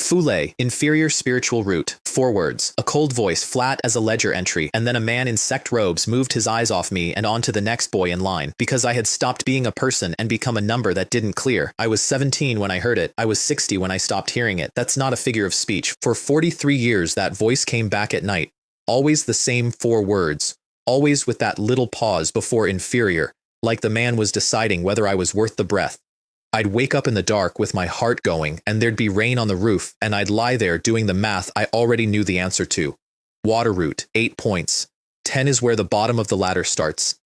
Fule, inferior spiritual root. 4 words. A cold voice, flat as a ledger entry, and then a man in sect robes moved his eyes off me and onto the next boy in line, because I had stopped being a person and become a number that didn't clear. I was 17 when I heard it. I was 60 when I stopped hearing it. That's not a figure of speech. For 43 years, that voice came back at night. Always the same 4 words. Always with that little pause before inferior, like the man was deciding whether I was worth the breath. I'd wake up in the dark with my heart going, and there'd be rain on the roof, and I'd lie there doing the math I already knew the answer to. Water root, 8 points. 10 is where the bottom of the ladder starts.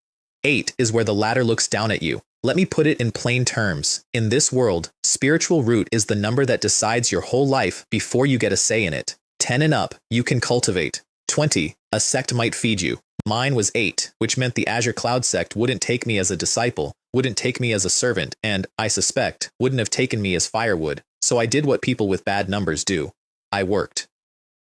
8 is where the ladder looks down at you. Let me put it in plain terms. In this world, spiritual root is the number that decides your whole life before you get a say in it. 10 and up, you can cultivate. 20, a sect might feed you. Mine was 8, which meant the Azure Cloud sect wouldn't take me as a disciple, wouldn't take me as a servant, and, I suspect, wouldn't have taken me as firewood. So I did what people with bad numbers do. I worked.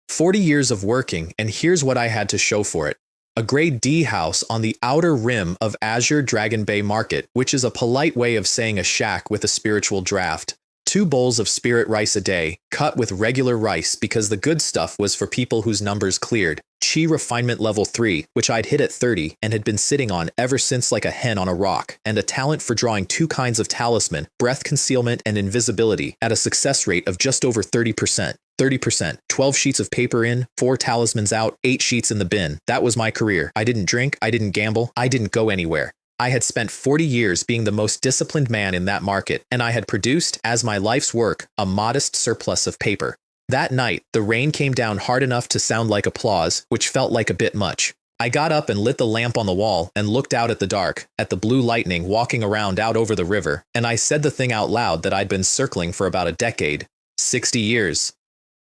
40 years of working, and here's what I had to show for it. A grade D house on the outer rim of Azure Dragon Bay Market, which is a polite way of saying a shack with a spiritual draft. 2 bowls of spirit rice a day, cut with regular rice because the good stuff was for people whose numbers cleared. Chi refinement level 3, which I'd hit at 30 and had been sitting on ever since like a hen on a rock, and a talent for drawing 2 kinds of talisman, breath concealment and invisibility, at a success rate of just over 30%. 30%, 12 sheets of paper in, 4 talismans out, 8 sheets in the bin. That was my career. I didn't drink, I didn't gamble, I didn't go anywhere. I had spent 40 years being the most disciplined man in that market, and I had produced, as my life's work, a modest surplus of paper. That night, the rain came down hard enough to sound like applause, which felt like a bit much. I got up and lit the lamp on the wall and looked out at the dark, at the blue lightning walking around out over the river, and I said the thing out loud that I'd been circling for about a decade. 60 years.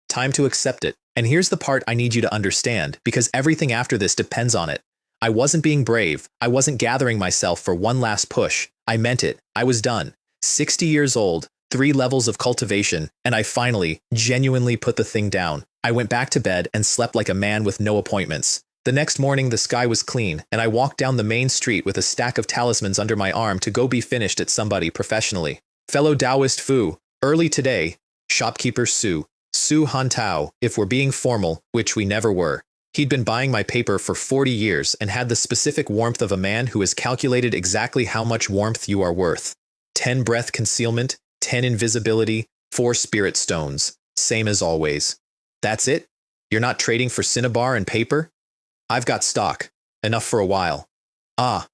Time to accept it. And here's the part I need you to understand, because everything after this depends on it. I wasn't being brave. I wasn't gathering myself for one last push. I meant it. I was done. 60 years old, 3 levels of cultivation, and I finally, genuinely put the thing down. I went back to bed and slept like a man with no appointments. The next morning, the sky was clean, and I walked down the main street with a stack of talismans under my arm to go be finished at somebody professionally. Fellow Taoist Fu, early today, shopkeeper Su Hantao, if we're being formal, which we never were. He'd been buying my paper for 40 years and had the specific warmth of a man who has calculated exactly how much warmth you are worth. 10 breath concealment, 10 invisibility, 4 spirit stones. Same as always. That's it? You're not trading for cinnabar and paper? I've got stock. Enough for a while. Ah.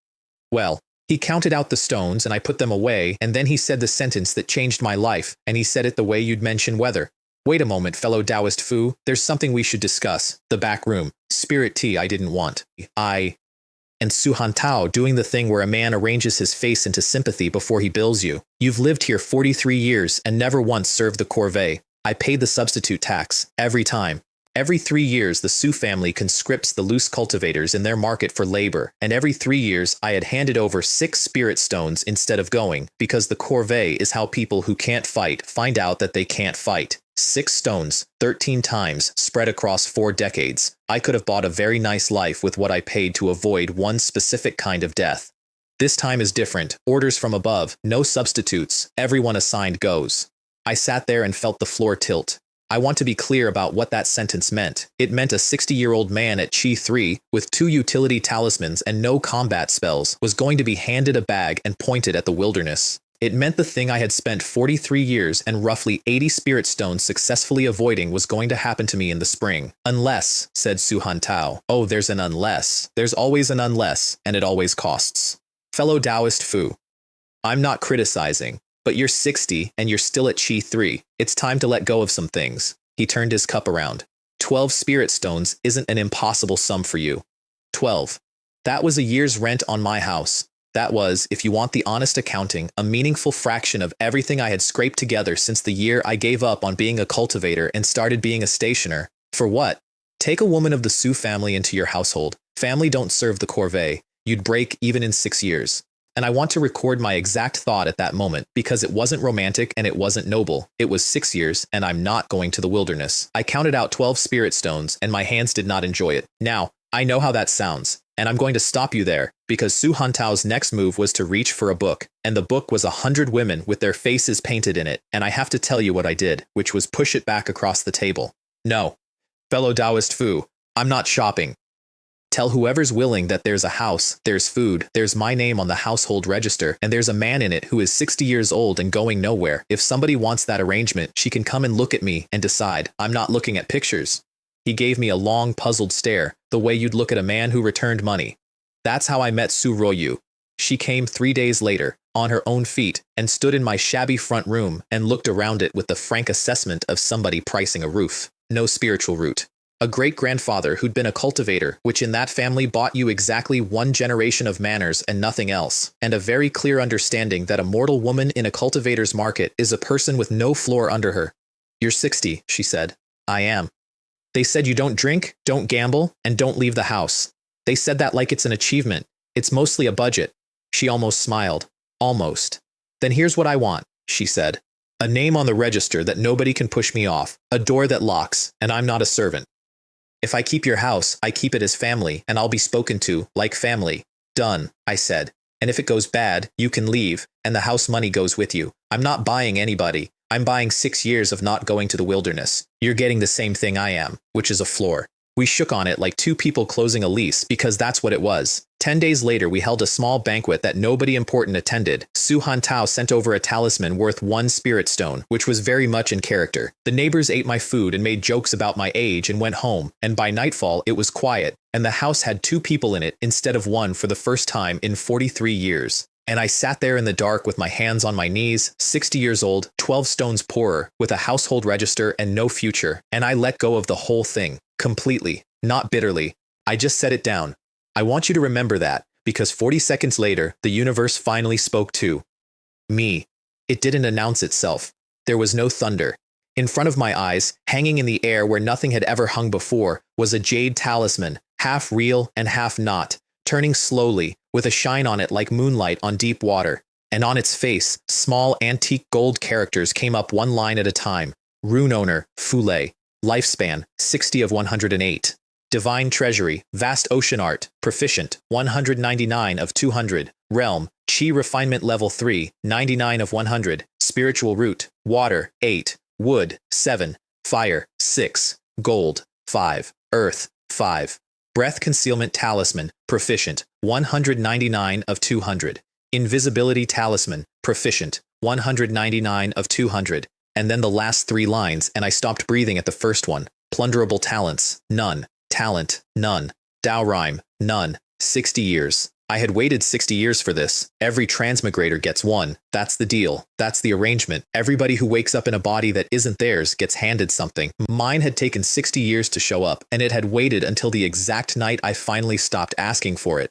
Well, he counted out the stones and I put them away, and then he said the sentence that changed my life, and he said it the way you'd mention weather. Wait a moment, fellow Taoist Fu, there's something we should discuss. The back room. Spirit tea I didn't want. And Su Hantao doing the thing where a man arranges his face into sympathy before he bills you. You've lived here 43 years and never once served the corvée. I paid the substitute tax, every time. Every 3 years, the Su family conscripts the loose cultivators in their market for labor, and every 3 years, I had handed over 6 spirit stones instead of going, because the corvée is how people who can't fight find out that they can't fight. 6 stones, 13 times, spread across 4 decades. I could have bought a very nice life with what I paid to avoid one specific kind of death. This time is different. Orders from above, no substitutes, everyone assigned goes. I sat there and felt the floor tilt. I want to be clear about what that sentence meant. It meant a 60-year-old man at Chi 3, with 2 utility talismans and no combat spells, was going to be handed a bag and pointed at the wilderness. It meant the thing I had spent 43 years and roughly 80 spirit stones successfully avoiding was going to happen to me in the spring. Unless, said Su Hantao. Oh, there's an unless. There's always an unless, and it always costs. Fellow Taoist Fu, I'm not criticizing. But you're 60 and you're still at Chi 3. It's time to let go of some things. He turned his cup around. 12 spirit stones isn't an impossible sum for you. 12. That was a year's rent on my house. That was, if you want the honest accounting, a meaningful fraction of everything I had scraped together since the year I gave up on being a cultivator and started being a stationer. For what? Take a woman of the Su family into your household. Family don't serve the corvée. You'd break even in 6 years. And I want to record my exact thought at that moment, because it wasn't romantic and it wasn't noble. It was 6 years, and I'm not going to the wilderness. I counted out 12 spirit stones, and my hands did not enjoy it. Now, I know how that sounds. And I'm going to stop you there, because Su Hantao's next move was to reach for a book, and the book was 100 women with their faces painted in it, and I have to tell you what I did, which was push it back across the table. No. Fellow Taoist Fu, I'm not shopping. Tell whoever's willing that there's a house, there's food, there's my name on the household register, and there's a man in it who is 60 years old and going nowhere. If somebody wants that arrangement, she can come and look at me and decide. I'm not looking at pictures. He gave me a long, puzzled stare, the way you'd look at a man who returned money. That's how I met Su Royu. She came 3 days later, on her own feet, and stood in my shabby front room and looked around it with the frank assessment of somebody pricing a roof. No spiritual root. A great-grandfather who'd been a cultivator, which in that family bought you exactly one generation of manners and nothing else, and a very clear understanding that a mortal woman in a cultivator's market is a person with no floor under her. You're 60, she said. I am. They said you don't drink, don't gamble, and don't leave the house. They said that like it's an achievement. It's mostly a budget. She almost smiled. Almost. Then here's what I want, she said. A name on the register that nobody can push me off, a door that locks, and I'm not a servant. If I keep your house, I keep it as family, and I'll be spoken to like family. Done, I said. And if it goes bad, you can leave, and the house money goes with you. I'm not buying anybody. I'm buying 6 years of not going to the wilderness. You're getting the same thing I am, which is a floor. We shook on it like two people closing a lease because that's what it was. 10 days later, we held a small banquet that nobody important attended. Su Hantao sent over a talisman worth 1 spirit stone, which was very much in character. The neighbors ate my food and made jokes about my age and went home, and by nightfall, it was quiet, and the house had 2 people in it instead of 1 for the first time in 43 years. And I sat there in the dark with my hands on my knees, 60 years old, 12 stones poorer, with a household register and no future, and I let go of the whole thing, completely, not bitterly. I just set it down. I want you to remember that, because 40 seconds later, the universe finally spoke to me. It didn't announce itself. There was no thunder. In front of my eyes, hanging in the air where nothing had ever hung before, was a jade talisman, half real and half not, turning slowly, with a shine on it like moonlight on deep water. And on its face, small antique gold characters came up 1 line at a time. Rune owner, Fule. Lifespan, 60 of 108. Divine treasury, vast ocean art, proficient, 199 of 200. Realm, chi refinement level 3, 99 of 100. Spiritual root, water, 8. Wood, 7. Fire, 6. Gold, 5. Earth, 5. Breath concealment talisman, proficient, 199 of 200. Invisibility talisman, proficient, 199 of 200. And then the last 3 lines, and I stopped breathing at the first one. Plunderable talents, none. Talent, none. Dao rhyme, none. 60 years. I had waited 60 years for this. Every transmigrator gets 1. That's the deal. That's the arrangement. Everybody who wakes up in a body that isn't theirs gets handed something. Mine had taken 60 years to show up, and it had waited until the exact night I finally stopped asking for it.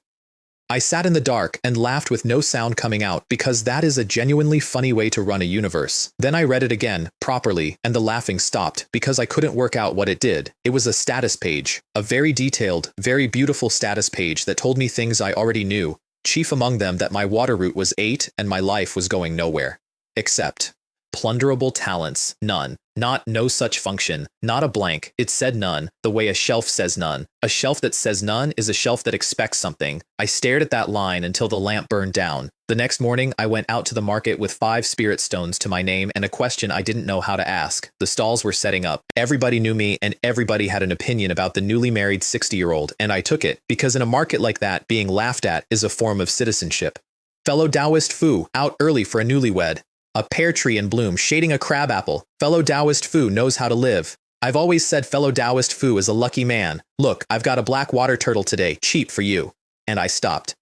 I sat in the dark and laughed with no sound coming out because that is a genuinely funny way to run a universe. Then I read it again, properly, and the laughing stopped because I couldn't work out what it did. It was a status page, a very detailed, very beautiful status page that told me things I already knew, chief among them that my water root was 8 and my life was going nowhere. Except plunderable talents, none. Not no such function, not a blank, it said none, the way a shelf says none. A shelf that says none is a shelf that expects something. I stared at that line until the lamp burned down. The next morning, I went out to the market with 5 spirit stones to my name and a question I didn't know how to ask. The stalls were setting up. Everybody knew me and everybody had an opinion about the newly married 60-year-old, and I took it, because in a market like that, being laughed at is a form of citizenship. Fellow Taoist Fu, out early for a newlywed. A pear tree in bloom shading a crab apple. Fellow Taoist Fu knows how to live. I've always said fellow Taoist Fu is a lucky man. Look, I've got a black water turtle today, cheap for you. And I stopped.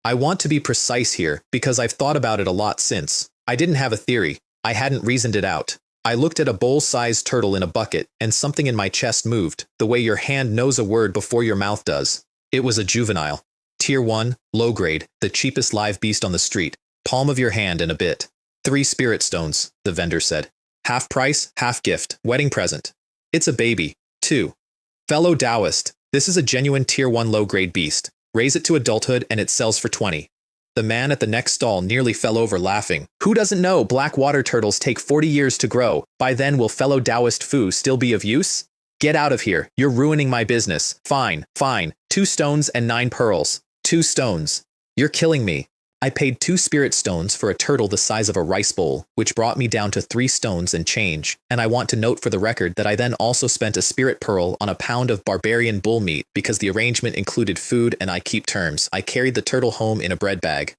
I want to be precise here because I've thought about it a lot since. I didn't have a theory. I hadn't reasoned it out. I looked at a bowl-sized turtle in a bucket and something in my chest moved, the way your hand knows a word before your mouth does. It was a juvenile. Tier 1, low grade, the cheapest live beast on the street. Palm of your hand and a bit. 3 spirit stones, the vendor said. Half price, half gift, wedding present. It's a baby, too. Fellow Taoist, this is a genuine tier 1 low-grade beast. Raise it to adulthood and it sells for 20. The man at the next stall nearly fell over laughing. Who doesn't know black water turtles take 40 years to grow? By then, will fellow Taoist Fu still be of use? Get out of here. You're ruining my business. Fine, fine. 2 stones and 9 pearls. 2 stones. You're killing me. I paid 2 spirit stones for a turtle the size of a rice bowl, which brought me down to 3 stones and change, and I want to note for the record that I then also spent a spirit pearl on a pound of barbarian bull meat because the arrangement included food and I keep terms. I carried the turtle home in a bread bag.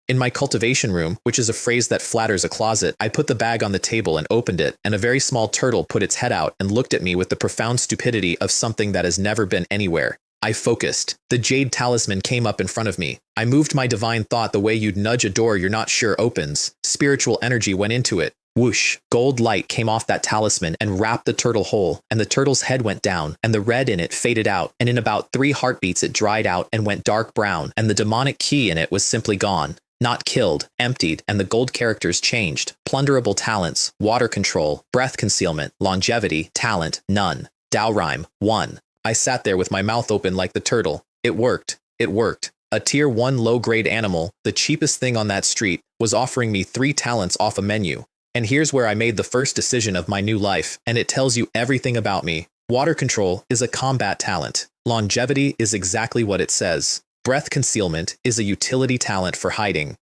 In my cultivation room, which is a phrase that flatters a closet, I put the bag on the table and opened it, and a very small turtle put its head out and looked at me with the profound stupidity of something that has never been anywhere. I focused. The jade talisman came up in front of me. I moved my divine thought the way you'd nudge a door you're not sure opens. Spiritual energy went into it. Whoosh! Gold light came off that talisman and wrapped the turtle whole, and the turtle's head went down, and the red in it faded out, and in about 3 heartbeats it dried out and went dark brown, and the demonic key in it was simply gone. Not killed, emptied, and the gold characters changed. Plunderable talents, water control, breath concealment, longevity, talent, none. Dao rhyme, 1. I sat there with my mouth open like the turtle. It worked. It worked. A tier 1 low-grade animal, the cheapest thing on that street, was offering me 3 talents off a menu. And here's where I made the first decision of my new life, and it tells you everything about me. Water control is a combat talent. Longevity is exactly what it says. Breath concealment is a utility talent for hiding.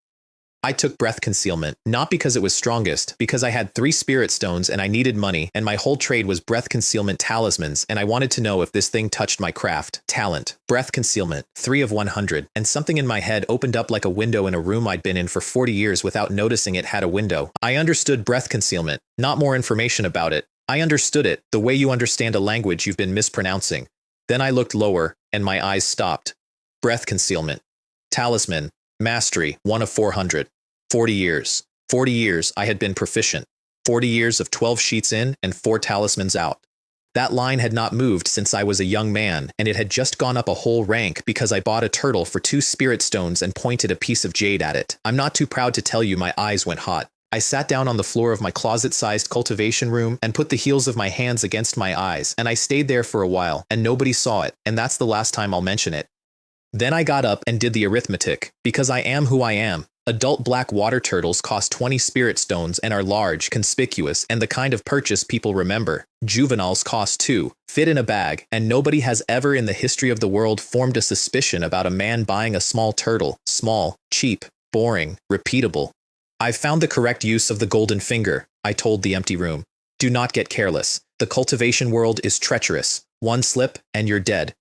I took breath concealment, not because it was strongest, because I had 3 spirit stones and I needed money, and my whole trade was breath concealment talismans, and I wanted to know if this thing touched my craft. Talent. Breath concealment. 3 of 100. And something in my head opened up like a window in a room I'd been in for 40 years without noticing it had a window. I understood breath concealment, not more information about it. I understood it, the way you understand a language you've been mispronouncing. Then I looked lower, and my eyes stopped. Breath concealment. Talisman. Mastery, 1 of 400. 40 years. 40 years I had been proficient. 40 years of 12 sheets in and 4 talismans out. That line had not moved since I was a young man, and it had just gone up a whole rank because I bought a turtle for 2 spirit stones and pointed a piece of jade at it. I'm not too proud to tell you my eyes went hot. I sat down on the floor of my closet-sized cultivation room and put the heels of my hands against my eyes, and I stayed there for a while, and nobody saw it, and that's the last time I'll mention it. Then I got up and did the arithmetic, because I am who I am. Adult black water turtles cost 20 spirit stones and are large, conspicuous, and the kind of purchase people remember. Juveniles cost 2, fit in a bag, and nobody has ever in the history of the world formed a suspicion about a man buying a small turtle. Small, cheap, boring, repeatable. I've found the correct use of the golden finger, I told the empty room. Do not get careless. The cultivation world is treacherous. 1 slip, and you're dead.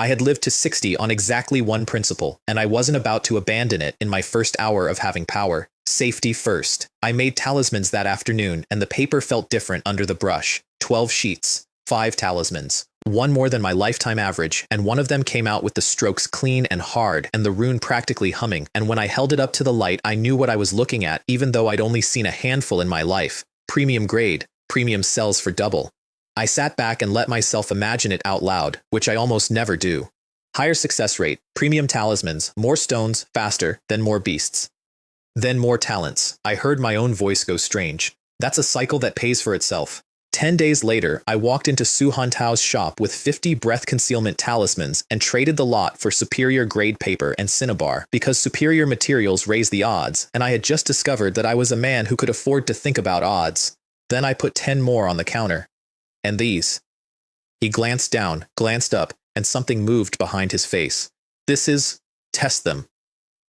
I had lived to 60 on exactly 1 principle, and I wasn't about to abandon it in my first hour of having power. Safety first. I made talismans that afternoon, and the paper felt different under the brush. 12 sheets, 5 talismans, 1 more than my lifetime average, and one of them came out with the strokes clean and hard, and the rune practically humming, and when I held it up to the light I knew what I was looking at even though I'd only seen a handful in my life. Premium grade. Premium sells for double. I sat back and let myself imagine it out loud, which I almost never do. Higher success rate, premium talismans, more stones, faster, then more beasts. Then more talents. I heard my own voice go strange. That's a cycle that pays for itself. 10 days later, I walked into Su Hantao's shop with 50 breath concealment talismans and traded the lot for superior grade paper and cinnabar because superior materials raise the odds, and I had just discovered that I was a man who could afford to think about odds. Then I put 10 more on the counter. And these. He glanced down, glanced up, and something moved behind his face. This is, test them.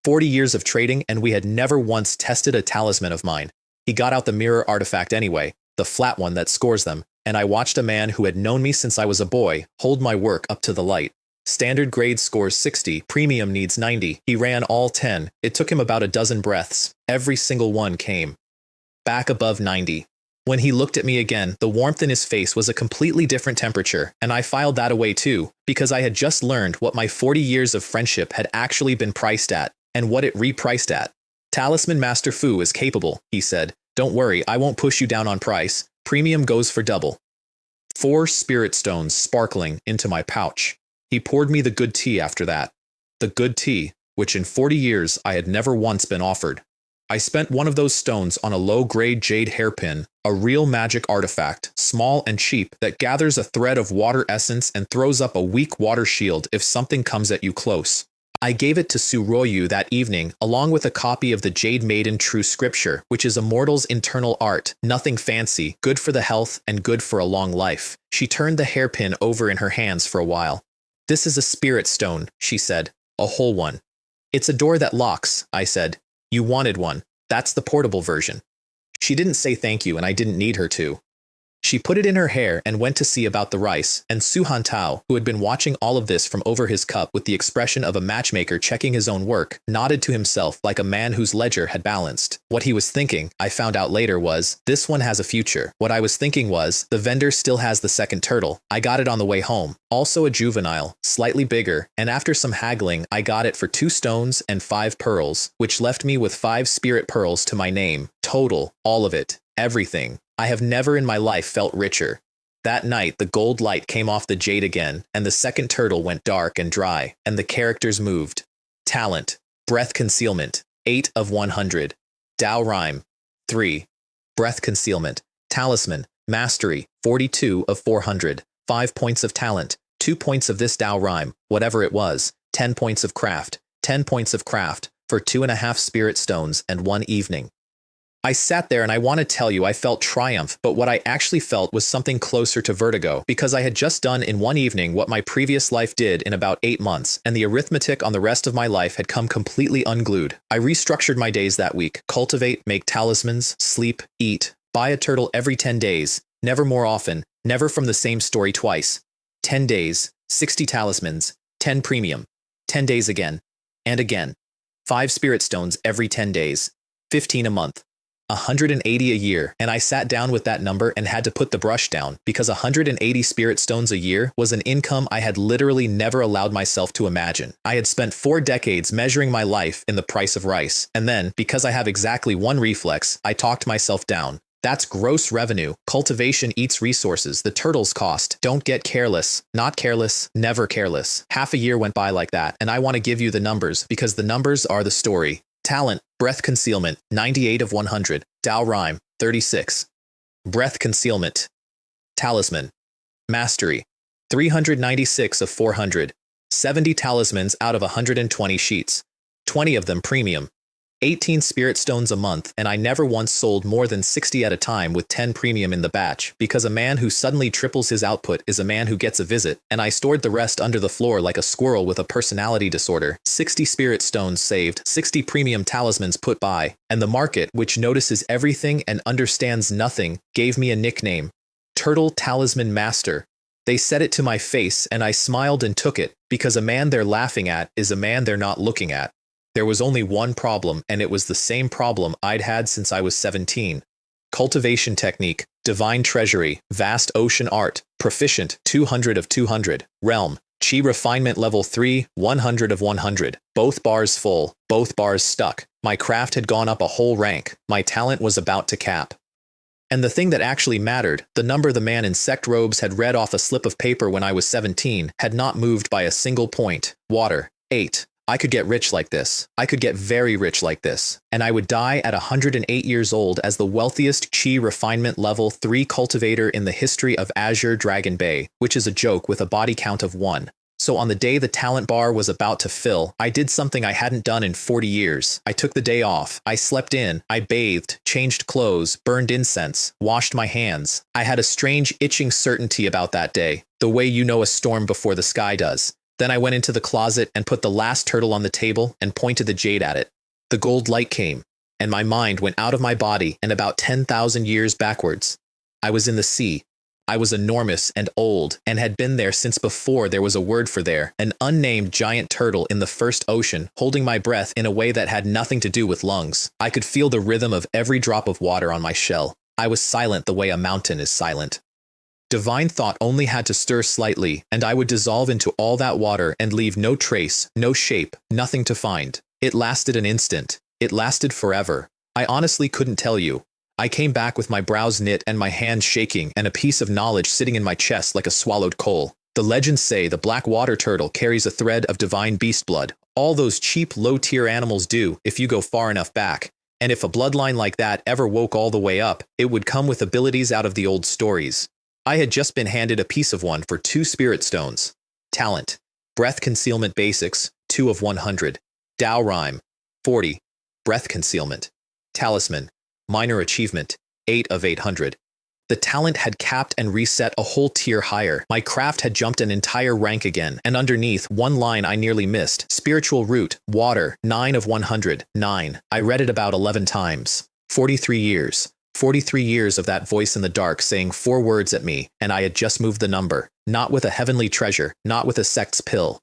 40 years of trading, and we had never once tested a talisman of mine. He got out the mirror artifact anyway, the flat one that scores them, and I watched a man who had known me since I was a boy hold my work up to the light. Standard grade scores 60, premium needs 90. He ran all 10. It took him about a dozen breaths. Every single one came back above 90. When he looked at me again, the warmth in his face was a completely different temperature, and I filed that away too, because I had just learned what my 40 years of friendship had actually been priced at, and what it repriced at. Talisman Master Fu is capable, he said. Don't worry, I won't push you down on price. Premium goes for double. 4 spirit stones sparkling into my pouch. He poured me the good tea after that. The good tea, which in 40 years I had never once been offered. I spent one of those stones on a low-grade jade hairpin, a real magic artifact, small and cheap, that gathers a thread of water essence and throws up a weak water shield if something comes at you close. I gave it to Su Ruoyu that evening, along with a copy of the Jade Maiden True Scripture, which is Immortal's internal art, nothing fancy, good for the health and good for a long life. She turned the hairpin over in her hands for a while. This is a spirit stone, she said. A whole one. It's a door that locks, I said. You wanted one. That's the portable version. She didn't say thank you and I didn't need her to. She put it in her hair and went to see about the rice, and Su Hantao, who had been watching all of this from over his cup with the expression of a matchmaker checking his own work, nodded to himself like a man whose ledger had balanced. What he was thinking, I found out later, was, this one has a future. What I was thinking was, the vendor still has the second turtle. I got it on the way home. Also a juvenile, slightly bigger, and after some haggling, I got it for 2 stones and 5 pearls, which left me with 5 spirit pearls to my name. Total, all of it, everything. I have never in my life felt richer. That night, the gold light came off the jade again, and the second turtle went dark and dry, and the characters moved. Talent, breath concealment, 8 of 100. Dao rhyme, 3. Breath concealment, talisman, mastery, 42 of 400. 5 points of talent, 2 points of this Dao rhyme, whatever it was, 10 points of craft, 10 points of craft, for 2.5 spirit stones and 1 evening. I sat there and I want to tell you I felt triumph, but what I actually felt was something closer to vertigo, because I had just done in 1 evening what my previous life did in about 8 months, and the arithmetic on the rest of my life had come completely unglued. I restructured my days that week: cultivate, make talismans, sleep, eat, buy a turtle every 10 days, never more often, never from the same story twice. 10 days, 60 talismans, 10 premium, 10 days again, and again. 5 spirit stones every 10 days, 15 a month. 180 a year, and I sat down with that number and had to put the brush down, because 180 spirit stones a year was an income I had literally never allowed myself to imagine. I had spent 4 decades measuring my life in the price of rice, and then, because I have exactly one reflex, I talked myself down. That's gross revenue. Cultivation eats resources. The turtles cost. Don't get careless. Not careless. Never careless. Half a year went by like that, and I want to give you the numbers, because the numbers are the story. Talent, breath concealment, 98 of 100. Dao rhyme, 36. Breath concealment. Talisman. Mastery, 396 of 400. 70 talismans out of 120 sheets. 20 of them premium. 18 spirit stones a month, and I never once sold more than 60 at a time with 10 premium in the batch, because a man who suddenly triples his output is a man who gets a visit, and I stored the rest under the floor like a squirrel with a personality disorder. 60 spirit stones saved, 60 premium talismans put by, and the market, which notices everything and understands nothing, gave me a nickname: Turtle Talisman Master. They said it to my face, and I smiled and took it, because a man they're laughing at is a man they're not looking at. There was only one problem, and it was the same problem I'd had since I was 17. Cultivation technique, divine treasury, vast ocean art, proficient, 200 of 200, realm, chi refinement level 3, 100 of 100, both bars full, both bars stuck. My craft had gone up a whole rank, my talent was about to cap. And the thing that actually mattered, the number the man in sect robes had read off a slip of paper when I was 17, had not moved by a single point. Water, 8. I could get rich like this. I could get very rich like this. And I would die at 108 years old as the wealthiest chi refinement level 3 cultivator in the history of Azure Dragon Bay, which is a joke with a body count of 1. So on the day the talent bar was about to fill, I did something I hadn't done in 40 years. I took the day off. I slept in. I bathed, changed clothes, burned incense, washed my hands. I had a strange itching certainty about that day, the way you know a storm before the sky does. Then I went into the closet and put the last turtle on the table and pointed the jade at it. The gold light came, and my mind went out of my body and about 10,000 years backwards. I was in the sea. I was enormous and old, and had been there since before there was a word for there, an unnamed giant turtle in the first ocean, holding my breath in a way that had nothing to do with lungs. I could feel the rhythm of every drop of water on my shell. I was silent the way a mountain is silent. Divine thought only had to stir slightly, and I would dissolve into all that water and leave no trace, no shape, nothing to find. It lasted an instant. It lasted forever. I honestly couldn't tell you. I came back with my brows knit and my hands shaking and a piece of knowledge sitting in my chest like a swallowed coal. The legends say the black water turtle carries a thread of divine beast blood. All those cheap, low-tier animals do if you go far enough back. And if a bloodline like that ever woke all the way up, it would come with abilities out of the old stories. I had just been handed a piece of one for 2 spirit stones. Talent, breath concealment basics, 2 of 100. Dao rhyme, 40. Breath concealment. Talisman, minor achievement, 8 of 800. The talent had capped and reset a whole tier higher. My craft had jumped an entire rank again, and underneath, one line I nearly missed. Spiritual root, water, 9 of 100, 9. I read it about 11 times. 43 years. 43 years of that voice in the dark saying 4 words at me, and I had just moved the number. Not with a heavenly treasure, not with a sect's pill.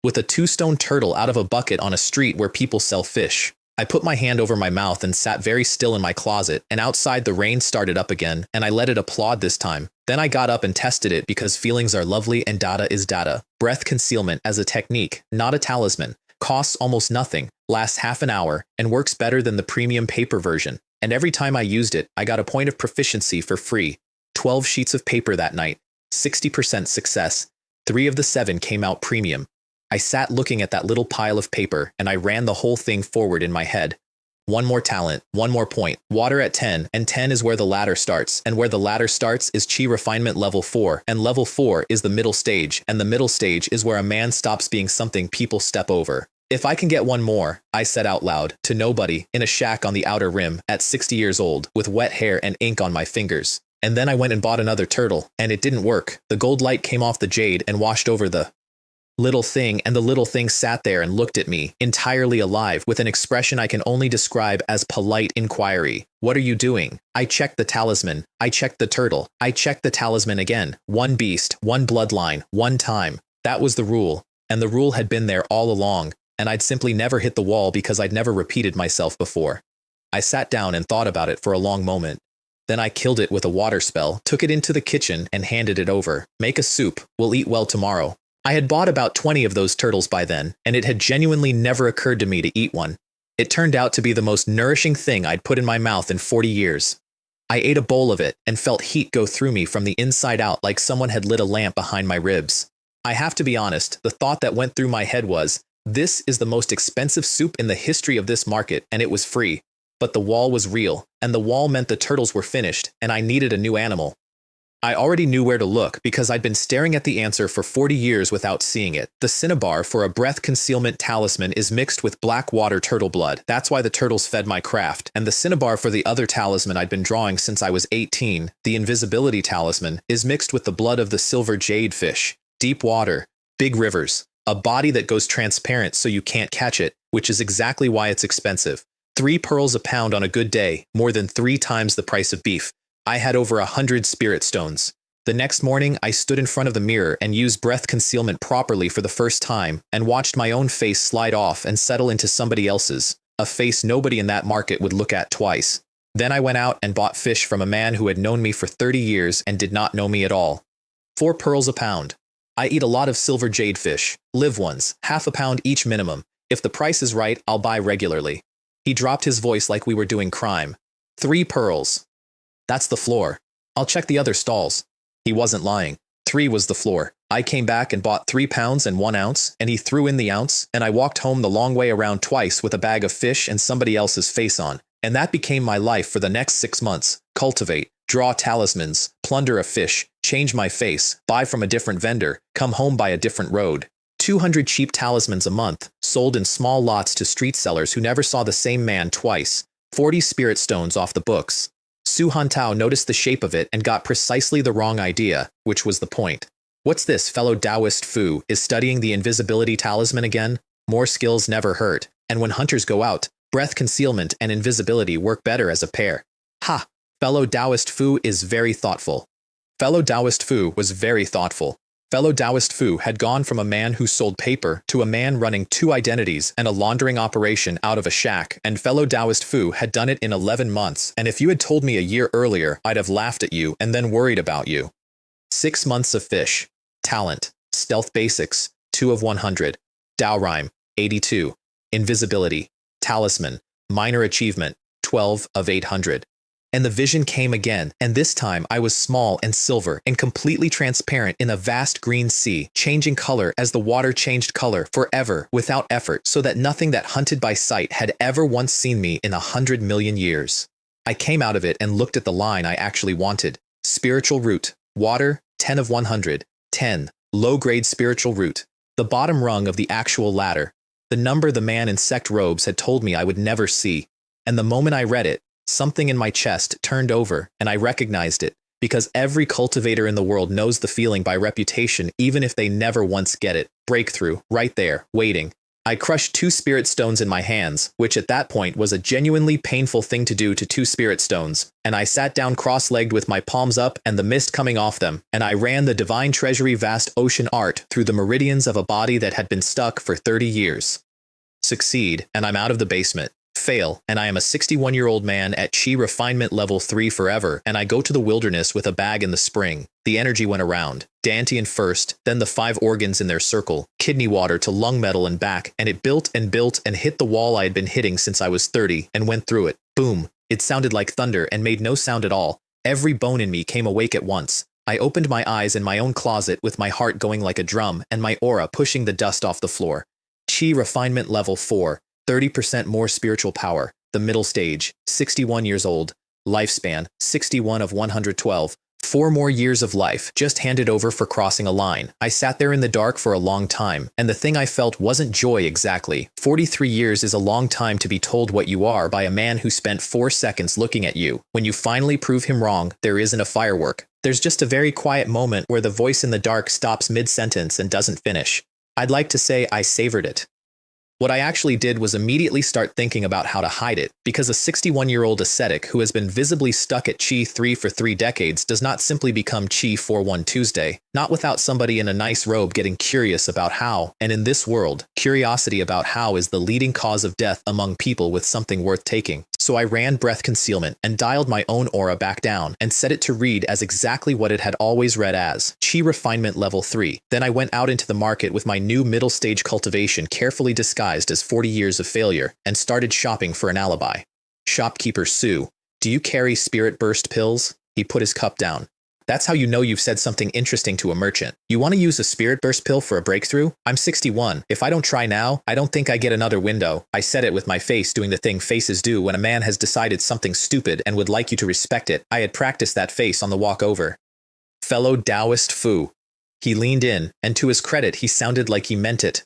With a 2-stone turtle out of a bucket on a street where people sell fish. I put my hand over my mouth and sat very still in my closet, and outside the rain started up again, and I let it applaud this time. Then I got up and tested it because feelings are lovely and data is data. Breath concealment as a technique, not a talisman. Costs almost nothing, lasts half an hour, and works better than the premium paper version. And every time I used it, I got a point of proficiency for free. 12 sheets of paper that night. 60% success. 3 of the 7 came out premium. I sat looking at that little pile of paper, and I ran the whole thing forward in my head. 1 more talent, 1 more point, water at 10, and 10 is where the ladder starts, and where the ladder starts is chi refinement level 4, and level 4 is the middle stage, and the middle stage is where a man stops being something people step over. If I can get 1 more, I said out loud, to nobody, in a shack on the outer rim, at 60 years old, with wet hair and ink on my fingers. And then I went and bought another turtle, and it didn't work. The gold light came off the jade and washed over the little thing, and the little thing sat there and looked at me, entirely alive, with an expression I can only describe as polite inquiry. What are you doing? I checked the talisman. I checked the turtle. I checked the talisman again. 1 beast, 1 bloodline, 1 time. That was the rule, and the rule had been there all along, and I'd simply never hit the wall because I'd never repeated myself before. I sat down and thought about it for a long moment. Then I killed it with a water spell, took it into the kitchen, and handed it over. Make a soup. We'll eat well tomorrow. I had bought about 20 of those turtles by then, and it had genuinely never occurred to me to eat one. It turned out to be the most nourishing thing I'd put in my mouth in 40 years. I ate a bowl of it and felt heat go through me from the inside out like someone had lit a lamp behind my ribs. I have to be honest, the thought that went through my head was, this is the most expensive soup in the history of this market, and it was free. But the wall was real, and the wall meant the turtles were finished, and I needed a new animal. I already knew where to look because I'd been staring at the answer for 40 years without seeing it. The cinnabar for a breath concealment talisman is mixed with black water turtle blood. That's why the turtles fed my craft. And the cinnabar for the other talisman I'd been drawing since I was 18, the invisibility talisman, is mixed with the blood of the silver jade fish. Deep water, big rivers, a body that goes transparent so you can't catch it, which is exactly why it's expensive. 3 pearls a pound on a good day, more than 3 times the price of beef. I had over 100 spirit stones. The next morning, I stood in front of the mirror and used breath concealment properly for the first time and watched my own face slide off and settle into somebody else's, a face nobody in that market would look at twice. Then I went out and bought fish from a man who had known me for 30 years and did not know me at all. 4 pearls a pound. I eat a lot of silver jade fish, live ones, half a pound each minimum. If the price is right, I'll buy regularly. He dropped his voice like we were doing crime. 3 pearls. That's the floor. I'll check the other stalls. He wasn't lying. 3 was the floor. I came back and bought 3 pounds and 1 ounce, and he threw in the ounce, and I walked home the long way around twice with a bag of fish and somebody else's face on. And that became my life for the next 6 months. Cultivate, draw talismans, plunder a fish, change my face, buy from a different vendor, come home by a different road. 200 cheap talismans a month, sold in small lots to street sellers who never saw the same man twice. 40 spirit stones off the books. Su Hantao noticed the shape of it and got precisely the wrong idea, which was the point. What's this fellow Taoist Fu is studying the invisibility talisman again? More skills never hurt, and when hunters go out, breath concealment and invisibility work better as a pair. Ha! Fellow Taoist Fu is very thoughtful. Fellow Taoist Fu was very thoughtful. Fellow Taoist Fu had gone from a man who sold paper to a man running 2 identities and a laundering operation out of a shack, and fellow Taoist Fu had done it in 11 months, and if you had told me a year earlier, I'd have laughed at you and then worried about you. 6 months of fish. Talent. Stealth basics. 2 of 100. Dao rhyme. 82. Invisibility. Talisman. Minor achievement. 12 of 800. And the vision came again, and this time I was small and silver and completely transparent in a vast green sea, changing color as the water changed color forever without effort, so that nothing that hunted by sight had ever once seen me in 100 million years. I came out of it and looked at the line I actually wanted. Spiritual root. Water, 10 of 100. 10. Low-grade spiritual root. The bottom rung of the actual ladder. The number the man in sect robes had told me I would never see. And the moment I read it, Something in my chest turned over, and I recognized it, because every cultivator in the world knows the feeling by reputation even if they never once get it. Breakthrough, right there, waiting. I crushed 2 spirit stones in my hands, which at that point was a genuinely painful thing to do to 2 spirit stones, and I sat down cross-legged with my palms up and the mist coming off them, and I ran the divine treasury vast ocean art through the meridians of a body that had been stuck for 30 years. Succeed, and I'm out of the basement. Fail, and I am a 61-year-old man at chi refinement level 3 forever, and I go to the wilderness with a bag in the spring. The energy went around. Dantian first, then the 5 organs in their circle, kidney water to lung metal and back, and it built and hit the wall I had been hitting since I was 30, and went through it. Boom. It sounded like thunder and made no sound at all. Every bone in me came awake at once. I opened my eyes in my own closet with my heart going like a drum and my aura pushing the dust off the floor. Chi refinement level 4. 30% more spiritual power, the middle stage, 61 years old, lifespan, 61 of 112, 4 more years of life just handed over for crossing a line. I sat there in the dark for a long time, and the thing I felt wasn't joy exactly. 43 years is a long time to be told what you are by a man who spent 4 seconds looking at you. When you finally prove him wrong, there isn't a firework. There's just a very quiet moment where the voice in the dark stops mid-sentence and doesn't finish. I'd like to say I savored it. What I actually did was immediately start thinking about how to hide it, because a 61-year-old ascetic who has been visibly stuck at Chi 3 for 3 decades does not simply become Chi 4 one Tuesday, not without somebody in a nice robe getting curious about how, and in this world, curiosity about how is the leading cause of death among people with something worth taking. So I ran breath concealment and dialed my own aura back down and set it to read as exactly what it had always read as, Chi refinement level 3. Then I went out into the market with my new middle stage cultivation carefully disguised as 40 years of failure and started shopping for an alibi. Shopkeeper Sue, do you carry spirit burst pills? He put his cup down. That's how you know you've said something interesting to a merchant. You want to use a spirit burst pill for a breakthrough? I'm 61. If I don't try now, I don't think I get another window. I said it with my face doing the thing faces do when a man has decided something stupid and would like you to respect it. I had practiced that face on the walk over. Fellow Taoist Fu. He leaned in, and to his credit, he sounded like he meant it.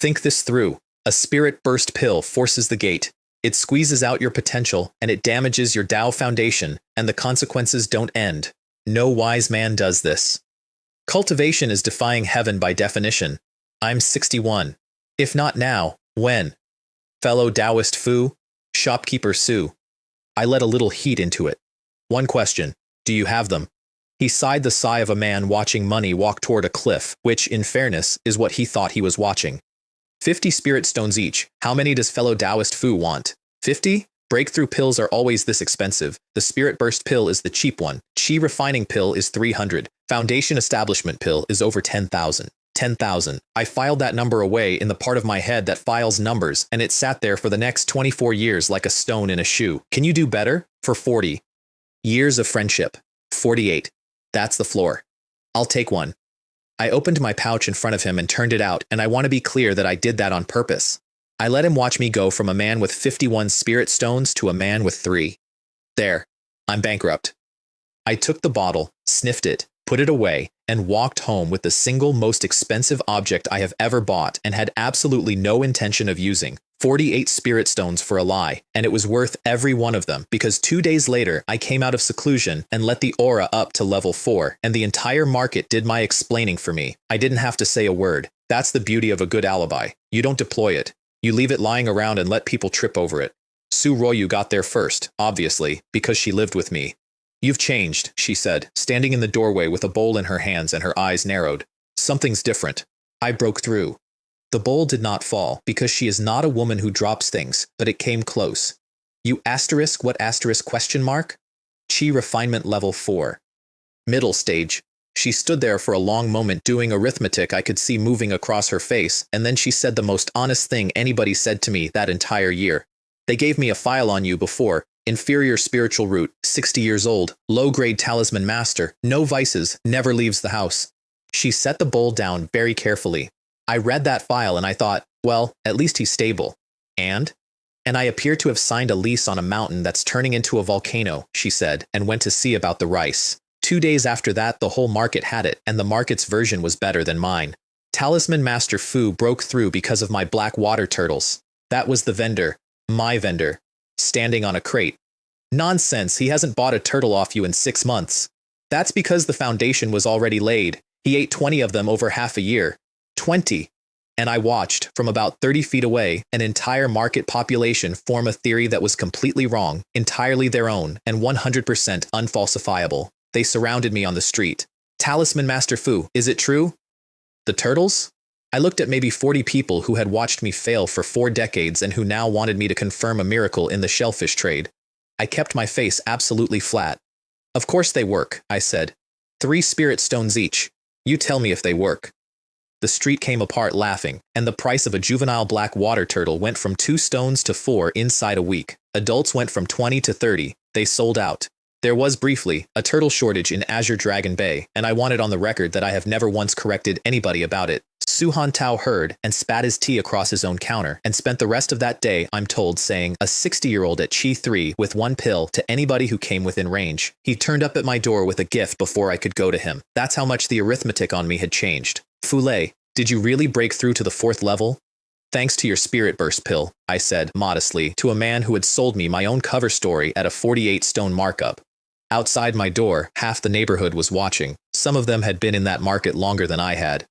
Think this through. A spirit burst pill forces the gate. It squeezes out your potential, and it damages your Tao foundation, and the consequences don't end. No wise man does this. Cultivation is defying heaven by definition. I'm 61. If not now, when? Fellow Taoist Fu, shopkeeper Sue. I let a little heat into it. One question, do you have them? He sighed the sigh of a man watching money walk toward a cliff, which, in fairness, is what he thought he was watching. 50 spirit stones each. How many does fellow Taoist Fu want? 50? Breakthrough pills are always this expensive. The spirit burst pill is the cheap one. Chi refining pill is 300. Foundation establishment pill is over 10,000. 10,000. I filed that number away in the part of my head that files numbers, and it sat there for the next 24 years like a stone in a shoe. Can you do better? For 40. Years of friendship. 48. That's the floor. I'll take one. I opened my pouch in front of him and turned it out, and I want to be clear that I did that on purpose. I let him watch me go from a man with 51 spirit stones to a man with 3. There. I'm bankrupt. I took the bottle, sniffed it, put it away, and walked home with the single most expensive object I have ever bought and had absolutely no intention of using. 48 spirit stones for a lie, and it was worth every one of them because 2 days later I came out of seclusion and let the aura up to level 4, and the entire market did my explaining for me. I didn't have to say a word. That's the beauty of a good alibi. You don't deploy it. You leave it lying around and let people trip over it. Sue Royu got there first, obviously, because she lived with me. You've changed, she said, standing in the doorway with a bowl in her hands and her eyes narrowed. Something's different. I broke through. The bowl did not fall, because she is not a woman who drops things, but it came close. You asterisk what asterisk question mark? Chi refinement level 4. Middle stage. She stood there for a long moment doing arithmetic I could see moving across her face, and then she said the most honest thing anybody said to me that entire year. They gave me a file on you before. Inferior spiritual root, 60 years old, low-grade talisman master, no vices, never leaves the house. She set the bowl down very carefully. I read that file and I thought, well, at least he's stable. And I appear to have signed a lease on a mountain that's turning into a volcano, she said, and went to see about the rice. 2 days after that, the whole market had it, and the market's version was better than mine. Talisman Master Fu broke through because of my black water turtles. That was the vendor, my vendor, standing on a crate. Nonsense, he hasn't bought a turtle off you in 6 months. That's because the foundation was already laid. He ate 20 of them over half a year. 20. And I watched, from about 30 feet away, an entire market population form a theory that was completely wrong, entirely their own, and 100% unfalsifiable. They surrounded me on the street. Talisman Master Fu, is it true? The turtles? I looked at maybe 40 people who had watched me fail for 4 decades and who now wanted me to confirm a miracle in the shellfish trade. I kept my face absolutely flat. Of course they work, I said. 3 spirit stones each. You tell me if they work. The street came apart laughing, and the price of a juvenile black water turtle went from 2 stones to 4 inside a week. Adults went from 20 to 30. They sold out. There was briefly a turtle shortage in Azure Dragon Bay, and I wanted on the record that I have never once corrected anybody about it. Suhan Tao heard and spat his tea across his own counter and spent the rest of that day, I'm told, saying a 60-year-old at Chi 3 with 1 pill to anybody who came within range. He turned up at my door with a gift before I could go to him. That's how much the arithmetic on me had changed. Fule, did you really break through to the 4th level? Thanks to your spirit burst pill, I said modestly to a man who had sold me my own cover story at a 48-stone markup. Outside my door, half the neighborhood was watching. Some of them had been in that market longer than I had.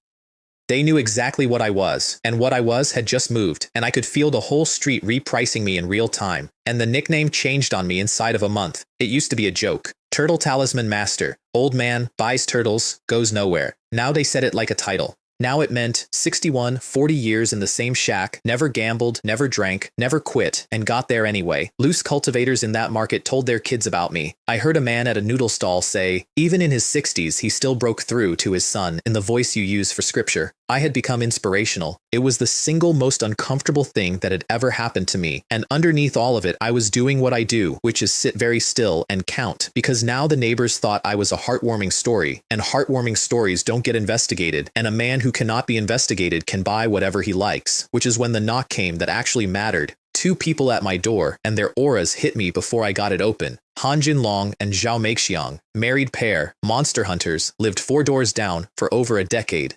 They knew exactly what I was, and what I was had just moved, and I could feel the whole street repricing me in real time, and the nickname changed on me inside of a month. It used to be a joke. Turtle Talisman Master. Old man, buys turtles, goes nowhere. Now they said it like a title. Now it meant 61, 40 years in the same shack, never gambled, never drank, never quit, and got there anyway. Loose cultivators in that market told their kids about me. I heard a man at a noodle stall say, even in his 60s, he still broke through to his son in the voice you use for scripture. I had become inspirational. It was the single most uncomfortable thing that had ever happened to me, and underneath all of it, I was doing what I do, which is sit very still and count, because now the neighbors thought I was a heartwarming story, and heartwarming stories don't get investigated, and a man who cannot be investigated can buy whatever he likes, which is when the knock came that actually mattered. 2 people at my door, and their auras hit me before I got it open. Han Jinlong and Zhao Meixiang, married pair, monster hunters, lived 4 doors down for over a decade.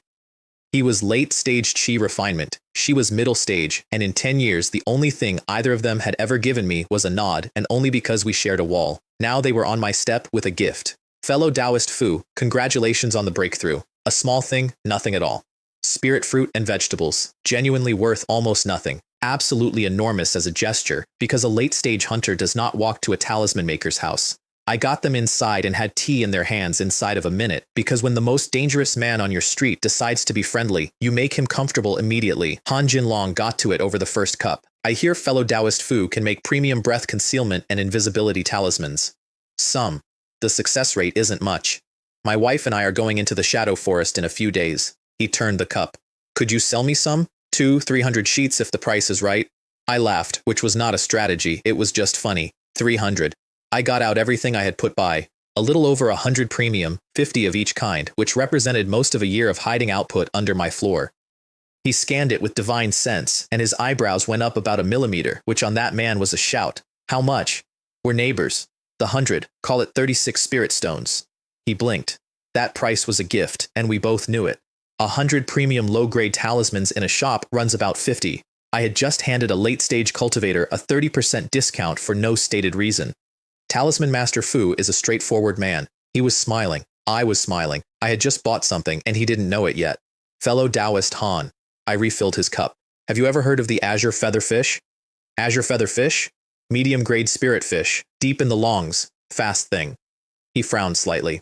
He was late-stage chi refinement, she was middle stage, and in 10 years the only thing either of them had ever given me was a nod, and only because we shared a wall. Now they were on my step with a gift. Fellow Taoist Fu, congratulations on the breakthrough. A small thing, nothing at all. Spirit fruit and vegetables, genuinely worth almost nothing. Absolutely enormous as a gesture, because a late-stage hunter does not walk to a talisman maker's house. I got them inside and had tea in their hands inside of a minute, because when the most dangerous man on your street decides to be friendly, you make him comfortable immediately. Han Jinlong got to it over the first cup. I hear fellow Taoist Fu can make premium breath concealment and invisibility talismans. Some. The success rate isn't much. My wife and I are going into the shadow forest in a few days. He turned the cup. Could you sell me some? 200-300 sheets if the price is right. I laughed, which was not a strategy, it was just funny. 300. I got out everything I had put by. A little over 100 premium, 50 of each kind, which represented most of a year of hiding output under my floor. He scanned it with divine sense, and his eyebrows went up about a millimeter, which on that man was a shout. How much? We're neighbors. The 100, call it 36 spirit stones. He blinked. That price was a gift, and we both knew it. 100 premium low-grade talismans in a shop runs about 50. I had just handed a late-stage cultivator a 30% discount for no stated reason. Talisman Master Fu is a straightforward man. He was smiling. I was smiling. I had just bought something, and he didn't know it yet. Fellow Taoist Han. I refilled his cup. Have you ever heard of the azure featherfish? Azure featherfish? Medium-grade spirit fish. Deep in the longs. Fast thing. He frowned slightly.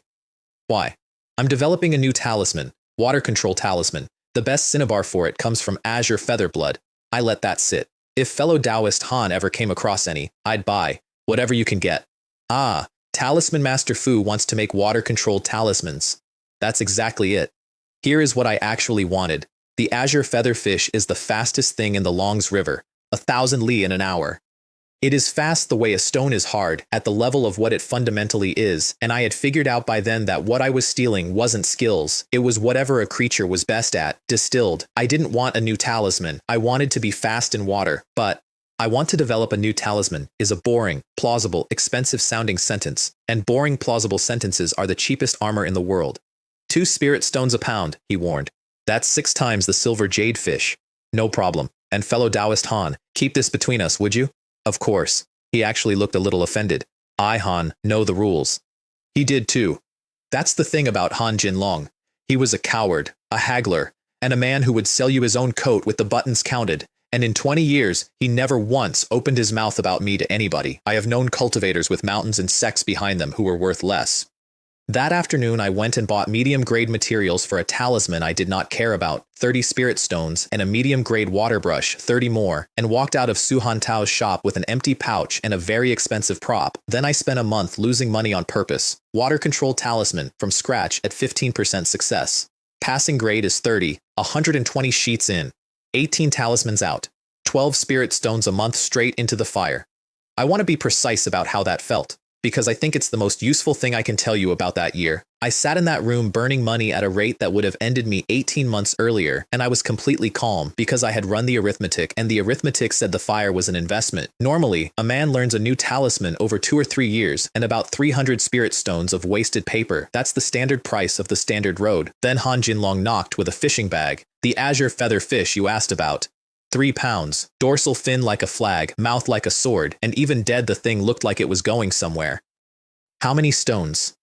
Why? I'm developing a new talisman. Water control talisman. The best cinnabar for it comes from azure feather blood. I let that sit. If fellow Taoist Han ever came across any, I'd buy. Whatever you can get. Ah, Talisman Master Fu wants to make water-controlled talismans. That's exactly it. Here is what I actually wanted. The azure featherfish is the fastest thing in the Longs River, 1,000 li in an hour. It is fast the way a stone is hard, at the level of what it fundamentally is, and I had figured out by then that what I was stealing wasn't skills, it was whatever a creature was best at, distilled. I didn't want a new talisman, I wanted to be fast in water, but I want to develop a new talisman is a boring, plausible, expensive-sounding sentence, and boring, plausible sentences are the cheapest armor in the world. 2 spirit stones a pound, he warned. That's 6 times the silver jade fish. No problem. And fellow Taoist Han, keep this between us, would you? Of course. He actually looked a little offended. I, Han, know the rules. He did too. That's the thing about Han Jinlong. He was a coward, a haggler, and a man who would sell you his own coat with the buttons counted. And in 20 years, he never once opened his mouth about me to anybody. I have known cultivators with mountains and sects behind them who were worth less. That afternoon, I went and bought medium-grade materials for a talisman I did not care about, 30 spirit stones, and a medium-grade water brush, 30 more, and walked out of Su Hantao's shop with an empty pouch and a very expensive prop. Then I spent a month losing money on purpose. Water control talisman, from scratch at 15% success. Passing grade is 30, 120 sheets in. 18 talismans out. 12 spirit stones a month straight into the fire. I want to be precise about how that felt, because I think it's the most useful thing I can tell you about that year. I sat in that room burning money at a rate that would have ended me 18 months earlier, and I was completely calm because I had run the arithmetic, and the arithmetic said the fire was an investment. Normally, a man learns a new talisman over 2 or 3 years and about 300 spirit stones of wasted paper. That's the standard price of the standard road. Then Han Jinlong knocked with a fishing bag, the azure feather fish you asked about. 3 pounds, dorsal fin like a flag, mouth like a sword, and even dead the thing looked like it was going somewhere. How many stones?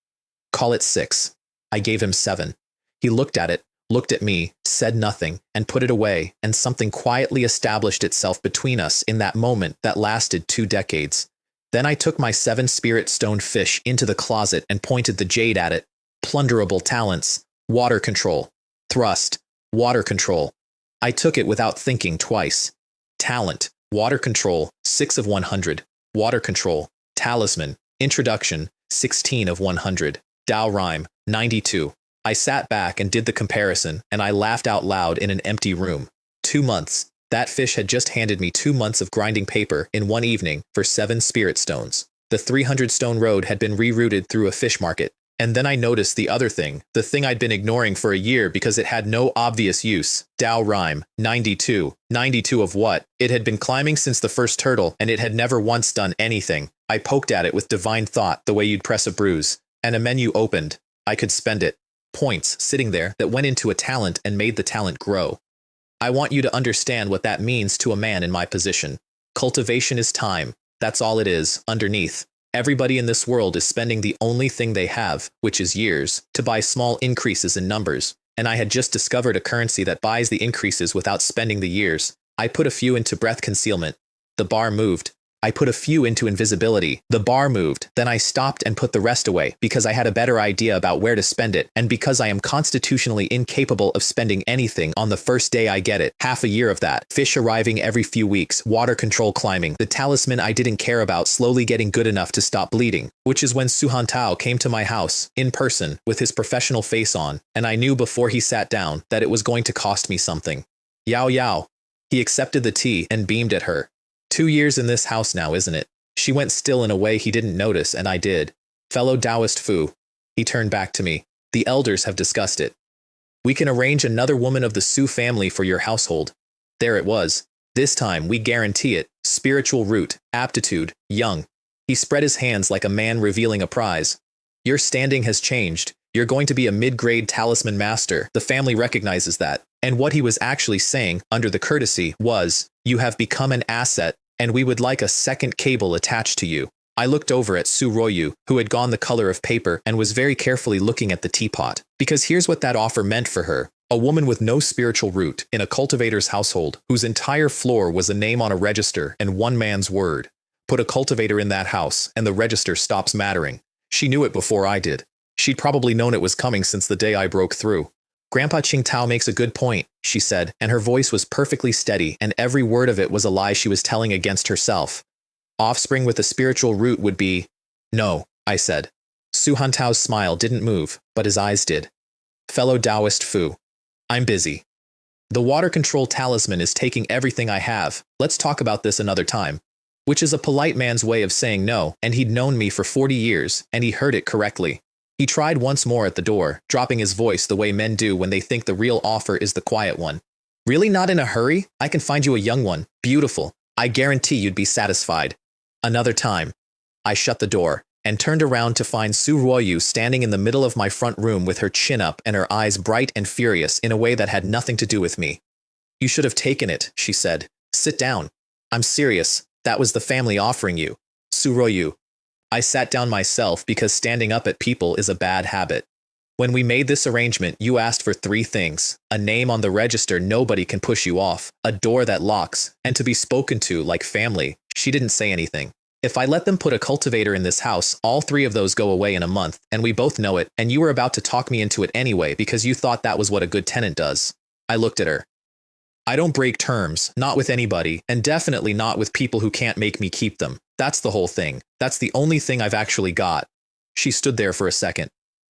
Call it 6. I gave him 7. He looked at it, looked at me, said nothing, and put it away, and something quietly established itself between us in that moment that lasted 2 decades. Then I took my 7 spirit stone fish into the closet and pointed the jade at it. Plunderable talents, water control, thrust, water control. I took it without thinking twice. Talent, water control, 6 of 100. Water control, talisman, introduction, 16 of 100. Dao rhyme, 92. I sat back and did the comparison, and I laughed out loud in an empty room. 2 months. That fish had just handed me 2 months of grinding paper in one evening for 7 spirit stones. The 300 stone road had been rerouted through a fish market. And then I noticed the other thing, the thing I'd been ignoring for a year because it had no obvious use. Dao rhyme, 92. 92 of what? It had been climbing since the first turtle, and it had never once done anything. I poked at it with divine thought, the way you'd press a bruise. And a menu opened. I could spend it. Points sitting there that went into a talent and made the talent grow. I want you to understand what that means to a man in my position. Cultivation is time. That's all it is, underneath. Everybody in this world is spending the only thing they have, which is years, to buy small increases in numbers. And I had just discovered a currency that buys the increases without spending the years. I put a few into breath concealment. The bar moved. I put a few into invisibility. The bar moved. Then I stopped and put the rest away because I had a better idea about where to spend it, and because I am constitutionally incapable of spending anything on the first day I get it. Half a year of that. Fish arriving every few weeks. Water control climbing. The talisman I didn't care about slowly getting good enough to stop bleeding. Which is when Su Hantao came to my house, in person, with his professional face on, and I knew before he sat down that it was going to cost me something. Yao Yao. He accepted the tea and beamed at her. 2 years in this house now, isn't it? She went still in a way he didn't notice, and I did. Fellow Taoist Fu. He turned back to me. The elders have discussed it. We can arrange another woman of the Su family for your household. There it was. This time, we guarantee it. Spiritual root, aptitude, young. He spread his hands like a man revealing a prize. Your standing has changed. You're going to be a mid-grade talisman master. The family recognizes that. And what he was actually saying, under the courtesy, was, you have become an asset, and we would like a second cable attached to you. I looked over at Su Royu, who had gone the color of paper and was very carefully looking at the teapot. Because here's what that offer meant for her. A woman with no spiritual root in a cultivator's household, whose entire floor was a name on a register and one man's word. Put a cultivator in that house, and the register stops mattering. She knew it before I did. She'd probably known it was coming since the day I broke through. Grandpa Qingtao makes a good point, she said, and her voice was perfectly steady, and every word of it was a lie she was telling against herself. Offspring with a spiritual root would be... No, I said. Su Hantao's smile didn't move, but his eyes did. Fellow Taoist Fu. I'm busy. The water control talisman is taking everything I have. Let's talk about this another time. Which is a polite man's way of saying no, and he'd known me for 40 years, and he heard it correctly. He tried once more at the door, dropping his voice the way men do when they think the real offer is the quiet one. Really not in a hurry? I can find you a young one. Beautiful. I guarantee you'd be satisfied. Another time. I shut the door, and turned around to find Su Ruoyu standing in the middle of my front room with her chin up and her eyes bright and furious in a way that had nothing to do with me. You should have taken it, she said. Sit down. I'm serious. That was the family offering you. Su Ruoyu. I sat down myself because standing up at people is a bad habit. When we made this arrangement, you asked for 3 things: a name on the register nobody can push you off, a door that locks, and to be spoken to like family. She didn't say anything. If I let them put a cultivator in this house, all 3 of those go away in a month, and we both know it, and you were about to talk me into it anyway because you thought that was what a good tenant does. I looked at her. I don't break terms, not with anybody, and definitely not with people who can't make me keep them. That's the whole thing. That's the only thing I've actually got. She stood there for a second.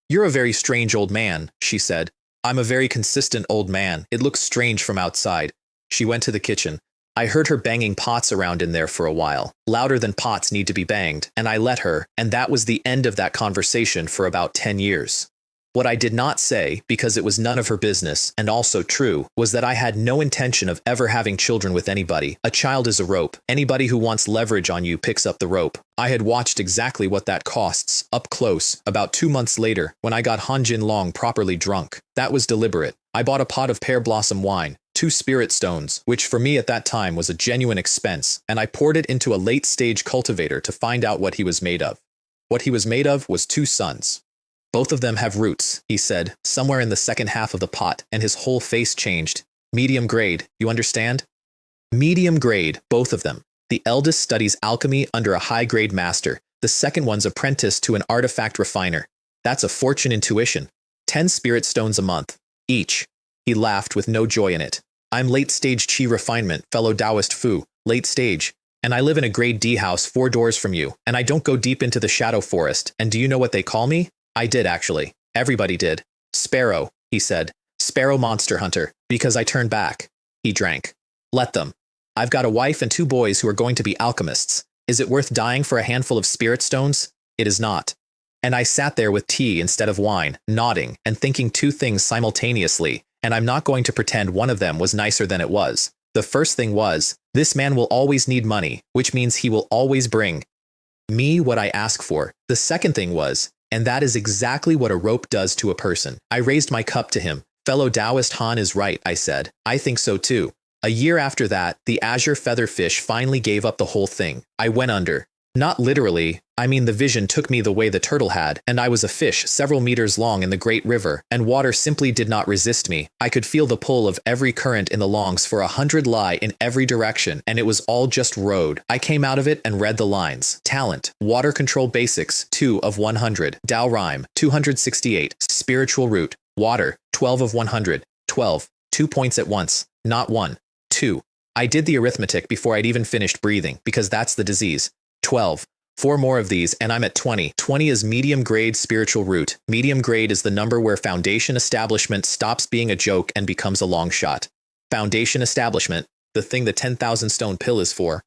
You're a very strange old man, she said. I'm a very consistent old man. It looks strange from outside. She went to the kitchen. I heard her banging pots around in there for a while, louder than pots need to be banged, and I let her, and that was the end of that conversation for about 10 years. What I did not say, because it was none of her business, and also true, was that I had no intention of ever having children with anybody. A child is a rope. Anybody who wants leverage on you picks up the rope. I had watched exactly what that costs, up close, about 2 months later, when I got Hanjin Long properly drunk. That was deliberate. I bought a pot of pear blossom wine, 2 spirit stones, which for me at that time was a genuine expense, and I poured it into a late-stage cultivator to find out what he was made of. What he was made of was 2 sons. Both of them have roots, he said, somewhere in the second half of the pot, and his whole face changed. Medium grade, you understand? Medium grade, both of them. The eldest studies alchemy under a high-grade master. The second one's apprenticed to an artifact refiner. That's a fortune in tuition. 10 spirit stones a month, each. He laughed with no joy in it. I'm late-stage chi refinement, fellow Taoist Fu, late stage. And I live in a grade D house 4 doors from you, and I don't go deep into the shadow forest. And do you know what they call me? I did, actually. Everybody did. Sparrow, he said. Sparrow monster hunter, because I turned back. He drank. Let them. I've got a wife and 2 boys who are going to be alchemists. Is it worth dying for a handful of spirit stones? It is not. And I sat there with tea instead of wine, nodding, and thinking 2 things simultaneously, and I'm not going to pretend one of them was nicer than it was. The first thing was, this man will always need money, which means he will always bring me what I ask for. The second thing was, and that is exactly what a rope does to a person. I raised my cup to him. Fellow Taoist Han is right, I said. I think so too. A year after that, the azure featherfish finally gave up the whole thing. I went under. Not literally, I mean the vision took me the way the turtle had, and I was a fish several meters long in the great river, and water simply did not resist me. I could feel the pull of every current in the longs for 100 li in every direction, and it was all just road. I came out of it and read the lines. Talent, water control basics, 2 of 100. Dao rhyme, 268. Spiritual root, water, 12 of 100. 12. 2 points at once, not 1. 2. I did the arithmetic before I'd even finished breathing, because that's the disease. 12. 4 more of these, and I'm at 20. 20 is medium grade spiritual root. Medium grade is the number where foundation establishment stops being a joke and becomes a long shot. Foundation establishment, the thing the 10,000 stone pill is for.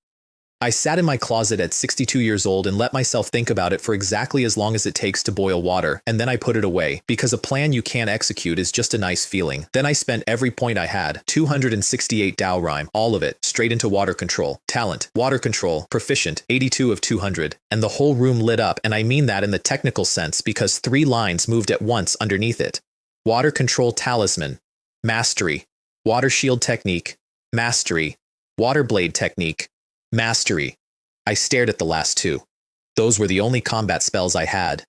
I sat in my closet at 62 years old and let myself think about it for exactly as long as it takes to boil water, and then I put it away, because a plan you can't execute is just a nice feeling. Then I spent every point I had, 268 Dao rhyme, all of it, straight into water control. Talent, water control, proficient, 82 of 200. And the whole room lit up, and I mean that in the technical sense because 3 lines moved at once underneath it. Water control talisman, mastery. Water shield technique, mastery. Water blade technique, mastery. I stared at the last 2. Those were the only combat spells I had.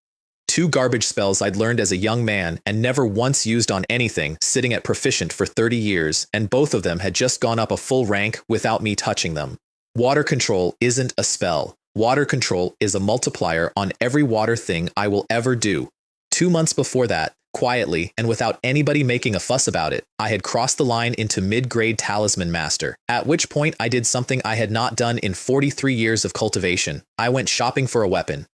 2 garbage spells I'd learned as a young man and never once used on anything, sitting at proficient for 30 years, and both of them had just gone up a full rank without me touching them. Water control isn't a spell. Water control is a multiplier on every water thing I will ever do. 2 months before that, quietly, and without anybody making a fuss about it, I had crossed the line into mid-grade talisman master, at which point I did something I had not done in 43 years of cultivation. I went shopping for a weapon.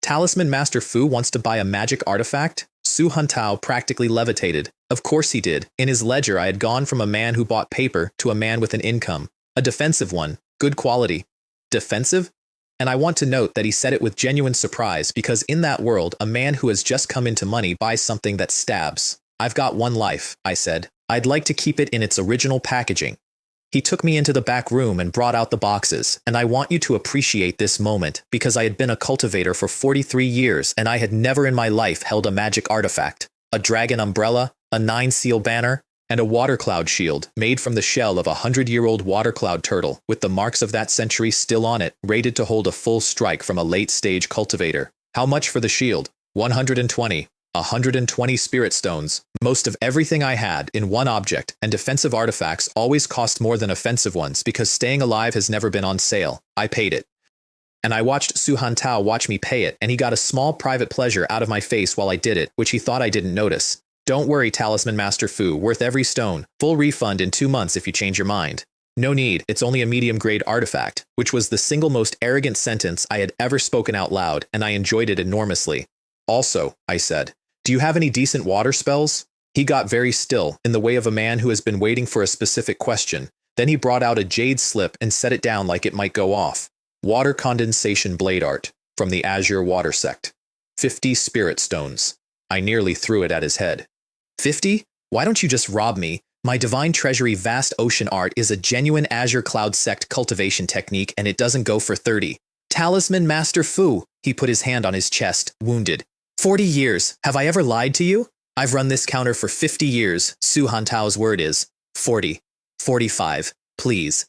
Talisman Master Fu wants to buy a magic artifact? Su Huntao practically levitated. Of course he did. In his ledger I had gone from a man who bought paper to a man with an income. A defensive one. Good quality. Defensive? And I want to note that he said it with genuine surprise because in that world, a man who has just come into money buys something that stabs. I've got 1 life, I said. I'd like to keep it in its original packaging. He took me into the back room and brought out the boxes, and I want you to appreciate this moment because I had been a cultivator for 43 years and I had never in my life held a magic artifact. A dragon umbrella, a 9-seal banner, and a water cloud shield made from the shell of a 100-year-old water cloud turtle with the marks of that century still on it, rated to hold a full strike from a late-stage cultivator. How much for the shield? 120. 120 spirit stones. Most of everything I had in one object, and defensive artifacts always cost more than offensive ones because staying alive has never been on sale. I paid it. And I watched Su Hantao watch me pay it, and he got a small private pleasure out of my face while I did it, which he thought I didn't notice. Don't worry, Talisman Master Fu, worth every stone. Full refund in 2 months if you change your mind. No need, it's only a medium-grade artifact, which was the single most arrogant sentence I had ever spoken out loud, and I enjoyed it enormously. Also, I said, do you have any decent water spells? He got very still, in the way of a man who has been waiting for a specific question. Then he brought out a jade slip and set it down like it might go off. Water condensation blade art, from the Azure Water Sect. 50 spirit stones. I nearly threw it at his head. 50? Why don't you just rob me? My divine treasury vast ocean art is a genuine Azure Cloud Sect cultivation technique, and it doesn't go for 30. Talisman Master Fu, he put his hand on his chest, wounded. 40 years, have I ever lied to you? I've run this counter for 50 years, Su Hantao's word is. 40. 45, please.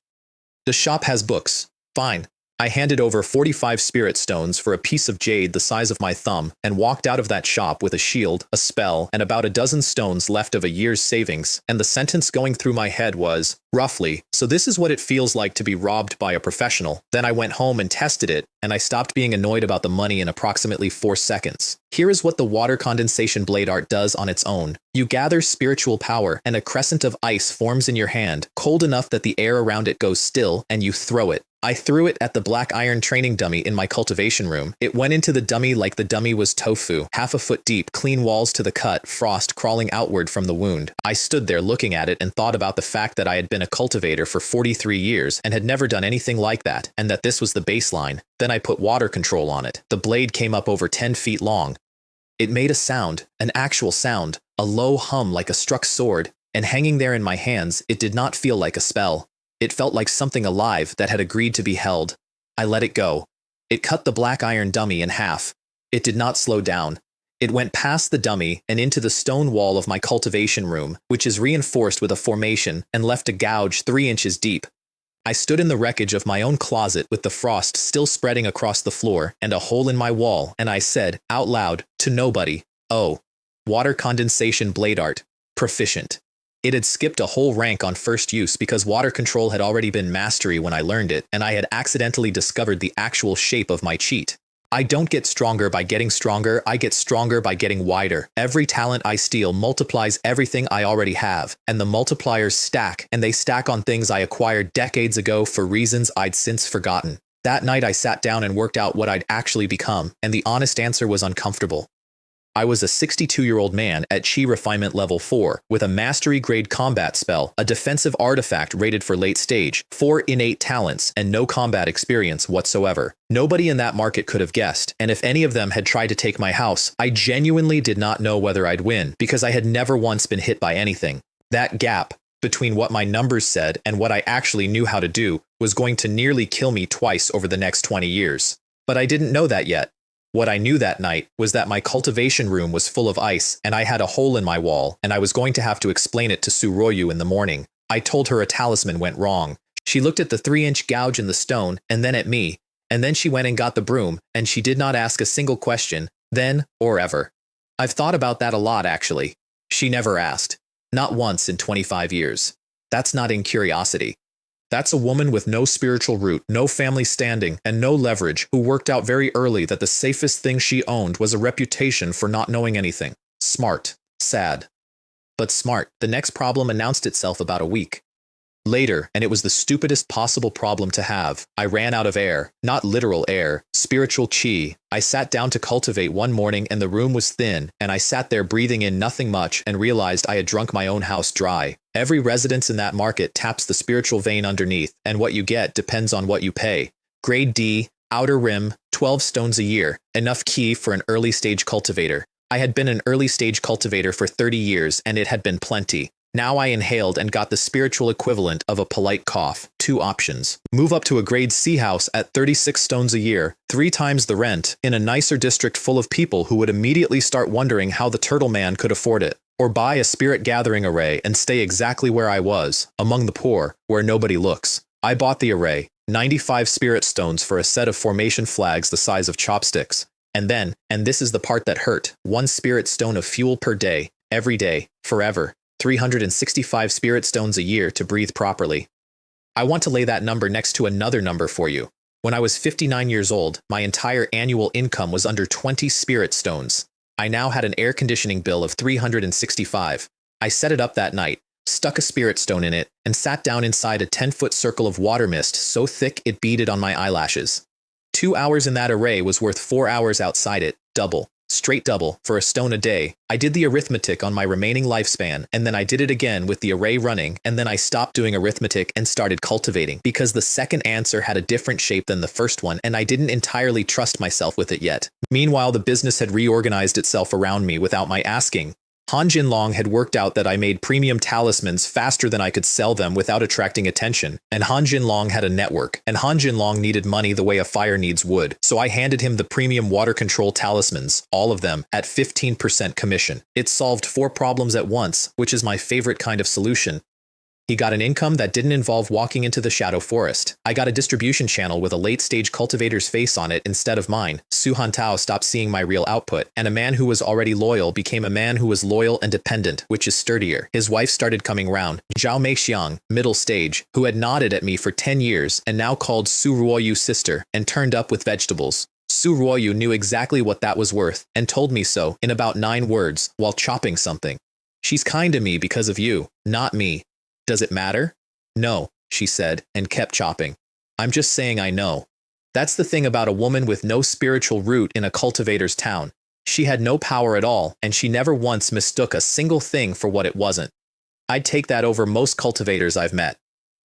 The shop has books. Fine. I handed over 45 spirit stones for a piece of jade the size of my thumb and walked out of that shop with a shield, a spell, and about a dozen stones left of a year's savings, and the sentence going through my head was, roughly, so this is what it feels like to be robbed by a professional. Then I went home and tested it, and I stopped being annoyed about the money in approximately 4 seconds. Here is what the water condensation blade art does on its own. You gather spiritual power, and a crescent of ice forms in your hand, cold enough that the air around it goes still, and you throw it. I threw it at the black iron training dummy in my cultivation room. It went into the dummy like the dummy was tofu, half a foot deep, clean walls to the cut, frost crawling outward from the wound. I stood there looking at it and thought about the fact that I had been a cultivator for 43 years and had never done anything like that, and that this was the baseline. Then I put water control on it. The blade came up over 10 feet long. It made a sound, an actual sound, a low hum like a struck sword, and hanging there in my hands, it did not feel like a spell. It felt like something alive that had agreed to be held. I let it go. It cut the black iron dummy in half. It did not slow down. It went past the dummy and into the stone wall of my cultivation room, which is reinforced with a formation, and left a gouge 3 inches deep. I stood in the wreckage of my own closet with the frost still spreading across the floor and a hole in my wall, and I said, out loud, to nobody, oh, water condensation blade art, proficient. It had skipped a whole rank on first use because water control had already been mastery when I learned it, and I had accidentally discovered the actual shape of my cheat. I don't get stronger by getting stronger, I get stronger by getting wider. Every talent I steal multiplies everything I already have, and the multipliers stack, and they stack on things I acquired decades ago for reasons I'd since forgotten. That night I sat down and worked out what I'd actually become, and the honest answer was uncomfortable. I was a 62-year-old man at Chi Refinement Level 4, with a mastery-grade combat spell, a defensive artifact rated for late stage, 4 innate talents, and no combat experience whatsoever. Nobody in that market could have guessed, and if any of them had tried to take my house, I genuinely did not know whether I'd win, because I had never once been hit by anything. That gap between what my numbers said and what I actually knew how to do was going to nearly kill me twice over the next 20 years. But I didn't know that yet. What I knew that night was that my cultivation room was full of ice, and I had a hole in my wall, and I was going to have to explain it to Suroyu in the morning. I told her a talisman went wrong. She looked at the 3-inch gouge in the stone, and then at me, and then she went and got the broom, and she did not ask a single question, then or ever. I've thought about that a lot, actually. She never asked. Not once in 25 years. That's not incuriosity. That's a woman with no spiritual root, no family standing, and no leverage, who worked out very early that the safest thing she owned was a reputation for not knowing anything. Smart. Sad. But smart. The next problem announced itself about a week later, and it was the stupidest possible problem to have. I ran out of air. Not literal air, spiritual chi. I sat down to cultivate one morning and the room was thin, and I sat there breathing in nothing much and realized I had drunk my own house dry. Every residence in that market taps the spiritual vein underneath, and what you get depends on what you pay. Grade D, outer rim, 12 stones a year, enough key for an early stage cultivator. I had been an early stage cultivator for 30 years, and it had been plenty. Now I inhaled and got the spiritual equivalent of a polite cough. 2 options. Move up to a grade C house at 36 stones a year, 3 times the rent, in a nicer district full of people who would immediately start wondering how the turtle man could afford it. or buy a spirit gathering array and stay exactly where I was, among the poor, where nobody looks. I bought the array, 95 spirit stones for a set of formation flags the size of chopsticks. And then, and this is the part that hurt, 1 spirit stone of fuel per day, every day, forever, 365 spirit stones a year to breathe properly. I want to lay that number next to another number for you. When I was 59 years old, my entire annual income was under 20 spirit stones. I now had an air conditioning bill of 365. I set it up that night, stuck a spirit stone in it, and sat down inside a 10-foot circle of water mist so thick it beaded on my eyelashes. 2 hours in that array was worth 4 hours outside it, double, straight double, for a stone a day. I did the arithmetic on my remaining lifespan, and then I did it again with the array running, and then I stopped doing arithmetic and started cultivating, because the second answer had a different shape than the first one, and I didn't entirely trust myself with it yet. Meanwhile, the business had reorganized itself around me without my asking. Han Jinlong had worked out that I made premium talismans faster than I could sell them without attracting attention, and Han Jinlong had a network, and Han Jinlong needed money the way a fire needs wood, so I handed him the premium water control talismans, all of them, at 15% commission. It solved 4 problems at once, which is my favorite kind of solution. He got an income that didn't involve walking into the shadow forest. I got a distribution channel with a late-stage cultivator's face on it instead of mine. Su Hantao stopped seeing my real output, and a man who was already loyal became a man who was loyal and dependent, which is sturdier. His wife started coming round, Zhao Meixiang, middle stage, who had nodded at me for 10 years and now called Su Ruoyu sister, and turned up with vegetables. Su Ruoyu knew exactly what that was worth, and told me so in about 9 words, while chopping something. She's kind to me because of you, not me. Does it matter? No, she said, and kept chopping. I'm just saying I know. That's the thing about a woman with no spiritual root in a cultivator's town. She had no power at all, and she never once mistook a single thing for what it wasn't. I'd take that over most cultivators I've met.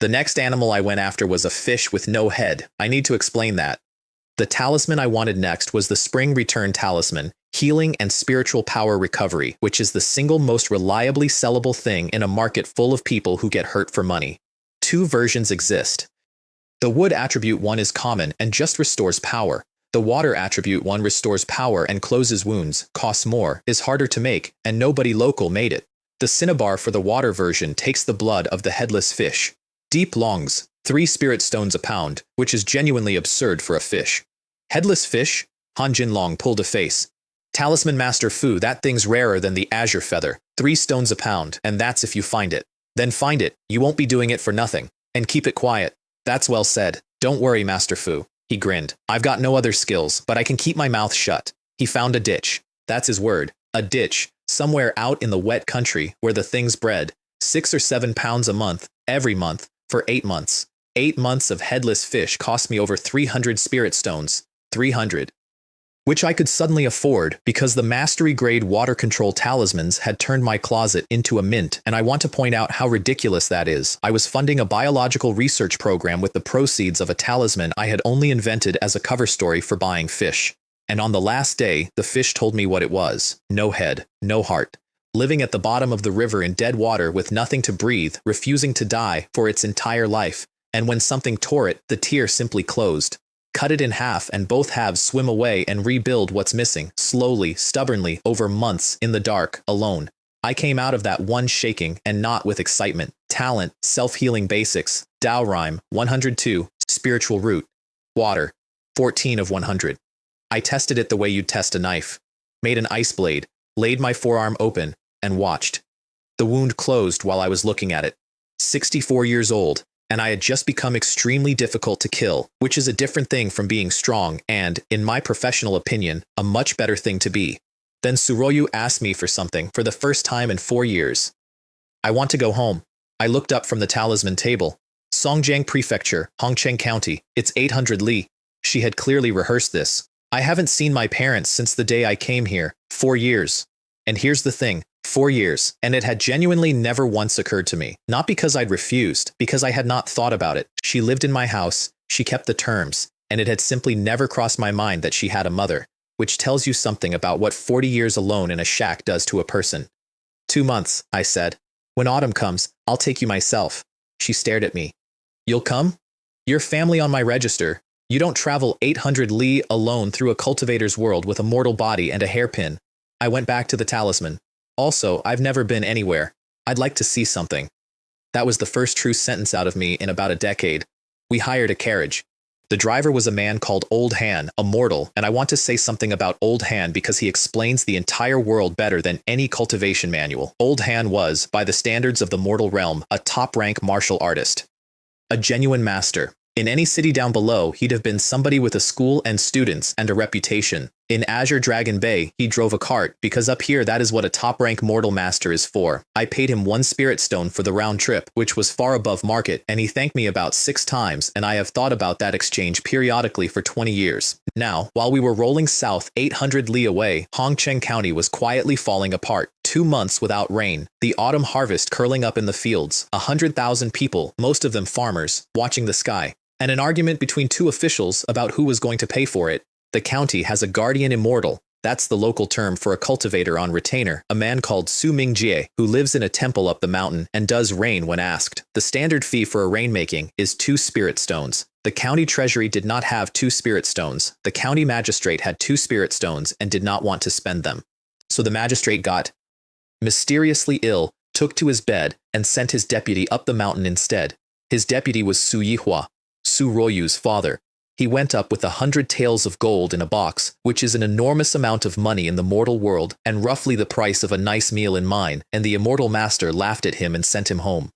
The next animal I went after was a fish with no head. I need to explain that. The talisman I wanted next was the Spring Return Talisman, Healing and Spiritual Power Recovery, which is the single most reliably sellable thing in a market full of people who get hurt for money. 2 versions exist. The wood attribute one is common and just restores power. The water attribute one restores power and closes wounds, costs more, is harder to make, and nobody local made it. The cinnabar for the water version takes the blood of the headless fish. Deep longs, 3 spirit stones a pound, which is genuinely absurd for a fish. Headless fish? Han Jinlong pulled a face. Talisman Master Fu, that thing's rarer than the azure feather. 3 stones a pound, and that's if you find it. Then find it, you won't be doing it for nothing. And keep it quiet. That's well said. Don't worry, Master Fu. He grinned. I've got no other skills, but I can keep my mouth shut. He found a ditch. That's his word. A ditch. Somewhere out in the wet country where the thing's bred. 6 or 7 pounds a month, every month, for 8 months. 8 months of headless fish cost me over 300 spirit stones. 300. Which I could suddenly afford because the mastery-grade water control talismans had turned my closet into a mint, and I want to point out how ridiculous that is. I was funding a biological research program with the proceeds of a talisman I had only invented as a cover story for buying fish. And on the last day, the fish told me what it was. No head, no heart. Living at the bottom of the river in dead water with nothing to breathe, refusing to die for its entire life. And when something tore it, the tear simply closed. Cut it in half and both halves swim away and rebuild what's missing, slowly, stubbornly, over months, in the dark, alone. I came out of that one shaking and not with excitement. Talent, self-healing basics, Tao rhyme, 102, spiritual root, water, 14 of 100. I tested it the way you'd test a knife. Made an ice blade, laid my forearm open, and watched. The wound closed while I was looking at it. 64 years old. And I had just become extremely difficult to kill, which is a different thing from being strong and, in my professional opinion, a much better thing to be. Then Suroyu asked me for something for the first time in 4 years. I want to go home. I looked up from the talisman table. Songjiang Prefecture, Hongcheng County, it's 800 li. She had clearly rehearsed this. I haven't seen my parents since the day I came here, 4 years. And here's the thing. 4 years, and it had genuinely never once occurred to me. Not because I'd refused, because I had not thought about it. She lived in my house, she kept the terms, and it had simply never crossed my mind that she had a mother, which tells you something about what 40 years alone in a shack does to a person. 2 months, I said. When autumn comes, I'll take you myself. She stared at me. You'll come? Your family on my register. You don't travel 800 li alone through a cultivator's world with a mortal body and a hairpin. I went back to the talisman. Also, I've never been anywhere. I'd like to see something. That was the first true sentence out of me in about a decade. We hired a carriage. The driver was a man called Old Han, a mortal, and I want to say something about Old Han because he explains the entire world better than any cultivation manual. Old Han was, by the standards of the mortal realm, a top-rank martial artist. A genuine master. In any city down below, he'd have been somebody with a school and students and a reputation. In Azure Dragon Bay, he drove a cart, because up here that is what a top-rank mortal master is for. I paid him 1 spirit stone for the round trip, which was far above market, and he thanked me about 6 times, and I have thought about that exchange periodically for 20 years. Now, while we were rolling south 800 li away, Hongcheng County was quietly falling apart. 2 months without rain, the autumn harvest curling up in the fields, 100,000 people, most of them farmers, watching the sky, and an argument between 2 officials about who was going to pay for it. The county has a guardian immortal, that's the local term for a cultivator on retainer, a man called Su Mingjie, who lives in a temple up the mountain and does rain when asked. The standard fee for a rainmaking is 2 spirit stones. The county treasury did not have 2 spirit stones. The county magistrate had 2 spirit stones and did not want to spend them. So the magistrate got mysteriously ill, took to his bed, and sent his deputy up the mountain instead. His deputy was Su Yihua, Su Royu's father. He went up with 100 taels of gold in a box, which is an enormous amount of money in the mortal world and roughly the price of a nice meal in mine, and the immortal master laughed at him and sent him home.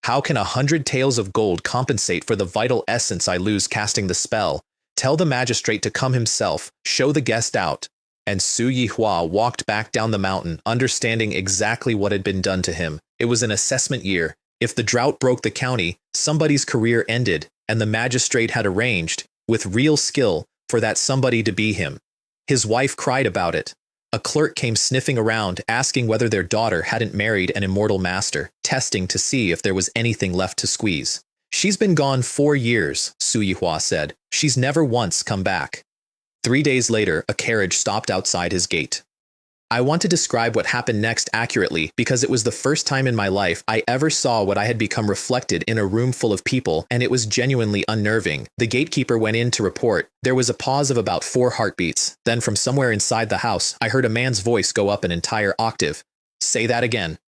How can 100 taels of gold compensate for the vital essence I lose casting the spell? Tell the magistrate to come himself, show the guest out. And Su Yihua walked back down the mountain, understanding exactly what had been done to him. It was an assessment year. If the drought broke the county, somebody's career ended, and the magistrate had arranged, with real skill, for that somebody to be him. His wife cried about it. A clerk came sniffing around, asking whether their daughter hadn't married an immortal master, testing to see if there was anything left to squeeze. She's been gone 4 years, Su Yihua said. She's never once come back. 3 days later, a carriage stopped outside his gate. I want to describe what happened next accurately because it was the first time in my life I ever saw what I had become reflected in a room full of people, and it was genuinely unnerving. The gatekeeper went in to report. There was a pause of about 4 heartbeats. Then from somewhere inside the house, I heard a man's voice go up an entire octave. Say that again.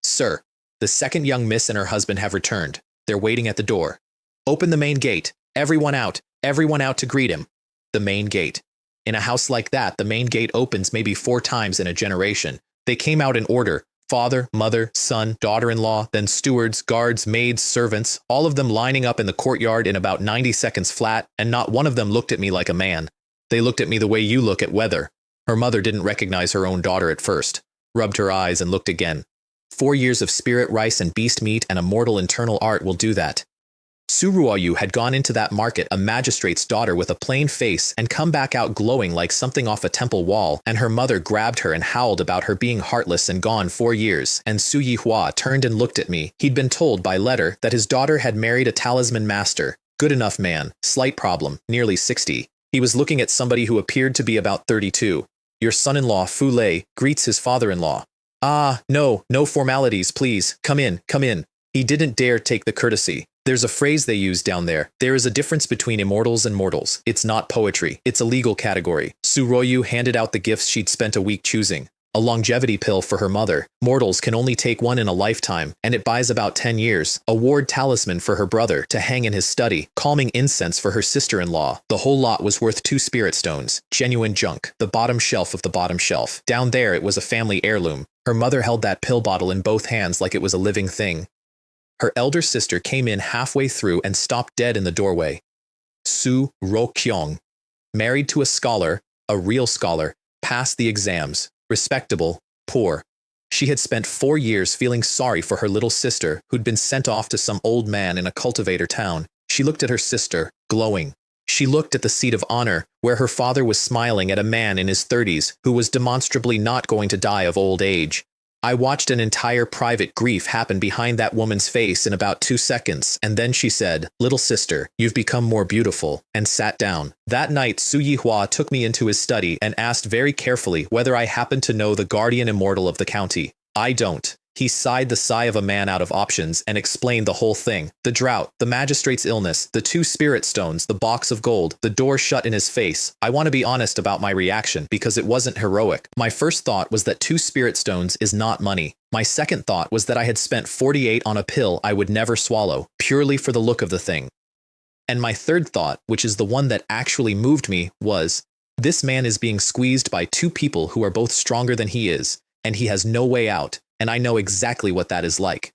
Sir, the second young miss and her husband have returned. They're waiting at the door. Open the main gate. Everyone out to greet him. The main gate. In a house like that, the main gate opens maybe 4 times in a generation. They came out in order. Father, mother, son, daughter-in-law, then stewards, guards, maids, servants, all of them lining up in the courtyard in about 90 seconds flat, and not one of them looked at me like a man. They looked at me the way you look at weather. Her mother didn't recognize her own daughter at first, rubbed her eyes and looked again. 4 years of spirit rice and beast meat and immortal internal art will do that. Su Ruoyu had gone into that market a magistrate's daughter with a plain face and come back out glowing like something off a temple wall, and her mother grabbed her and howled about her being heartless and gone 4 years, and Su Yihua turned and looked at me. He'd been told by letter that his daughter had married a talisman master. Good enough man, slight problem, nearly 60. He was looking at somebody who appeared to be about 32. Your son-in-law, Fu Lei, greets his father-in-law. Ah, no formalities, please, come in. He didn't dare take the courtesy. There's a phrase they use down there. There is a difference between immortals and mortals. It's not poetry. It's a legal category. Su Royu handed out the gifts she'd spent a week choosing. A longevity pill for her mother. Mortals can only take one in a lifetime, and it buys about 10 years. A ward talisman for her brother to hang in his study. Calming incense for her sister-in-law. The whole lot was worth 2 spirit stones. Genuine junk. The bottom shelf of the bottom shelf. Down there it was a family heirloom. Her mother held that pill bottle in both hands like it was a living thing. Her elder sister came in halfway through and stopped dead in the doorway. Su Rokyong, married to a scholar, a real scholar, passed the exams, respectable, poor. She had spent 4 years feeling sorry for her little sister who'd been sent off to some old man in a cultivator town. She looked at her sister, glowing. She looked at the seat of honor, where her father was smiling at a man in his 30s who was demonstrably not going to die of old age. I watched an entire private grief happen behind that woman's face in about 2 seconds, and then she said, "Little sister, you've become more beautiful," and sat down. That night, Su Yihua took me into his study and asked very carefully whether I happened to know the guardian immortal of the county. I don't. He sighed the sigh of a man out of options and explained the whole thing. The drought, the magistrate's illness, the 2 spirit stones, the box of gold, the door shut in his face. I want to be honest about my reaction because it wasn't heroic. My first thought was that 2 spirit stones is not money. My second thought was that I had spent 48 on a pill I would never swallow, purely for the look of the thing. And my third thought, which is the one that actually moved me, was, this man is being squeezed by 2 people who are both stronger than he is, and he has no way out, and I know exactly what that is like.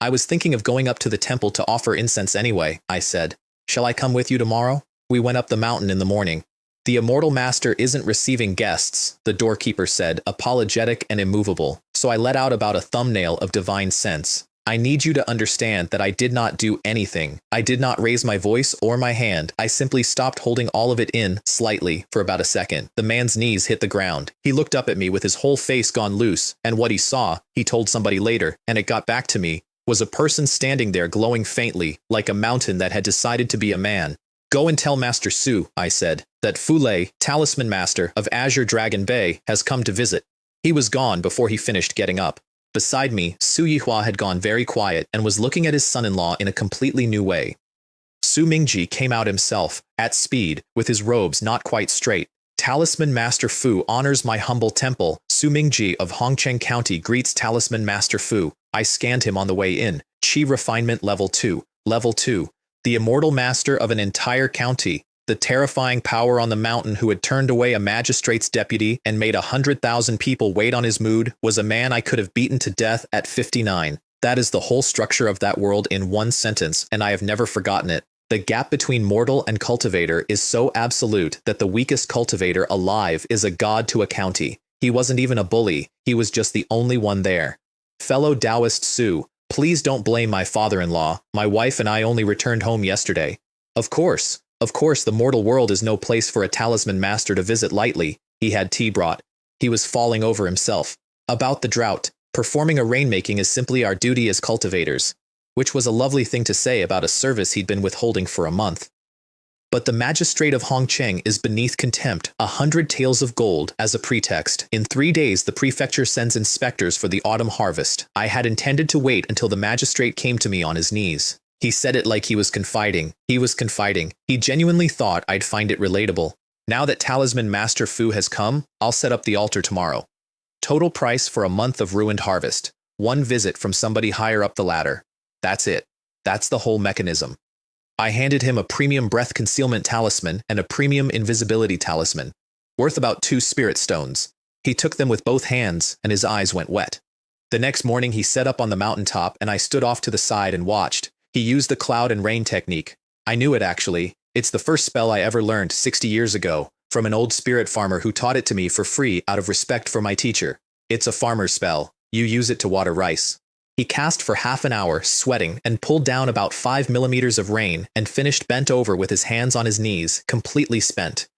I was thinking of going up to the temple to offer incense anyway, I said. Shall I come with you tomorrow? We went up the mountain in the morning. The immortal master isn't receiving guests, the doorkeeper said, apologetic and immovable, so I let out about a thumbnail of divine sense. I need you to understand that I did not do anything. I did not raise my voice or my hand. I simply stopped holding all of it in, slightly, for about a second. The man's knees hit the ground. He looked up at me with his whole face gone loose, and what he saw, he told somebody later, and it got back to me, was a person standing there glowing faintly, like a mountain that had decided to be a man. Go and tell Master Su, I said, that Fule, talisman master of Azure Dragon Bay, has come to visit. He was gone before he finished getting up. Beside me, Su Yihua had gone very quiet and was looking at his son-in-law in a completely new way. Su Mingji came out himself, at speed, with his robes not quite straight. Talisman Master Fu honors my humble temple. Su Mingji of Hongcheng County greets Talisman Master Fu. I scanned him on the way in. Qi Refinement Level 2. Level 2. The immortal master of an entire county. The terrifying power on the mountain who had turned away a magistrate's deputy and made 100,000 people wait on his mood was a man I could have beaten to death at 59. That is the whole structure of that world in one sentence, and I have never forgotten it. The gap between mortal and cultivator is so absolute that the weakest cultivator alive is a god to a county. He wasn't even a bully, he was just the only one there. Fellow Taoist Su, please don't blame my father-in-law. My wife and I only returned home yesterday. Of course, the mortal world is no place for a talisman master to visit lightly. He had tea brought. He was falling over himself. About the drought, performing a rainmaking is simply our duty as cultivators, which was a lovely thing to say about a service he'd been withholding for a month. But the magistrate of Hongcheng is beneath contempt, 100 taels of gold as a pretext. In 3 days the prefecture sends inspectors for the autumn harvest. I had intended to wait until the magistrate came to me on his knees. He said it like he was confiding. He genuinely thought I'd find it relatable. Now that Talisman Master Fu has come, I'll set up the altar tomorrow. Total price for a month of ruined harvest. 1 visit from somebody higher up the ladder. That's it. That's the whole mechanism. I handed him a premium breath concealment talisman and a premium invisibility talisman, worth about 2 spirit stones. He took them with both hands, and his eyes went wet. The next morning he set up on the mountaintop, and I stood off to the side and watched. He used the cloud and rain technique. I knew it actually. It's the first spell I ever learned 60 years ago, from an old spirit farmer who taught it to me for free out of respect for my teacher. It's a farmer's spell. You use it to water rice. He cast for half an hour, sweating, and pulled down about 5 millimeters of rain, and finished bent over with his hands on his knees, completely spent.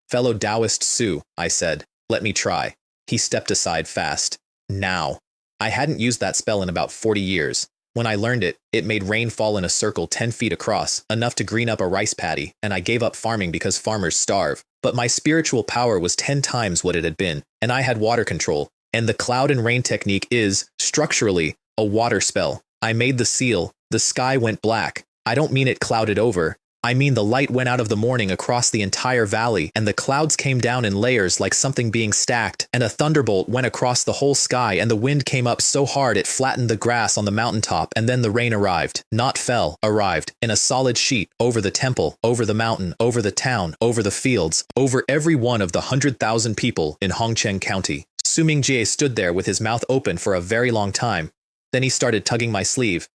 Fellow Taoist Su, I said, let me try. He stepped aside fast. Now. I hadn't used that spell in about 40 years. When I learned it, it made rain fall in a circle 10 feet across, enough to green up a rice paddy, and I gave up farming because farmers starve. But my spiritual power was 10 times what it had been, and I had water control. And the cloud and rain technique is, structurally, a water spell. I made the seal. The sky went black. I don't mean it clouded over. I mean the light went out of the morning across the entire valley, and the clouds came down in layers like something being stacked, and a thunderbolt went across the whole sky, and the wind came up so hard it flattened the grass on the mountaintop, and then the rain arrived. Not fell, arrived, in a solid sheet, over the temple, over the mountain, over the town, over the fields, over every one of the 100,000 people in Hongcheng County. Su Mingjie stood there with his mouth open for a very long time. Then he started tugging my sleeve.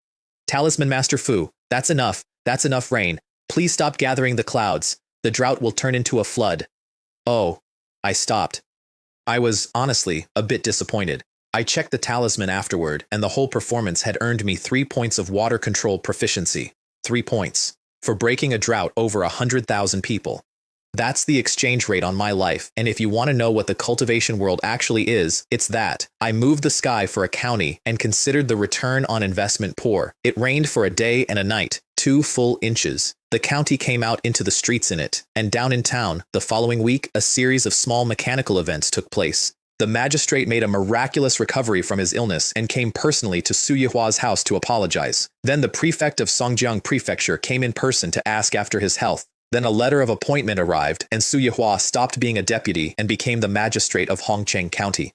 Talisman Master Fu, that's enough rain. Please stop gathering the clouds. The drought will turn into a flood. Oh, I stopped. I was, honestly, a bit disappointed. I checked the talisman afterward, and the whole performance had earned me 3 points of water control proficiency. 3 points. For breaking a drought over 100,000 people. That's the exchange rate on my life, and if you want to know what the cultivation world actually is, it's that. I moved the sky for a county and considered the return on investment poor. It rained for a day and a night, 2 full inches. The county came out into the streets in it, and down in town, the following week, a series of small mechanical events took place. The magistrate made a miraculous recovery from his illness and came personally to Su Yihua's house to apologize. Then the prefect of Songjiang Prefecture came in person to ask after his health. Then a letter of appointment arrived, and Su Yihua stopped being a deputy and became the magistrate of Hongcheng County.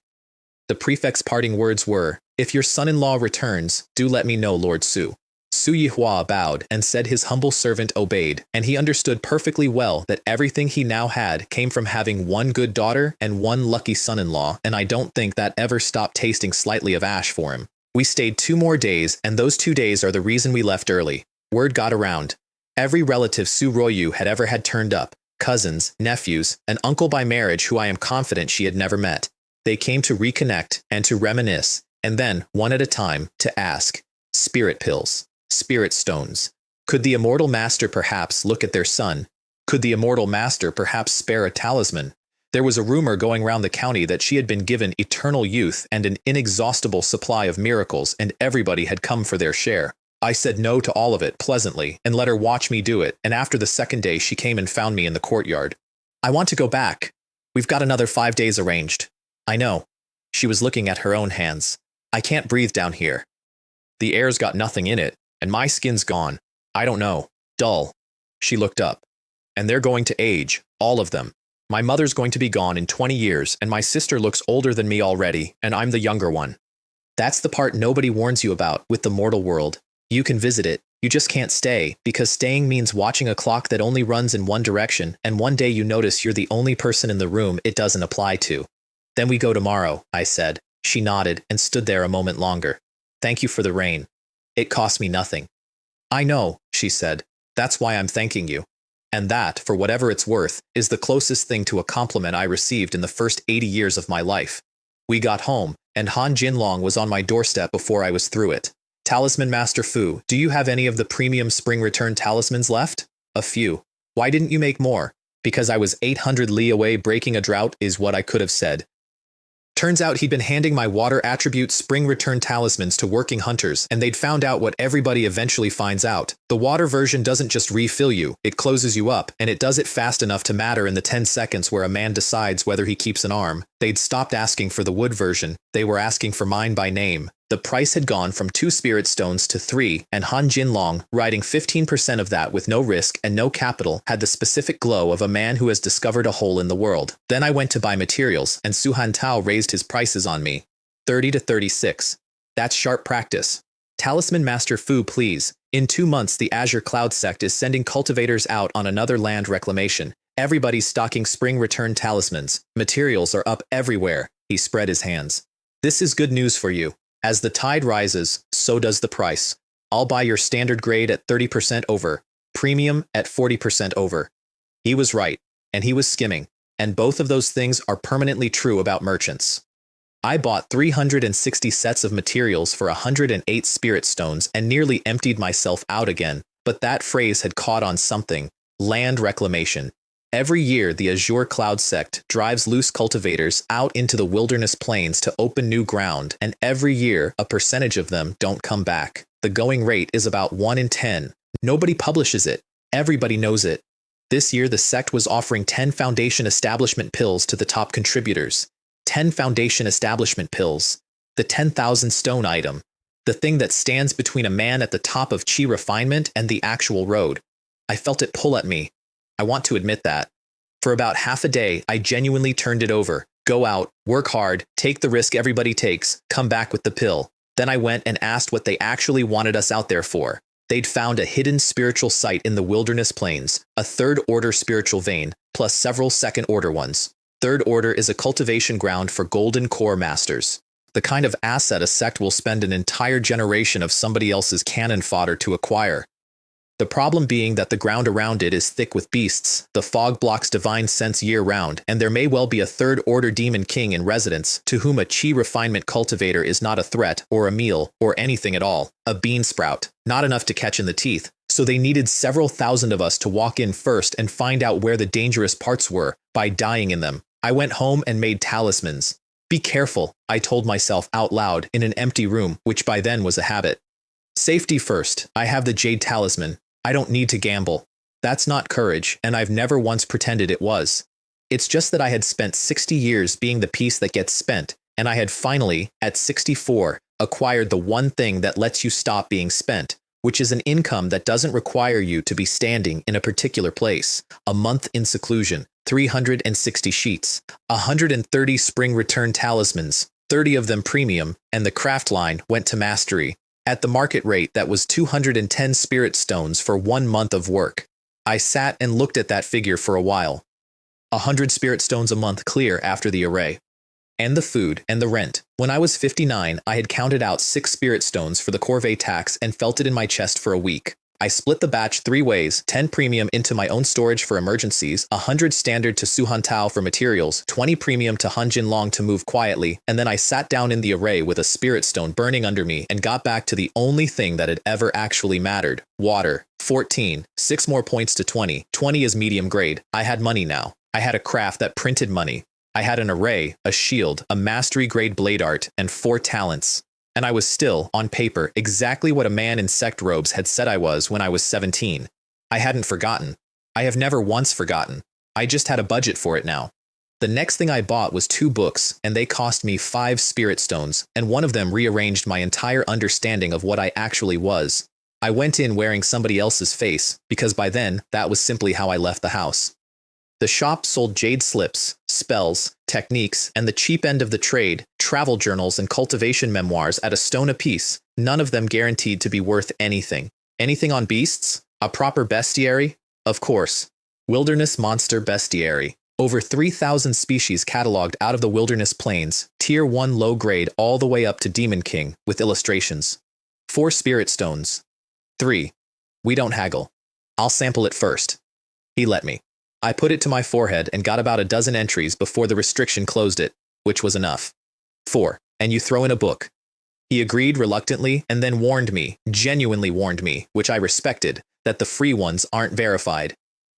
The prefect's parting words were, "If your son-in-law returns, do let me know, Lord Su." Su Yihua bowed and said his humble servant obeyed, and he understood perfectly well that everything he now had came from having one good daughter and one lucky son-in-law, and I don't think that ever stopped tasting slightly of ash for him. We stayed 2 more days, and those 2 days are the reason we left early. Word got around. Every relative Su Royu had ever had turned up, cousins, nephews, an uncle by marriage who I am confident she had never met. They came to reconnect and to reminisce, and then, one at a time, to ask. Spirit pills. Spirit stones. Could the immortal master perhaps look at their son? Could the immortal master perhaps spare a talisman? There was a rumor going round the county that she had been given eternal youth and an inexhaustible supply of miracles, and everybody had come for their share. I said no to all of it pleasantly and let her watch me do it, and after the 2nd day she came and found me in the courtyard. "I want to go back. We've got another 5 days arranged." "I know." She was looking at her own hands. "I can't breathe down here. The air's got nothing in it, and my skin's gone. I don't know. Dull." She looked up. "And they're going to age, all of them. My mother's going to be gone in 20 years, and my sister looks older than me already, and I'm the younger one. That's the part nobody warns you about with the mortal world. You can visit it, you just can't stay, because staying means watching a clock that only runs in one direction, and one day you notice you're the only person in the room it doesn't apply to." "Then we go tomorrow," I said. She nodded and stood there a moment longer. "Thank you for the rain. It cost me nothing." "I know," she said. "That's why I'm thanking you. And that, for whatever it's worth, is the closest thing to a compliment I received in the first 80 years of my life." We got home, and Han Jinlong was on my doorstep before I was through it. "Talisman Master Fu, do you have any of the premium spring return talismans left?" "A few." "Why didn't you make more?" "Because I was 800 li away breaking a drought," is what I could have said. Turns out he'd been handing my water attribute spring return talismans to working hunters, and they'd found out what everybody eventually finds out. The water version doesn't just refill you, it closes you up, and it does it fast enough to matter in the 10 seconds where a man decides whether he keeps an arm. They'd stopped asking for the wood version, they were asking for mine by name. The price had gone from 2 spirit stones to 3, and Han Jinlong, riding 15% of that with no risk and no capital, had the specific glow of a man who has discovered a hole in the world. Then I went to buy materials, and Su Han Tao raised his prices on me. 30 to 36. That's sharp practice. "Talisman Master Fu, please. In 2 months the Azure Cloud sect is sending cultivators out on another land reclamation. Everybody's stocking spring return talismans. Materials are up everywhere." He spread his hands. "This is good news for you. As the tide rises, so does the price. I'll buy your standard grade at 30% over, premium at 40% over." He was right, and he was skimming, and both of those things are permanently true about merchants. I bought 360 sets of materials for 108 spirit stones and nearly emptied myself out again, but that phrase had caught on something: land reclamation. Every year, the Azure Cloud sect drives loose cultivators out into the wilderness plains to open new ground, and every year, a percentage of them don't come back. The going rate is about 1 in 10. Nobody publishes it. Everybody knows it. This year, the sect was offering 10 foundation establishment pills to the top contributors. 10 foundation establishment pills. The 10,000 stone item. The thing that stands between a man at the top of chi refinement and the actual road. I felt it pull at me. I want to admit that. For about half a day, I genuinely turned it over. Go out, work hard, take the risk everybody takes, come back with the pill. Then I went and asked what they actually wanted us out there for. They'd found a hidden spiritual site in the wilderness plains, a third-order spiritual vein, plus several second-order ones. Third order is a cultivation ground for golden core masters. The kind of asset a sect will spend an entire generation of somebody else's cannon fodder to acquire. The problem being that the ground around it is thick with beasts, the fog blocks divine sense year-round, and there may well be a third-order demon king in residence to whom a chi refinement cultivator is not a threat, or a meal, or anything at all. A bean sprout, not enough to catch in the teeth, so they needed several thousand of us to walk in first and find out where the dangerous parts were, by dying in them. I went home and made talismans. Be careful, I told myself out loud in an empty room, which by then was a habit. Safety first, I have the jade talisman. I don't need to gamble. That's not courage, and I've never once pretended it was. It's just that I had spent 60 years being the piece that gets spent, and I had finally, at 64, acquired the one thing that lets you stop being spent, which is an income that doesn't require you to be standing in a particular place, a month in seclusion, 360 sheets, 130 spring return talismans, 30 of them premium, and the craft line went to mastery. At the market rate that was 210 spirit stones for 1 month of work. I sat and looked at that figure for a while. 100 spirit stones a month clear after the array. And the food, and the rent. When I was 59, I had counted out 6 spirit stones for the corvée tax and felt it in my chest for a week. I split the batch 3 ways, 10 premium into my own storage for emergencies, 100 standard to Suhantao for materials, 20 premium to Hunjin Long to move quietly, and then I sat down in the array with a spirit stone burning under me and got back to the only thing that had ever actually mattered, water. 14, 6 more points to 20, 20 is medium grade. I had money now. I had a craft that printed money. I had an array, a shield, a mastery grade blade art, and 4 talents. And I was still, on paper, exactly what a man in sect robes had said I was when I was 17. I hadn't forgotten. I have never once forgotten. I just had a budget for it now. The next thing I bought was 2 books, and they cost me 5 spirit stones, and one of them rearranged my entire understanding of what I actually was. I went in wearing somebody else's face, because by then, that was simply how I left the house. The shop sold jade slips, spells, techniques, and the cheap end of the trade, travel journals and cultivation memoirs at a stone apiece, none of them guaranteed to be worth anything. Anything on beasts? A proper bestiary? Of course. Wilderness monster bestiary. Over 3,000 species catalogued out of the wilderness plains, tier 1 low grade all the way up to Demon King, with illustrations. 4 spirit stones. 3. We don't haggle. I'll sample it first. He let me. I put it to my forehead and got about a dozen entries before the restriction closed it, which was enough. 4. And you throw in a book. He agreed reluctantly and then warned me, genuinely warned me, which I respected, that the free ones aren't verified.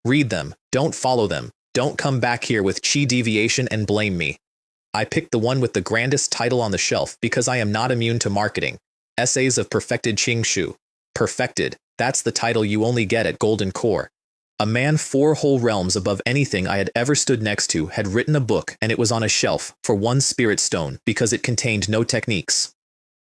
Read them, don't follow them, don't come back here with chi deviation and blame me. I picked the one with the grandest title on the shelf because I am not immune to marketing. Essays of Perfected Qingshu. Perfected, that's the title you only get at Golden Core. A man 4 whole realms above anything I had ever stood next to had written a book, and it was on a shelf for 1 spirit stone because it contained no techniques.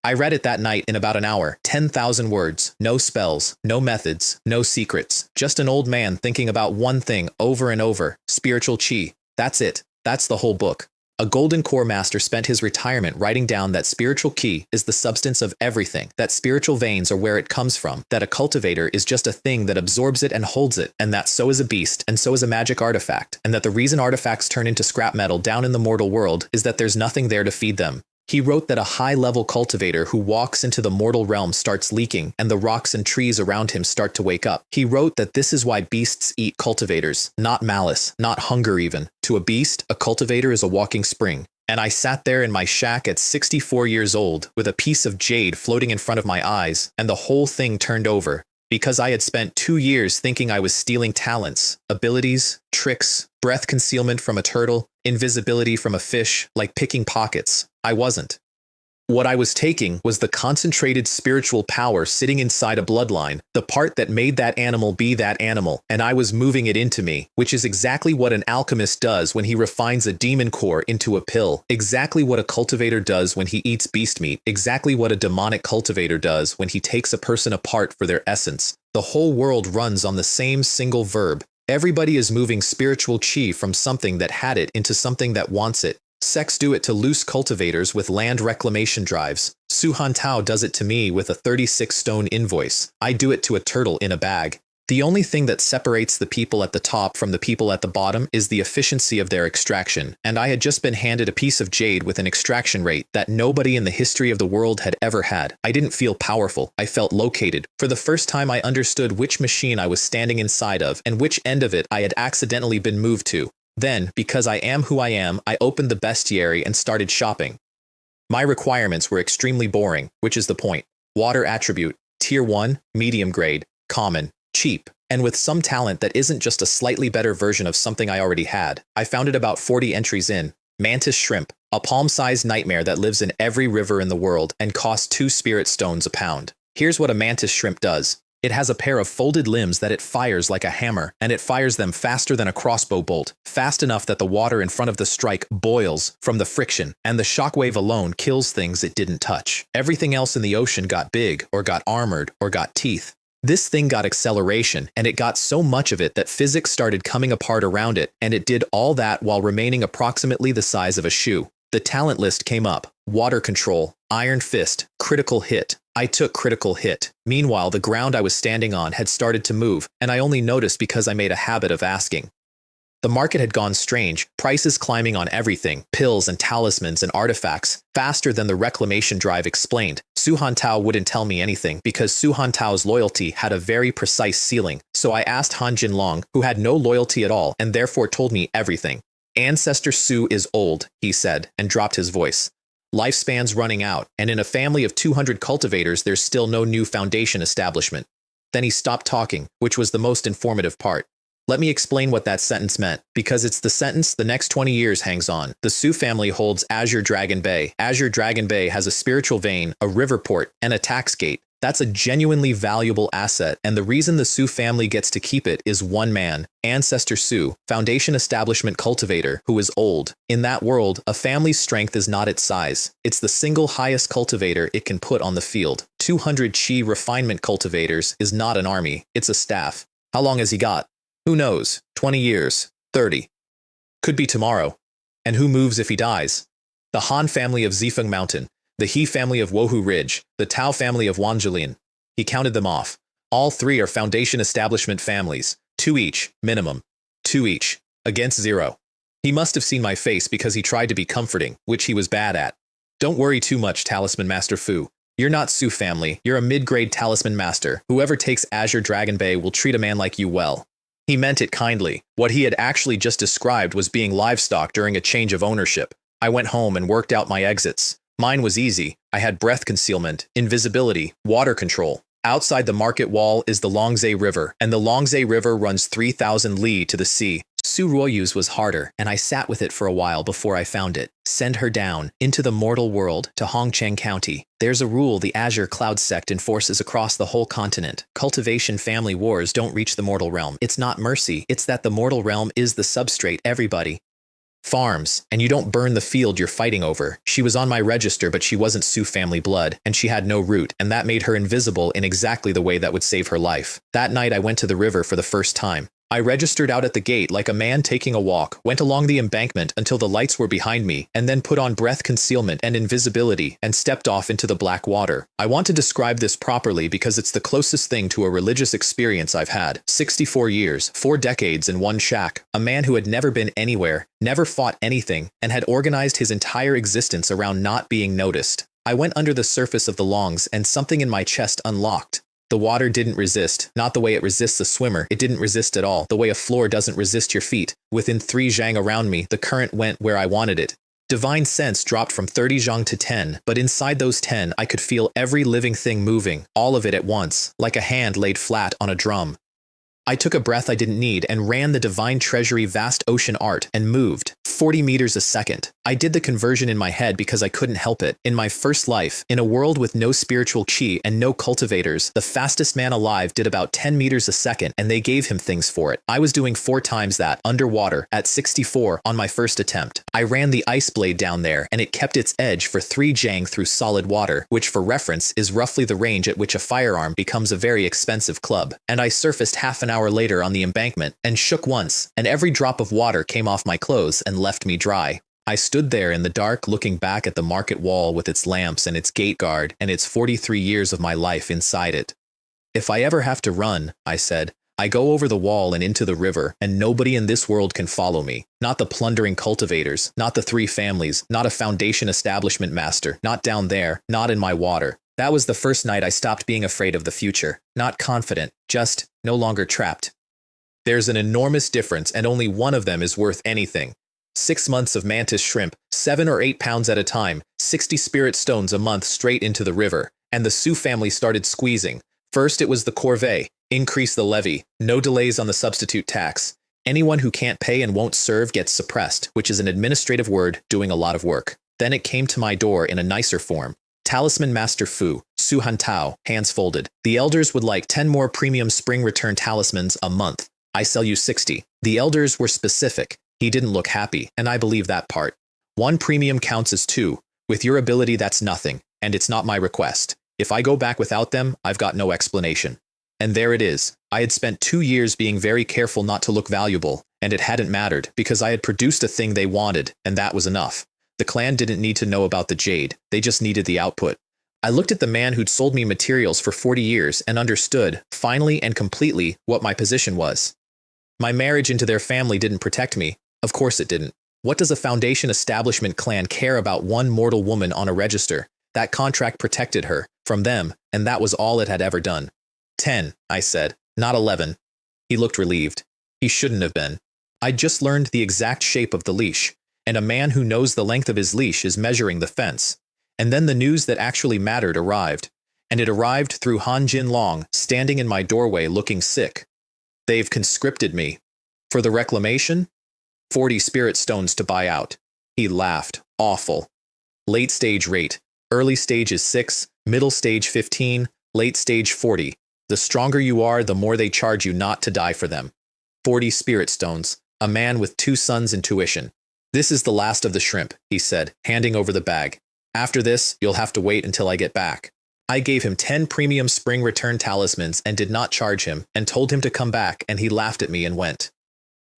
I read it that night in about an hour, 10,000 words, no spells, no methods, no secrets, just an old man thinking about one thing over and over, spiritual chi. That's it. That's the whole book. A Golden Core master spent his retirement writing down that spiritual ki is the substance of everything, that spiritual veins are where it comes from, that a cultivator is just a thing that absorbs it and holds it, and that so is a beast, and so is a magic artifact, and that the reason artifacts turn into scrap metal down in the mortal world is that there's nothing there to feed them. He wrote that a high-level cultivator who walks into the mortal realm starts leaking, and the rocks and trees around him start to wake up. He wrote that this is why beasts eat cultivators, not malice, not hunger even. To a beast, a cultivator is a walking spring. And I sat there in my shack at 64 years old, with a piece of jade floating in front of my eyes, and the whole thing turned over. Because I had spent 2 years thinking I was stealing talents, abilities, tricks, breath concealment from a turtle, invisibility from a fish, like picking pockets. I wasn't. What I was taking was the concentrated spiritual power sitting inside a bloodline, the part that made that animal be that animal, and I was moving it into me, which is exactly what an alchemist does when he refines a demon core into a pill, exactly what a cultivator does when he eats beast meat, exactly what a demonic cultivator does when he takes a person apart for their essence. The whole world runs on the same single verb. Everybody is moving spiritual chi from something that had it into something that wants it. Sects do it to loose cultivators with land reclamation drives. Suhantao does it to me with a 36-stone invoice. I do it to a turtle in a bag. The only thing that separates the people at the top from the people at the bottom is the efficiency of their extraction, and I had just been handed a piece of jade with an extraction rate that nobody in the history of the world had ever had. I didn't feel powerful. I felt located. For the first time, I understood which machine I was standing inside of and which end of it I had accidentally been moved to. Then, because I am who I am, I opened the bestiary and started shopping. My requirements were extremely boring, which is the point. Water attribute, tier 1, medium grade, common, cheap, and with some talent that isn't just a slightly better version of something I already had. I found it about 40 entries in. Mantis shrimp, a palm-sized nightmare that lives in every river in the world and costs 2 spirit stones a pound. Here's what a mantis shrimp does. It has a pair of folded limbs that it fires like a hammer, and it fires them faster than a crossbow bolt, fast enough that the water in front of the strike boils from the friction, and the shockwave alone kills things it didn't touch. Everything else in the ocean got big, or got armored, or got teeth. This thing got acceleration, and it got so much of it that physics started coming apart around it, and it did all that while remaining approximately the size of a shoe. The talent list came up: water control, iron fist, critical hit. I took critical hit. Meanwhile, the ground I was standing on had started to move, and I only noticed because I made a habit of asking. The market had gone strange, prices climbing on everything, pills and talismans and artifacts, faster than the reclamation drive explained. Su Hantao wouldn't tell me anything because Su Hantao's loyalty had a very precise ceiling, so I asked Han Jinlong, who had no loyalty at all and therefore told me everything. Ancestor Su is old, he said, and dropped his voice. Lifespan's running out, and in a family of 200 cultivators there's still no new foundation establishment. Then he stopped talking, which was the most informative part. Let me explain what that sentence meant, because it's the sentence the next 20 years hangs on. The Su family holds Azure Dragon Bay. Azure Dragon Bay has a spiritual vein, a river port, and a tax gate. That's a genuinely valuable asset, and the reason the Su family gets to keep it is one man, Ancestor Su, Foundation Establishment Cultivator, who is old. In that world, a family's strength is not its size. It's the single highest cultivator it can put on the field. 200 Qi refinement cultivators is not an army, it's a staff. How long has he got? Who knows? 20 years, 30. Could be tomorrow. And who moves if he dies? The Han family of Zifeng Mountain, the He family of Wohu Ridge, the Tao family of Wanjilin. He counted them off. All three are Foundation Establishment families. 2 each, minimum. 2 each. Against 0. He must have seen my face because he tried to be comforting, which he was bad at. Don't worry too much, Talisman Master Fu. You're not Su family, you're a mid-grade Talisman Master. Whoever takes Azure Dragon Bay will treat a man like you well. He meant it kindly. What he had actually just described was being livestock during a change of ownership. I went home and worked out my exits. Mine was easy. I had breath concealment, invisibility, water control. Outside the market wall is the Longzhe River, and the Longzhe River runs 3,000 li to the sea. Su Ruoyu's was harder, and I sat with it for a while before I found it. Send her down, into the mortal world, to Hongcheng County. There's a rule the Azure Cloud sect enforces across the whole continent. Cultivation family wars don't reach the mortal realm. It's not mercy, it's that the mortal realm is the substrate everybody farms, and you don't burn the field you're fighting over. She was on my register, but she wasn't Su family blood, and she had no root, and that made her invisible in exactly the way that would save her life. That night I went to the river for the first time. I registered out at the gate like a man taking a walk, went along the embankment until the lights were behind me, and then put on breath concealment and invisibility and stepped off into the black water. I want to describe this properly because it's the closest thing to a religious experience I've had. 64 years, 4 decades in one shack. A man who had never been anywhere, never fought anything, and had organized his entire existence around not being noticed. I went under the surface of the Longs and something in my chest unlocked. The water didn't resist, not the way it resists a swimmer. It didn't resist at all, the way a floor doesn't resist your feet. Within 3 zhang around me, the current went where I wanted it. Divine sense dropped from 30 zhang to 10, but inside those 10, I could feel every living thing moving, all of it at once, like a hand laid flat on a drum. I took a breath I didn't need and ran the divine treasury vast ocean art and moved 40 meters a second. I did the conversion in my head because I couldn't help it. In my first life, in a world with no spiritual qi and no cultivators, the fastest man alive did about 10 meters a second and they gave him things for it. I was doing 4 times that, underwater, at 64 on my first attempt. I ran the ice blade down there and it kept its edge for 3 zhang through solid water, which for reference is roughly the range at which a firearm becomes a very expensive club. And I surfaced half an hour later on the embankment and shook once, and every drop of water came off my clothes and left me dry. I stood there in the dark looking back at the market wall with its lamps and its gate guard and its 43 years of my life inside it. If I ever have to run, I said, I go over the wall and into the river, and nobody in this world can follow me. Not the plundering cultivators, not the 3 families, not a foundation establishment master, not down there, not in my water. That was the first night I stopped being afraid of the future. Not confident, just no longer trapped. There's an enormous difference, and only one of them is worth anything. 6 months of mantis shrimp, 7 or 8 pounds at a time, 60 spirit stones a month straight into the river, and the Su family started squeezing. First it was the corvée, increase the levy, no delays on the substitute tax. Anyone who can't pay and won't serve gets suppressed, which is an administrative word doing a lot of work. Then it came to my door in a nicer form. Talisman Master Fu, Su Han Tao, hands folded. The elders would like 10 more premium spring return talismans a month. I sell you 60. The elders were specific. He didn't look happy, and I believe that part. 1 premium counts as 2. With your ability, that's nothing, and it's not my request. If I go back without them, I've got no explanation. And there it is. I had spent 2 years being very careful not to look valuable, and it hadn't mattered because I had produced a thing they wanted, and that was enough. The clan didn't need to know about the jade. They just needed the output. I looked at the man who'd sold me materials for 40 years and understood, finally and completely, what my position was. My marriage into their family didn't protect me. Of course it didn't. What does a Foundation establishment clan care about one mortal woman on a register? That contract protected her from them, and that was all it had ever done. 10, I said, not 11. He looked relieved. He shouldn't have been. I'd just learned the exact shape of the leash, and a man who knows the length of his leash is measuring the fence. And then the news that actually mattered arrived, and it arrived through Han Jin Long, standing in my doorway looking sick. They've conscripted me. For the reclamation? 40 spirit stones to buy out. He laughed. Awful. Late stage rate. Early stage is 6, middle stage 15, late stage 40. The stronger you are, the more they charge you not to die for them. 40 spirit stones. A man with 2 sons in tuition. This is the last of the shrimp, he said, handing over the bag. After this, you'll have to wait until I get back. I gave him 10 premium spring return talismans and did not charge him, and told him to come back, and he laughed at me and went.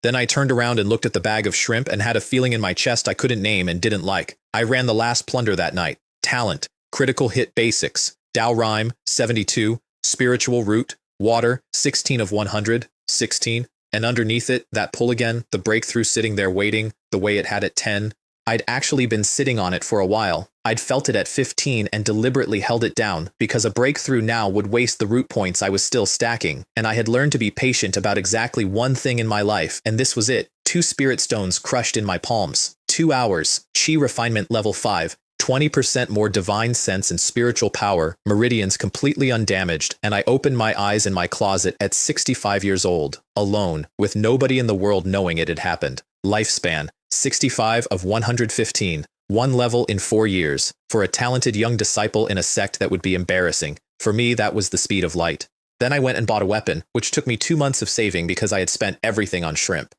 Then I turned around and looked at the bag of shrimp and had a feeling in my chest I couldn't name and didn't like. I ran the last plunder that night. Talent, critical hit basics, Dao Rhyme, 72, spiritual root, water, 16 of 100, 16, and underneath it, that pull again, the breakthrough sitting there waiting, the way it had at 10. I'd actually been sitting on it for a while. I'd felt it at 15 and deliberately held it down because a breakthrough now would waste the root points I was still stacking, and I had learned to be patient about exactly one thing in my life, and this was it. 2 spirit stones crushed in my palms. 2 hours. Chi refinement level 5. 20% more divine sense and spiritual power, meridians completely undamaged, and I opened my eyes in my closet at 65 years old, alone, with nobody in the world knowing it had happened. Lifespan, 65 of 115, 1 level in 4 years. For a talented young disciple in a sect, that would be embarrassing. For me, that was the speed of light. Then I went and bought a weapon, which took me 2 months of saving because I had spent everything on shrimp.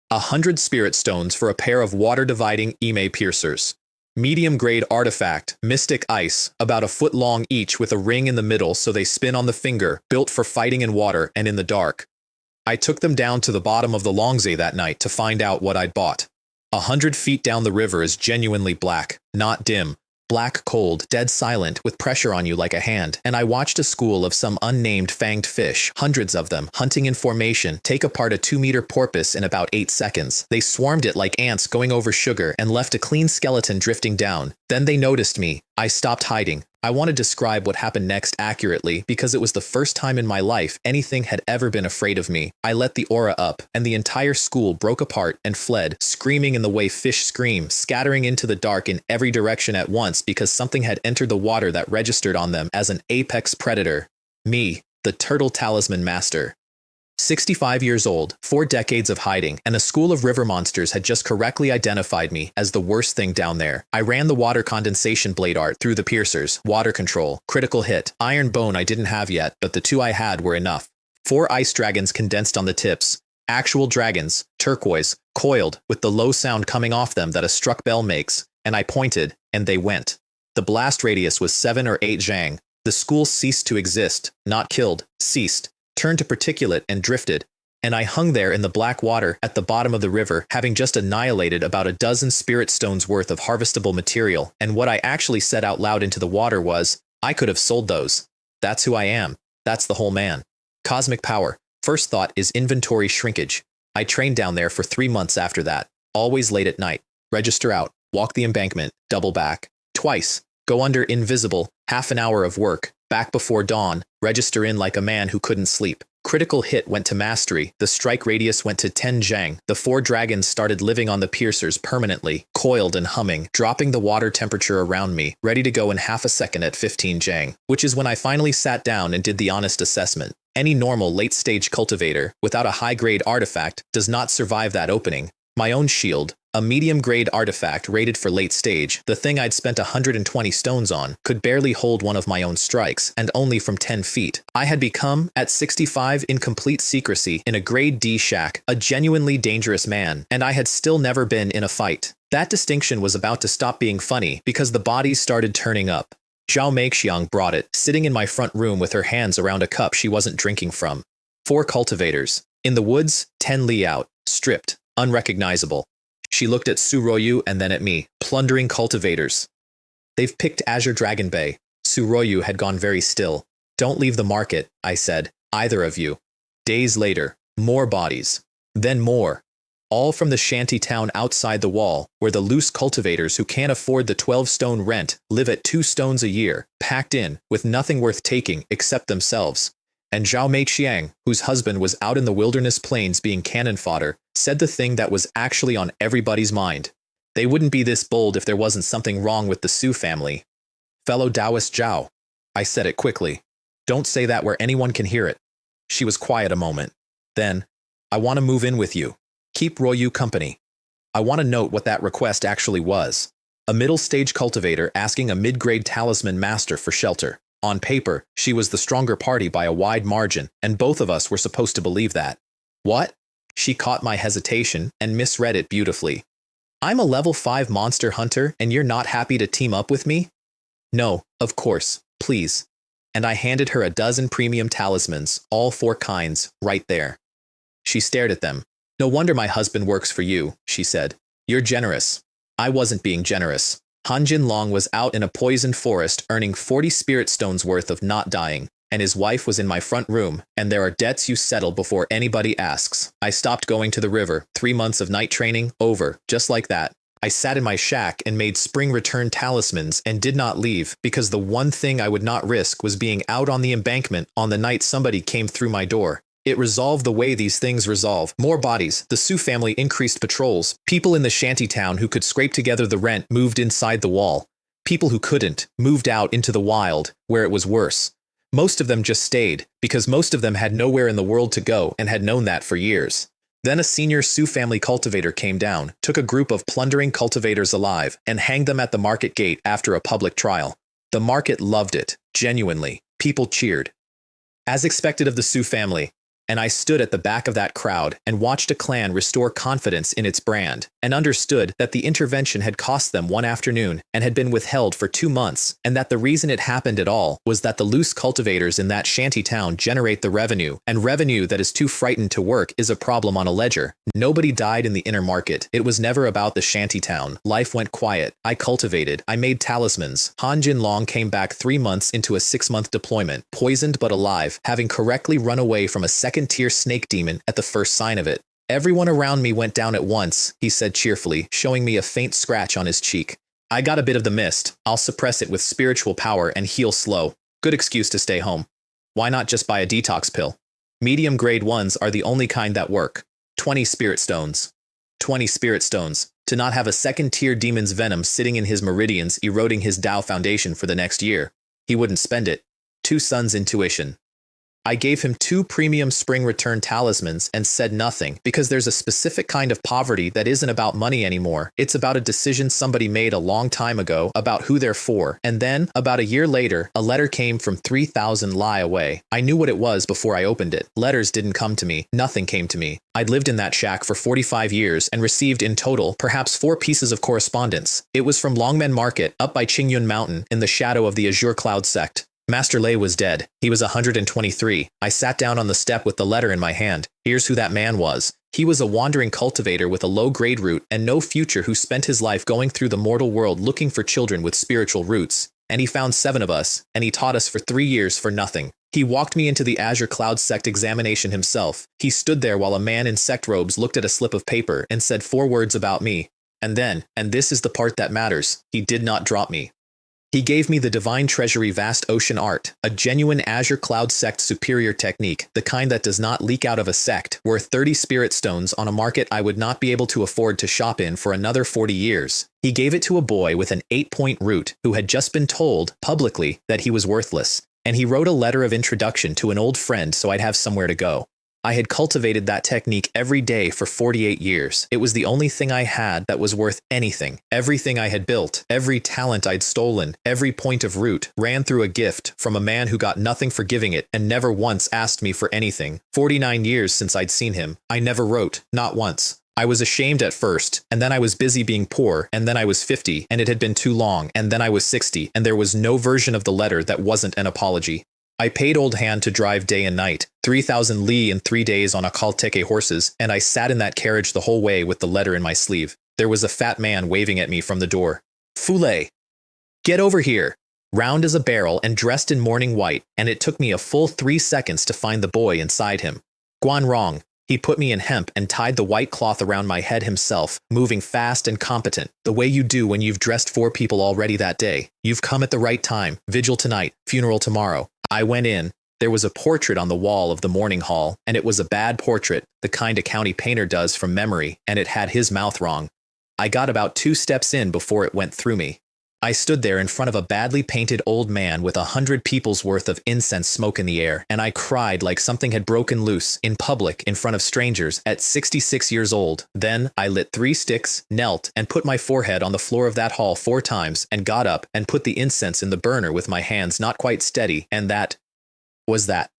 100 spirit stones for a pair of water-dividing ime piercers. Medium-grade artifact, mystic ice, about a foot long each with a ring in the middle so they spin on the finger, built for fighting in water and in the dark. I took them down to the bottom of the Longzhe that night to find out what I'd bought. 100 feet down the river is genuinely black, not dim. Black cold, dead silent, with pressure on you like a hand, and I watched a school of some unnamed fanged fish, hundreds of them, hunting in formation, take apart a 2-meter porpoise in about 8 seconds. They swarmed it like ants going over sugar and left a clean skeleton drifting down. Then they noticed me. I stopped hiding. I want to describe what happened next accurately because it was the first time in my life anything had ever been afraid of me. I let the aura up, and the entire school broke apart and fled, screaming in the way fish scream, scattering into the dark in every direction at once because something had entered the water that registered on them as an apex predator. Me, the turtle talisman master. 65 years old, 4 decades of hiding, and a school of river monsters had just correctly identified me as the worst thing down there. I ran the water condensation blade art through the piercers, water control, critical hit, iron bone I didn't have yet, but the 2 I had were enough. 4 ice dragons condensed on the tips. Actual dragons, turquoise, coiled, with the low sound coming off them that a struck bell makes, and I pointed, and they went. The blast radius was 7 or 8 zhang. The school ceased to exist, not killed, ceased. Turned to particulate and drifted, and I hung there in the black water at the bottom of the river, having just annihilated about a dozen spirit stones worth of harvestable material, and what I actually said out loud into the water was, I could have sold those. That's who I am. That's the whole man. Cosmic power. First thought is inventory shrinkage. I trained down there for 3 months after that, always late at night. Register out, walk the embankment, double back. Twice. Go under invisible, half an hour of work, back before dawn, register in like a man who couldn't sleep. Critical hit went to mastery, the strike radius went to 10 zhang. The 4 dragons started living on the piercers permanently, coiled and humming, dropping the water temperature around me, ready to go in half a second at 15 zhang, which is when I finally sat down and did the honest assessment. Any normal late-stage cultivator, without a high-grade artifact, does not survive that opening. My own shield, A medium-grade artifact rated for late stage, the thing I'd spent 120 stones on, could barely hold one of my own strikes, and only from 10 feet. I had become, at 65 in complete secrecy, in a grade D shack, a genuinely dangerous man, and I had still never been in a fight. That distinction was about to stop being funny, because the bodies started turning up. Xianxia brought it, sitting in my front room with her hands around a cup she wasn't drinking from. 4 cultivators. In the woods, 10 li out, stripped, unrecognizable. She looked at Suroyu and then at me. Plundering cultivators. They've picked Azure Dragon Bay. Suroyu had gone very still. Don't leave the market, I said. Either of you. Days later, more bodies. Then more. All from the shanty town outside the wall, where the loose cultivators who can't afford the 12-stone rent live at 2 stones a year, packed in, with nothing worth taking except themselves. And Zhao Meiqiang, whose husband was out in the wilderness plains being cannon fodder, said the thing that was actually on everybody's mind. They wouldn't be this bold if there wasn't something wrong with the Su family. Fellow Taoist Zhao. I said it quickly. Don't say that where anyone can hear it. She was quiet a moment. Then, I want to move in with you. Keep Royu company. I want to note what that request actually was. A middle-stage cultivator asking a mid-grade talisman master for shelter. On paper, she was the stronger party by a wide margin, and both of us were supposed to believe that. What? She caught my hesitation and misread it beautifully. I'm a level 5 monster hunter and you're not happy to team up with me? No, of course, please. And I handed her a dozen premium talismans, all 4 kinds, right there. She stared at them. No wonder my husband works for you, she said. You're generous. I wasn't being generous. Han Jinlong was out in a poisoned forest earning 40 spirit stones worth of not dying, and his wife was in my front room, and there are debts you settle before anybody asks. I stopped going to the river, 3 months of night training, over, just like that. I sat in my shack and made spring return talismans and did not leave because the one thing I would not risk was being out on the embankment on the night somebody came through my door. It resolved the way these things resolve. More bodies. The Su family increased patrols. People in the shantytown who could scrape together the rent moved inside the wall. People who couldn't moved out into the wild, where it was worse. Most of them just stayed, because most of them had nowhere in the world to go and had known that for years. Then a senior Su family cultivator came down, took a group of plundering cultivators alive, and hanged them at the market gate after a public trial. The market loved it, genuinely. People cheered. As expected of the Su family, and I stood at the back of that crowd and watched a clan restore confidence in its brand, and understood that the intervention had cost them 1 afternoon and had been withheld for 2 months, and that the reason it happened at all was that the loose cultivators in that shanty town generate the revenue, and revenue that is too frightened to work is a problem on a ledger. Nobody died in the inner market. It was never about the shanty town. Life went quiet. I cultivated. I made talismans. Han Jinlong came back 3 months into a 6-month deployment, poisoned but alive, having correctly run away from a second-tier snake demon at the first sign of it. Everyone around me went down at once, he said cheerfully, showing me a faint scratch on his cheek. I got a bit of the mist. I'll suppress it with spiritual power and heal slow. Good excuse to stay home. Why not just buy a detox pill? Medium grade ones are the only kind that work. 20 spirit stones. 20 spirit stones. To not have a second-tier demon's venom sitting in his meridians eroding his Tao foundation for the next year. He wouldn't spend it. 2 sons' intuition. I gave him 2 premium spring return talismans and said nothing, because there's a specific kind of poverty that isn't about money anymore. It's about a decision somebody made a long time ago about who they're for. And then, about a year later, a letter came from 3,000 li away. I knew what it was before I opened it. Letters didn't come to me. Nothing came to me. I'd lived in that shack for 45 years and received in total perhaps 4 pieces of correspondence. It was from Longmen Market, up by Qingyun Mountain, in the shadow of the Azure Cloud sect. Master Lei was dead. He was 123. I sat down on the step with the letter in my hand. Here's who that man was. He was a wandering cultivator with a low-grade root and no future who spent his life going through the mortal world looking for children with spiritual roots. And he found 7 of us, and he taught us for 3 years for nothing. He walked me into the Azure Cloud sect examination himself. He stood there while a man in sect robes looked at a slip of paper and said 4 words about me. And then, and this is the part that matters, he did not drop me. He gave me the Divine Treasury Vast Ocean Art, a genuine Azure Cloud sect superior technique, the kind that does not leak out of a sect, worth 30 spirit stones on a market I would not be able to afford to shop in for another 40 years. He gave it to a boy with an 8-point root who had just been told, publicly, that he was worthless, and he wrote a letter of introduction to an old friend so I'd have somewhere to go. I had cultivated that technique every day for 48 years. It was the only thing I had that was worth anything. Everything I had built, every talent I'd stolen, every point of root, ran through a gift from a man who got nothing for giving it and never once asked me for anything. 49 years since I'd seen him. I never wrote, not once. I was ashamed at first, and then I was busy being poor, and then I was 50, and it had been too long, and then I was 60, and there was no version of the letter that wasn't an apology. I paid Old Hand to drive day and night, 3,000 li in 3 days on Akalteke horses, and I sat in that carriage the whole way with the letter in my sleeve. There was a fat man waving at me from the door. Fule! Get over here! Round as a barrel and dressed in morning white, and it took me a full 3 seconds to find the boy inside him. Guanrong. He put me in hemp and tied the white cloth around my head himself, moving fast and competent, the way you do when you've dressed 4 people already that day. You've come at the right time. Vigil tonight, funeral tomorrow. I went in. There was a portrait on the wall of the mourning hall, and it was a bad portrait, the kind a county painter does from memory, and it had his mouth wrong. I got about 2 steps in before it went through me. I stood there in front of a badly painted old man with 100 people's worth of incense smoke in the air, and I cried like something had broken loose, in public, in front of strangers, at 66 years old. Then I lit 3 sticks, knelt, and put my forehead on the floor of that hall 4 times, and got up and put the incense in the burner with my hands not quite steady, and that was that.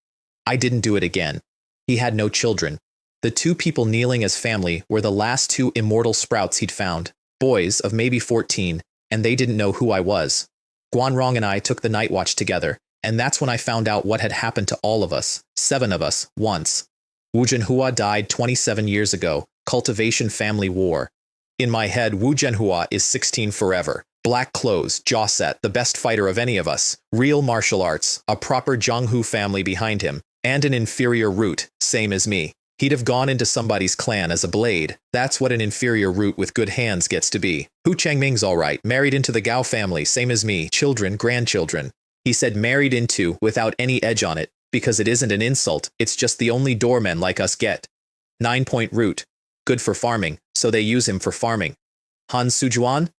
I didn't do it again. He had no children. The 2 people kneeling as family were the last 2 immortal sprouts he'd found, boys of maybe 14, and they didn't know who I was. Guanrong and I took the night watch together, and that's when I found out what had happened to all of us, 7 of us, once. Wu Zhenhua died 27 years ago, cultivation family war. In my head, Wu Zhenhua is 16 forever. Black clothes, jaw set, the best fighter of any of us, real martial arts, a proper Zhanghu family behind him, and an inferior root, same as me. He'd have gone into somebody's clan as a blade. That's what an inferior root with good hands gets to be. Hu Changming's all right, married into the Gao family, same as me, children, grandchildren. He said married into without any edge on it, because it isn't an insult, it's just the only doormen like us get. 9-point root. Good for farming, so they use him for farming. Han Sujuan?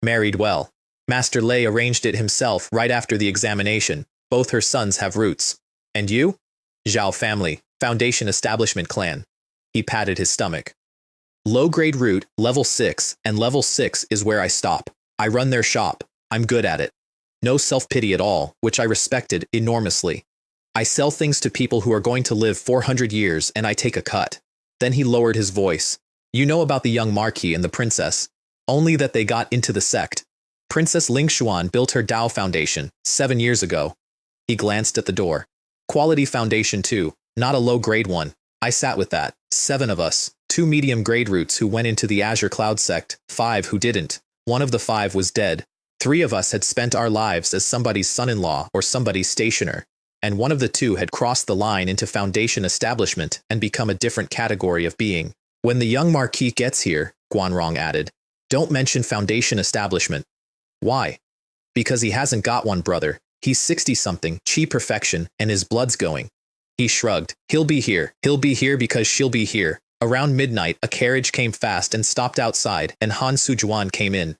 Married well. Master Lei arranged it himself right after the examination. Both her sons have roots. And you? Zhao family. Foundation Establishment Clan. He patted his stomach. Low-grade root, level 6, and level 6 is where I stop. I run their shop. I'm good at it. No self-pity at all, which I respected enormously. I sell things to people who are going to live 400 years, and I take a cut. Then he lowered his voice. You know about the young Marquis and the princess. Only that they got into the sect. Princess Lingshuan built her Dao Foundation 7 years ago. He glanced at the door. Quality foundation too. Not a low-grade one. I sat with that. 7 of us. 2 medium-grade roots who went into the Azure Cloud sect, 5 who didn't. 1 of the 5 was dead. 3 of us had spent our lives as somebody's son-in-law or somebody's stationer. And 1 of the 2 had crossed the line into Foundation Establishment and become a different category of being. When the young Marquis gets here, Guanrong added, don't mention Foundation Establishment. Why? Because he hasn't got one, brother. He's 60-something, chi perfection, and his blood's going. He shrugged. He'll be here. He'll be here because she'll be here. Around midnight, a carriage came fast and stopped outside, and Han Sujuan came in.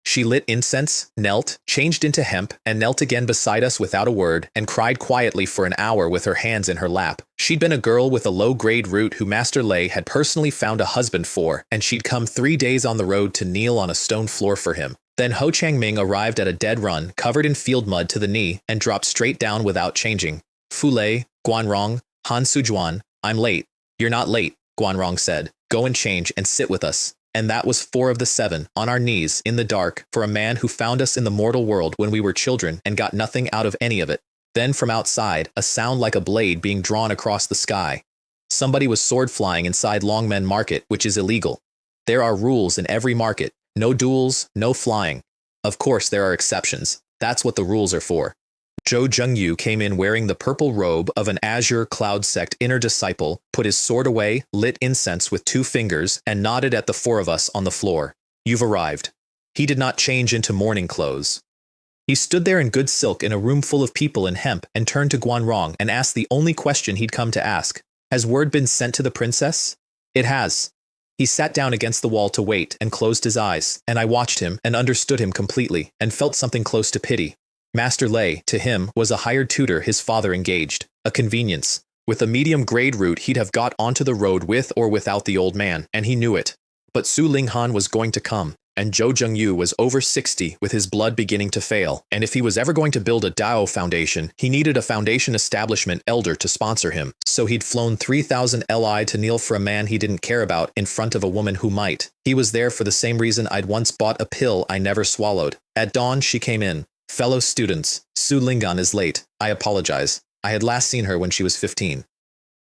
She lit incense, knelt, changed into hemp, and knelt again beside us without a word, and cried quietly for an hour with her hands in her lap. She'd been a girl with a low-grade root who Master Lei had personally found a husband for, and she'd come 3 days on the road to kneel on a stone floor for him. Then Ho Changming arrived at a dead run, covered in field mud to the knee, and dropped straight down without changing. Fule, Guanrong, Han Sujuan, I'm late. You're not late, Guanrong said. Go and change and sit with us. And that was 4 of the 7, on our knees, in the dark, for a man who found us in the mortal world when we were children and got nothing out of any of it. Then from outside, a sound like a blade being drawn across the sky. Somebody was sword flying inside Longmen Market, which is illegal. There are rules in every market. No duels, no flying. Of course there are exceptions. That's what the rules are for. Zhou Zhengyu came in wearing the purple robe of an Azure Cloud sect inner disciple, put his sword away, lit incense with 2 fingers, and nodded at the 4 of us on the floor. You've arrived. He did not change into mourning clothes. He stood there in good silk in a room full of people in hemp and turned to Guanrong and asked the only question he'd come to ask. Has word been sent to the princess? It has. He sat down against the wall to wait and closed his eyes, and I watched him and understood him completely and felt something close to pity. Master Lei, to him, was a hired tutor his father engaged, a convenience. With a medium-grade route, he'd have got onto the road with or without the old man, and he knew it. But Su Linghan was going to come, and Zhou Zhengyu was over 60 with his blood beginning to fail, and if he was ever going to build a Dao foundation, he needed a foundation establishment elder to sponsor him, so he'd flown 3,000 Li to kneel for a man he didn't care about in front of a woman who might. He was there for the same reason I'd once bought a pill I never swallowed. At dawn, she came in. Fellow students, Su Linghan is late. I apologize. I had last seen her when she was 15.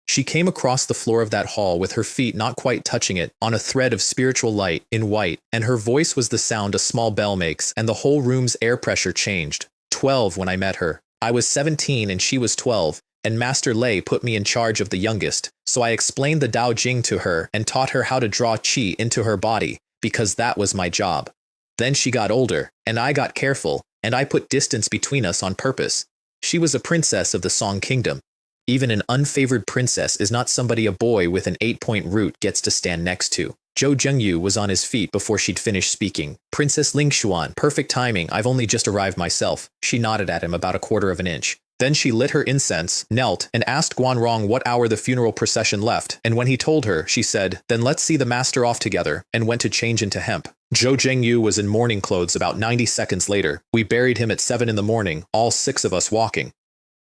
She came across the floor of that hall with her feet not quite touching it, on a thread of spiritual light, in white, and her voice was the sound a small bell makes, and the whole room's air pressure changed. 12 when I met her. I was 17 and she was 12, and Master Lei put me in charge of the youngest, so I explained the Dao Jing to her and taught her how to draw qi into her body, because that was my job. Then she got older, and I got careful, and I put distance between us on purpose. She was a princess of the Song Kingdom. Even an unfavored princess is not somebody a boy with an 8-point root gets to stand next to. Zhou Zhengyu was on his feet before she'd finished speaking. Princess Lingshuan, perfect timing, I've only just arrived myself. She nodded at him about a quarter of an inch. Then she lit her incense, knelt, and asked Guanrong what hour the funeral procession left, and when he told her, she said, "Then let's see the master off together," and went to change into hemp. Zhou Zhengyu was in mourning clothes about 90 seconds later. We buried him at 7 in the morning, all 6 of us walking.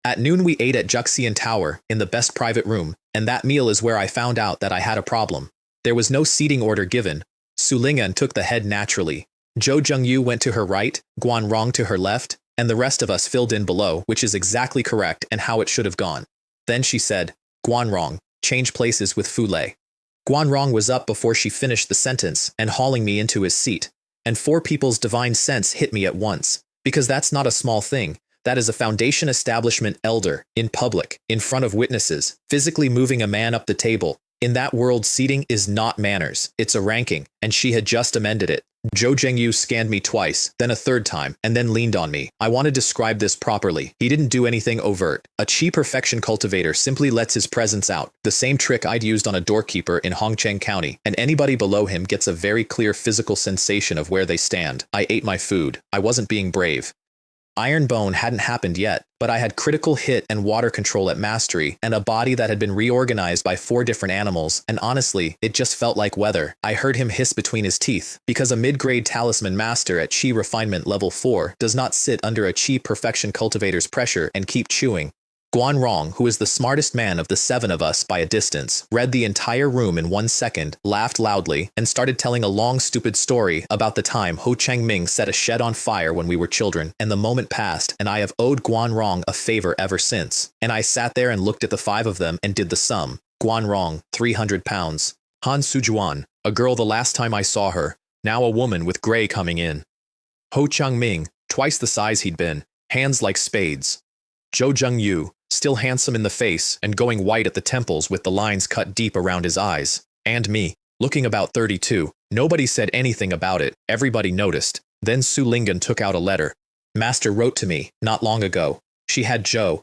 At noon we ate at Juxian Tower, in the best private room, and that meal is where I found out that I had a problem. There was no seating order given. Su Linghan took the head naturally. Zhou Zhengyu went to her right, Guanrong to her left, and the rest of us filled in below, which is exactly correct and how it should have gone. Then she said, "Guanrong, change places with Fu Lei." Guanrong was up before she finished the sentence and hauling me into his seat, and 4 people's divine sense hit me at once, because that's not a small thing. That is a foundation establishment elder, in public, in front of witnesses, physically moving a man up the table. In that world, seating is not manners, it's a ranking, and she had just amended it. Zhou Zhengyu scanned me twice, then a third time, and then leaned on me. I want to describe this properly. He didn't do anything overt. A Qi perfection cultivator simply lets his presence out, the same trick I'd used on a doorkeeper in Hongcheng County, and anybody below him gets a very clear physical sensation of where they stand. I ate my food. I wasn't being brave. Iron Bone hadn't happened yet, but I had critical hit and water control at mastery, and a body that had been reorganized by 4 different animals, and honestly, it just felt like weather. I heard him hiss between his teeth, because a mid-grade talisman master at Qi refinement level 4 does not sit under a Qi perfection cultivator's pressure and keep chewing. Guanrong, who is the smartest man of the 7 of us by a distance, read the entire room in 1 second, laughed loudly, and started telling a long stupid story about the time Ho Changming set a shed on fire when we were children, and the moment passed, and I have owed Guanrong a favor ever since. And I sat there and looked at the 5 of them and did the sum. Guanrong, 300 pounds. Han Sujuan, a girl the last time I saw her, now a woman with gray coming in. Ho Changming, twice the size he'd been, hands like spades. Zhou Zhengyu, still handsome in the face and going white at the temples with the lines cut deep around his eyes. And me, looking about 32. Nobody said anything about it. Everybody noticed. Then Su Linghan took out a letter. Master wrote to me, not long ago. She had Zhou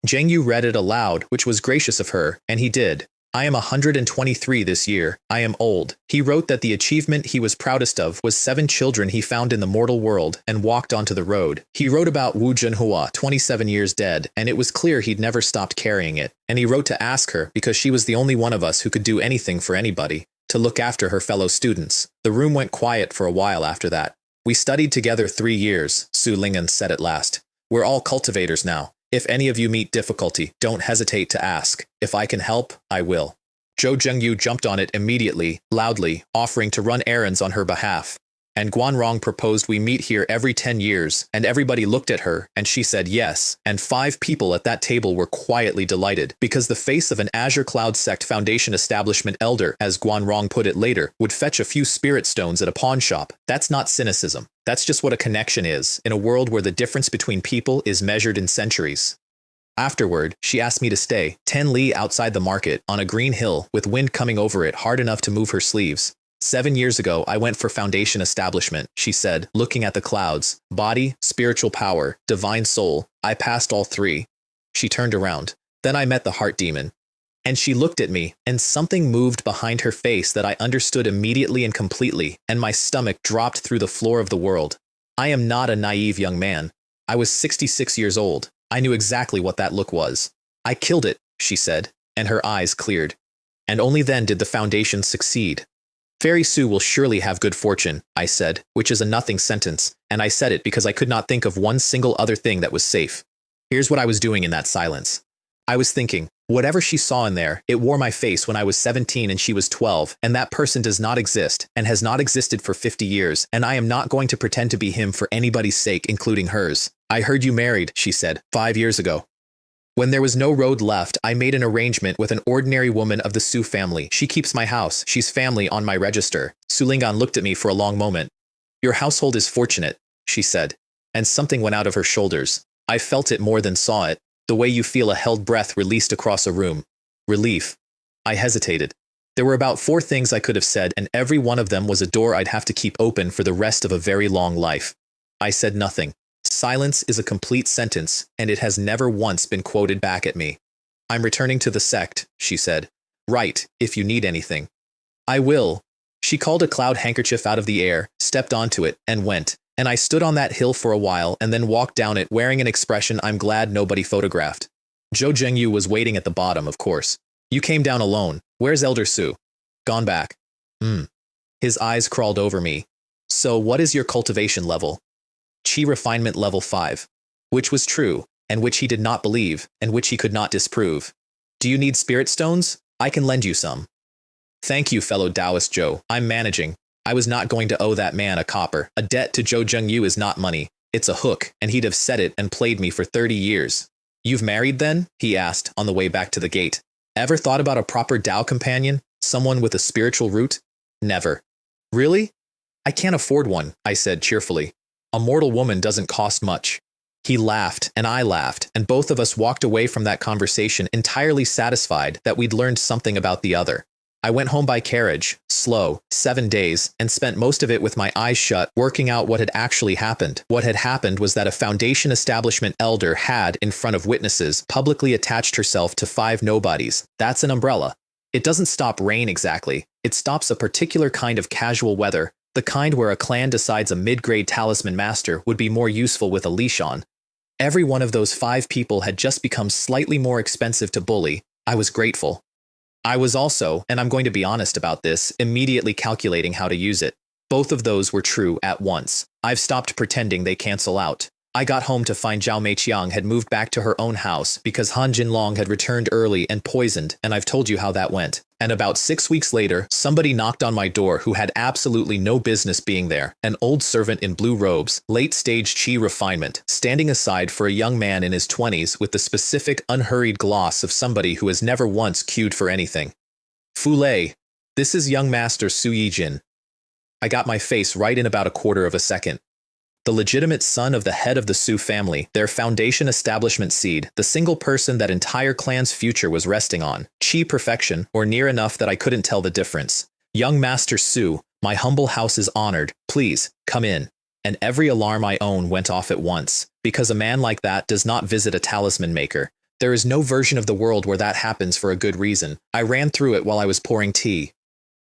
Zhengyu read it aloud, which was gracious of her, and he did. I am 123 this year. I am old. He wrote that the achievement he was proudest of was 7 children he found in the mortal world and walked onto the road. He wrote about Wu Zhenhua, 27 years dead, and it was clear he'd never stopped carrying it. And he wrote to ask her, because she was the only one of us who could do anything for anybody, to look after her fellow students. The room went quiet for a while after that. We studied together 3 years, Su Linghan said at last. We're all cultivators now. If any of you meet difficulty, don't hesitate to ask. If I can help, I will. Zhou Zhengyu jumped on it immediately, loudly, offering to run errands on her behalf. And Guanrong proposed we meet here every 10 years, and everybody looked at her, and she said yes, and 5 people at that table were quietly delighted, because the face of an Azure Cloud Sect Foundation establishment elder, as Guanrong put it later, would fetch a few spirit stones at a pawn shop. That's not cynicism. That's just what a connection is, in a world where the difference between people is measured in centuries. Afterward, she asked me to stay, 10 li outside the market, on a green hill, with wind coming over it hard enough to move her sleeves. 7 years ago, I went for foundation establishment, she said, looking at the clouds. Body, spiritual power, divine soul. I passed all 3. She turned around. Then I met the heart demon. And she looked at me, and something moved behind her face that I understood immediately and completely, and my stomach dropped through the floor of the world. I am not a naive young man. I was 66 years old. I knew exactly what that look was. I killed it, she said, and her eyes cleared. And only then did the foundation succeed. Fairy Su will surely have good fortune, I said, which is a nothing sentence, and I said it because I could not think of one single other thing that was safe. Here's what I was doing in that silence. I was thinking, whatever she saw in there, it wore my face when I was 17 and she was 12, and that person does not exist, and has not existed for 50 years, and I am not going to pretend to be him for anybody's sake, including hers. I heard you married, she said, 5 years ago. When there was no road left, I made an arrangement with an ordinary woman of the Su family. She keeps my house. She's family on my register. Su Lingan looked at me for a long moment. Your household is fortunate, she said, and something went out of her shoulders. I felt it more than saw it, the way you feel a held breath released across a room. Relief. I hesitated. There were about 4 things I could have said, and every one of them was a door I'd have to keep open for the rest of a very long life. I said nothing. Silence is a complete sentence, and it has never once been quoted back at me. I'm returning to the sect, she said. Write, if you need anything. I will. She called a cloud handkerchief out of the air, stepped onto it, and went. And I stood on that hill for a while and then walked down it wearing an expression I'm glad nobody photographed. Zhou Zhengyu was waiting at the bottom, of course. You came down alone. Where's Elder Su? Gone back. His eyes crawled over me. So what is your cultivation level? Qi refinement level 5. Which was true, and which he did not believe, and which he could not disprove. Do you need spirit stones? I can lend you some. Thank you, fellow Taoist Zhou. I'm managing. I was not going to owe that man a copper. A debt to Zhou Zhengyu is not money. It's a hook, and he'd have set it and played me for 30 years. You've married then? He asked on the way back to the gate. Ever thought about a proper Tao companion? Someone with a spiritual root? Never. Really? I can't afford one, I said cheerfully. A mortal woman doesn't cost much. He laughed, and I laughed, and both of us walked away from that conversation entirely satisfied that we'd learned something about the other. I went home by carriage, slow, 7 days, and spent most of it with my eyes shut, working out what had actually happened. What had happened was that a foundation establishment elder had, in front of witnesses, publicly attached herself to 5 nobodies. That's an umbrella. It doesn't stop rain exactly. It stops a particular kind of casual weather, the kind where a clan decides a mid-grade talisman master would be more useful with a leash on. Every one of those 5 people had just become slightly more expensive to bully. I was grateful. I was also, and I'm going to be honest about this, immediately calculating how to use it. Both of those were true at once. I've stopped pretending they cancel out. I got home to find Zhao Meiqiang had moved back to her own house because Han Jinlong had returned early and poisoned, and I've told you how that went. And about 6 weeks later, somebody knocked on my door who had absolutely no business being there. An old servant in blue robes, late-stage Qi refinement, standing aside for a young man in his 20s with the specific unhurried gloss of somebody who has never once queued for anything. Fu Lei, this is young master Su Yijin. I got my face right in about a quarter of a second. The legitimate son of the head of the Su family, their foundation establishment seed, the single person that entire clan's future was resting on. Qi perfection, or near enough that I couldn't tell the difference. Young Master Su, my humble house is honored. Please, come in. And every alarm I own went off at once, because a man like that does not visit a talisman maker. There is no version of the world where that happens for a good reason. I ran through it while I was pouring tea.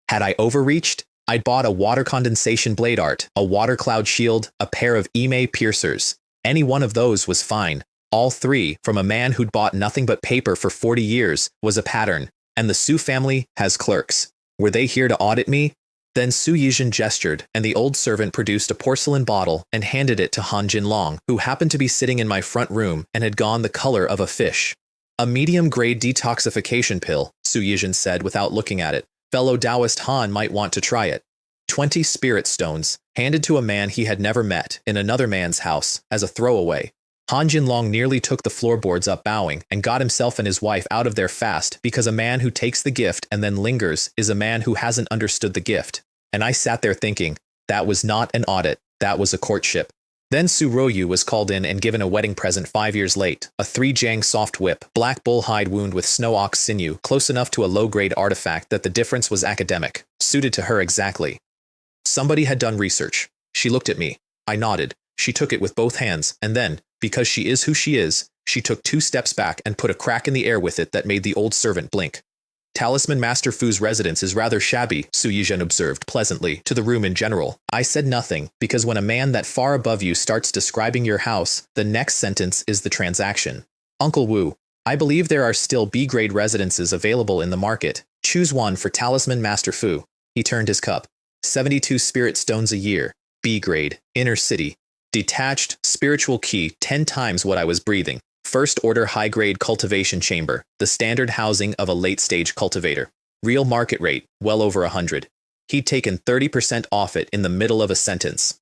Had I overreached? I'd bought a water condensation blade art, a water cloud shield, a pair of Ime piercers. Any one of those was fine. All 3, from a man who'd bought nothing but paper for 40 years, was a pattern. And the Su family has clerks. Were they here to audit me? Then Su Yijin gestured, and the old servant produced a porcelain bottle and handed it to Han Jinlong, who happened to be sitting in my front room and had gone the color of a fish. A medium-grade detoxification pill, Su Yijin said without looking at it. Fellow Taoist Han might want to try it. 20 spirit stones, handed to a man he had never met in another man's house, as a throwaway. Han Jinlong nearly took the floorboards up bowing and got himself and his wife out of there fast because a man who takes the gift and then lingers is a man who hasn't understood the gift. And I sat there thinking, that was not an audit, that was a courtship. Then Su Royu was called in and given a wedding present 5 years late, a 3-jang soft whip, black bull hide wound with snow ox sinew, close enough to a low-grade artifact that the difference was academic, suited to her exactly. Somebody had done research. She looked at me. I nodded. She took it with both hands, and then, because she is who she is, she took 2 steps back and put a crack in the air with it that made the old servant blink. Talisman Master Fu's residence is rather shabby, Su Yizhen observed pleasantly to the room in general. I said nothing, because when a man that far above you starts describing your house, the next sentence is the transaction. Uncle Wu, I believe there are still B-grade residences available in the market. Choose one for Talisman Master Fu. He turned his cup. 72 spirit stones a year. B-grade. Inner city. Detached, spiritual key 10 times what I was breathing. First order high-grade cultivation chamber. The standard housing of a late-stage cultivator. Real market rate, well over 100. He'd taken 30% off it in the middle of a sentence.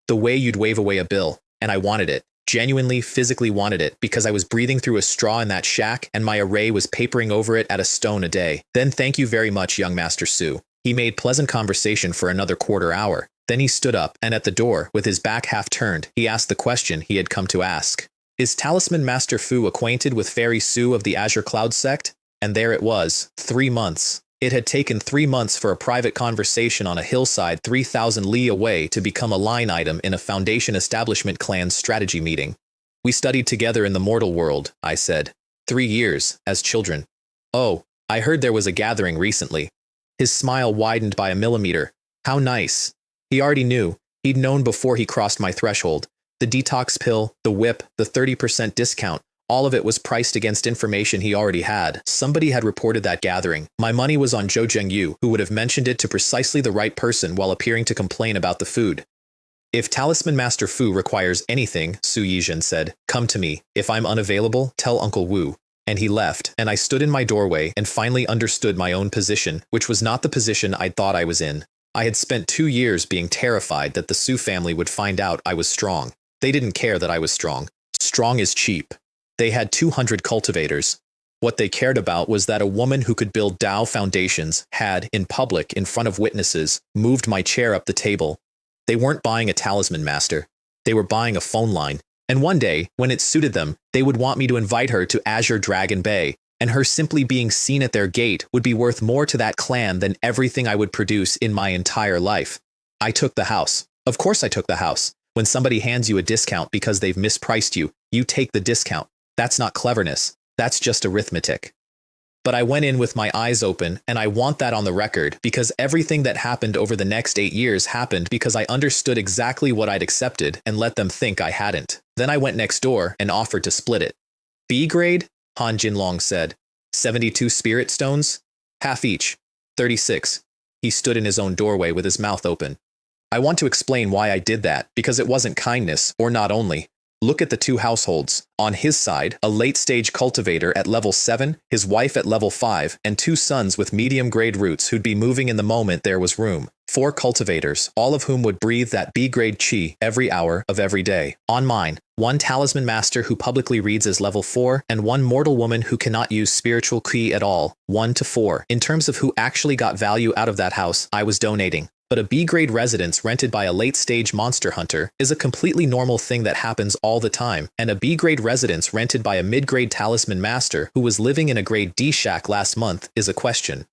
The way you'd wave away a bill, and I wanted it. Genuinely, physically wanted it, because I was breathing through a straw in that shack and my array was papering over it at a stone a day. Then thank you very much, young Master Su. He made pleasant conversation for another quarter hour. Then he stood up, and at the door, with his back half turned, he asked the question he had come to ask. Is Talisman Master Fu acquainted with Fairy Su of the Azure Cloud sect? And there it was, 3 months. It had taken 3 months for a private conversation on a hillside 3,000 li away to become a line item in a Foundation Establishment Clan's strategy meeting. We studied together in the mortal world, I said. 3 years, as children. Oh, I heard there was a gathering recently. His smile widened by a millimeter. How nice. He already knew. He'd known before he crossed my threshold. The detox pill, the whip, the 30% discount. All of it was priced against information he already had. Somebody had reported that gathering. My money was on Zhou Zhengyu, who would have mentioned it to precisely the right person while appearing to complain about the food. If Talisman Master Fu requires anything, Su Yizhen said, come to me. If I'm unavailable, tell Uncle Wu. And he left, and I stood in my doorway and finally understood my own position, which was not the position I'd thought I was in. I had spent 2 years being terrified that the Su family would find out I was strong. They didn't care that I was strong. Strong is cheap. They had 200 cultivators. What they cared about was that a woman who could build Dao foundations had, in public, in front of witnesses, moved my chair up the table. They weren't buying a talisman master. They were buying a phone line. And one day, when it suited them, they would want me to invite her to Azure Dragon Bay, and her simply being seen at their gate would be worth more to that clan than everything I would produce in my entire life. I took the house. Of course I took the house. When somebody hands you a discount because they've mispriced you, you take the discount. That's not cleverness. That's just arithmetic. But I went in with my eyes open, and I want that on the record, because everything that happened over the next 8 years happened because I understood exactly what I'd accepted and let them think I hadn't. Then I went next door and offered to split it. B grade? Han Jinlong said. 72 spirit stones? Half each. 36. He stood in his own doorway with his mouth open. I want to explain why I did that, because it wasn't kindness, or not only. Look at the 2 households. On his side, a late-stage cultivator at level 7, his wife at level 5, and 2 sons with medium-grade roots who'd be moving in the moment there was room. 4 cultivators, all of whom would breathe that B-grade chi every hour of every day. On mine, 1 talisman master who publicly reads as level 4, and 1 mortal woman who cannot use spiritual chi at all, 1 to 4. In terms of who actually got value out of that house, I was donating. But a B-grade residence rented by a late-stage monster hunter is a completely normal thing that happens all the time, and a B-grade residence rented by a mid-grade talisman master who was living in a grade D shack last month is a question.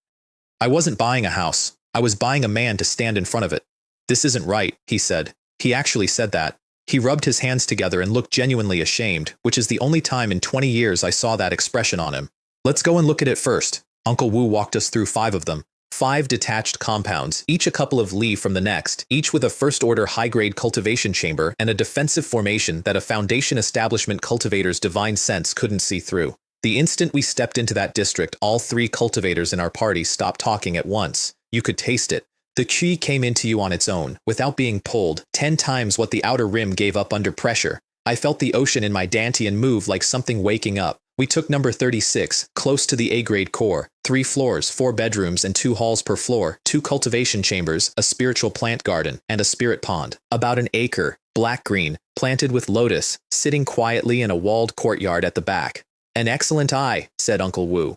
I wasn't buying a house. I was buying a man to stand in front of it. This isn't right, he said. He actually said that. He rubbed his hands together and looked genuinely ashamed, which is the only time in 20 years I saw that expression on him. Let's go and look at it first. Uncle Wu walked us through 5 of them. 5 detached compounds, each a couple of li from the next, each with a first-order high-grade cultivation chamber and a defensive formation that a Foundation Establishment cultivator's divine sense couldn't see through. The instant we stepped into that district, all 3 cultivators in our party stopped talking at once. You could taste it. The qi came into you on its own, without being pulled, 10 times what the outer rim gave up under pressure. I felt the ocean in my dantian move like something waking up. We took number 36, close to the A-grade core. 3 floors, 4 bedrooms and 2 halls per floor, 2 cultivation chambers, a spiritual plant garden, and a spirit pond. About an acre, black-green, planted with lotus, sitting quietly in a walled courtyard at the back. An excellent eye, said Uncle Wu.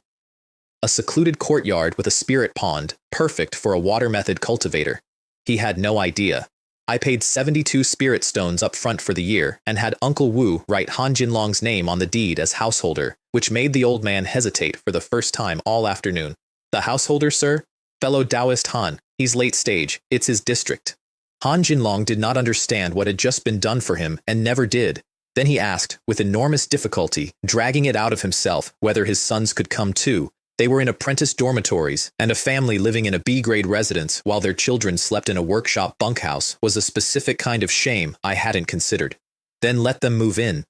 A secluded courtyard with a spirit pond, perfect for a water method cultivator. He had no idea. I paid 72 spirit stones up front for the year, and had Uncle Wu write Han Jinlong's name on the deed as householder, which made the old man hesitate for the first time all afternoon. The householder, sir? Fellow Taoist Han. He's late stage. It's his district. Han Jinlong did not understand what had just been done for him, and never did. Then he asked, with enormous difficulty, dragging it out of himself, whether his sons could come too. They were in apprentice dormitories, and a family living in a B-grade residence while their children slept in a workshop bunkhouse was a specific kind of shame I hadn't considered. Then let them move in.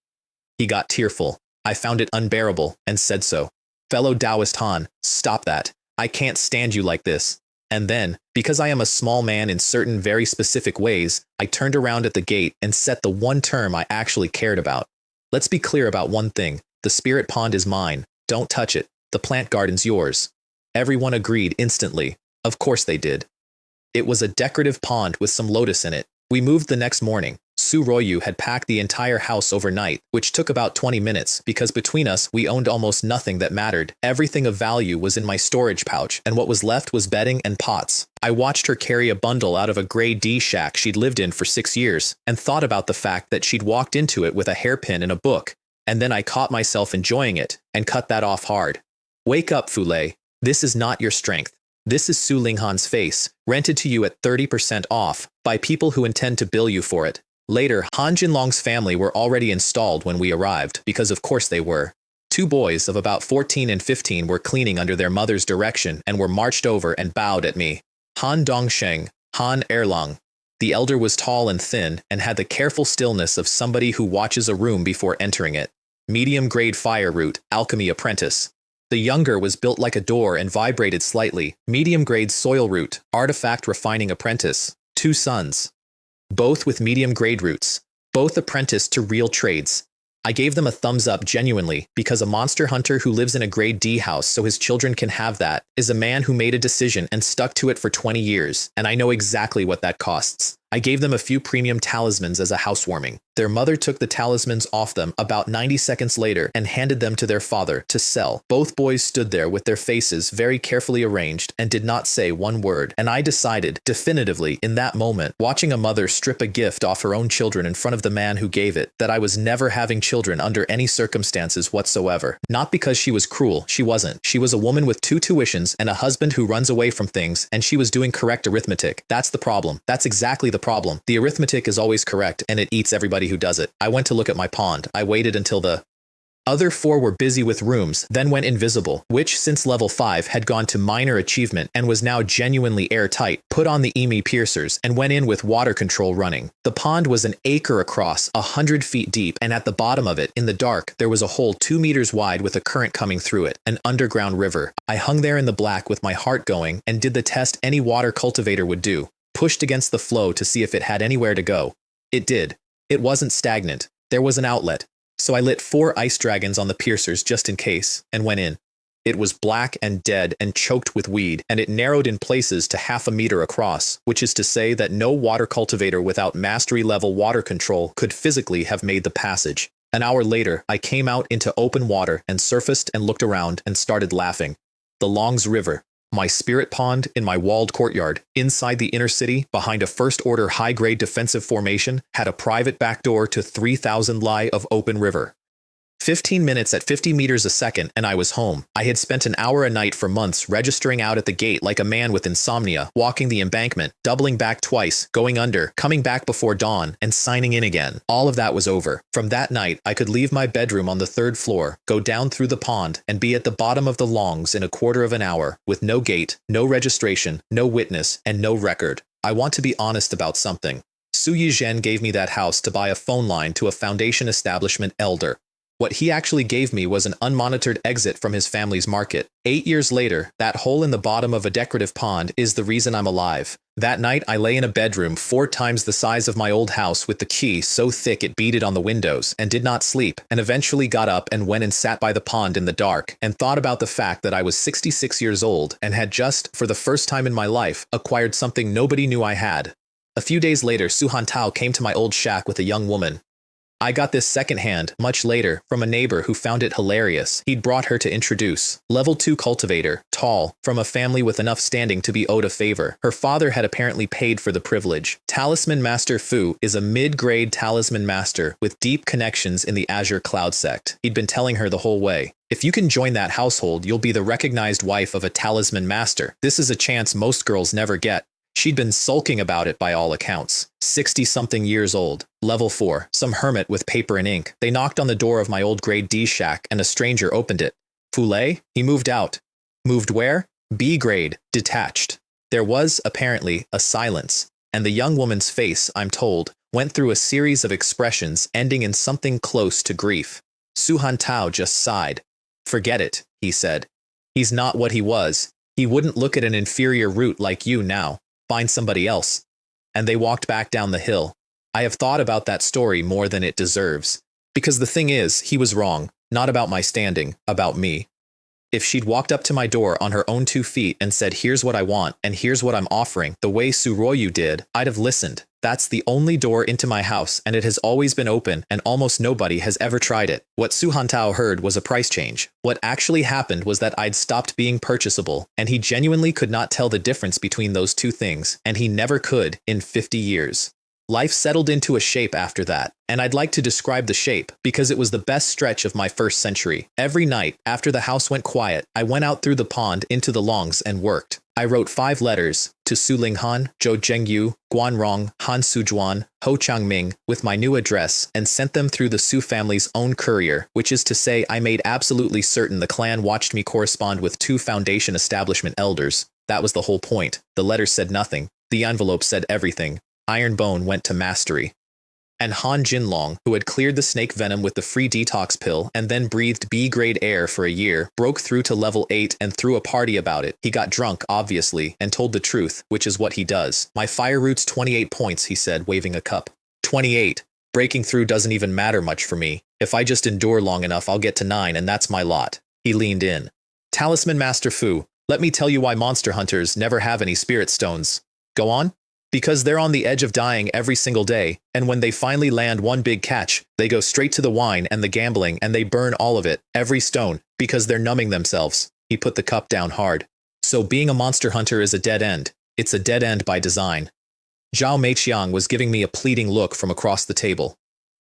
He got tearful. I found it unbearable, and said so. Fellow Taoist Han, stop that. I can't stand you like this. And then, because I am a small man in certain very specific ways, I turned around at the gate and set the one term I actually cared about. Let's be clear about one thing. The spirit pond is mine. Don't touch it. The plant garden's yours. Everyone agreed instantly. Of course they did. It was a decorative pond with some lotus in it. We moved the next morning. Su Royu had packed the entire house overnight, which took about 20 minutes because between us we owned almost nothing that mattered. Everything of value was in my storage pouch, and what was left was bedding and pots. I watched her carry a bundle out of a grade D shack she'd lived in for 6 years, and thought about the fact that she'd walked into it with a hairpin and a book, and then I caught myself enjoying it, and cut that off hard. Wake up, Fule. This is not your strength. This is Su Linghan's face, rented to you at 30% off, by people who intend to bill you for it. Later, Han Jinlong's family were already installed when we arrived, because of course they were. 2 boys of about 14 and 15 were cleaning under their mother's direction and were marched over and bowed at me. Han Dongsheng, Han Erlang. The elder was tall and thin, and had the careful stillness of somebody who watches a room before entering it. Medium-grade fire root, alchemy apprentice. The younger was built like a door and vibrated slightly. Medium-grade soil root, artifact refining apprentice. 2 sons. Both with medium-grade roots. Both apprenticed to real trades. I gave them a thumbs up genuinely, because a monster hunter who lives in a grade D house so his children can have that, is a man who made a decision and stuck to it for 20 years, and I know exactly what that costs. I gave them a few premium talismans as a housewarming. Their mother took the talismans off them about 90 seconds later and handed them to their father to sell. Both boys stood there with their faces very carefully arranged and did not say one word, and I decided, definitively, in that moment, watching a mother strip a gift off her own children in front of the man who gave it, that I was never having children under any circumstances whatsoever. Not because she was cruel, she wasn't. She was a woman with 2 tuitions and a husband who runs away from things, and she was doing correct arithmetic. That's the problem. That's exactly the problem. The arithmetic is always correct, and it eats everybody who does it. I went to look at my pond. I waited until the other 4 were busy with rooms, then went invisible, which since level 5 had gone to minor achievement and was now genuinely airtight, put on the EMI piercers, and went in with water control running. The pond was an acre across, 100 feet deep, and at the bottom of it, in the dark, there was a hole 2 meters wide with a current coming through it, an underground river. I hung there in the black with my heart going, and did the test any water cultivator would do. Pushed against the flow to see if it had anywhere to go. It did. It wasn't stagnant. There was an outlet. So I lit 4 ice dragons on the piercers just in case, and went in. It was black and dead and choked with weed, and it narrowed in places to half a meter across, which is to say that no water cultivator without mastery-level water control could physically have made the passage. An hour later, I came out into open water and surfaced and looked around and started laughing. The Longs River. My spirit pond in my walled courtyard, inside the inner city, behind a first-order high-grade defensive formation, had a private backdoor to 3,000 li of open river. 15 minutes at 50 meters a second, and I was home. I had spent an hour a night for months registering out at the gate like a man with insomnia, walking the embankment, doubling back twice, going under, coming back before dawn, and signing in again. All of that was over. From that night, I could leave my bedroom on the 3rd floor, go down through the pond, and be at the bottom of the Longs in a quarter of an hour, with no gate, no registration, no witness, and no record. I want to be honest about something. Su Yizhen gave me that house to buy a phone line to a Foundation establishment elder. What he actually gave me was an unmonitored exit from his family's market. 8 years later, that hole in the bottom of a decorative pond is the reason I'm alive. That night, I lay in a bedroom 4 times the size of my old house with the key so thick it beaded on the windows, and did not sleep, and eventually got up and went and sat by the pond in the dark, and thought about the fact that I was 66 years old, and had just, for the first time in my life, acquired something nobody knew I had. A few days later, Su Hantao came to my old shack with a young woman. I got this secondhand, much later, from a neighbor who found it hilarious. He'd brought her to introduce. Level 2 cultivator, tall, from a family with enough standing to be owed a favor. Her father had apparently paid for the privilege. Talisman Master Fu is a mid-grade talisman master with deep connections in the Azure Cloud sect. He'd been telling her the whole way. If you can join that household, you'll be the recognized wife of a talisman master. This is a chance most girls never get. She'd been sulking about it by all accounts. 60-something years old. Level 4. Some hermit with paper and ink. They knocked on the door of my old grade D shack, and a stranger opened it. Fule? He moved out. Moved where? B grade. Detached. There was, apparently, a silence, and the young woman's face, I'm told, went through a series of expressions ending in something close to grief. Su Hantao just sighed. Forget it, he said. He's not what he was. He wouldn't look at an inferior root like you now. Find somebody else. And they walked back down the hill. I have thought about that story more than it deserves. Because the thing is, he was wrong. Not about my standing, about me. If she'd walked up to my door on her own 2 feet and said, here's what I want and here's what I'm offering, the way Suroyu did, I'd have listened. That's the only door into my house, and it has always been open, and almost nobody has ever tried it. What Su Hantao heard was a price change. What actually happened was that I'd stopped being purchasable, and he genuinely could not tell the difference between those 2 things, and he never could in 50 years. Life settled into a shape after that, and I'd like to describe the shape because it was the best stretch of my first century. Every night, after the house went quiet, I went out through the pond into the longs and worked. I wrote 5 letters to Su Linghan, Zhou Zhengyu, Guanrong, Han Sujuan, Ho Changming with my new address and sent them through the Su family's own courier, which is to say I made absolutely certain the clan watched me correspond with 2 Foundation establishment elders. That was the whole point. The letters said nothing. The envelope said everything. Iron Bone went to mastery. And Han Jinlong, who had cleared the snake venom with the free detox pill and then breathed B-grade air for a year, broke through to level 8 and threw a party about it. He got drunk, obviously, and told the truth, which is what he does. My fire root's 28 points, he said, waving a cup. 28. Breaking through doesn't even matter much for me. If I just endure long enough, I'll get to 9, and that's my lot. He leaned in. Talisman Master Fu, let me tell you why monster hunters never have any spirit stones. Go on? Because they're on the edge of dying every single day, and when they finally land one big catch, they go straight to the wine and the gambling and they burn all of it, every stone, because they're numbing themselves. He put the cup down hard. So being a monster hunter is a dead end. It's a dead end by design. Zhao Meiqiang was giving me a pleading look from across the table.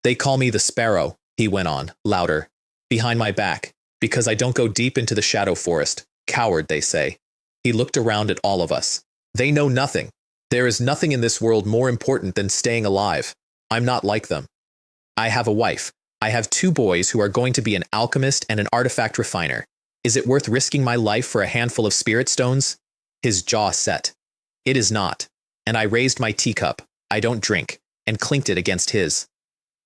They call me the Sparrow, he went on, louder. Behind my back, because I don't go deep into the shadow forest. Coward, they say. He looked around at all of us. They know nothing. There is nothing in this world more important than staying alive. I'm not like them. I have a wife. I have 2 boys who are going to be an alchemist and an artifact refiner. Is it worth risking my life for a handful of spirit stones? His jaw set. It is not. And I raised my teacup, I don't drink, and clinked it against his.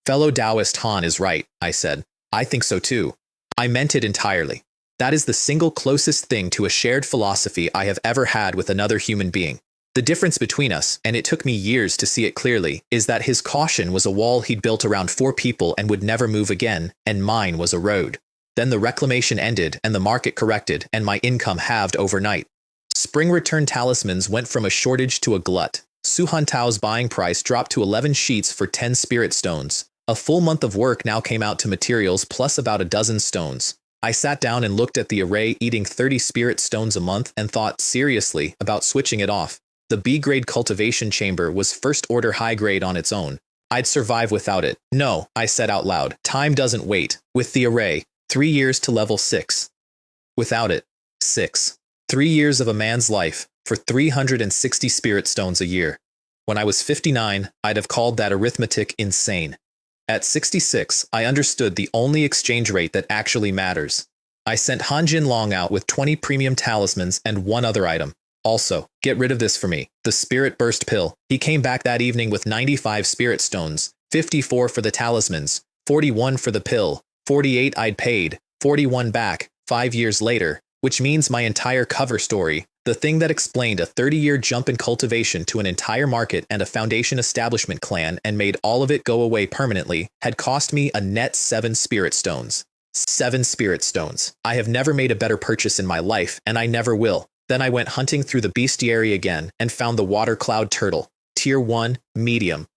Fellow Taoist Han is right, I said. I think so too. I meant it entirely. That is the single closest thing to a shared philosophy I have ever had with another human being. The difference between us, and it took me years to see it clearly, is that his caution was a wall he'd built around 4 people and would never move again, and mine was a road. Then the reclamation ended and the market corrected and my income halved overnight. Spring return talismans went from a shortage to a glut. Su Hantao's buying price dropped to 11 sheets for 10 spirit stones. A full month of work now came out to materials plus about a dozen stones. I sat down and looked at the array eating 30 spirit stones a month and thought seriously about switching it off. The B-grade cultivation chamber was first order high grade on its own. I'd survive without it. No, I said out loud. Time doesn't wait. With the array, 3 years to level 6. Without it, 6. 3 years of a man's life for 360 spirit stones a year. When I was 59, I'd have called that arithmetic insane. At 66, I understood the only exchange rate that actually matters. I sent Han Jinlong out with 20 premium talismans and 1 other item. Also, get rid of this for me, the Spirit Burst Pill. He came back that evening with 95 spirit stones, 54 for the talismans, 41 for the pill, 48 I'd paid, 41 back, 5 years later, which means my entire cover story, the thing that explained a 30-year jump in cultivation to an entire market and a foundation establishment clan and made all of it go away permanently, had cost me a net 7 spirit stones. 7 spirit stones. I have never made a better purchase in my life, and I never will. Then I went hunting through the bestiary again and found the water cloud turtle, tier 1, medium.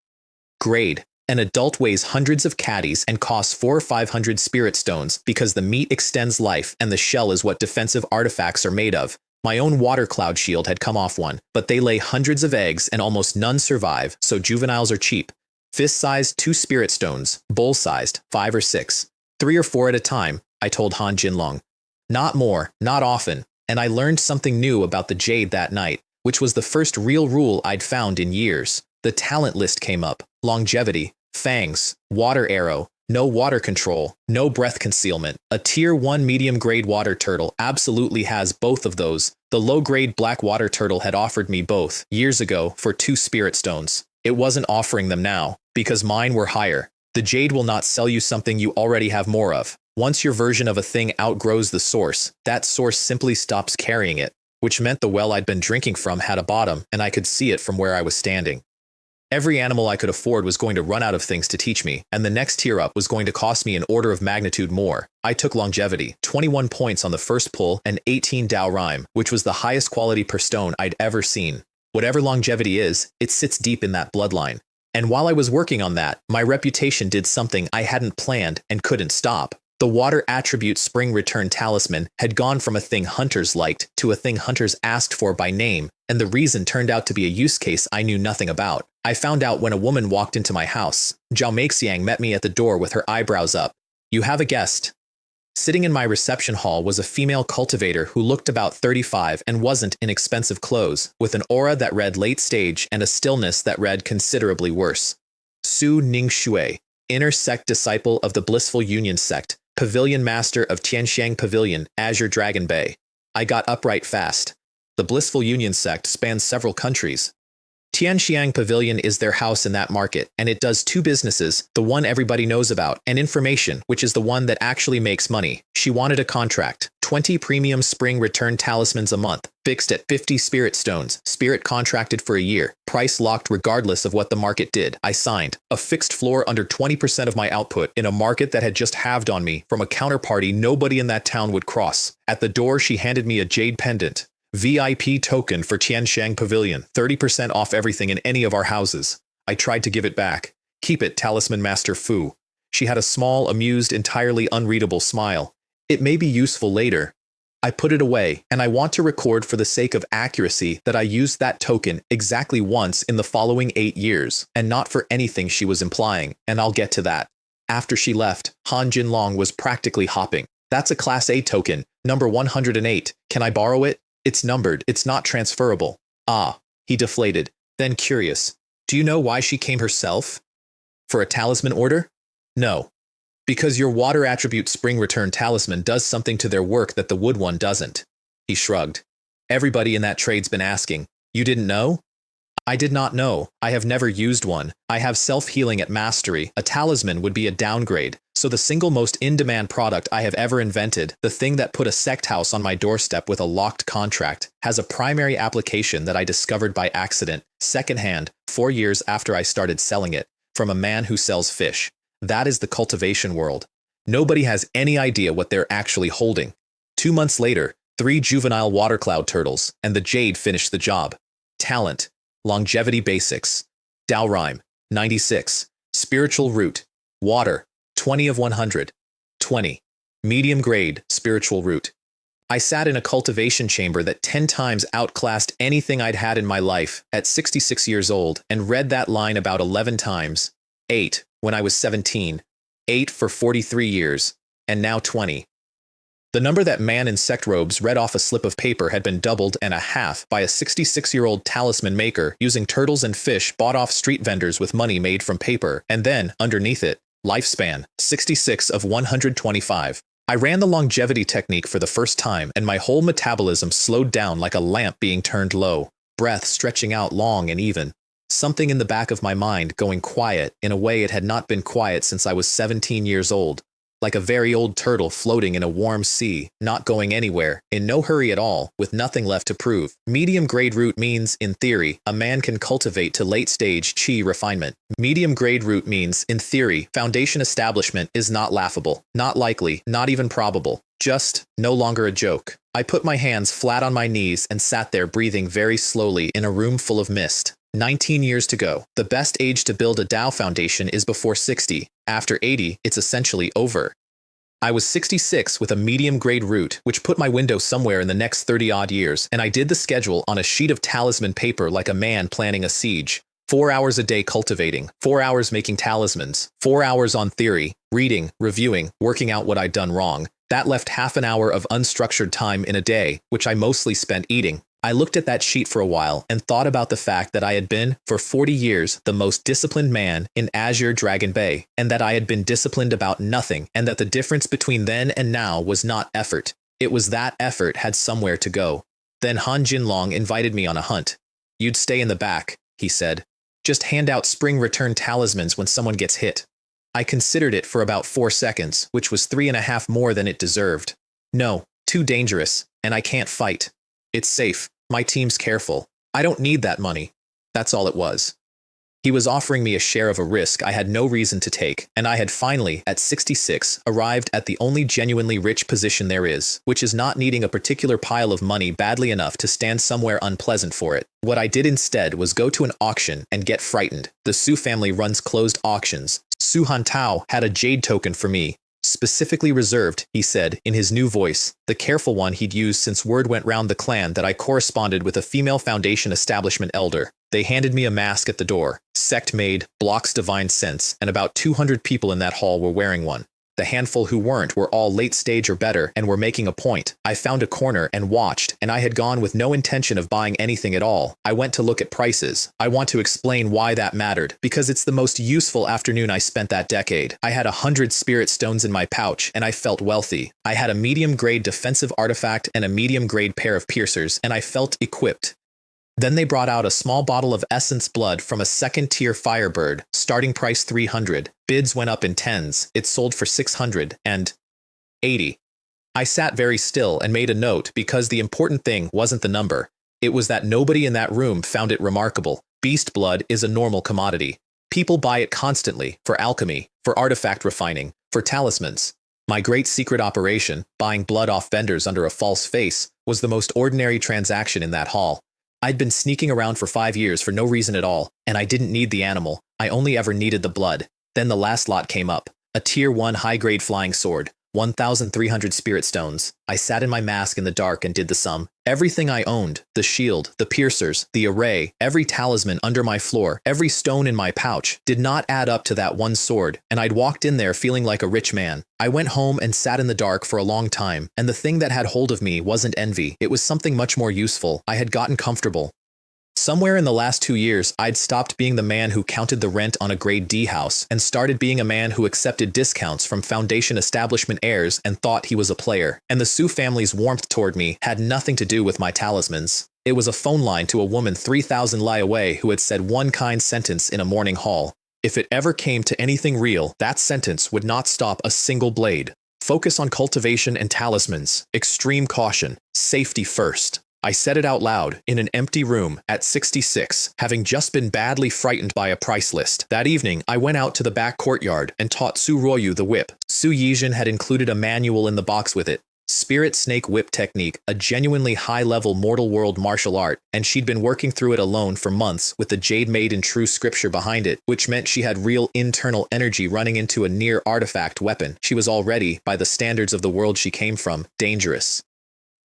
Grade. An adult weighs hundreds of caddies and costs 400 or 500 spirit stones because the meat extends life and the shell is what defensive artifacts are made of. My own water cloud shield had come off one, but they lay hundreds of eggs and almost none survive, so juveniles are cheap. Fist-sized 2 spirit stones, bowl-sized 5 or 6. 3 or 4 at a time, I told Han Jinlong. Not more, not often. And I learned something new about the jade that night, which was the first real rule I'd found in years. The talent list came up. Longevity, fangs, water arrow, no water control, no breath concealment. A tier 1 medium-grade water turtle absolutely has both of those. The low-grade black water turtle had offered me both, years ago, for 2 spirit stones. It wasn't offering them now, because mine were higher. The jade will not sell you something you already have more of. Once your version of a thing outgrows the source, that source simply stops carrying it, which meant the well I'd been drinking from had a bottom and I could see it from where I was standing. Every animal I could afford was going to run out of things to teach me, and the next tier up was going to cost me an order of magnitude more. I took longevity, 21 points on the first pull, and 18 Dao Rhyme, which was the highest quality per stone I'd ever seen. Whatever longevity is, it sits deep in that bloodline. And while I was working on that, my reputation did something I hadn't planned and couldn't stop. The water attribute spring return talisman had gone from a thing hunters liked to a thing hunters asked for by name, and the reason turned out to be a use case I knew nothing about. I found out when a woman walked into my house. Xianxia met me at the door with her eyebrows up. "You have a guest." Sitting in my reception hall was a female cultivator who looked about 35 and wasn't in expensive clothes, with an aura that read late stage and a stillness that read considerably worse. Su Ningshui, inner sect disciple of the Blissful Union sect, Pavilion Master of Tianxiang Pavilion, Azure Dragon Bay. I got upright fast. The Blissful Union sect spans several countries. Tianxiang Pavilion is their house in that market, and it does two businesses, the one everybody knows about, and information, which is the one that actually makes money. She wanted a contract, 20 premium spring return talismans a month, fixed at 50 spirit stones, spirit contracted for a year, price locked regardless of what the market did. I signed. A fixed floor under 20% of my output in a market that had just halved on me from a counterparty nobody in that town would cross. At the door, she handed me a jade pendant. VIP token for Tianxiang Pavilion, 30% off everything in any of our houses. I tried to give it back. "Keep it, Talisman Master Fu." She had a small, amused, entirely unreadable smile. "It may be useful later." I put it away, and I want to record for the sake of accuracy that I used that token exactly once in the following 8 years, and not for anything she was implying, and I'll get to that. After she left, Han Jinlong was practically hopping. "That's a Class A token, number 108. Can I borrow it? It's numbered, it's not transferable." "Ah," he deflated, then curious. "Do you know why she came herself? For a talisman order?" "No. Because your water attribute spring return talisman does something to their work that the wood one doesn't." He shrugged. "Everybody in that trade's been asking. You didn't know?" "I did not know. I have never used one. I have self-healing at mastery. A talisman would be a downgrade. So the single most in-demand product I have ever invented, the thing that put a sect house on my doorstep with a locked contract, has a primary application that I discovered by accident, secondhand, 4 years after I started selling it, from a man who sells fish. That is the cultivation world. Nobody has any idea what they're actually holding. 2 months later, 3 juvenile water cloud turtles, and the jade finished the job. Talent. Longevity basics. Dao Rhyme, 96. Spiritual root. Water, 20 of 100. 20. Medium grade, spiritual root. I sat in a cultivation chamber that 10 times outclassed anything I'd had in my life at 66 years old and read that line about 11 times. 8 when I was 17. 8 for 43 years, and now 20. The number that man in sect robes read off a slip of paper had been doubled and a half by a 66-year-old talisman maker using turtles and fish bought off street vendors with money made from paper, and then, underneath it, lifespan, 66 of 125. I ran the longevity technique for the first time, and my whole metabolism slowed down like a lamp being turned low, breath stretching out long and even. Something in the back of my mind going quiet in a way it had not been quiet since I was 17 years old. Like a very old turtle floating in a warm sea, not going anywhere, in no hurry at all, with nothing left to prove. Medium-grade root means, in theory, a man can cultivate to late-stage qi refinement. Medium-grade root means, in theory, foundation establishment is not laughable, not likely, not even probable. Just no longer a joke. I put my hands flat on my knees and sat there breathing very slowly in a room full of mist. 19 years to go. The best age to build a Tao foundation is before 60. After 80, it's essentially over. I was 66 with a medium-grade root, which put my window somewhere in the next 30-odd years, and I did the schedule on a sheet of talisman paper like a man planning a siege. 4 hours a day cultivating, 4 hours making talismans, 4 hours on theory, reading, reviewing, working out what I'd done wrong. That left half an hour of unstructured time in a day, which I mostly spent eating. I looked at that sheet for a while and thought about the fact that I had been, for 40 years, the most disciplined man in Azure Dragon Bay, and that I had been disciplined about nothing, and that the difference between then and now was not effort. It was that effort had somewhere to go. Then Han Jinlong invited me on a hunt. "You'd stay in the back," he said. "Just hand out spring return talismans when someone gets hit." I considered it for about 4 seconds, which was 3.5 more than it deserved. No, too dangerous, and I can't fight. It's safe, my team's careful. I don't need that money. That's all it was. He was offering me a share of a risk I had no reason to take, and I had finally, at 66, arrived at the only genuinely rich position there is, which is not needing a particular pile of money badly enough to stand somewhere unpleasant for it. What I did instead was go to an auction and get frightened. The Su family runs closed auctions. Su Hantao had a jade token for me, specifically reserved, he said, in his new voice, the careful one he'd used since word went round the clan that I corresponded with a female Foundation establishment elder. They handed me a mask at the door. Sect made, blocks divine sense, and about 200 people in that hall were wearing one. The handful who weren't were all late stage or better and were making a point. I found a corner and watched, and I had gone with no intention of buying anything at all. I went to look at prices. I want to explain why that mattered, because it's the most useful afternoon I spent that decade. I had 100 spirit stones in my pouch, and I felt wealthy. I had a medium-grade defensive artifact and a medium-grade pair of piercers, and I felt equipped. Then they brought out a small bottle of essence blood from a second-tier Firebird, starting price 300. Bids went up in tens. It sold for 680. I sat very still and made a note because the important thing wasn't the number. It was that nobody in that room found it remarkable. Beast blood is a normal commodity. People buy it constantly, for alchemy, for artifact refining, for talismans. My great secret operation, buying blood off vendors under a false face, was the most ordinary transaction in that hall. I'd been sneaking around for 5 years for no reason at all, and I didn't need the animal. I only ever needed the blood. Then the last lot came up. A tier 1 high-grade flying sword. 1,300 spirit stones. I sat in my mask in the dark and did the sum. Everything I owned, the shield, the piercers, the array, every talisman under my floor, every stone in my pouch, did not add up to that one sword, and I'd walked in there feeling like a rich man. I went home and sat in the dark for a long time, and the thing that had hold of me wasn't envy. It was something much more useful. I had gotten comfortable. Somewhere in the last 2 years, I'd stopped being the man who counted the rent on a grade D house and started being a man who accepted discounts from Foundation establishment heirs and thought he was a player. And the Su family's warmth toward me had nothing to do with my talismans. It was a phone line to a woman 3,000 li away who had said one kind sentence in a morning hall. If it ever came to anything real, that sentence would not stop a single blade. Focus on cultivation and talismans. Extreme caution. Safety first. I said it out loud, in an empty room, at 66, having just been badly frightened by a price list. That evening, I went out to the back courtyard and taught Su Royu the whip. Su Yijin had included a manual in the box with it. Spirit Snake Whip Technique, a genuinely high-level mortal world martial art, and she'd been working through it alone for months with the jade made in true scripture behind it, which meant she had real internal energy running into a near artifact weapon. She was already, by the standards of the world she came from, dangerous.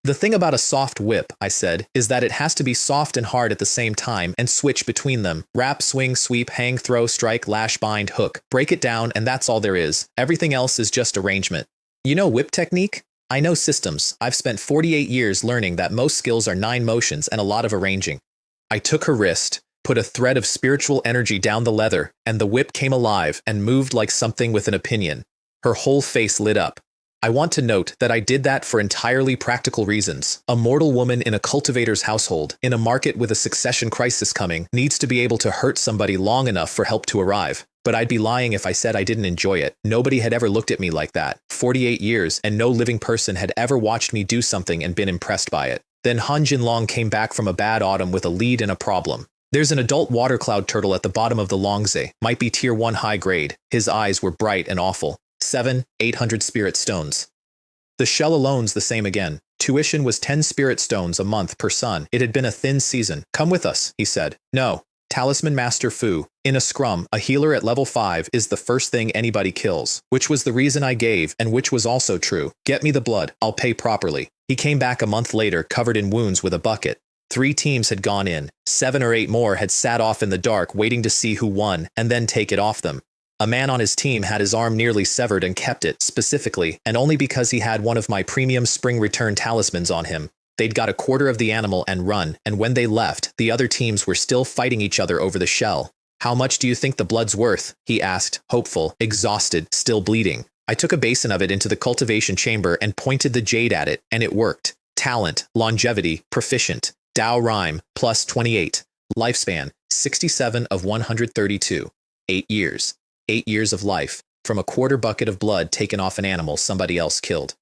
The thing about a soft whip, I said, is that it has to be soft and hard at the same time and switch between them. Wrap, swing, sweep, hang, throw, strike, lash, bind, hook. Break it down and that's all there is. Everything else is just arrangement. You know whip technique? I know systems. I've spent 48 years learning that most skills are 9 motions and a lot of arranging. I took her wrist, put a thread of spiritual energy down the leather, and the whip came alive and moved like something with an opinion. Her whole face lit up. I want to note that I did that for entirely practical reasons. A mortal woman in a cultivator's household, in a market with a succession crisis coming, needs to be able to hurt somebody long enough for help to arrive. But I'd be lying if I said I didn't enjoy it. Nobody had ever looked at me like that. 48 years, and no living person had ever watched me do something and been impressed by it. Then Han Jinlong came back from a bad autumn with a lead and a problem. There's an adult water cloud turtle at the bottom of the Longze, might be tier 1 high grade. His eyes were bright and awful. 800 spirit stones. The shell alone's the same again. Tuition was 10 spirit stones a month per son. It had been a thin season. Come with us, he said. No. Talisman Master Fu. In a scrum, a healer at level 5 is the first thing anybody kills, which was the reason I gave and which was also true. Get me the blood. I'll pay properly. He came back a month later covered in wounds with a bucket. 3 teams had gone in. 7 or 8 more had sat off in the dark waiting to see who won and then take it off them. A man on his team had his arm nearly severed and kept it, specifically, and only because he had one of my premium spring return talismans on him. They'd got a quarter of the animal and run, and when they left, the other teams were still fighting each other over the shell. How much do you think the blood's worth? He asked, hopeful, exhausted, still bleeding. I took a basin of it into the cultivation chamber and pointed the jade at it, and it worked. Talent, longevity, proficient. Dao rhyme, plus 28. Lifespan, 67 of 132. 8 years. 8 years of life. from a quarter bucket of blood taken off an animal somebody else killed.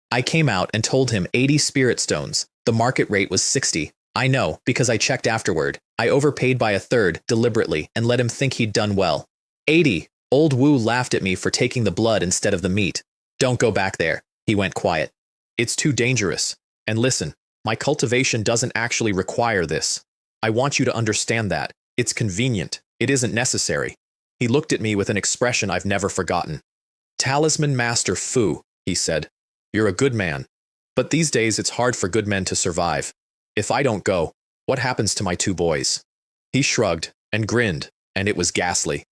I came out and told him 80 spirit stones. The market rate was 60. I know, because I checked afterward. I overpaid by a third, deliberately, and let him think he'd done well. 80! Old Wu laughed at me for taking the blood instead of the meat. Don't go back there. He went quiet. It's too dangerous. And listen, my cultivation doesn't actually require this. I want you to understand that. It's convenient. It isn't necessary. He looked at me with an expression I've never forgotten. Talisman Master Fu, he said. You're a good man. But these days it's hard for good men to survive. If I don't go, what happens to my two boys? He shrugged and grinned, and it was ghastly.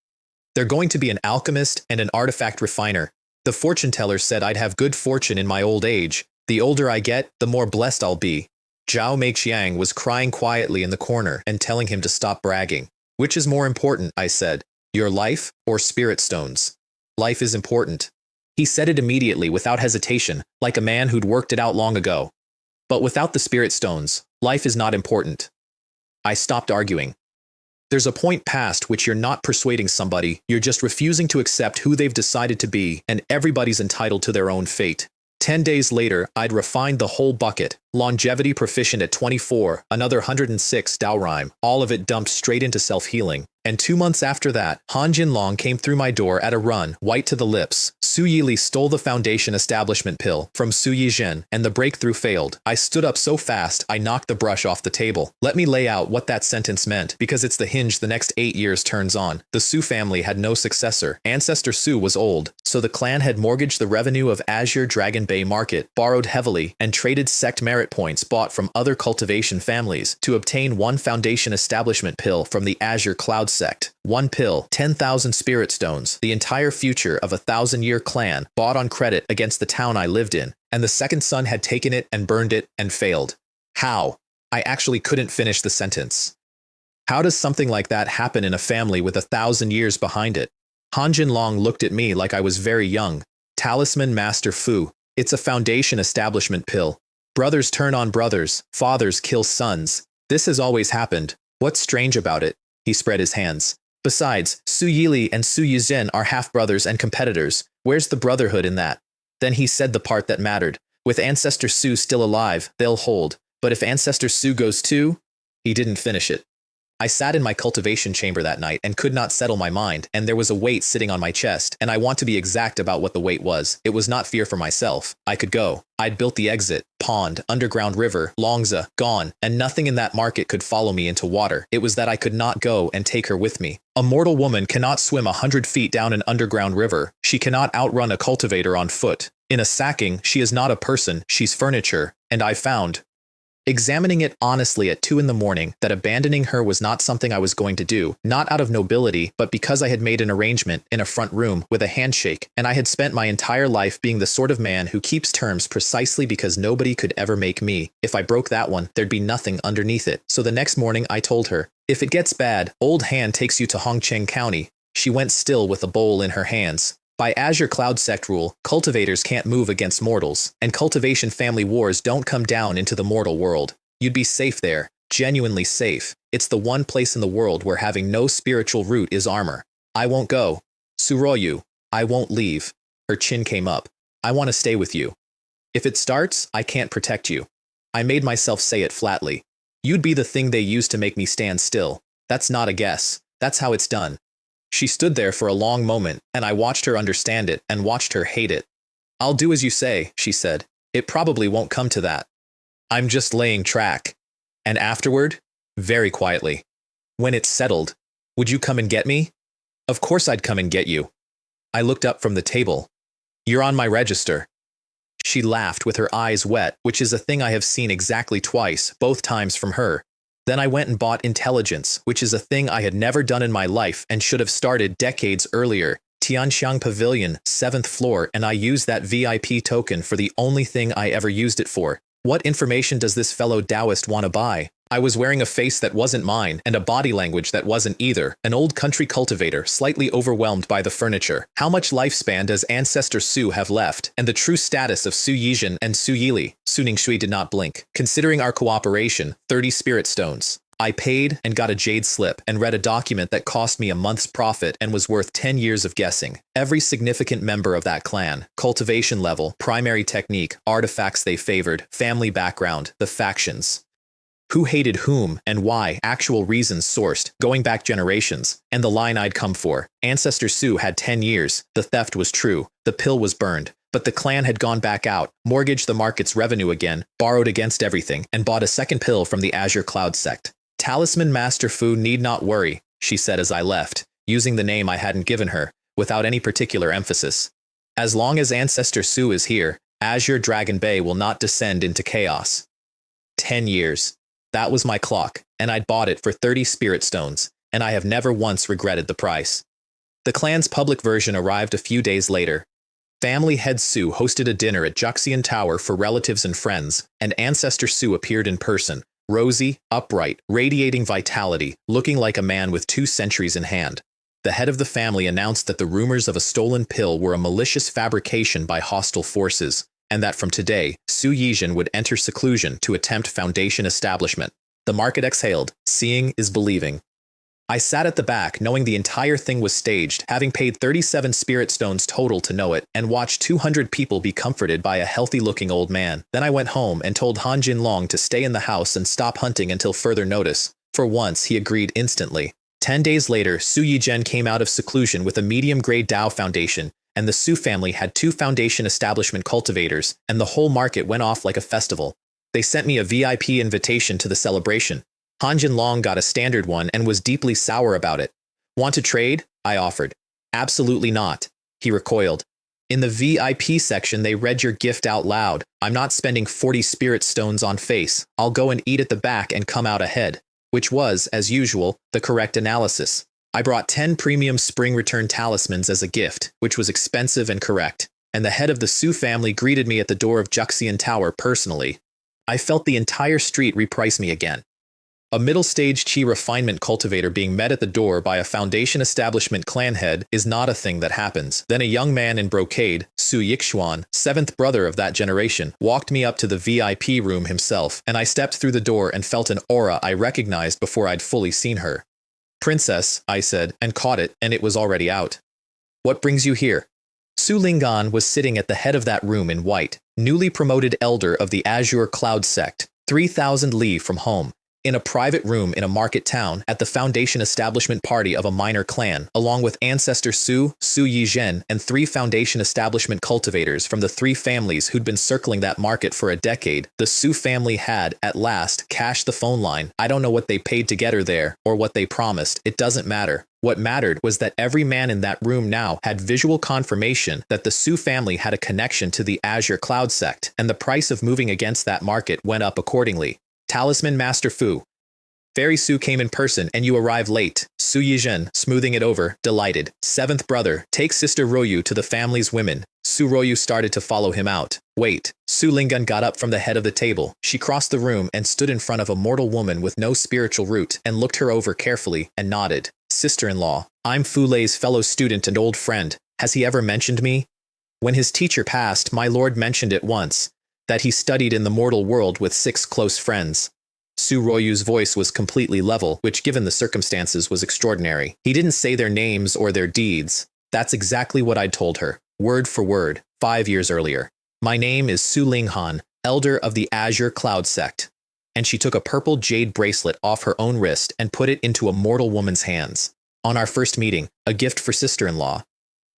They're going to be an alchemist and an artifact refiner. The fortune teller said I'd have good fortune in my old age. The older I get, the more blessed I'll be. Zhao Meixiang was crying quietly in the corner and telling him to stop bragging. Which is more important, I said, your life or spirit stones? Life is important. He said it immediately without hesitation, like a man who'd worked it out long ago. But without the spirit stones, life is not important. I stopped arguing. There's a point past which you're not persuading somebody, you're just refusing to accept who they've decided to be, and everybody's entitled to their own fate. 10 days later, I'd refined the whole bucket. Longevity proficient at 24, another 106 Daorime, all of it dumped straight into self-healing. And 2 months after that, Han Jinlong came through my door at a run, white to the lips. Su Yili stole the foundation establishment pill from Su Yizhen, and the breakthrough failed. I stood up so fast, I knocked the brush off the table. Let me lay out what that sentence meant, because it's the hinge the next 8 years turns on. The Su family had no successor. Ancestor Su was old, so the clan had mortgaged the revenue of Azure Dragon Bay Market, borrowed heavily, and traded sect merit points bought from other cultivation families to obtain one foundation establishment pill from the Azure Cloud sect. One pill, 10,000 spirit stones, the entire future of a 1,000-year clan, bought on credit against the town I lived in, and the second son had taken it and burned it and failed. How? I actually couldn't finish the sentence. How does something like that happen in a family with 1,000 years behind it? Han Jinlong looked at me like I was very young. Talisman Master Fu. It's a foundation establishment pill. Brothers turn on brothers, fathers kill sons. This has always happened. What's strange about it? He spread his hands. Besides, Su Yili and Su Yizhen are half-brothers and competitors. Where's the brotherhood in that? Then he said the part that mattered. With Ancestor Su still alive, they'll hold. But if Ancestor Su goes too? He didn't finish it. I sat in my cultivation chamber that night and could not settle my mind, and there was a weight sitting on my chest, and I want to be exact about what the weight was. It was not fear for myself. I could go. I'd built the exit, pond, underground river, Longza, gone, and nothing in that market could follow me into water. It was that I could not go and take her with me. A mortal woman cannot swim 100 feet down an underground river. She cannot outrun a cultivator on foot. In a sacking, she is not a person, she's furniture, and I found, examining it honestly at 2 in the morning, that abandoning her was not something I was going to do, not out of nobility, but because I had made an arrangement in a front room with a handshake, and I had spent my entire life being the sort of man who keeps terms precisely because nobody could ever make me. If I broke that one, there'd be nothing underneath it. So the next morning I told her, if it gets bad, Old Han takes you to Hongcheng County. She went still with a bowl in her hands. By Azure Cloud sect rule, cultivators can't move against mortals, and cultivation family wars don't come down into the mortal world. You'd be safe there, genuinely safe. It's the one place in the world where having no spiritual root is armor. I won't go. Suroyu, I won't leave. Her chin came up. I want to stay with you. If it starts, I can't protect you. I made myself say it flatly. You'd be the thing they use to make me stand still. That's not a guess. That's how it's done. She stood there for a long moment, and I watched her understand it and watched her hate it. I'll do as you say, she said. It probably won't come to that. I'm just laying track. And afterward, very quietly, when it's settled, would you come and get me? Of course I'd come and get you. I looked up from the table. You're on my register. She laughed with her eyes wet, which is a thing I have seen exactly twice, both times from her. Then I went and bought intelligence, which is a thing I had never done in my life and should have started decades earlier. Tianxiang Pavilion, 7th floor, and I used that VIP token for the only thing I ever used it for. What information does this fellow Taoist want to buy? I was wearing a face that wasn't mine, and a body language that wasn't either. An old country cultivator, slightly overwhelmed by the furniture. How much lifespan does Ancestor Su have left? And the true status of Su Yizhen and Su Yili? Su Ningshui did not blink. Considering our cooperation, 30 spirit stones. I paid and got a jade slip and read a document that cost me a month's profit and was worth 10 years of guessing. Every significant member of that clan, cultivation level, primary technique, artifacts they favored, family background, the factions. Who hated whom and why, actual reasons sourced, going back generations, and the line I'd come for. Ancestor Su had 10 years, the theft was true, the pill was burned. But the clan had gone back out, mortgaged the market's revenue again, borrowed against everything, and bought a second pill from the Azure Cloud sect. Talisman Master Fu need not worry, she said as I left, using the name I hadn't given her, without any particular emphasis. As long as Ancestor Su is here, Azure Dragon Bay will not descend into chaos. 10 years. That was my clock, and I'd bought it for 30 spirit stones, and I have never once regretted the price. The clan's public version arrived a few days later. Family head Su hosted a dinner at Xianxia Tower for relatives and friends, and Ancestor Su appeared in person, rosy, upright, radiating vitality, looking like a man with 2 centuries in hand. The head of the family announced that the rumors of a stolen pill were a malicious fabrication by hostile forces, and that from today, Su Yizhen would enter seclusion to attempt foundation establishment. The market exhaled. Seeing is believing. I sat at the back, knowing the entire thing was staged, having paid 37 spirit stones total to know it, and watched 200 people be comforted by a healthy-looking old man. Then I went home and told Han Jinlong to stay in the house and stop hunting until further notice. For once, he agreed instantly. 10 days later, Su Yizhen came out of seclusion with a medium-grade Dao foundation, and the Su family had 2 foundation establishment cultivators, and the whole market went off like a festival. They sent me a VIP invitation to the celebration. Han Jinlong got a standard one and was deeply sour about it. Want to trade? I offered. Absolutely not. He recoiled. In the VIP section, they read your gift out loud. I'm not spending 40 spirit stones on face. I'll go and eat at the back and come out ahead. Which was, as usual, the correct analysis. I brought 10 premium spring return talismans as a gift, which was expensive and correct. And the head of the Su family greeted me at the door of Xianxia Tower personally. I felt the entire street reprice me again. A middle-stage Qi refinement cultivator being met at the door by a foundation establishment clan head is not a thing that happens. Then a young man in brocade, Su Yixuan, 7th brother of that generation, walked me up to the VIP room himself, and I stepped through the door and felt an aura I recognized before I'd fully seen her. Princess, I said, and caught it, and it was already out. What brings you here? Su Linggan was sitting at the head of that room in white, newly promoted elder of the Azure Cloud sect, 3,000 li from home. In a private room in a market town at the foundation establishment party of a minor clan, along with Ancestor Su, Su Yizhen, and 3 foundation establishment cultivators from the 3 families who'd been circling that market for a decade, the Su family had, at last, cashed the phone line. I don't know what they paid to get her there, or what they promised. It doesn't matter. What mattered was that every man in that room now had visual confirmation that the Su family had a connection to the Azure Cloud sect, and the price of moving against that market went up accordingly. Talisman Master Fu. Fairy Su came in person and you arrived late. Su Yizhen, smoothing it over, delighted. 7th brother, take Sister Royu to the family's women. Su Royu started to follow him out. Wait. Su Linggan got up from the head of the table. She crossed the room and stood in front of a mortal woman with no spiritual root and looked her over carefully and nodded. Sister-in-law, I'm Fu Lei's fellow student and old friend. Has he ever mentioned me? When his teacher passed, my lord mentioned it once. That he studied in the mortal world with 6 close friends. Su Royu's voice was completely level, which given the circumstances was extraordinary. He didn't say their names or their deeds. That's exactly what I'd told her, word for word, 5 years earlier. My name is Su Linghan, elder of the Azure Cloud sect. And she took a purple jade bracelet off her own wrist and put it into a mortal woman's hands. On our first meeting, a gift for sister-in-law.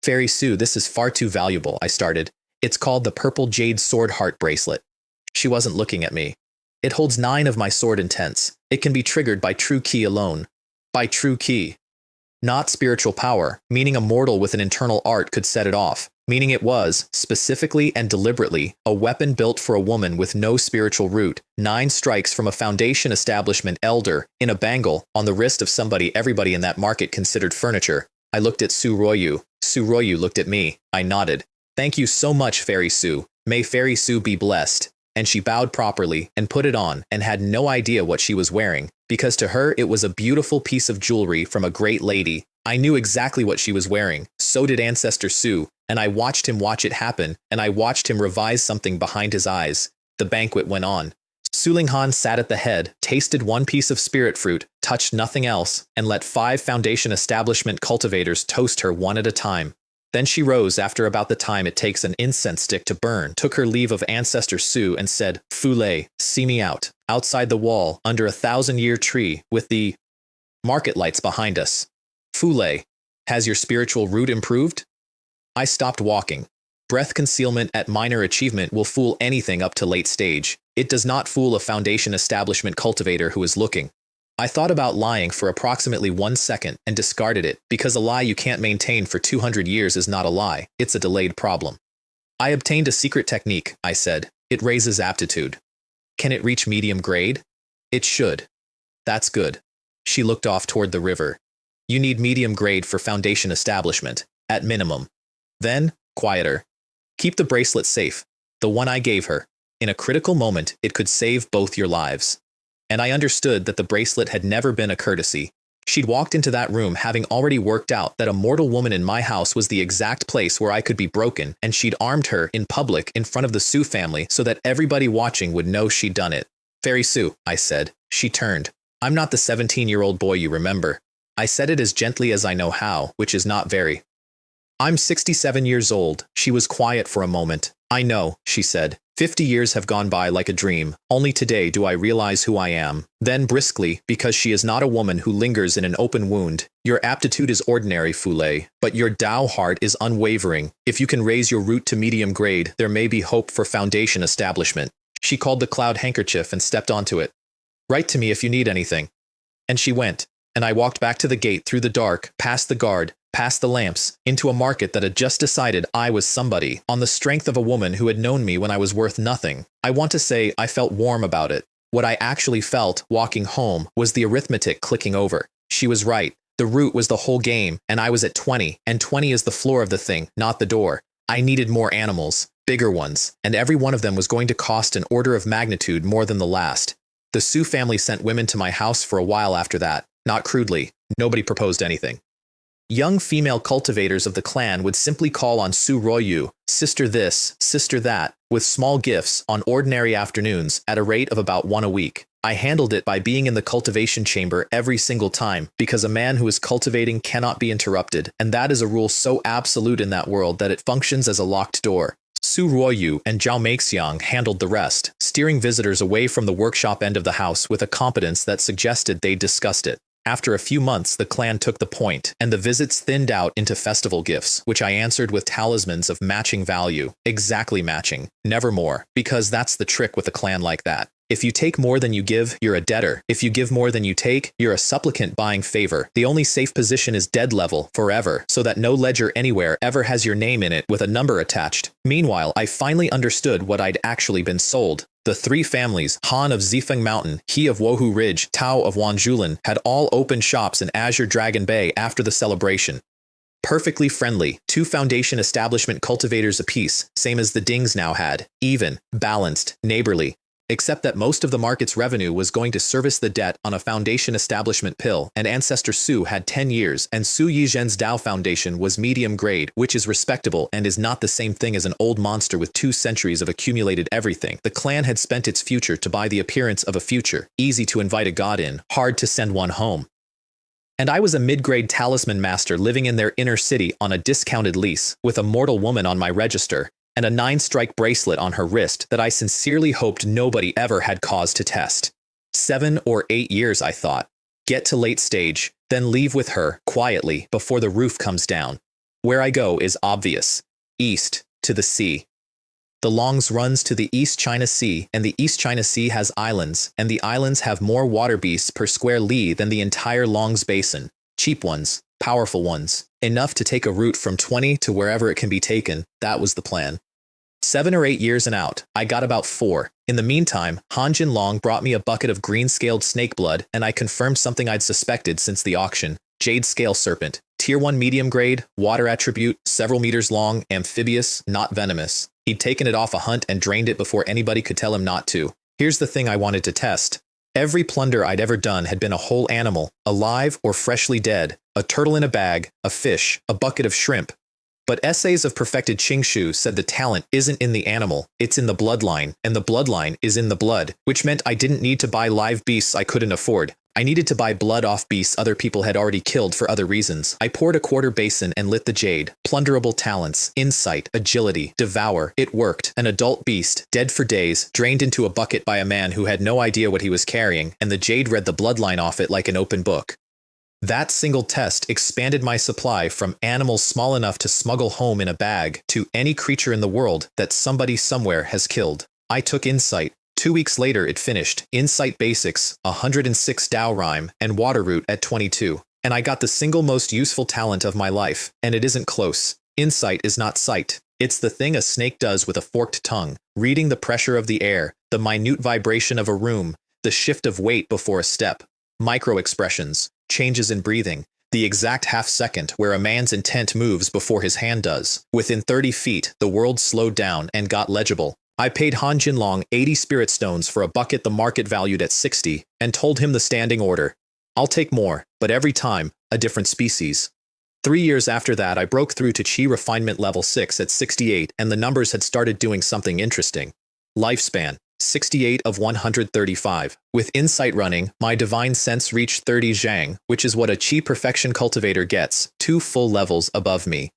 Fairy Su, this is far too valuable, I started. It's called the Purple Jade Sword Heart Bracelet. She wasn't looking at me. It holds 9 of my sword intents. It can be triggered by true ki alone. By true ki. Not spiritual power, meaning a mortal with an internal art could set it off. Meaning it was, specifically and deliberately, a weapon built for a woman with no spiritual root. 9 strikes from a foundation establishment elder, in a bangle, on the wrist of somebody everybody in that market considered furniture. I looked at Su Royu. Su Royu looked at me. I nodded. Thank you so much, Fairy Su. May Fairy Su be blessed. And she bowed properly and put it on and had no idea what she was wearing, because to her it was a beautiful piece of jewelry from a great lady. I knew exactly what she was wearing. So did Ancestor Su, and I watched him watch it happen, and I watched him revise something behind his eyes. The banquet went on. Sulinghan sat at the head, tasted one piece of spirit fruit, touched nothing else, and let 5 foundation establishment cultivators toast her one at a time. Then she rose after about the time it takes an incense stick to burn, took her leave of Ancestor Su and said, "Fule, see me out, outside the wall, under a 1,000-year tree, with the market lights behind us." "Fule, has your spiritual root improved?" I stopped walking. Breath concealment at minor achievement will fool anything up to late stage. It does not fool a foundation establishment cultivator who is looking. I thought about lying for approximately 1 second and discarded it, because a lie you can't maintain for 200 years is not a lie, it's a delayed problem. "I obtained a secret technique," I said. "It raises aptitude." "Can it reach medium grade?" "It should." "That's good." She looked off toward the river. "You need medium grade for foundation establishment, at minimum." Then, quieter. "Keep the bracelet safe, the one I gave her. In a critical moment, it could save both your lives." And I understood that the bracelet had never been a courtesy. She'd walked into that room having already worked out that a mortal woman in my house was the exact place where I could be broken, and she'd armed her in public in front of the Su family so that everybody watching would know she'd done it. "Fairy Su," I said. She turned. "I'm not the 17-year-old boy you remember." I said it as gently as I know how, which is not very. "I'm 67 years old." She was quiet for a moment. "I know," she said. 50 years have gone by like a dream. Only today do I realize who I am." Then briskly, because she is not a woman who lingers in an open wound, "Your aptitude is ordinary, Fule, but your Tao heart is unwavering. If you can raise your root to medium grade, there may be hope for foundation establishment." She called the cloud handkerchief and stepped onto it. "Write to me if you need anything." And she went, and I walked back to the gate through the dark, past the guard, past the lamps, into a market that had just decided I was somebody, on the strength of a woman who had known me when I was worth nothing. I want to say I felt warm about it. What I actually felt, walking home, was the arithmetic clicking over. She was right. The root was the whole game, and I was at 20, and 20 is the floor of the thing, not the door. I needed more animals, bigger ones, and every one of them was going to cost an order of magnitude more than the last. The Su family sent women to my house for a while after that, not crudely. Nobody proposed anything. Young female cultivators of the clan would simply call on Su Royu, sister this, sister that, with small gifts, on ordinary afternoons, at a rate of about 1 a week. I handled it by being in the cultivation chamber every single time, because a man who is cultivating cannot be interrupted, and that is a rule so absolute in that world that it functions as a locked door. Su Ruoyu and Zhao Meixiang handled the rest, steering visitors away from the workshop end of the house with a competence that suggested they discussed it. After a few months, the clan took the point, and the visits thinned out into festival gifts, which I answered with talismans of matching value. Exactly matching. Never more. Because that's the trick with a clan like that. If you take more than you give, you're a debtor. If you give more than you take, you're a supplicant buying favor. The only safe position is dead level, forever, so that no ledger anywhere ever has your name in it with a number attached. Meanwhile, I finally understood what I'd actually been sold. The 3 families, Han of Zifeng Mountain, He of Wohu Ridge, Tao of Wanjulan, had all opened shops in Azure Dragon Bay after the celebration. Perfectly friendly, 2 foundation establishment cultivators apiece, same as the Dings now had. Even, balanced, neighborly. Except that most of the market's revenue was going to service the debt on a foundation establishment pill, and Ancestor Su had 10 years, and Su Yizhen's Tao Foundation was medium grade, which is respectable and is not the same thing as an old monster with 2 centuries of accumulated everything. The clan had spent its future to buy the appearance of a future, easy to invite a god in, hard to send one home. And I was a mid-grade talisman master living in their inner city on a discounted lease, with a mortal woman on my register, and a 9-strike bracelet on her wrist that I sincerely hoped nobody ever had cause to test. 7 or 8 years, I thought. Get to late stage, then leave with her, quietly, before the roof comes down. Where I go is obvious. East, to the sea. The Longs runs to the East China Sea, and the East China Sea has islands, and the islands have more water beasts per square li than the entire Longs Basin. Cheap ones, powerful ones. Enough to take a route from 20 to wherever it can be taken. That was the plan. 7 or 8 years and out, I got about 4. In the meantime, Han Jinlong brought me a bucket of green-scaled snake blood, and I confirmed something I'd suspected since the auction. Jade scale serpent. Tier 1 medium grade, water attribute, several meters long, amphibious, not venomous. He'd taken it off a hunt and drained it before anybody could tell him not to. Here's the thing I wanted to test. Every plunder I'd ever done had been a whole animal, alive or freshly dead, a turtle in a bag, a fish, a bucket of shrimp. But essays of perfected Qingshu said the talent isn't in the animal, it's in the bloodline, and the bloodline is in the blood, which meant I didn't need to buy live beasts I couldn't afford. I needed to buy blood off beasts other people had already killed for other reasons. I poured a quarter basin and lit the jade. Plunderable talents, insight, agility, devour. It worked. An adult beast, dead for days, drained into a bucket by a man who had no idea what he was carrying, and the jade read the bloodline off it like an open book. That single test expanded my supply from animals small enough to smuggle home in a bag to any creature in the world that somebody somewhere has killed. I took insight. 2 weeks later it finished. Insight Basics, 106 Dao Rhyme, and Water Root at 22. And I got the single most useful talent of my life, and it isn't close. Insight is not sight. It's the thing a snake does with a forked tongue, reading the pressure of the air, the minute vibration of a room, the shift of weight before a step, micro-expressions, changes in breathing, the exact half-second where a man's intent moves before his hand does. Within 30 feet, the world slowed down and got legible. I paid Han Jinlong 80 spirit stones for a bucket the market valued at 60, and told him the standing order. I'll take more, but every time, a different species. 3 years after that I broke through to Qi Refinement Level 6 at 68, and the numbers had started doing something interesting. Lifespan, 68 of 135. With insight running, my divine sense reached 30 zhang, which is what a Qi perfection cultivator gets, 2 full levels above me.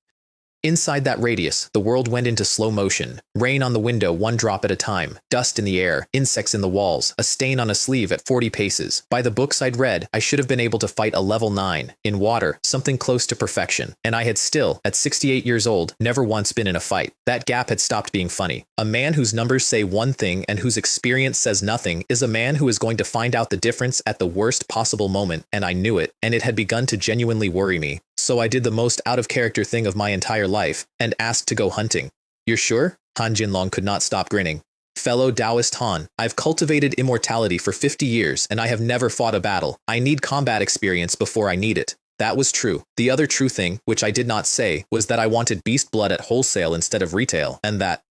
Inside that radius, the world went into slow motion. Rain on the window 1 drop at a time, dust in the air, insects in the walls, a stain on a sleeve at 40 paces. By the books I'd read, I should have been able to fight a level 9. In water, something close to perfection. And I had still, at 68 years old, never once been in a fight. That gap had stopped being funny. A man whose numbers say one thing and whose experience says nothing is a man who is going to find out the difference at the worst possible moment, and I knew it, and it had begun to genuinely worry me. So I did the most out-of-character thing of my entire life, and asked to go hunting. You're sure? Han Jinlong could not stop grinning. Fellow Taoist Han, I've cultivated immortality for 50 years, and I have never fought a battle. I need combat experience before I need it. That was true. The other true thing, which I did not say, was that I wanted beast blood at wholesale instead of retail, and that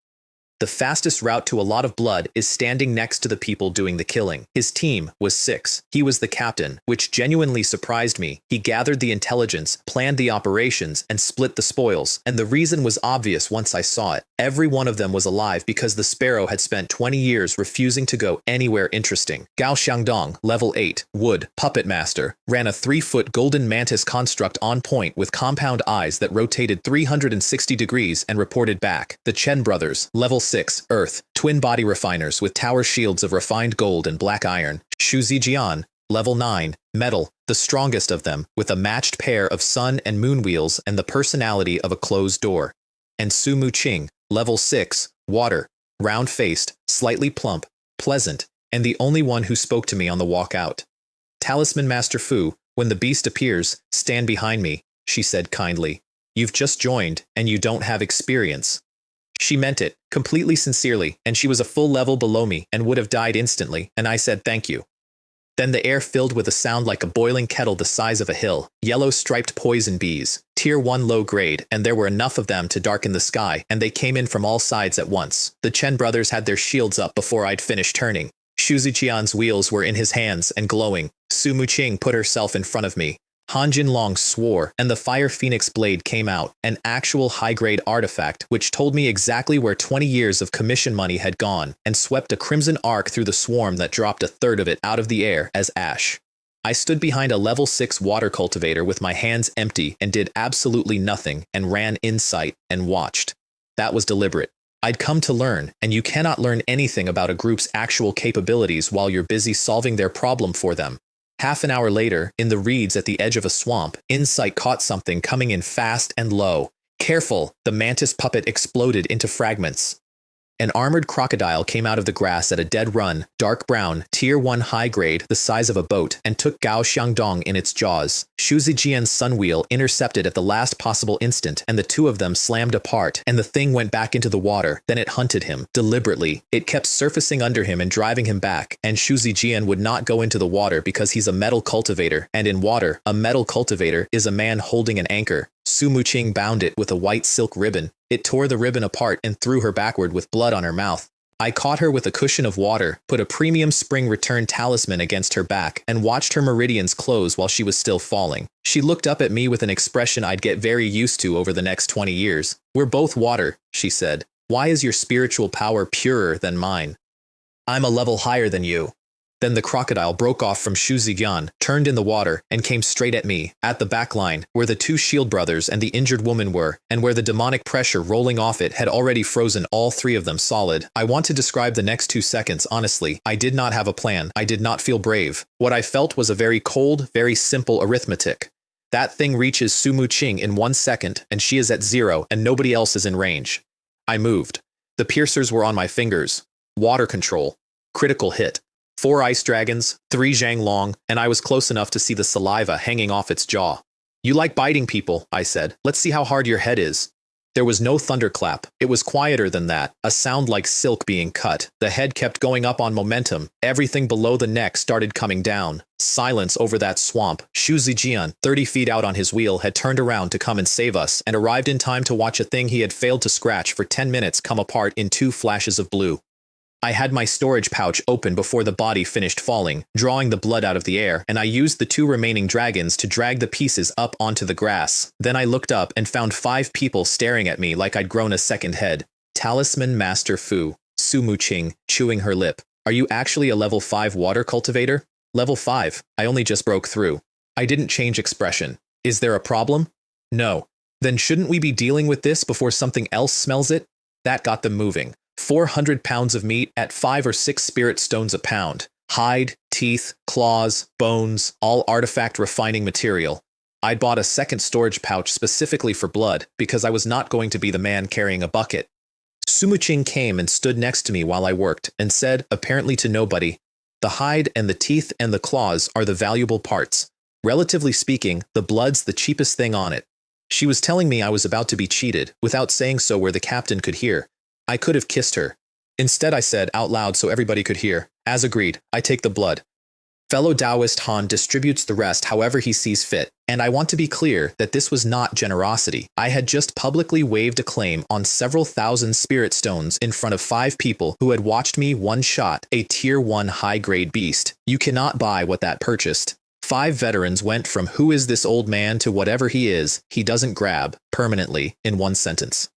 the fastest route to a lot of blood is standing next to the people doing the killing. His team was 6. He was the captain, which genuinely surprised me. He gathered the intelligence, planned the operations, and split the spoils. And the reason was obvious once I saw it. Every one of them was alive because the sparrow had spent 20 years refusing to go anywhere interesting. Gao Xiangdong, level 8, wood, puppet master, ran a 3-foot golden mantis construct on point with compound eyes that rotated 360 degrees and reported back. The Chen brothers, level 6, earth, twin body refiners with tower shields of refined gold and black iron. Shu Zijian, level 9, metal, the strongest of them, with a matched pair of sun and moon wheels and the personality of a closed door. And Su Muqing, level 6, water, round-faced, slightly plump, pleasant, and the only one who spoke to me on the walk out. Talisman Master Fu, when the beast appears, stand behind me, she said kindly. You've just joined, and you don't have experience. She meant it, completely sincerely, and she was a full level below me and would have died instantly, and I said thank you. Then the air filled with a sound like a boiling kettle the size of a hill, yellow-striped poison bees, tier 1 low grade, and there were enough of them to darken the sky, and they came in from all sides at once. The Chen brothers had their shields up before I'd finished turning. Shu Zijian's wheels were in his hands and glowing. Su Muqing put herself in front of me. Han Jinlong swore, and the Fire Phoenix blade came out, an actual high-grade artifact which told me exactly where 20 years of commission money had gone, and swept a crimson arc through the swarm that dropped a third of it out of the air as ash. I stood behind a level 6 water cultivator with my hands empty and did absolutely nothing and ran insight and watched. That was deliberate. I'd come to learn, and you cannot learn anything about a group's actual capabilities while you're busy solving their problem for them. Half an hour later, in the reeds at the edge of a swamp, insight caught something coming in fast and low. Careful! The mantis puppet exploded into fragments. An armored crocodile came out of the grass at a dead run, dark brown, tier 1 high grade, the size of a boat, and took Gao Xiangdong in its jaws. Shu Zijian's sunwheel intercepted at the last possible instant, and the two of them slammed apart, and the thing went back into the water. Then it hunted him, deliberately. It kept surfacing under him and driving him back, and Shu Zijian would not go into the water because he's a metal cultivator, and in water, a metal cultivator is a man holding an anchor. Su Muqing bound it with a white silk ribbon. It tore the ribbon apart and threw her backward with blood on her mouth. I caught her with a cushion of water, put a premium spring return talisman against her back, and watched her meridians close while she was still falling. She looked up at me with an expression I'd get very used to over the next 20 years. We're both water, she said. Why is your spiritual power purer than mine? I'm a level higher than you. Then the crocodile broke off from xianxia, turned in the water, and came straight at me, at the back line, where the two shield brothers and the injured woman were, and where the demonic pressure rolling off it had already frozen all three of them solid. I want to describe the next 2 seconds honestly. I did not have a plan. I did not feel brave. What I felt was a very cold, very simple arithmetic. That thing reaches Su Muqing in 1 second, and she is at 0, and nobody else is in range. I moved. The piercers were on my fingers. Water control. Critical hit. 4 ice dragons, 3 zhang long, and I was close enough to see the saliva hanging off its jaw. You like biting people, I said. Let's see how hard your head is. There was no thunderclap. It was quieter than that, a sound like silk being cut. The head kept going up on momentum. Everything below the neck started coming down. Silence over that swamp. Xianxia, 30 feet out on his wheel, had turned around to come and save us, and arrived in time to watch a thing he had failed to scratch for 10 minutes come apart in 2 flashes of blue. I had my storage pouch open before the body finished falling, drawing the blood out of the air, and I used the 2 remaining dragons to drag the pieces up onto the grass. Then I looked up and found 5 people staring at me like I'd grown a second head. Talisman Master Fu, Su Muqing, chewing her lip. Are you actually a level 5 water cultivator? Level 5. I only just broke through. I didn't change expression. Is there a problem? No. Then shouldn't we be dealing with this before something else smells it? That got them moving. 400 pounds of meat at 5 or 6 spirit stones a pound. Hide, teeth, claws, bones, all artifact refining material. I'd bought a second storage pouch specifically for blood because I was not going to be the man carrying a bucket. Su Muqing came and stood next to me while I worked and said, apparently to nobody, the hide and the teeth and the claws are the valuable parts. Relatively speaking, the blood's the cheapest thing on it. She was telling me I was about to be cheated without saying so where the captain could hear. I could have kissed her. Instead, I said out loud so everybody could hear, as agreed, I take the blood. Fellow Taoist Han distributes the rest however he sees fit, and I want to be clear that this was not generosity. I had just publicly waived a claim on several thousand spirit stones in front of 5 people who had watched me one-shot a tier 1 high-grade beast. You cannot buy what that purchased. 5 veterans went from who is this old man to whatever he is, he doesn't grab, permanently, in 1 sentence.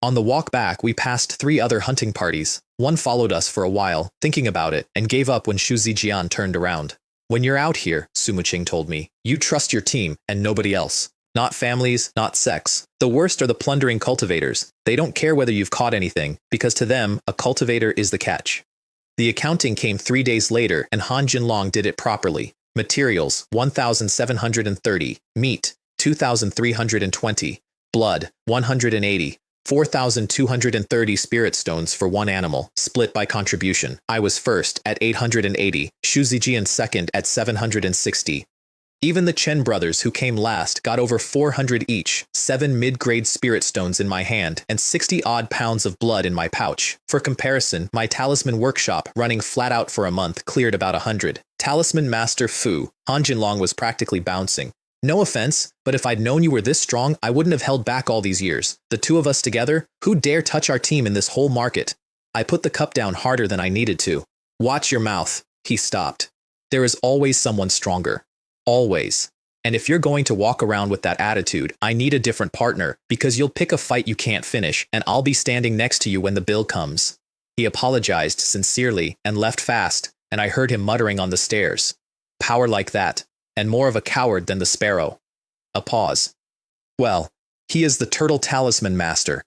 On the walk back, we passed 3 other hunting parties. One followed us for a while, thinking about it, and gave up when Xianxia turned around. When you're out here, Su Muqing told me, you trust your team and nobody else. Not families, not sects. The worst are the plundering cultivators. They don't care whether you've caught anything, because to them, a cultivator is the catch. The accounting came 3 days later, and Han Jinlong did it properly. Materials, 1,730. Meat, 2,320. Blood, 180. 4,230 spirit stones for 1 animal, split by contribution. I was first at 880, Xianxia second at 760. Even the Chen brothers who came last got over 400 each, 7 mid-grade spirit stones in my hand, and 60-odd pounds of blood in my pouch. For comparison, my talisman workshop, running flat out for a month, cleared about 100. Talisman Master Fu, Han Jinlong was practically bouncing. No offense, but if I'd known you were this strong, I wouldn't have held back all these years. The 2 of us together, who dare touch our team in this whole market? I put the cup down harder than I needed to. Watch your mouth. He stopped. There is always someone stronger. Always. And if you're going to walk around with that attitude, I need a different partner, because you'll pick a fight you can't finish, and I'll be standing next to you when the bill comes. He apologized sincerely and left fast, and I heard him muttering on the stairs. Power like that. And more of a coward than the sparrow. A pause. Well, he is the turtle talisman master.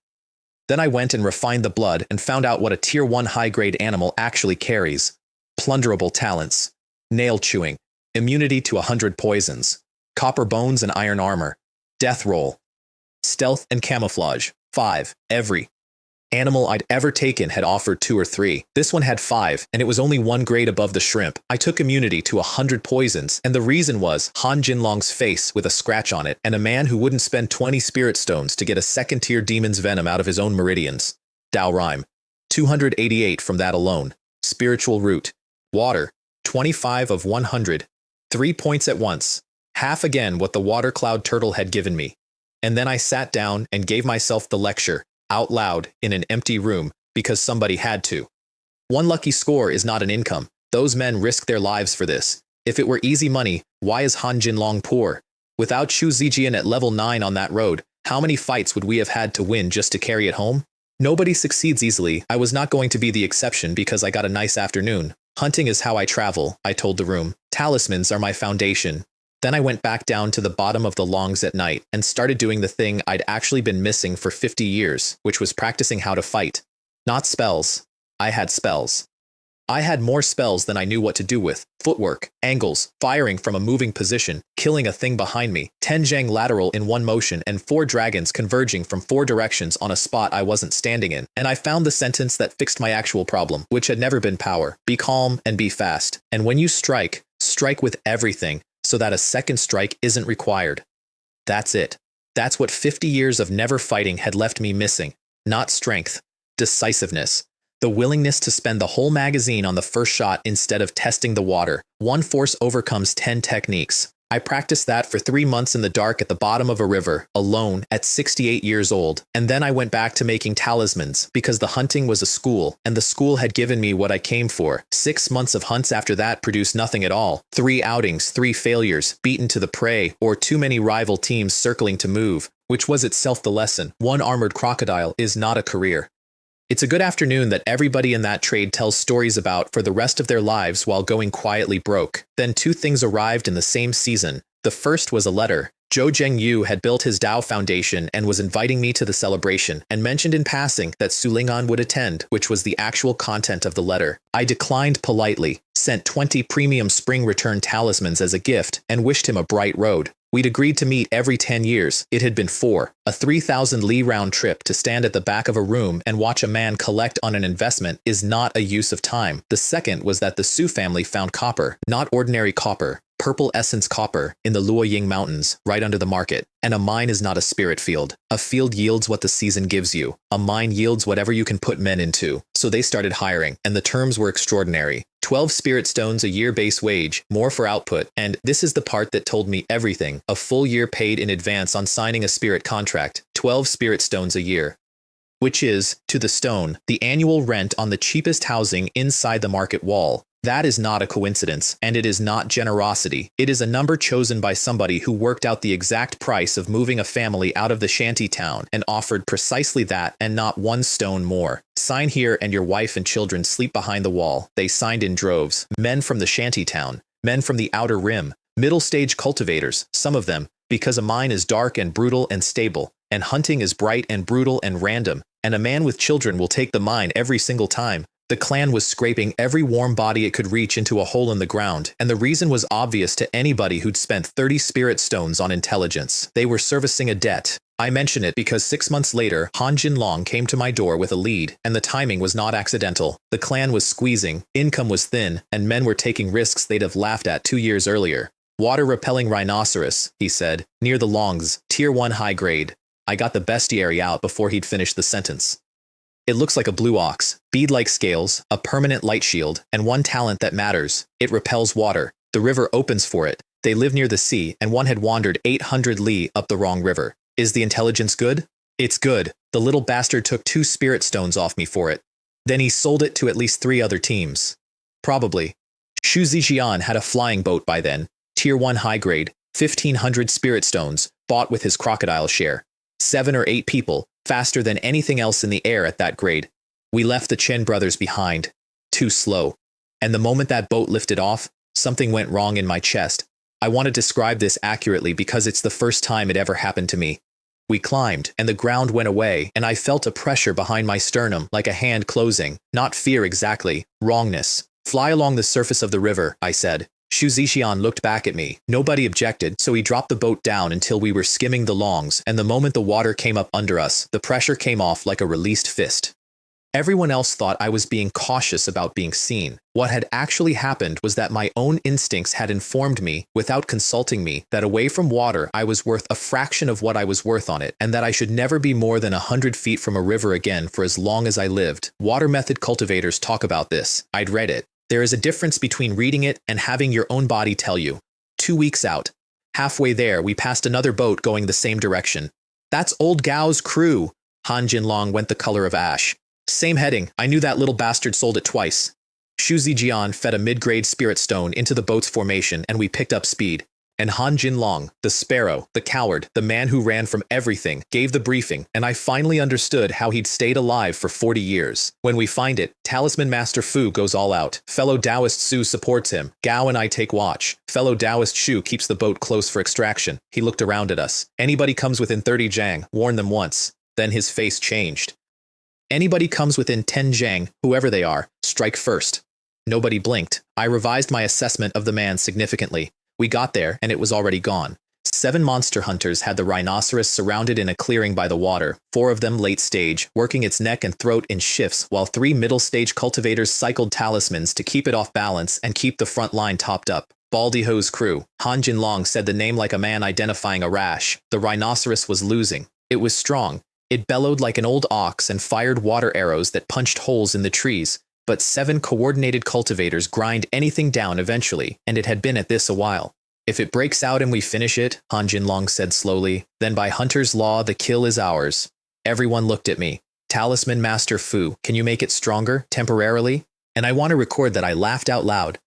Then I went and refined the blood and found out what a tier 1 high-grade animal actually carries. Plunderable Talents. Nail chewing. Immunity to 100 poisons. Copper bones and iron armor. Death roll. Stealth and camouflage. 5. Every animal I'd ever taken had offered 2 or 3. This one had 5, and it was only 1 grade above the shrimp. I took immunity to 100 poisons, and the reason was Han Jinlong's face with a scratch on it, and a man who wouldn't spend 20 spirit stones to get a second-tier demon's venom out of his own meridians. Dao rhyme. 288 from that alone. Spiritual root. Water. 25 of 100. 3 points at once. Half again what the water cloud turtle had given me. And then I sat down and gave myself the lecture. Out loud, in an empty room, because somebody had to. One lucky score is not an income. Those men risk their lives for this. If it were easy money, why is Han Jinlong poor? Without Xu Zijian at level 9 on that road, how many fights would we have had to win just to carry it home? Nobody succeeds easily. I was not going to be the exception because I got a nice afternoon. Hunting is how I travel, I told the room. Talismans are my foundation. Then I went back down to the bottom of the longs at night and started doing the thing I'd actually been missing for 50 years, which was practicing how to fight. Not spells. I had spells. I had more spells than I knew what to do with. Footwork, angles, firing from a moving position, killing a thing behind me, 10 Zhang lateral in one motion, and 4 dragons converging from 4 directions on a spot I wasn't standing in. And I found the sentence that fixed my actual problem, which had never been power. Be calm and be fast. And when you strike, strike with everything, so that a second strike isn't required. That's it. That's what 50 years of never fighting had left me missing. Not strength. Decisiveness. The willingness to spend the whole magazine on the first shot instead of testing the water. One force overcomes 10 techniques. I practiced that for 3 months in the dark at the bottom of a river, alone, at 68 years old. And then I went back to making talismans, because the hunting was a school, and the school had given me what I came for. 6 months of hunts after that produced nothing at all. 3 outings, 3 failures, beaten to the prey, or too many rival teams circling to move, which was itself the lesson. One armored crocodile is not a career. It's a good afternoon that everybody in that trade tells stories about for the rest of their lives while going quietly broke. Then 2 things arrived in the same season. The first was a letter. Zhou Zhengyu had built his Dao Foundation and was inviting me to the celebration, and mentioned in passing that Su Lingan would attend, which was the actual content of the letter. I declined politely, sent 20 premium spring return talismans as a gift, and wished him a bright road. We'd agreed to meet every 10 years. It had been 4. A 3,000 li round trip to stand at the back of a room and watch a man collect on an investment is not a use of time. The second was that the Su family found copper, not ordinary copper, purple essence copper, in the Luoying Mountains, right under the market. And a mine is not a spirit field. A field yields what the season gives you. A mine yields whatever you can put men into. So they started hiring, and the terms were extraordinary. 12 spirit stones a year base wage, more for output, and this is the part that told me everything, a full year paid in advance on signing a spirit contract, 12 spirit stones a year. Which is, to the stone, the annual rent on the cheapest housing inside the market wall. That is not a coincidence, and it is not generosity. It is a number chosen by somebody who worked out the exact price of moving a family out of the shanty town and offered precisely that and not 1 stone more. Sign here and your wife and children sleep behind the wall. They signed in droves. Men from the shanty town, men from the outer rim, middle-stage cultivators, some of them, because a mine is dark and brutal and stable, and hunting is bright and brutal and random, and a man with children will take the mine every single time. The clan was scraping every warm body it could reach into a hole in the ground, and the reason was obvious to anybody who'd spent 30 spirit stones on intelligence. They were servicing a debt. I mention it because 6 months later, Han Jinlong came to my door with a lead, and the timing was not accidental. The clan was squeezing, income was thin, and men were taking risks they'd have laughed at 2 years earlier. Water-repelling rhinoceros, he said, near the longs, tier 1 high grade. I got the bestiary out before he'd finished the sentence. It looks like a blue ox, bead-like scales, a permanent light shield, and one talent that matters. It repels water. The river opens for it. They live near the sea, and one had wandered 800 li up the wrong river. Is the intelligence good? It's good. The little bastard took 2 spirit stones off me for it. Then he sold it to at least 3 other teams. Probably. Xu Zijian had a flying boat by then, tier 1 high grade, 1,500 spirit stones, bought with his crocodile share. 7 or 8 people, faster than anything else in the air at that grade. We left the Chen brothers behind. Too slow. And the moment that boat lifted off, something went wrong in my chest. I want to describe this accurately because it's the first time it ever happened to me. We climbed, and the ground went away, and I felt a pressure behind my sternum, like a hand closing. Not fear exactly, wrongness. Fly along the surface of the river, I said. Xu Zixian looked back at me. Nobody objected, so he dropped the boat down until we were skimming the longs, and the moment the water came up under us, the pressure came off like a released fist. Everyone else thought I was being cautious about being seen. What had actually happened was that my own instincts had informed me, without consulting me, that away from water I was worth a fraction of what I was worth on it, and that I should never be more than 100 feet from a river again for as long as I lived. Water method cultivators talk about this. I'd read it. There is a difference between reading it and having your own body tell you. 2 weeks out. Halfway there, we passed another boat going the same direction. That's old Gao's crew. Han Jinlong went the color of ash. Same heading, I knew that little bastard sold it twice. Shu Zijian fed a mid-grade spirit stone into the boat's formation and we picked up speed. And Han Jinlong, the sparrow, the coward, the man who ran from everything, gave the briefing, and I finally understood how he'd stayed alive for 40 years. When we find it, Talisman Master Fu goes all out. Fellow Taoist Su supports him. Gao and I take watch. Fellow Taoist Shu keeps the boat close for extraction. He looked around at us. Anybody comes within 30 jang, warn them once. Then his face changed. Anybody comes within 10 jang, whoever they are, strike first. Nobody blinked. I revised my assessment of the man significantly. We got there, and it was already gone. 7 monster hunters had the rhinoceros surrounded in a clearing by the water, 4 of them late stage, working its neck and throat in shifts, while 3 middle stage cultivators cycled talismans to keep it off balance and keep the front line topped up. Baldy Ho's crew. Han Jinlong said the name like a man identifying a rash. The rhinoceros was losing. It was strong. It bellowed like an old ox and fired water arrows that punched holes in the trees. But 7 coordinated cultivators grind anything down eventually, and it had been at this a while. If it breaks out and we finish it, Han Jinlong said slowly, then by Hunter's law the kill is ours. Everyone looked at me. Talisman Master Fu, can you make it stronger, temporarily? And I want to record that I laughed out loud.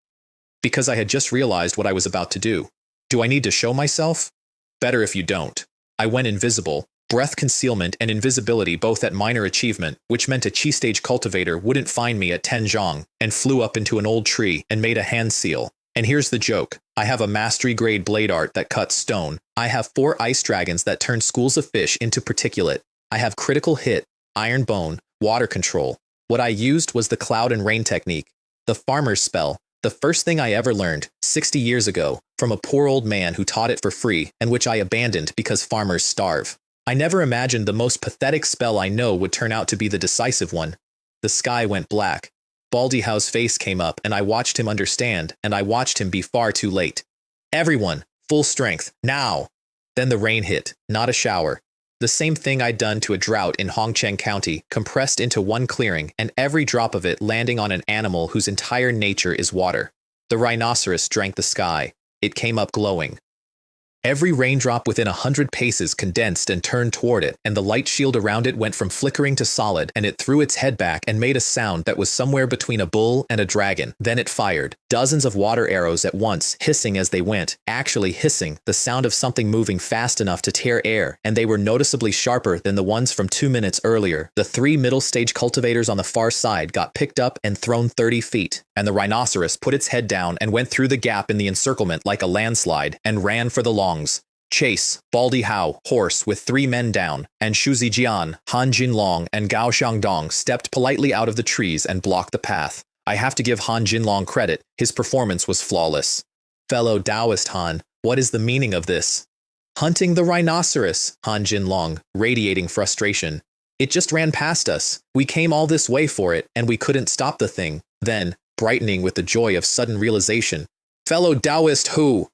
Because I had just realized what I was about to do. Do I need to show myself? Better if you don't. I went invisible. Breath concealment and invisibility both at minor achievement, which meant a chi stage cultivator wouldn't find me at 10 zhang, and flew up into an old tree and made a hand seal. And here's the joke. I have a mastery grade blade art that cuts stone. I have 4 ice dragons that turn schools of fish into particulate. I have critical hit, iron bone, water control. What I used was the cloud and rain technique. The farmer's spell. The first thing I ever learned, 60 years ago, from a poor old man who taught it for free and which I abandoned because farmers starve. I never imagined the most pathetic spell I know would turn out to be the decisive one. The sky went black. Baldy Howe's face came up and I watched him understand, and I watched him be far too late. Everyone, full strength, now! Then the rain hit, not a shower. The same thing I'd done to a drought in Hongcheng County, compressed into one clearing, and every drop of it landing on an animal whose entire nature is water. The rhinoceros drank the sky. It came up glowing. Every raindrop within 100 paces condensed and turned toward it, and the light shield around it went from flickering to solid, and it threw its head back and made a sound that was somewhere between a bull and a dragon. Then it fired. Dozens of water arrows at once, hissing as they went, actually hissing, the sound of something moving fast enough to tear air, and they were noticeably sharper than the ones from 2 minutes earlier. The 3 middle-stage cultivators on the far side got picked up and thrown 30 feet, and the rhinoceros put its head down and went through the gap in the encirclement like a landslide, and ran for the longs. Chase, Baldy Hao, horse with 3 men down, and Shu Zijian, Han Jinlong, and Gao Xiangdong stepped politely out of the trees and blocked the path. I have to give Han Jinlong credit, his performance was flawless. Fellow Taoist Han, what is the meaning of this? Hunting the rhinoceros, Han Jinlong, radiating frustration. It just ran past us. We came all this way for it, and we couldn't stop the thing. Then, brightening with the joy of sudden realization, fellow Taoist who?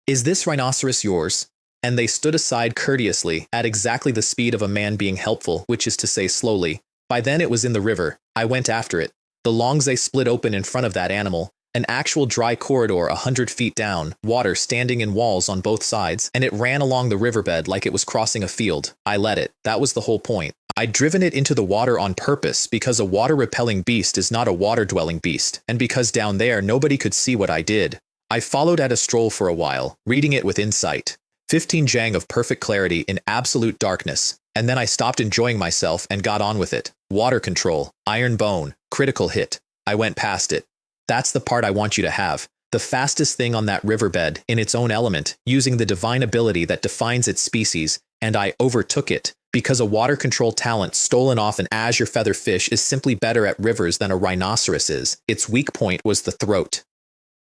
Is this rhinoceros yours? And they stood aside courteously, at exactly the speed of a man being helpful, which is to say slowly. By then it was in the river. I went after it. The longzay split open in front of that animal, an actual dry corridor 100 feet down, water standing in walls on both sides, and it ran along the riverbed like it was crossing a field. I let it. That was the whole point. I'd driven it into the water on purpose because a water-repelling beast is not a water-dwelling beast, and because down there nobody could see what I did. I followed at a stroll for a while, reading it with insight. 15 jang of perfect clarity in absolute darkness, and then I stopped enjoying myself and got on with it. Water control, iron bone, critical hit. I went past it. That's the part I want you to have. The fastest thing on that riverbed, in its own element, using the divine ability that defines its species, and I overtook it, because a water control talent stolen off an azure feather fish is simply better at rivers than a rhinoceros is. Its weak point was the throat.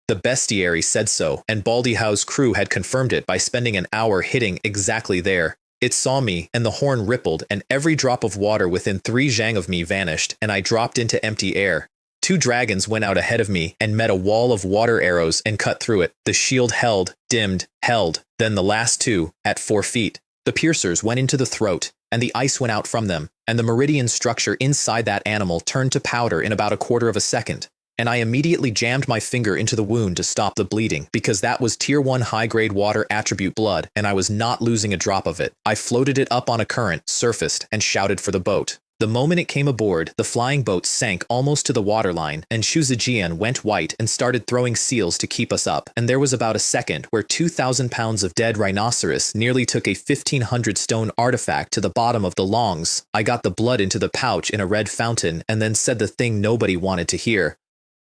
The bestiary said so, and Baldy Howe's crew had confirmed it by spending an hour hitting exactly there. It saw me, and the horn rippled, and every drop of water within 3 zhang of me vanished, and I dropped into empty air. 2 dragons went out ahead of me and met a wall of water arrows and cut through it. The shield held, dimmed, held. Then the last 2, at 4 feet. The piercers went into the throat, and the ice went out from them, and the meridian structure inside that animal turned to powder in about a quarter of a second. And I immediately jammed my finger into the wound to stop the bleeding, because that was tier 1 high-grade water attribute blood, and I was not losing a drop of it. I floated it up on a current, surfaced, and shouted for the boat. The moment it came aboard, the flying boat sank almost to the waterline, and Shu Zijian went white and started throwing seals to keep us up, and there was about a second where 2,000 pounds of dead rhinoceros nearly took a 1,500 stone artifact to the bottom of the longs. I got the blood into the pouch in a red fountain and then said the thing nobody wanted to hear.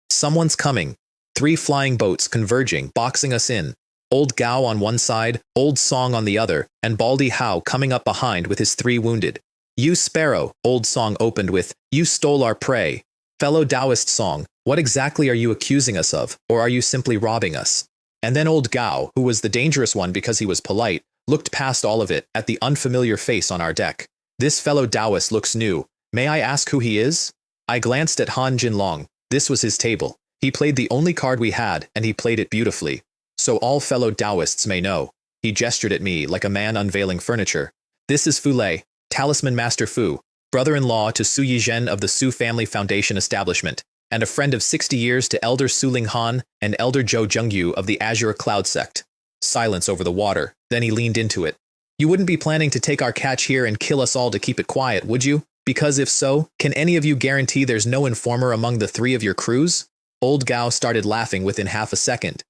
Someone's coming. 3 flying boats converging, boxing us in. Old Gao on one side, Old Song on the other, and Baldy Hao coming up behind with his 3 wounded. You Sparrow, Old Song opened with, you stole our prey. Fellow Taoist Song, what exactly are you accusing us of, or are you simply robbing us? And then Old Gao, who was the dangerous one because he was polite, looked past all of it at the unfamiliar face on our deck. This fellow Taoist looks new. May I ask who he is? I glanced at Han Jinlong. This was his table. He played the only card we had, and he played it beautifully. So all fellow Taoists may know. He gestured at me like a man unveiling furniture. This is Fu Lei, Talisman Master Fu, brother-in-law to Su Yizhen of the Su Family Foundation establishment, and a friend of 60 years to Elder Su Ling Han and Elder Zhou Zhengyu of the Azure Cloud sect. Silence over the water. Then he leaned into it. You wouldn't be planning to take our catch here and kill us all to keep it quiet, would you? Because if so, can any of you guarantee there's no informer among the 3 of your crews? Old Gao started laughing within half a second.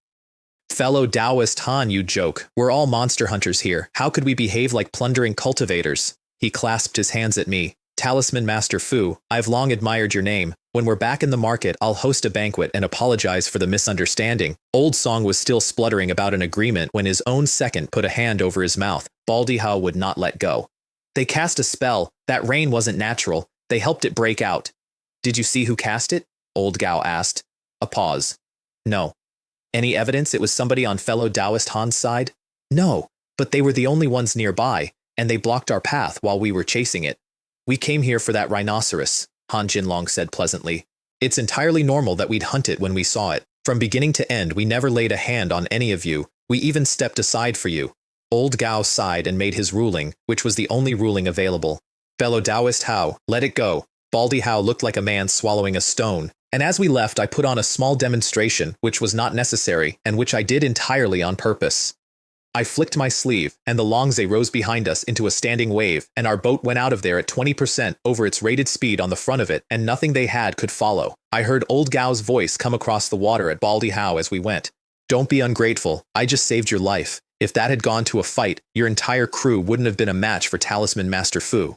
Fellow Taoist Han, you joke. We're all monster hunters here. How could we behave like plundering cultivators? He clasped his hands at me. Talisman Master Fu, I've long admired your name. When we're back in the market, I'll host a banquet and apologize for the misunderstanding. Old Song was still spluttering about an agreement when his own second put a hand over his mouth. Baldy Hao would not let go. They cast a spell. That rain wasn't natural. They helped it break out. Did you see who cast it? Old Gao asked. A pause. No. Any evidence it was somebody on fellow Taoist Han's side? No, but they were the only ones nearby, and they blocked our path while we were chasing it. We came here for that rhinoceros, Han Jinlong said pleasantly. It's entirely normal that we'd hunt it when we saw it. From beginning to end, we never laid a hand on any of you. We even stepped aside for you. Old Gao sighed and made his ruling, which was the only ruling available. Fellow Taoist Hao, let it go. Baldy Hao looked like a man swallowing a stone. And as we left, I put on a small demonstration, which was not necessary, and which I did entirely on purpose. I flicked my sleeve, and the Longzhe rose behind us into a standing wave, and our boat went out of there at 20% over its rated speed on the front of it, and nothing they had could follow. I heard Old Gao's voice come across the water at Baldy Hao as we went. Don't be ungrateful, I just saved your life. If that had gone to a fight, your entire crew wouldn't have been a match for Talisman Master Fu.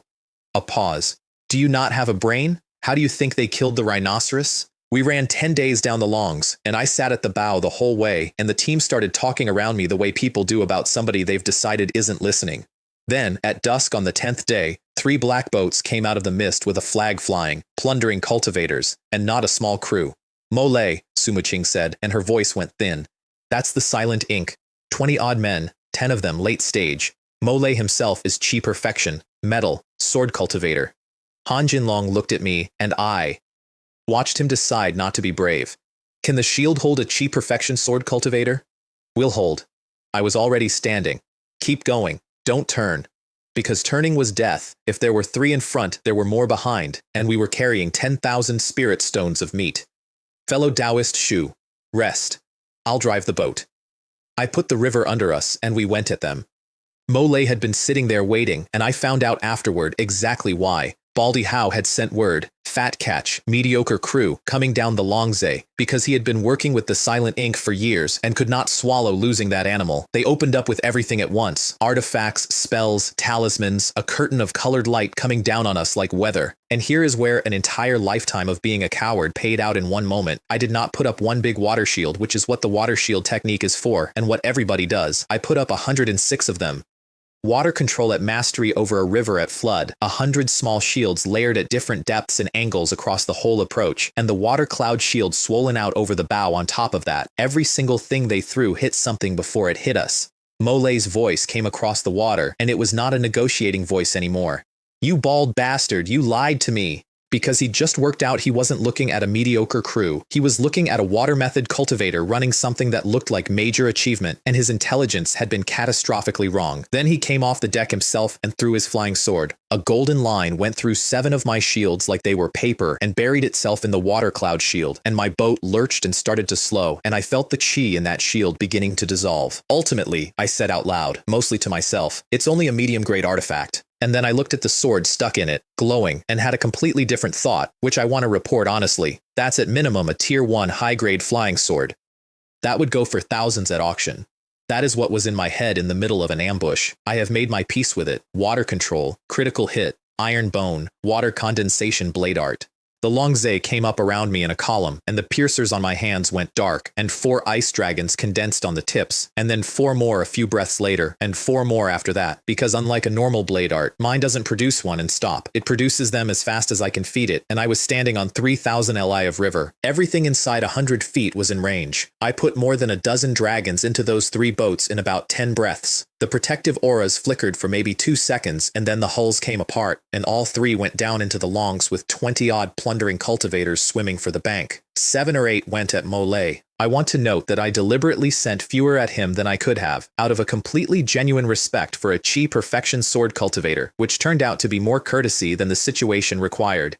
A pause. Do you not have a brain? How do you think they killed the rhinoceros? We ran 10 days down the longs, and I sat at the bow the whole way, and the team started talking around me the way people do about somebody they've decided isn't listening. Then, at dusk on the 10th day, 3 black boats came out of the mist with a flag flying, plundering cultivators, and not a small crew. Mole, Sumuching said, and her voice went thin. That's the silent ink. 20-odd men, 10 of them late stage. Mole himself is Chi Perfection, metal, sword cultivator. Han Jinlong looked at me, and I watched him decide not to be brave. Can the shield hold a Chi Perfection sword cultivator? We'll hold. I was already standing. Keep going. Don't turn. Because turning was death. If there were 3 in front, there were more behind, and we were carrying 10,000 spirit stones of meat. Fellow Taoist Shu, rest. I'll drive the boat. I put the river under us, and we went at them. Mole had been sitting there waiting, and I found out afterward exactly why. Baldy Hao had sent word, fat catch, mediocre crew, coming down the Longzhe, because he had been working with the silent ink for years and could not swallow losing that animal. They opened up with everything at once, artifacts, spells, talismans, a curtain of colored light coming down on us like weather. And here is where an entire lifetime of being a coward paid out in one moment. I did not put up one big water shield, which is what the water shield technique is for, and what everybody does. I put up 106 of them. Water control at mastery over a river at flood, 100 small shields layered at different depths and angles across the whole approach, and the water cloud shield swollen out over the bow on top of that. Every single thing they threw hit something before it hit us. Mole's voice came across the water, and it was not a negotiating voice anymore. You bald bastard, you lied to me. Because he just worked out he wasn't looking at a mediocre crew. He was looking at a water method cultivator running something that looked like major achievement, and his intelligence had been catastrophically wrong. Then he came off the deck himself and threw his flying sword. A golden line went through 7 of my shields like they were paper and buried itself in the water cloud shield, and my boat lurched and started to slow, and I felt the chi in that shield beginning to dissolve. Ultimately, I said out loud, mostly to myself, it's only a medium-grade artifact. And then I looked at the sword stuck in it, glowing, and had a completely different thought, which I want to report honestly. That's at minimum a tier 1 high-grade flying sword. That would go for thousands at auction. That is what was in my head in the middle of an ambush. I have made my peace with it. Water control, critical hit, iron bone, water condensation blade art. The Longzhe came up around me in a column, and the piercers on my hands went dark, and 4 ice dragons condensed on the tips, and then 4 more a few breaths later, and 4 more after that, because unlike a normal blade art, mine doesn't produce one and stop. It produces them as fast as I can feed it, and I was standing on 3,000 li of river. Everything inside 100 feet was in range. I put more than a dozen dragons into those 3 boats in about 10 breaths. The protective auras flickered for maybe 2 seconds, and then the hulls came apart, and all 3 went down into the longs with 20-odd plundering cultivators swimming for the bank. 7 or 8 went at Mole. I want to note that I deliberately sent fewer at him than I could have, out of a completely genuine respect for a chi perfection sword cultivator, which turned out to be more courtesy than the situation required.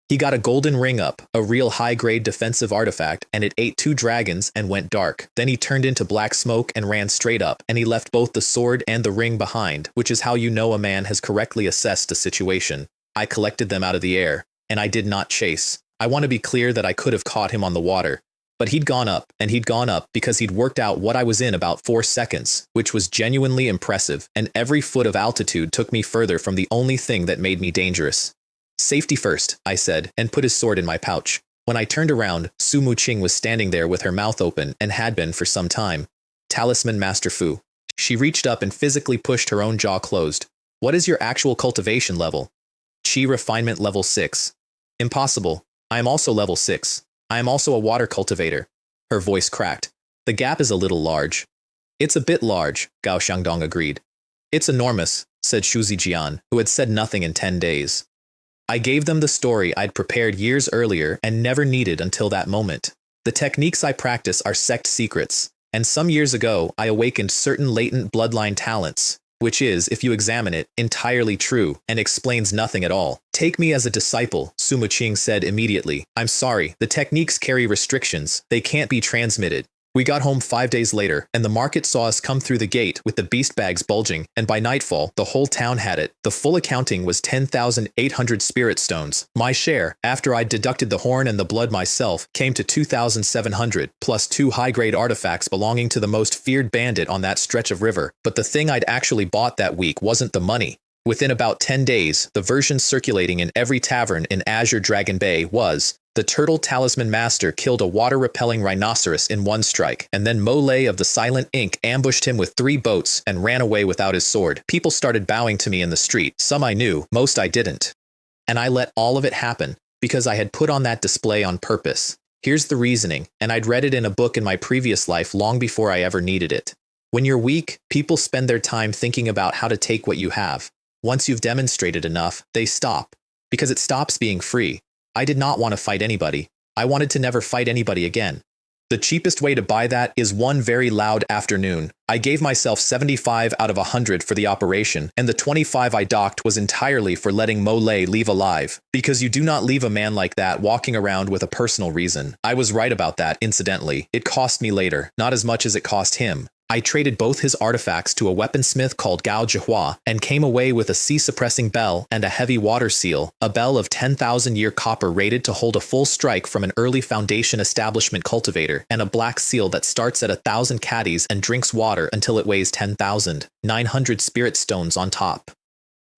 He got a golden ring up, a real high-grade defensive artifact, and it ate 2 dragons and went dark. Then he turned into black smoke and ran straight up, and he left both the sword and the ring behind, which is how you know a man has correctly assessed a situation. I collected them out of the air, and I did not chase. I want to be clear that I could have caught him on the water. But he'd gone up, and he'd gone up because he'd worked out what I was in about 4 seconds, which was genuinely impressive, and every foot of altitude took me further from the only thing that made me dangerous. Safety first, I said, and put his sword in my pouch. When I turned around, Su Muqing was standing there with her mouth open and had been for some time. Talisman Master Fu. She reached up and physically pushed her own jaw closed. What is your actual cultivation level? Chi refinement level 6. Impossible. I am also level 6. I am also a water cultivator. Her voice cracked. The gap is a little large. It's a bit large, Gao Xiangdong agreed. It's enormous, said Shu Zijian, who had said nothing in 10 days. I gave them the story I'd prepared years earlier and never needed until that moment. The techniques I practice are sect secrets, and some years ago I awakened certain latent bloodline talents, which is, if you examine it, entirely true and explains nothing at all. Take me as a disciple, Su Muqing said immediately. I'm sorry, the techniques carry restrictions. They can't be transmitted. We got home 5 days later, and the market saw us come through the gate with the beast bags bulging, and by nightfall, the whole town had it. The full accounting was 10,800 spirit stones. My share, after I'd deducted the horn and the blood myself, came to 2,700, plus 2 high-grade artifacts belonging to the most feared bandit on that stretch of river. But the thing I'd actually bought that week wasn't the money. Within about 10 days, the version circulating in every tavern in Azure Dragon Bay was, the Turtle Talisman Master killed a water-repelling rhinoceros in 1 strike, and then Mole of the Silent Ink ambushed him with 3 boats and ran away without his sword. People started bowing to me in the street. Some I knew, most I didn't. And I let all of it happen, because I had put on that display on purpose. Here's the reasoning, and I'd read it in a book in my previous life long before I ever needed it. When you're weak, people spend their time thinking about how to take what you have. Once you've demonstrated enough, they stop, because it stops being free. I did not want to fight anybody. I wanted to never fight anybody again. The cheapest way to buy that is one very loud afternoon. I gave myself 75 out of 100 for the operation, and the 25 I docked was entirely for letting Mole leave alive. Because you do not leave a man like that walking around with a personal reason. I was right about that, incidentally. It cost me later, not as much as it cost him. I traded both his artifacts to a weaponsmith called Gao Jihua and came away with a sea-suppressing bell and a heavy water seal, a bell of 10,000-year copper rated to hold a full strike from an early Foundation establishment cultivator, and a black seal that starts at 1,000 caddies and drinks water until it weighs 10,900 spirit stones on top.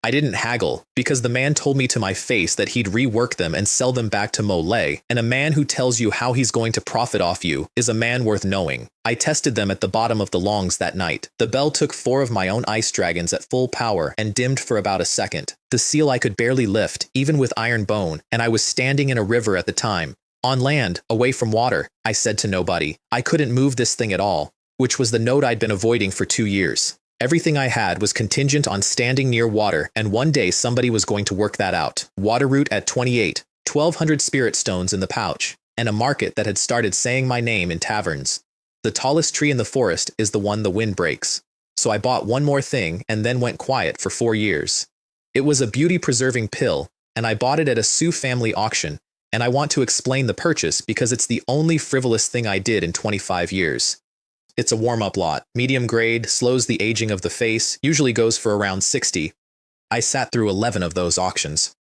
I didn't haggle, because the man told me to my face that he'd rework them and sell them back to Mole, and a man who tells you how he's going to profit off you is a man worth knowing. I tested them at the bottom of the longs that night. The bell took 4 of my own ice dragons at full power and dimmed for about a second. The seal I could barely lift, even with iron bone, and I was standing in a river at the time. On land, away from water, I said to nobody. I couldn't move this thing at all, which was the note I'd been avoiding for 2 years. Everything I had was contingent on standing near water, and one day somebody was going to work that out. Water root at 28, 1,200 spirit stones in the pouch, and a market that had started saying my name in taverns. The tallest tree in the forest is the one the wind breaks. So I bought one more thing and then went quiet for 4 years. It was a beauty-preserving pill, and I bought it at a Sioux family auction, and I want to explain the purchase because it's the only frivolous thing I did in 25 years. It's a warm-up lot. Medium grade, slows the aging of the face, usually goes for around 60. I sat through 11 of those auctions.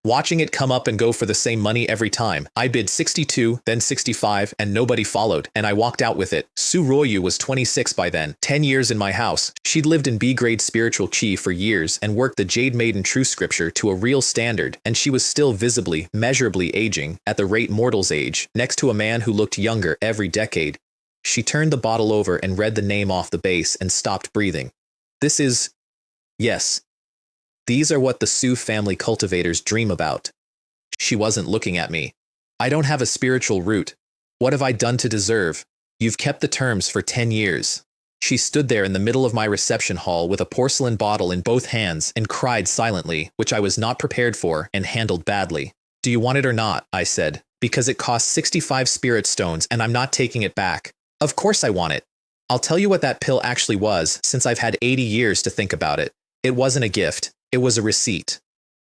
Watching it come up and go for the same money every time. I bid 62, then 65, and nobody followed, and I walked out with it. Su Royu was 26 by then, 10 years in my house. She'd lived in B-grade spiritual chi for years and worked the Jade Maiden True Scripture to a real standard, and she was still visibly, measurably aging, at the rate mortals age, next to a man who looked younger every decade. She turned the bottle over and read the name off the base and stopped breathing. This is... Yes. These are what the Su family cultivators dream about. She wasn't looking at me. I don't have a spiritual root. What have I done to deserve? You've kept the terms for 10 years. She stood there in the middle of my reception hall with a porcelain bottle in both hands and cried silently, which I was not prepared for and handled badly. Do you want it or not? I said, because it costs 65 spirit stones and I'm not taking it back. Of course I want it. I'll tell you what that pill actually was, since I've had 80 years to think about it. It wasn't a gift. It was a receipt.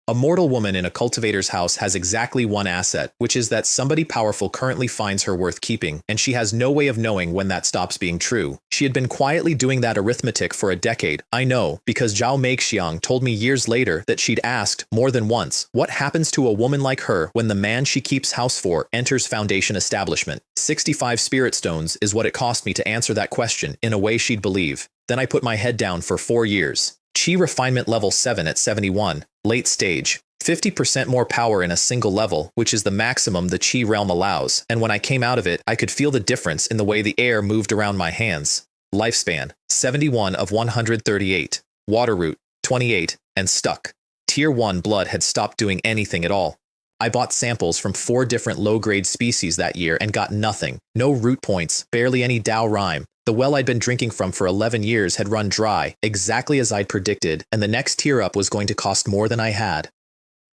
A mortal woman in a cultivator's house has exactly one asset, which is that somebody powerful currently finds her worth keeping, and she has no way of knowing when that stops being true. She had been quietly doing that arithmetic for a decade. I know, because Zhao Meixiang told me years later that she'd asked, more than once, what happens to a woman like her when the man she keeps house for enters Foundation establishment. 65 spirit stones is what it cost me to answer that question in a way she'd believe. Then I put my head down for 4 years. Chi refinement level 7 at 71, late stage, 50% more power in a single level, which is the maximum the Chi realm allows, and when I came out of it, I could feel the difference in the way the air moved around my hands. Lifespan, 71 of 138, water root, 28, and stuck. Tier 1 blood had stopped doing anything at all. I bought samples from 4 different low-grade species that year and got nothing. No root points, barely any Dao rhyme. The well I'd been drinking from for 11 years had run dry, exactly as I'd predicted, and the next tier up was going to cost more than I had.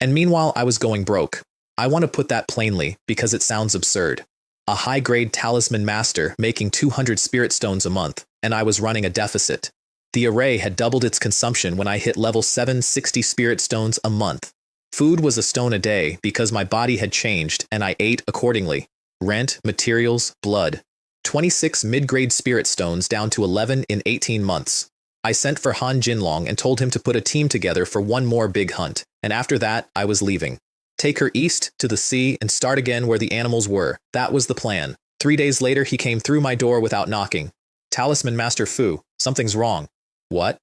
And meanwhile, I was going broke. I want to put that plainly, because it sounds absurd. A high-grade talisman master making 200 spirit stones a month, and I was running a deficit. The array had doubled its consumption when I hit level 760 spirit stones a month. Food was a stone a day because my body had changed, and I ate accordingly. Rent, materials, blood. 26 mid-grade spirit stones down to 11 in 18 months. I sent for Han Jinlong and told him to put a team together for one more big hunt, and after that, I was leaving. Take her east to the sea and start again where the animals were. That was the plan. 3 days later, he came through my door without knocking. Talisman Master Fu, something's wrong. What?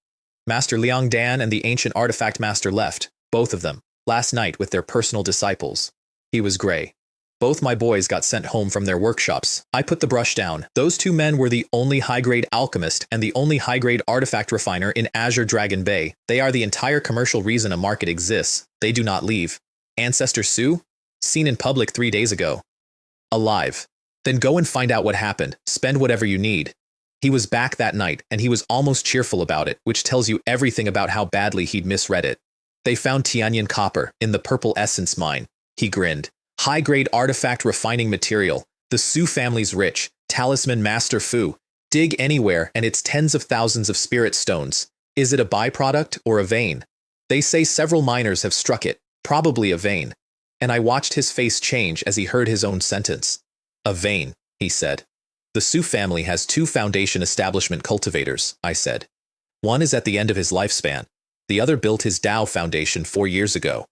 Master Liang Dan and the ancient artifact master left, both of them, last night with their personal disciples. He was gray. Both my boys got sent home from their workshops. I put the brush down. Those 2 men were the only high-grade alchemist and the only high-grade artifact refiner in Azure Dragon Bay. They are the entire commercial reason a market exists. They do not leave. Ancestor Su? Seen in public 3 days ago. Alive. Then go and find out what happened. Spend whatever you need. He was back that night, and he was almost cheerful about it, which tells you everything about how badly he'd misread it. They found Tianyan copper in the purple essence mine. He grinned. High-grade artifact refining material. The Su family's rich. Talisman Master Fu. Dig anywhere and it's tens of thousands of spirit stones. Is it a byproduct or a vein? They say several miners have struck it. Probably a vein. And I watched his face change as he heard his own sentence. A vein, he said. The Su family has 2 Foundation establishment cultivators, I said. One is at the end of his lifespan. The other built his Dao Foundation 4 years ago.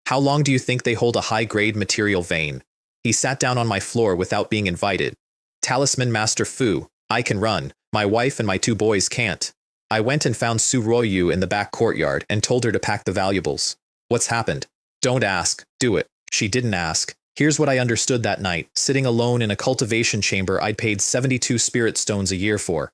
How long do you think they hold a high-grade material vein? He sat down on my floor without being invited. Talisman Master Fu, I can run. My wife and my 2 boys can't. I went and found Su Royu in the back courtyard and told her to pack the valuables. What's happened? Don't ask. Do it. She didn't ask. Here's what I understood that night, sitting alone in a cultivation chamber I'd paid 72 spirit stones a year for.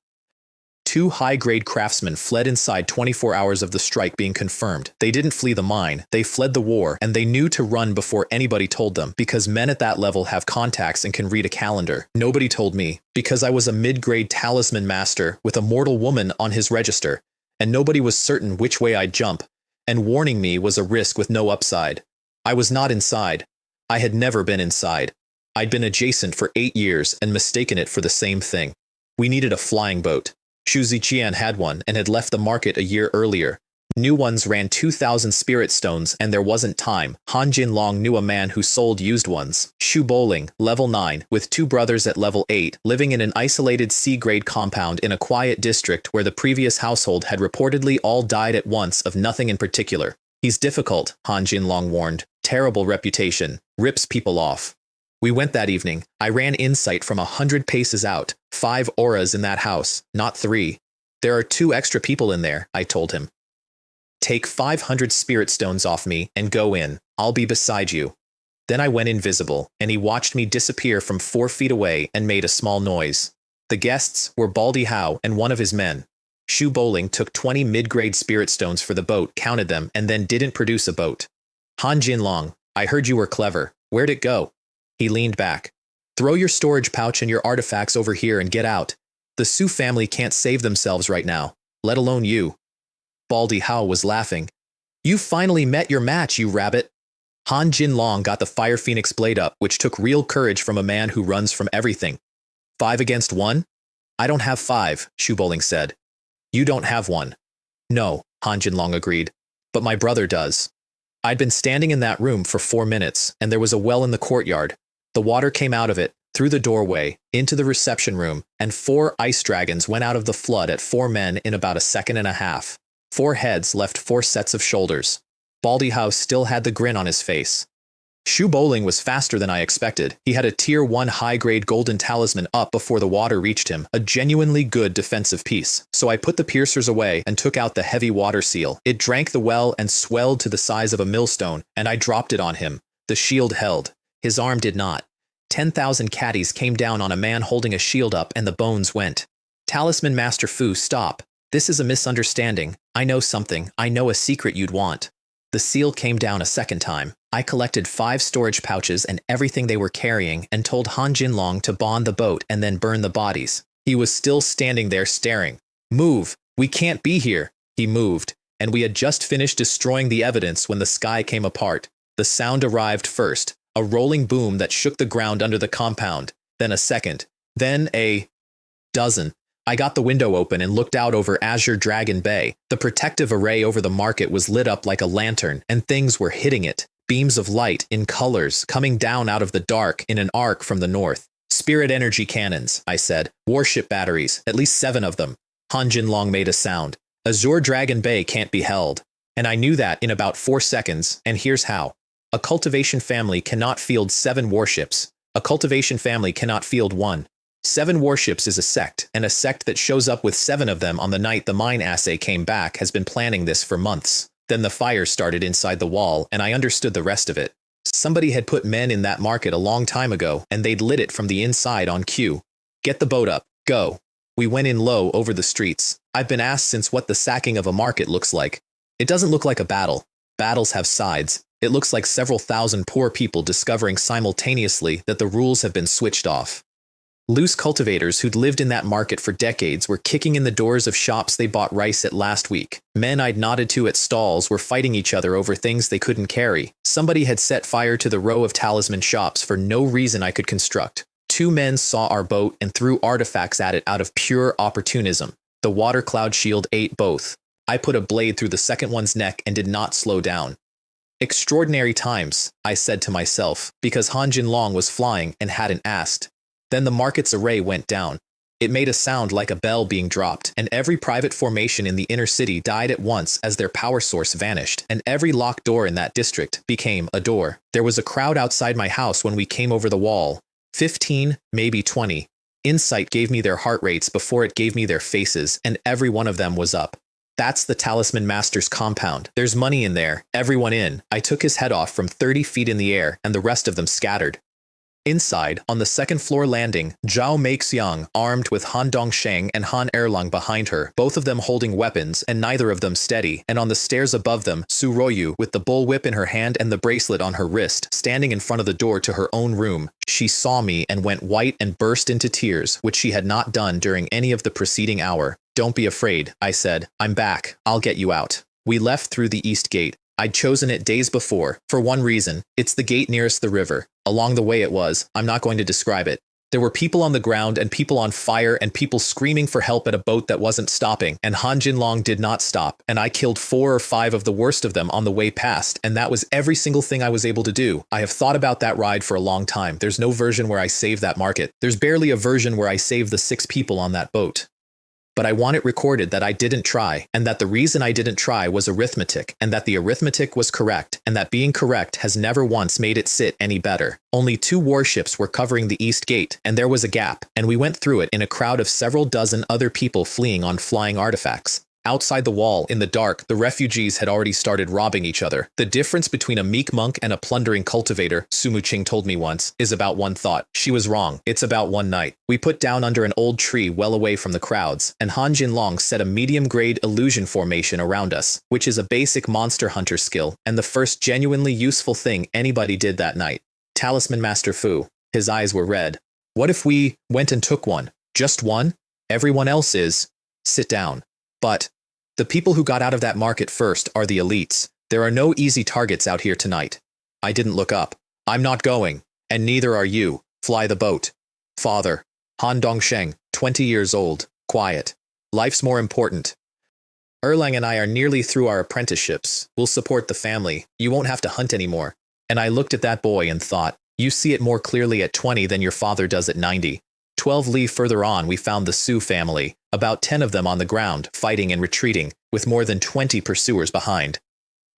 2 high-grade craftsmen fled inside 24 hours of the strike being confirmed. They didn't flee the mine, they fled the war, and they knew to run before anybody told them, because men at that level have contacts and can read a calendar. Nobody told me, because I was a mid-grade talisman master with a mortal woman on his register, and nobody was certain which way I'd jump, and warning me was a risk with no upside. I was not inside. I had never been inside. I'd been adjacent for 8 years and mistaken it for the same thing. We needed a flying boat. Xu Ziqian had one and had left the market a year earlier. New ones ran 2,000 spirit stones and there wasn't time. Han Jinlong knew a man who sold used ones. Shu Bowling, level 9, with 2 brothers at level 8, living in an isolated C-grade compound in a quiet district where the previous household had reportedly all died at once of nothing in particular. He's difficult, Han Jinlong warned. Terrible reputation. Rips people off. We went that evening. I ran insight from 100 paces out. 5 auras in that house, not 3. There are 2 extra people in there, I told him. Take 500 spirit stones off me and go in. I'll be beside you. Then I went invisible, and he watched me disappear from 4 feet away and made a small noise. The guests were Baldy Hao and one of his men. Shu Bowling took 20 mid-grade spirit stones for the boat, counted them, and then didn't produce a boat. Han Jinlong, I heard you were clever. Where'd it go? He leaned back. Throw your storage pouch and your artifacts over here and get out. The Su family can't save themselves right now, let alone you. Baldy Hao was laughing. You finally met your match, you rabbit. Han Jinlong got the Fire Phoenix blade up, which took real courage from a man who runs from everything. 5 against 1? I don't have 5, Shu Bowling said. You don't have 1. No, Han Jinlong agreed. But my brother does. I'd been standing in that room for 4 minutes, and there was a well in the courtyard. The water came out of it, through the doorway, into the reception room, and 4 ice dragons went out of the flood at 4 men in about a second and a half. 4 heads left 4 sets of shoulders. Baldy Hao still had the grin on his face. Shu Bowling was faster than I expected. He had a tier 1 high-grade golden talisman up before the water reached him, a genuinely good defensive piece. So I put the piercers away and took out the heavy water seal. It drank the well and swelled to the size of a millstone, and I dropped it on him. The shield held. His arm did not. 10,000 caddies came down on a man holding a shield up and the bones went. Talisman Master Fu, stop. This is a misunderstanding. I know something. I know a secret you'd want. The seal came down a second time. I collected 5 storage pouches and everything they were carrying and told Han Jinlong to bond the boat and then burn the bodies. He was still standing there staring. Move! We can't be here! He moved, and we had just finished destroying the evidence when the sky came apart. The sound arrived first, a rolling boom that shook the ground under the compound, then a second, then a dozen. I got the window open and looked out over Azure Dragon Bay. The protective array over the market was lit up like a lantern, and things were hitting it. Beams of light, in colors, coming down out of the dark in an arc from the north. Spirit energy cannons, I said. Warship batteries, at least 7 of them. Han Jinlong made a sound. Azure Dragon Bay can't be held. And I knew that in about 4 seconds, and here's how. A cultivation family cannot field 7 warships. A cultivation family cannot field 1. 7 warships is a sect, and a sect that shows up with 7 of them on the night the mine assay came back has been planning this for months. Then the fire started inside the wall, and I understood the rest of it. Somebody had put men in that market a long time ago, and they'd lit it from the inside on cue. Get the boat up. Go. We went in low over the streets. I've been asked since what the sacking of a market looks like. It doesn't look like a battle. Battles have sides. It looks like several thousand poor people discovering simultaneously that the rules have been switched off. Loose cultivators who'd lived in that market for decades were kicking in the doors of shops they bought rice at last week. Men I'd nodded to at stalls were fighting each other over things they couldn't carry. Somebody had set fire to the row of talisman shops for no reason I could construct. 2 men saw our boat and threw artifacts at it out of pure opportunism. The water cloud shield ate both. I put a blade through the second one's neck and did not slow down. Extraordinary times, I said to myself, because Han Jinlong was flying and hadn't asked. Then the market's array went down. It made a sound like a bell being dropped, and every private formation in the inner city died at once as their power source vanished, and every locked door in that district became a door. There was a crowd outside my house when we came over the wall. 15, maybe 20. Insight gave me their heart rates before it gave me their faces, and every one of them was up. That's the Talisman Master's compound. There's money in there. Everyone in. I took his head off from 30 feet in the air, and the rest of them scattered. Inside, on the second-floor landing, Zhao Meixiang, armed with Han Dongsheng and Han Erlang behind her, both of them holding weapons and neither of them steady, and on the stairs above them, Su Royu, with the bullwhip in her hand and the bracelet on her wrist, standing in front of the door to her own room. She saw me and went white and burst into tears, which she had not done during any of the preceding hour. Don't be afraid, I said. I'm back. I'll get you out. We left through the east gate. I'd chosen it days before, for one reason. It's the gate nearest the river. Along the way it was, I'm not going to describe it. There were people on the ground and people on fire and people screaming for help at a boat that wasn't stopping, and Han Jinlong did not stop, and I killed 4 or 5 of the worst of them on the way past, and that was every single thing I was able to do. I have thought about that ride for a long time. There's no version where I save that market. There's barely a version where I save the 6 people on that boat. But I want it recorded that I didn't try, and that the reason I didn't try was arithmetic, and that the arithmetic was correct, and that being correct has never once made it sit any better. Only 2 warships were covering the East Gate, and there was a gap, and we went through it in a crowd of several dozen other people fleeing on flying artifacts. Outside the wall, in the dark, the refugees had already started robbing each other. The difference between a meek monk and a plundering cultivator, Su Muqing told me once, is about one thought. She was wrong. It's about one night. We put down under an old tree well away from the crowds, and Han Jinlong set a medium-grade illusion formation around us, which is a basic monster hunter skill, and the first genuinely useful thing anybody did that night. Talisman Master Fu. His eyes were red. What if we went and took one? Just one? Everyone else is. Sit down. But the people who got out of that market first are the elites. There are no easy targets out here tonight. I didn't look up. I'm not going, and neither are you. Fly the boat. Father. Han Dongsheng, 20 years old, quiet. Life's more important. Erlang and I are nearly through our apprenticeships. We'll support the family. You won't have to hunt anymore. And I looked at that boy and thought, you see it more clearly at 20 than your father does at 90. 12 li further on, we found the Su family, about 10 of them on the ground, fighting and retreating, with more than 20 pursuers behind.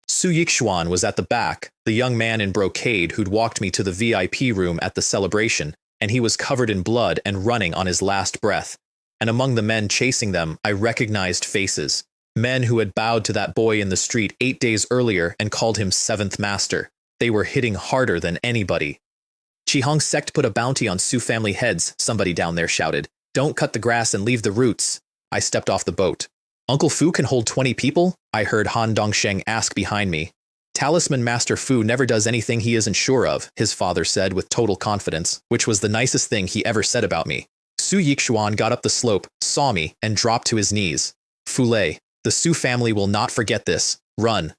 Su Yixuan was at the back, the young man in brocade who'd walked me to the VIP room at the celebration, and he was covered in blood and running on his last breath. And among the men chasing them, I recognized faces. Men who had bowed to that boy in the street 8 days earlier and called him 7th Master. They were hitting harder than anybody. Qihong's sect put a bounty on Su family heads, somebody down there shouted. Don't cut the grass and leave the roots. I stepped off the boat. Uncle Fu can hold 20 people? I heard Han Dongsheng ask behind me. Talisman Master Fu never does anything he isn't sure of, his father said with total confidence, which was the nicest thing he ever said about me. Su Yixuan got up the slope, saw me, and dropped to his knees. Fule, the Su family will not forget this. Run.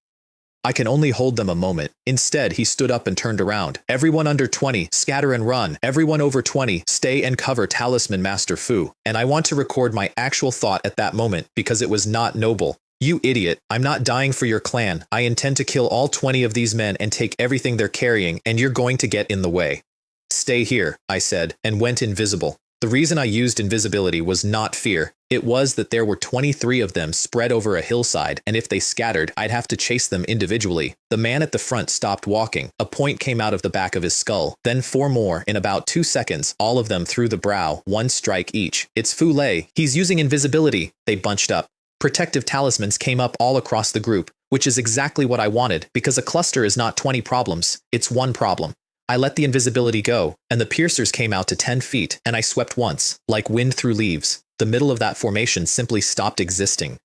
I can only hold them a moment. Instead, he stood up and turned around. Everyone under 20, scatter and run. Everyone over 20, stay and cover Talisman Master Fu. And I want to record my actual thought at that moment because it was not noble. You idiot, I'm not dying for your clan. I intend to kill all 20 of these men and take everything they're carrying, and you're going to get in the way. Stay here, I said, and went invisible. The reason I used invisibility was not fear. It was that there were 23 of them spread over a hillside, and if they scattered, I'd have to chase them individually. The man at the front stopped walking. A point came out of the back of his skull. Then 4 more, in about 2 seconds, all of them through the brow, 1 strike each. It's Fule. He's using invisibility. They bunched up. Protective talismans came up all across the group, which is exactly what I wanted, because a cluster is not 20 problems. It's 1 problem. I let the invisibility go, and the piercers came out to 10 feet, and I swept once, like wind through leaves. The middle of that formation simply stopped existing.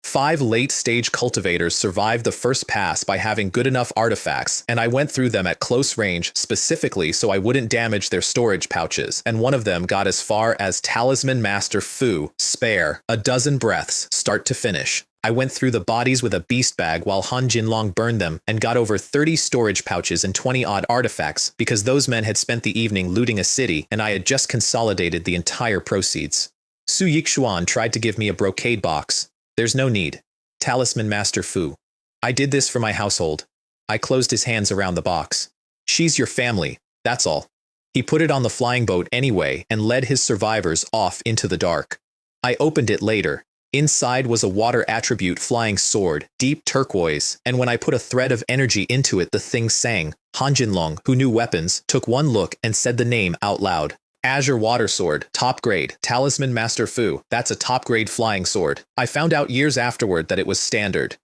5 late-stage cultivators survived the first pass by having good enough artifacts, and I went through them at close range specifically so I wouldn't damage their storage pouches, and one of them got as far as Talisman Master Fu, spare, a dozen breaths, start to finish. I went through the bodies with a beast bag while Han Jinlong burned them and got over 30 storage pouches and 20-odd artifacts because those men had spent the evening looting a city and I had just consolidated the entire proceeds. Su Yixuan tried to give me a brocade box. There's no need. Talisman Master Fu. I did this for my household. I closed his hands around the box. She's your family, that's all. He put it on the flying boat anyway and led his survivors off into the dark. I opened it later. Inside was a water attribute flying sword, deep turquoise, and when I put a thread of energy into it the thing sang. Han Jinlong, who knew weapons, took one look and said the name out loud. Azure Water Sword, top grade, Talisman Master Fu, that's a top grade flying sword. I found out years afterward that it was standard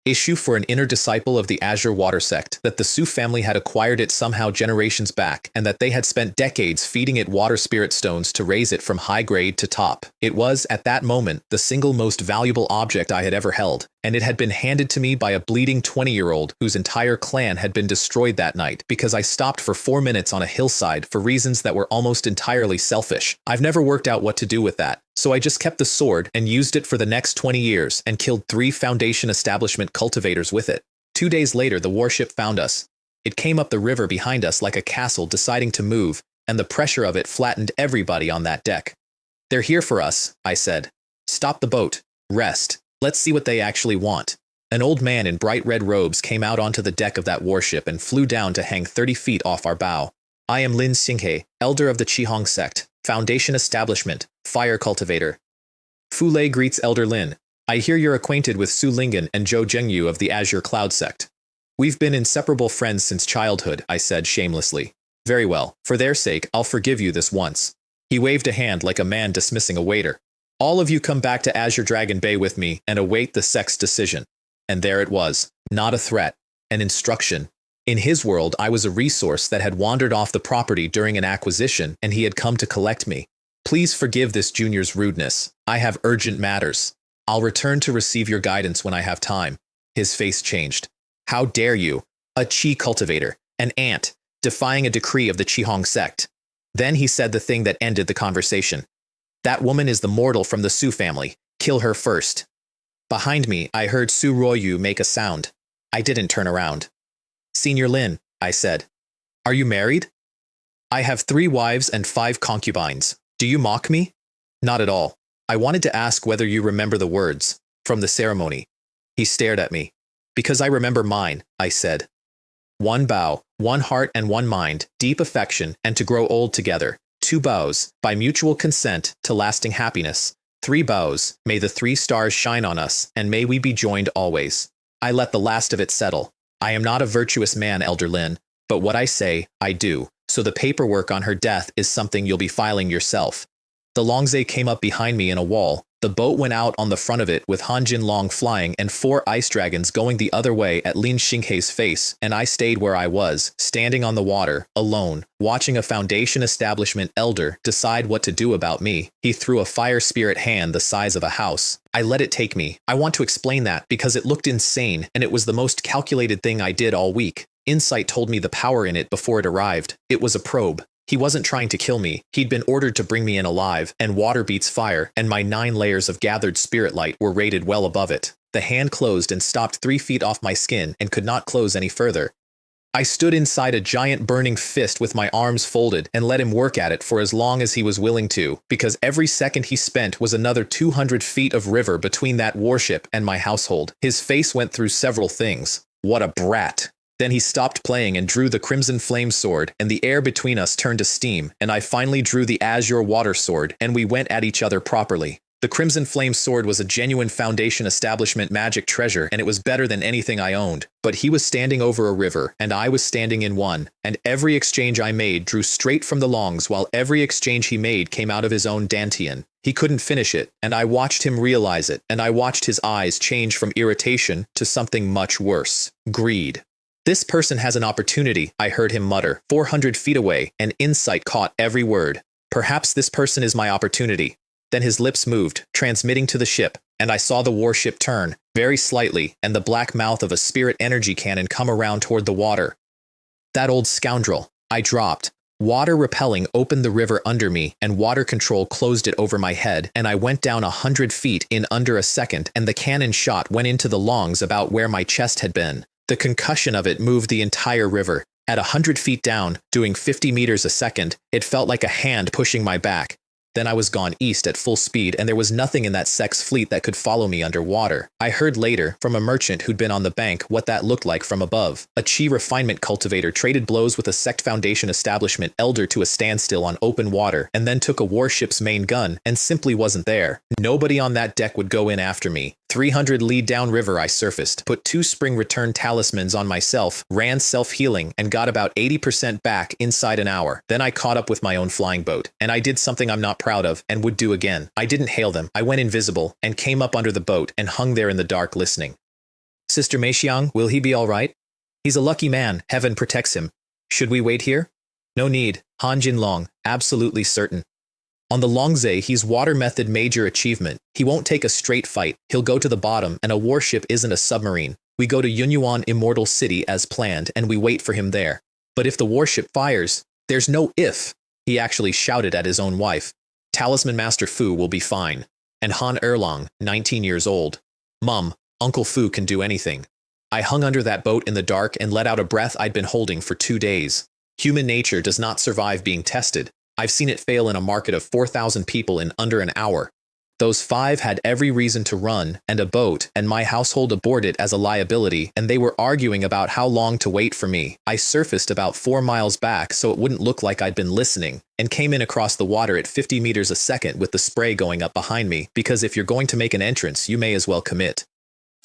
issue for an inner disciple of the Azure Water sect, that the Su family had acquired it somehow generations back, and that they had spent decades feeding it water spirit stones to raise it from high grade to top. It was, at that moment, the single most valuable object I had ever held, and it had been handed to me by a bleeding 20-year-old whose entire clan had been destroyed that night because I stopped for 4 minutes on a hillside for reasons that were almost entirely selfish. I've never worked out what to do with that. So I just kept the sword and used it for the next 20 years and killed 3 Foundation establishment cultivators with it. 2 days later, the warship found us. It came up the river behind us like a castle deciding to move, and the pressure of it flattened everybody on that deck. "They're here for us," I said. "Stop the boat. Rest. Let's see what they actually want." An old man in bright red robes came out onto the deck of that warship and flew down to hang 30 feet off our bow. "I am Lin Xinghe, elder of the Qihong sect, Foundation Establishment, Fire Cultivator." Fu Lei greets Elder Lin. "I hear you're acquainted with Su Lingen and Zhou Zhengyu of the Azure Cloud sect." "We've been inseparable friends since childhood," I said shamelessly. "Very well. For their sake, I'll forgive you this once." He waved a hand like a man dismissing a waiter. "All of you come back to Azure Dragon Bay with me and await the sect's decision." And there it was. Not a threat. An instruction. In his world, I was a resource that had wandered off the property during an acquisition, and he had come to collect me. "Please forgive this junior's rudeness. I have urgent matters. I'll return to receive your guidance when I have time." His face changed. "How dare you? A Qi cultivator, an ant, defying a decree of the Qihong sect." Then he said the thing that ended the conversation. "That woman is the mortal from the Su family. Kill her first." Behind me, I heard Su Ruoyu make a sound. I didn't turn around. "Senior Lin," I said. "Are you married?" "I have 3 wives and 5 concubines. Do you mock me?" "Not at all. I wanted to ask whether you remember the words from the ceremony." He stared at me. "Because I remember mine," I said. "One bow, one heart and one mind, deep affection, and to grow old together. 2 bows, by mutual consent, to lasting happiness. 3 bows, may the 3 stars shine on us, and may we be joined always." I let the last of it settle. I am not a virtuous man, Elder Lin, but what I say, I do, so the paperwork on her death is something you'll be filing yourself. The Longzhe came up behind me in a wall. The boat went out on the front of it with Han Jinlong flying and 4 ice dragons going the other way at Lin Xinghe's face, and I stayed where I was, standing on the water, alone, watching a Foundation Establishment elder decide what to do about me. He threw a fire spirit hand the size of a house. I let it take me. I want to explain that because it looked insane, and it was the most calculated thing I did all week. Insight told me the power in it before it arrived. It was a probe. He wasn't trying to kill me. He'd been ordered to bring me in alive, and water beats fire, and my 9 layers of gathered spirit light were rated well above it. The hand closed and stopped 3 feet off my skin and could not close any further. I stood inside a giant burning fist with my arms folded and let him work at it for as long as he was willing to, because every second he spent was another 200 feet of river between that warship and my household. His face went through several things. What a brat. Then he stopped playing and drew the Crimson Flame Sword, and the air between us turned to steam, and I finally drew the Azure Water Sword, and we went at each other properly. The Crimson Flame Sword was a genuine Foundation Establishment magic treasure, and it was better than anything I owned. But he was standing over a river, and I was standing in one, and every exchange I made drew straight from the Longs, while every exchange he made came out of his own Dantian. He couldn't finish it, and I watched him realize it, and I watched his eyes change from irritation to something much worse. Greed. "This person has an opportunity," I heard him mutter, 400 feet away, and insight caught every word. "Perhaps this person is my opportunity." Then his lips moved, transmitting to the ship, and I saw the warship turn, very slightly, and the black mouth of a spirit energy cannon come around toward the water. That old scoundrel. I dropped. Water repelling opened the river under me, and water control closed it over my head, and I went down 100 feet in under a second, and the cannon shot went into the Longs about where my chest had been. The concussion of it moved the entire river. At 100 feet down, doing 50 meters a second, it felt like a hand pushing my back. Then I was gone east at full speed, and there was nothing in that sect's fleet that could follow me underwater. I heard later, from a merchant who'd been on the bank, what that looked like from above. A Qi refinement cultivator traded blows with a sect Foundation Establishment elder to a standstill on open water, and then took a warship's main gun, and simply wasn't there. Nobody on that deck would go in after me. 300 lead downriver I surfaced, put 2 spring return talismans on myself, ran self-healing, and got about 80% back inside an hour. Then I caught up with my own flying boat, and I did something I'm not proud of, and would do again. I didn't hail them. I went invisible, and came up under the boat, and hung there in the dark listening. "Sister Meixiang, will he be all right?" "He's a lucky man. Heaven protects him." "Should we wait here?" "No need. Han Jinlong, absolutely certain." "On the Longzhe, he's water method major achievement. He won't take a straight fight. He'll go to the bottom, and a warship isn't a submarine. We go to Yunyuan Immortal City as planned, and we wait for him there. But if the warship fires, there's no if." He actually shouted at his own wife. "Talisman Master Fu will be fine. And Han Erlong, 19 years old. Mum, Uncle Fu can do anything." I hung under that boat in the dark and let out a breath I'd been holding for 2 days. Human nature does not survive being tested. I've seen it fail in a market of 4,000 people in under an hour. Those 5 had every reason to run, and a boat, and my household aboard it as a liability, and they were arguing about how long to wait for me. I surfaced about 4 miles back so it wouldn't look like I'd been listening, and came in across the water at 50 meters a second with the spray going up behind me, because if you're going to make an entrance, you may as well commit.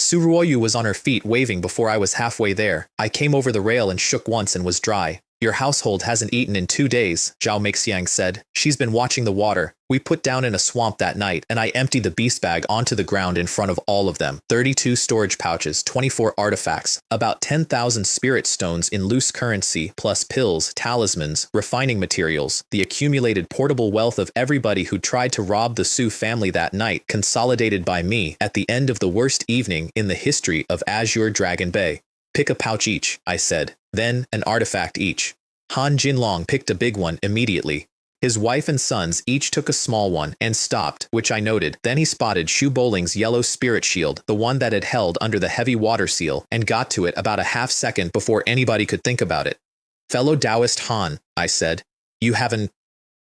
Suruoyu was on her feet waving before I was halfway there. I came over the rail and shook once and was dry. Your household hasn't eaten in 2 days, Zhao Meixiang said. She's been watching the water. We put down in a swamp that night, and I emptied the beast bag onto the ground in front of all of them. 32 storage pouches, 24 artifacts, about 10,000 spirit stones in loose currency, plus pills, talismans, refining materials, the accumulated portable wealth of everybody who tried to rob the Su family that night, consolidated by me at the end of the worst evening in the history of Azure Dragon Bay. Pick a pouch each, I said, then an artifact each. Han Jinlong picked a big one immediately. His wife and sons each took a small one and stopped, which I noted. Then he spotted Shu Bowling's yellow spirit shield, the one that had held under the heavy water seal, and got to it about a half second before anybody could think about it. Fellow Taoist Han, I said, you have an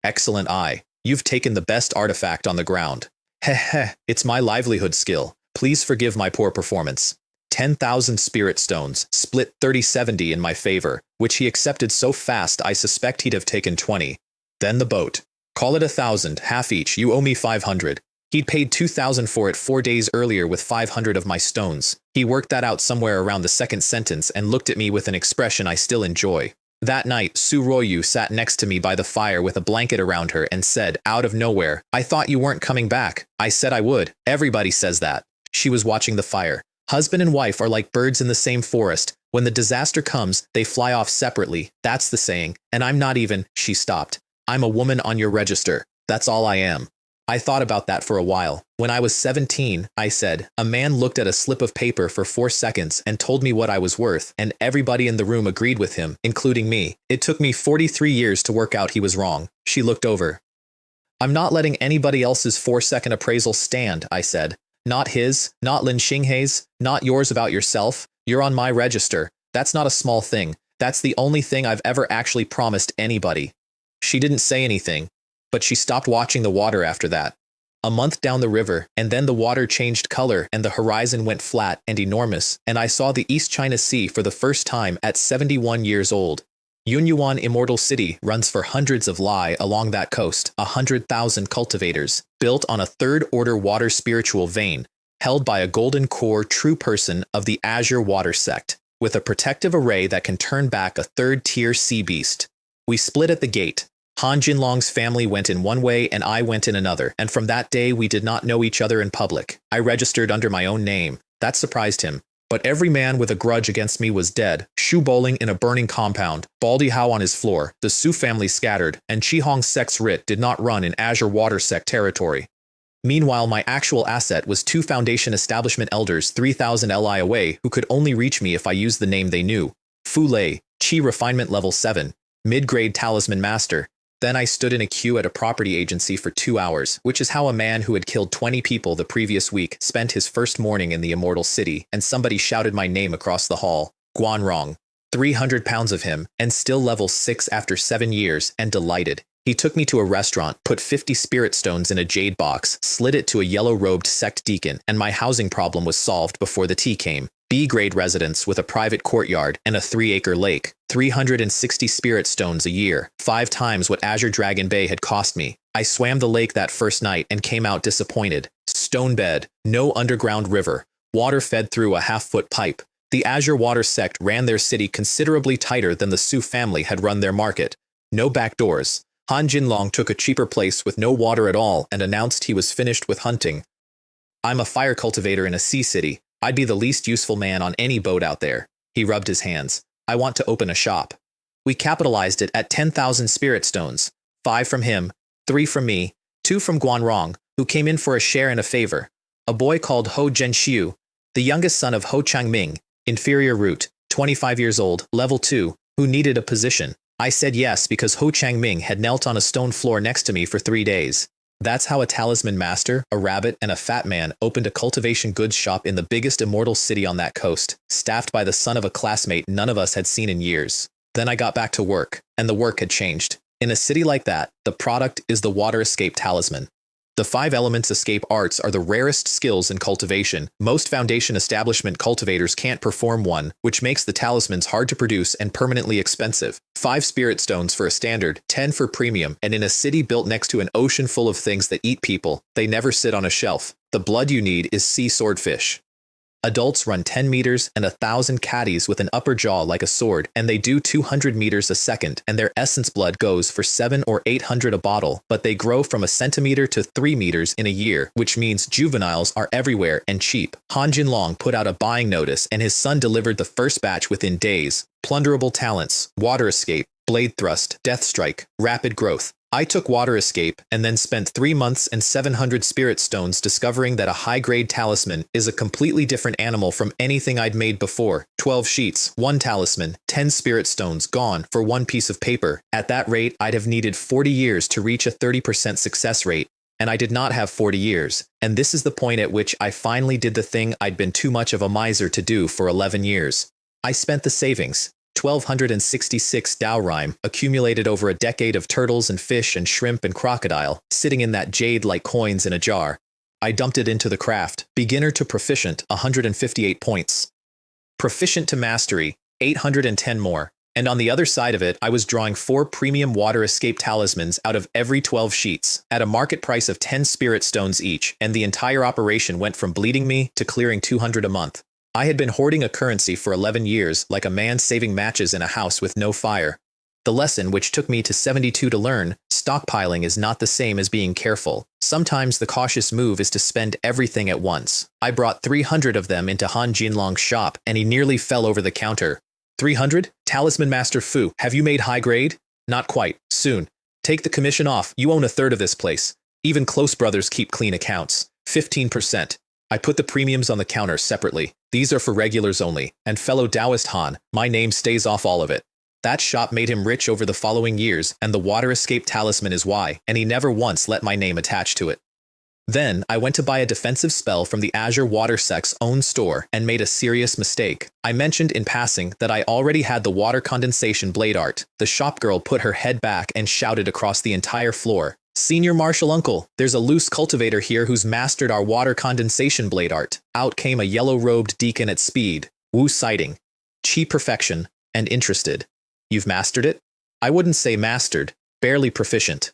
excellent eye. You've taken the best artifact on the ground. Heh heh, it's my livelihood skill. Please forgive my poor performance. 10,000 spirit stones, split 30-70 in my favor, which he accepted so fast I suspect he'd have taken 20. Then the boat. Call it 1,000, half each, you owe me 500. He'd paid 2,000 for it 4 days earlier with 500 of my stones. He worked that out somewhere around the second sentence and looked at me with an expression I still enjoy. That night, Su Ruoyu sat next to me by the fire with a blanket around her and said, out of nowhere, I thought you weren't coming back. I said I would. Everybody says that. She was watching the fire. Husband and wife are like birds in the same forest. When the disaster comes, they fly off separately. That's the saying. And I'm not even, she stopped. I'm a woman on your register. That's all I am. I thought about that for a while. When I was 17, I said, a man looked at a slip of paper for 4 seconds and told me what I was worth, and everybody in the room agreed with him, including me. It took me 43 years to work out he was wrong. She looked over. I'm not letting anybody else's 4-second appraisal stand, I said. Not his, not Lin Xinghei's, not yours about yourself. You're on my register. That's not a small thing. That's the only thing I've ever actually promised anybody. She didn't say anything, but she stopped watching the water after that. A month down the river, and then the water changed color and the horizon went flat and enormous, and I saw the East China Sea for the first time at 71 years old. Yunyuan Immortal City runs for hundreds of li along that coast, 100,000 cultivators, built on a third-order water spiritual vein, held by a golden core true person of the Azure Water sect, with a protective array that can turn back a third-tier sea beast. We split at the gate. Han Jinlong's family went in one way and I went in another, and from that day we did not know each other in public. I registered under my own name. That surprised him. But every man with a grudge against me was dead, Shu Bowling in a burning compound, Baldy Hao on his floor, the Su family scattered, and Chi Hong sect's writ did not run in Azure Water sect territory. Meanwhile, my actual asset was 2 Foundation establishment elders 3,000 li away who could only reach me if I used the name they knew. Fu Lei, Chi Refinement Level 7, mid-grade talisman master. Then I stood in a queue at a property agency for 2 hours, which is how a man who had killed 20 people the previous week spent his first morning in the Immortal City, and somebody shouted my name across the hall. Guanrong. 300 pounds of him, and still level 6 after 7 years, and delighted. He took me to a restaurant, put 50 spirit stones in a jade box, slid it to a yellow-robed sect deacon, and my housing problem was solved before the tea came. B-grade residence with a private courtyard and a 3-acre lake. 360 spirit stones a year, 5 times what Azure Dragon Bay had cost me. I swam the lake that first night and came out disappointed. Stone bed, no underground river, water fed through a half-foot pipe. The Azure Water sect ran their city considerably tighter than the Su family had run their market. No back doors. Han Jinlong took a cheaper place with no water at all and announced he was finished with hunting. I'm a fire cultivator in a sea city. I'd be the least useful man on any boat out there. He rubbed his hands. I want to open a shop. We capitalized it at 10,000 spirit stones. 5 from him, 3 from me, 2 from Guanrong, who came in for a share and a favor. A boy called Ho Zhenxiu, the youngest son of Ho Changming, inferior root, 25 years old, level 2, who needed a position. I said yes because Ho Changming had knelt on a stone floor next to me for 3 days. That's how a talisman master, a rabbit, and a fat man opened a cultivation goods shop in the biggest immortal city on that coast, staffed by the son of a classmate none of us had seen in years. Then I got back to work, and the work had changed. In a city like that, the product is the water escape talisman. The 5 elements escape arts are the rarest skills in cultivation. Most foundation establishment cultivators can't perform one, which makes the talismans hard to produce and permanently expensive. 5 spirit stones for a standard, 10 for premium, and in a city built next to an ocean full of things that eat people, they never sit on a shelf. The blood you need is sea swordfish. Adults run 10 meters and 1,000 caddies with an upper jaw like a sword, and they do 200 meters a second, and their essence blood goes for 700 or 800 a bottle, but they grow from a centimeter to 3 meters in a year, which means juveniles are everywhere and cheap. Han Jinlong put out a buying notice, and his son delivered the first batch within days. Plunderable Talents, Water Escape, Blade Thrust, Death Strike, Rapid Growth. I took Water Escape and then spent 3 months and 700 spirit stones discovering that a high-grade talisman is a completely different animal from anything I'd made before. 12 sheets, 1 talisman, 10 spirit stones gone for 1 piece of paper. At that rate, I'd have needed 40 years to reach a 30% success rate, and I did not have 40 years. And this is the point at which I finally did the thing I'd been too much of a miser to do for 11 years. I spent the savings. 1,266 Dao rhyme, accumulated over a decade of turtles and fish and shrimp and crocodile, sitting in that jade like coins in a jar. I dumped it into the craft. Beginner to proficient, 158 points. Proficient to mastery, 810 more. And on the other side of it, I was drawing 4 premium water escape talismans out of every 12 sheets, at a market price of 10 spirit stones each, and the entire operation went from bleeding me to clearing 200 a month. I had been hoarding a currency for 11 years, like a man saving matches in a house with no fire. The lesson, which took me to 72 to learn, stockpiling is not the same as being careful. Sometimes the cautious move is to spend everything at once. I brought 300 of them into Han Jinlong's shop, and he nearly fell over the counter. 300? Talisman Master Fu, have you made high grade? Not quite. Soon. Take the commission off. You own a third of this place. Even close brothers keep clean accounts. 15%. I put the premiums on the counter separately. These are for regulars only, and fellow Taoist Han, my name stays off all of it. That shop made him rich over the following years, and the water escape talisman is why, and he never once let my name attach to it. Then, I went to buy a defensive spell from the Azure Water Sect's own store and made a serious mistake. I mentioned in passing that I already had the water condensation blade art. The shopgirl put her head back and shouted across the entire floor, "Senior Marshal Uncle, there's a loose cultivator here who's mastered our water condensation blade art." Out came a yellow-robed deacon at speed. Wu sighting. Chi perfection. And interested. You've mastered it? I wouldn't say mastered. Barely proficient.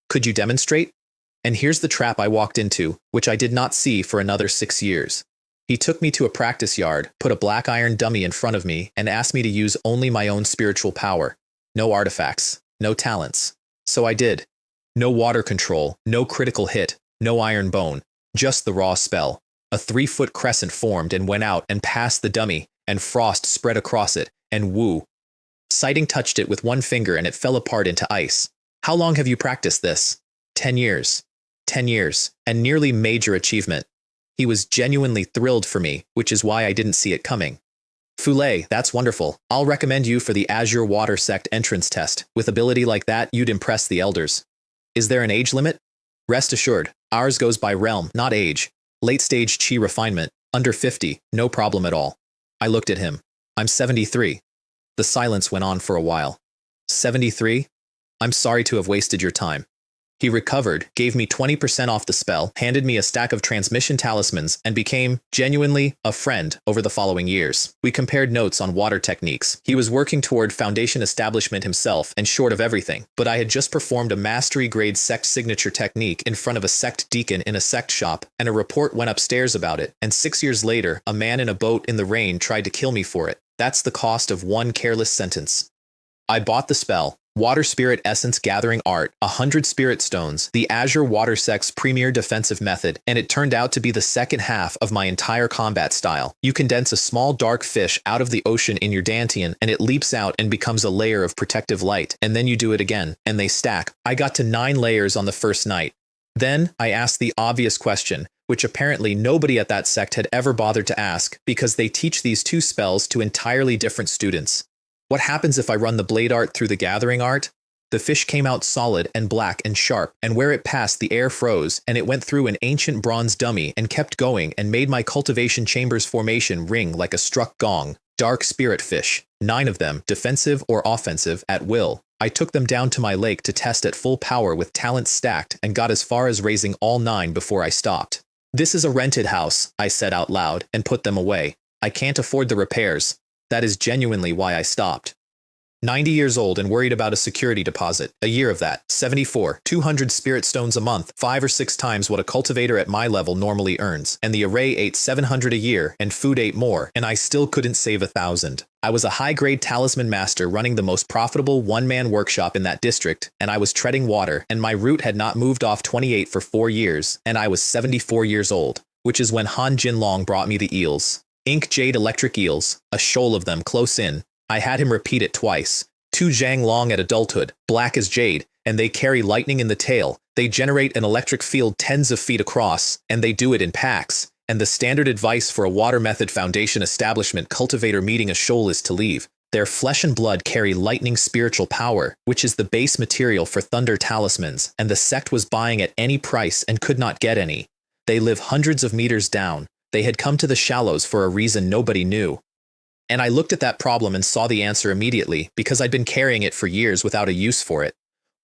Could you demonstrate? And here's the trap I walked into, which I did not see for another 6 years. He took me to a practice yard, put a black iron dummy in front of me, and asked me to use only my own spiritual power. No artifacts. No talents. So I did. No water control, no critical hit, no iron bone, just the raw spell. A 3-foot crescent formed and went out and past the dummy, and frost spread across it, and woo. Sighting touched it with 1 finger and it fell apart into ice. How long have you practiced this? 10 years. 10 years, and nearly major achievement. He was genuinely thrilled for me, which is why I didn't see it coming. Fule, that's wonderful. I'll recommend you for the Azure Water Sect entrance test. With ability like that, you'd impress the elders. Is there an age limit? Rest assured, ours goes by realm, not age. Late-stage chi refinement, under 50, no problem at all. I looked at him. I'm 73. The silence went on for a while. 73? I'm sorry to have wasted your time. He recovered, gave me 20% off the spell, handed me a stack of transmission talismans, and became, genuinely, a friend over the following years. We compared notes on water techniques. He was working toward foundation establishment himself and short of everything, but I had just performed a mastery-grade sect signature technique in front of a sect deacon in a sect shop, and a report went upstairs about it, and 6 years later, a man in a boat in the rain tried to kill me for it. That's the cost of 1 careless sentence. I bought the spell. Water Spirit Essence Gathering Art, 100 Spirit Stones, the Azure Water Sect's premier defensive method, and it turned out to be the second half of my entire combat style. You condense a small dark fish out of the ocean in your dantian, and it leaps out and becomes a layer of protective light, and then you do it again, and they stack. I got to 9 layers on the first night. Then, I asked the obvious question, which apparently nobody at that sect had ever bothered to ask, because they teach these 2 spells to entirely different students. What happens if I run the blade art through the gathering art? The fish came out solid and black and sharp, and where it passed the air froze, and it went through an ancient bronze dummy and kept going and made my cultivation chamber's formation ring like a struck gong. Dark spirit fish, 9 of them, defensive or offensive, at will. I took them down to my lake to test at full power with talents stacked and got as far as raising all 9 before I stopped. This is a rented house, I said out loud, and put them away. I can't afford the repairs. That is genuinely why I stopped. 90 years old and worried about a security deposit. A year of that. 74. 200 spirit stones a month. 5 or 6 times what a cultivator at my level normally earns. And the array ate 700 a year, and food ate more, and I still couldn't save 1,000. I was a high-grade talisman master running the most profitable one-man workshop in that district, and I was treading water, and my route had not moved off 28 for 4 years, and I was 74 years old, which is when Han Jinlong brought me the eels. Ink jade electric eels, a shoal of them close in. I had him repeat it twice. 2 zhang long at adulthood, black as jade, and they carry lightning in the tail. They generate an electric field tens of feet across, and they do it in packs. And the standard advice for a water method foundation establishment cultivator meeting a shoal is to leave. Their flesh and blood carry lightning spiritual power, which is the base material for thunder talismans, and the sect was buying at any price and could not get any. They live hundreds of meters down. They had come to the shallows for a reason nobody knew. And I looked at that problem and saw the answer immediately, because I'd been carrying it for years without a use for it.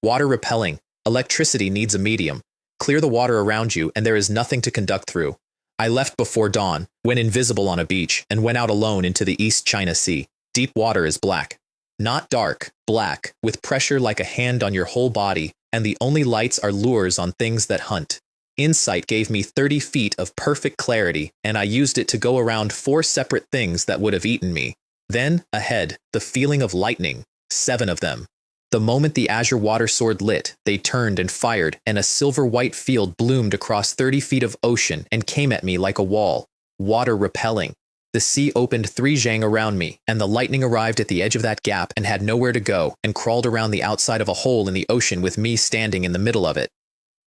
Water repelling. Electricity needs a medium. Clear the water around you and there is nothing to conduct through. I left before dawn, went invisible on a beach, and went out alone into the East China Sea. Deep water is black. Not dark, black, with pressure like a hand on your whole body, and the only lights are lures on things that hunt. Insight gave me 30 feet of perfect clarity, and I used it to go around 4 separate things that would have eaten me. Then, ahead, the feeling of lightning, 7 of them. The moment the azure water sword lit, they turned and fired, and a silver-white field bloomed across 30 feet of ocean and came at me like a wall. Water repelling. The sea opened 3 zhang around me, and the lightning arrived at the edge of that gap and had nowhere to go, and crawled around the outside of a hole in the ocean with me standing in the middle of it.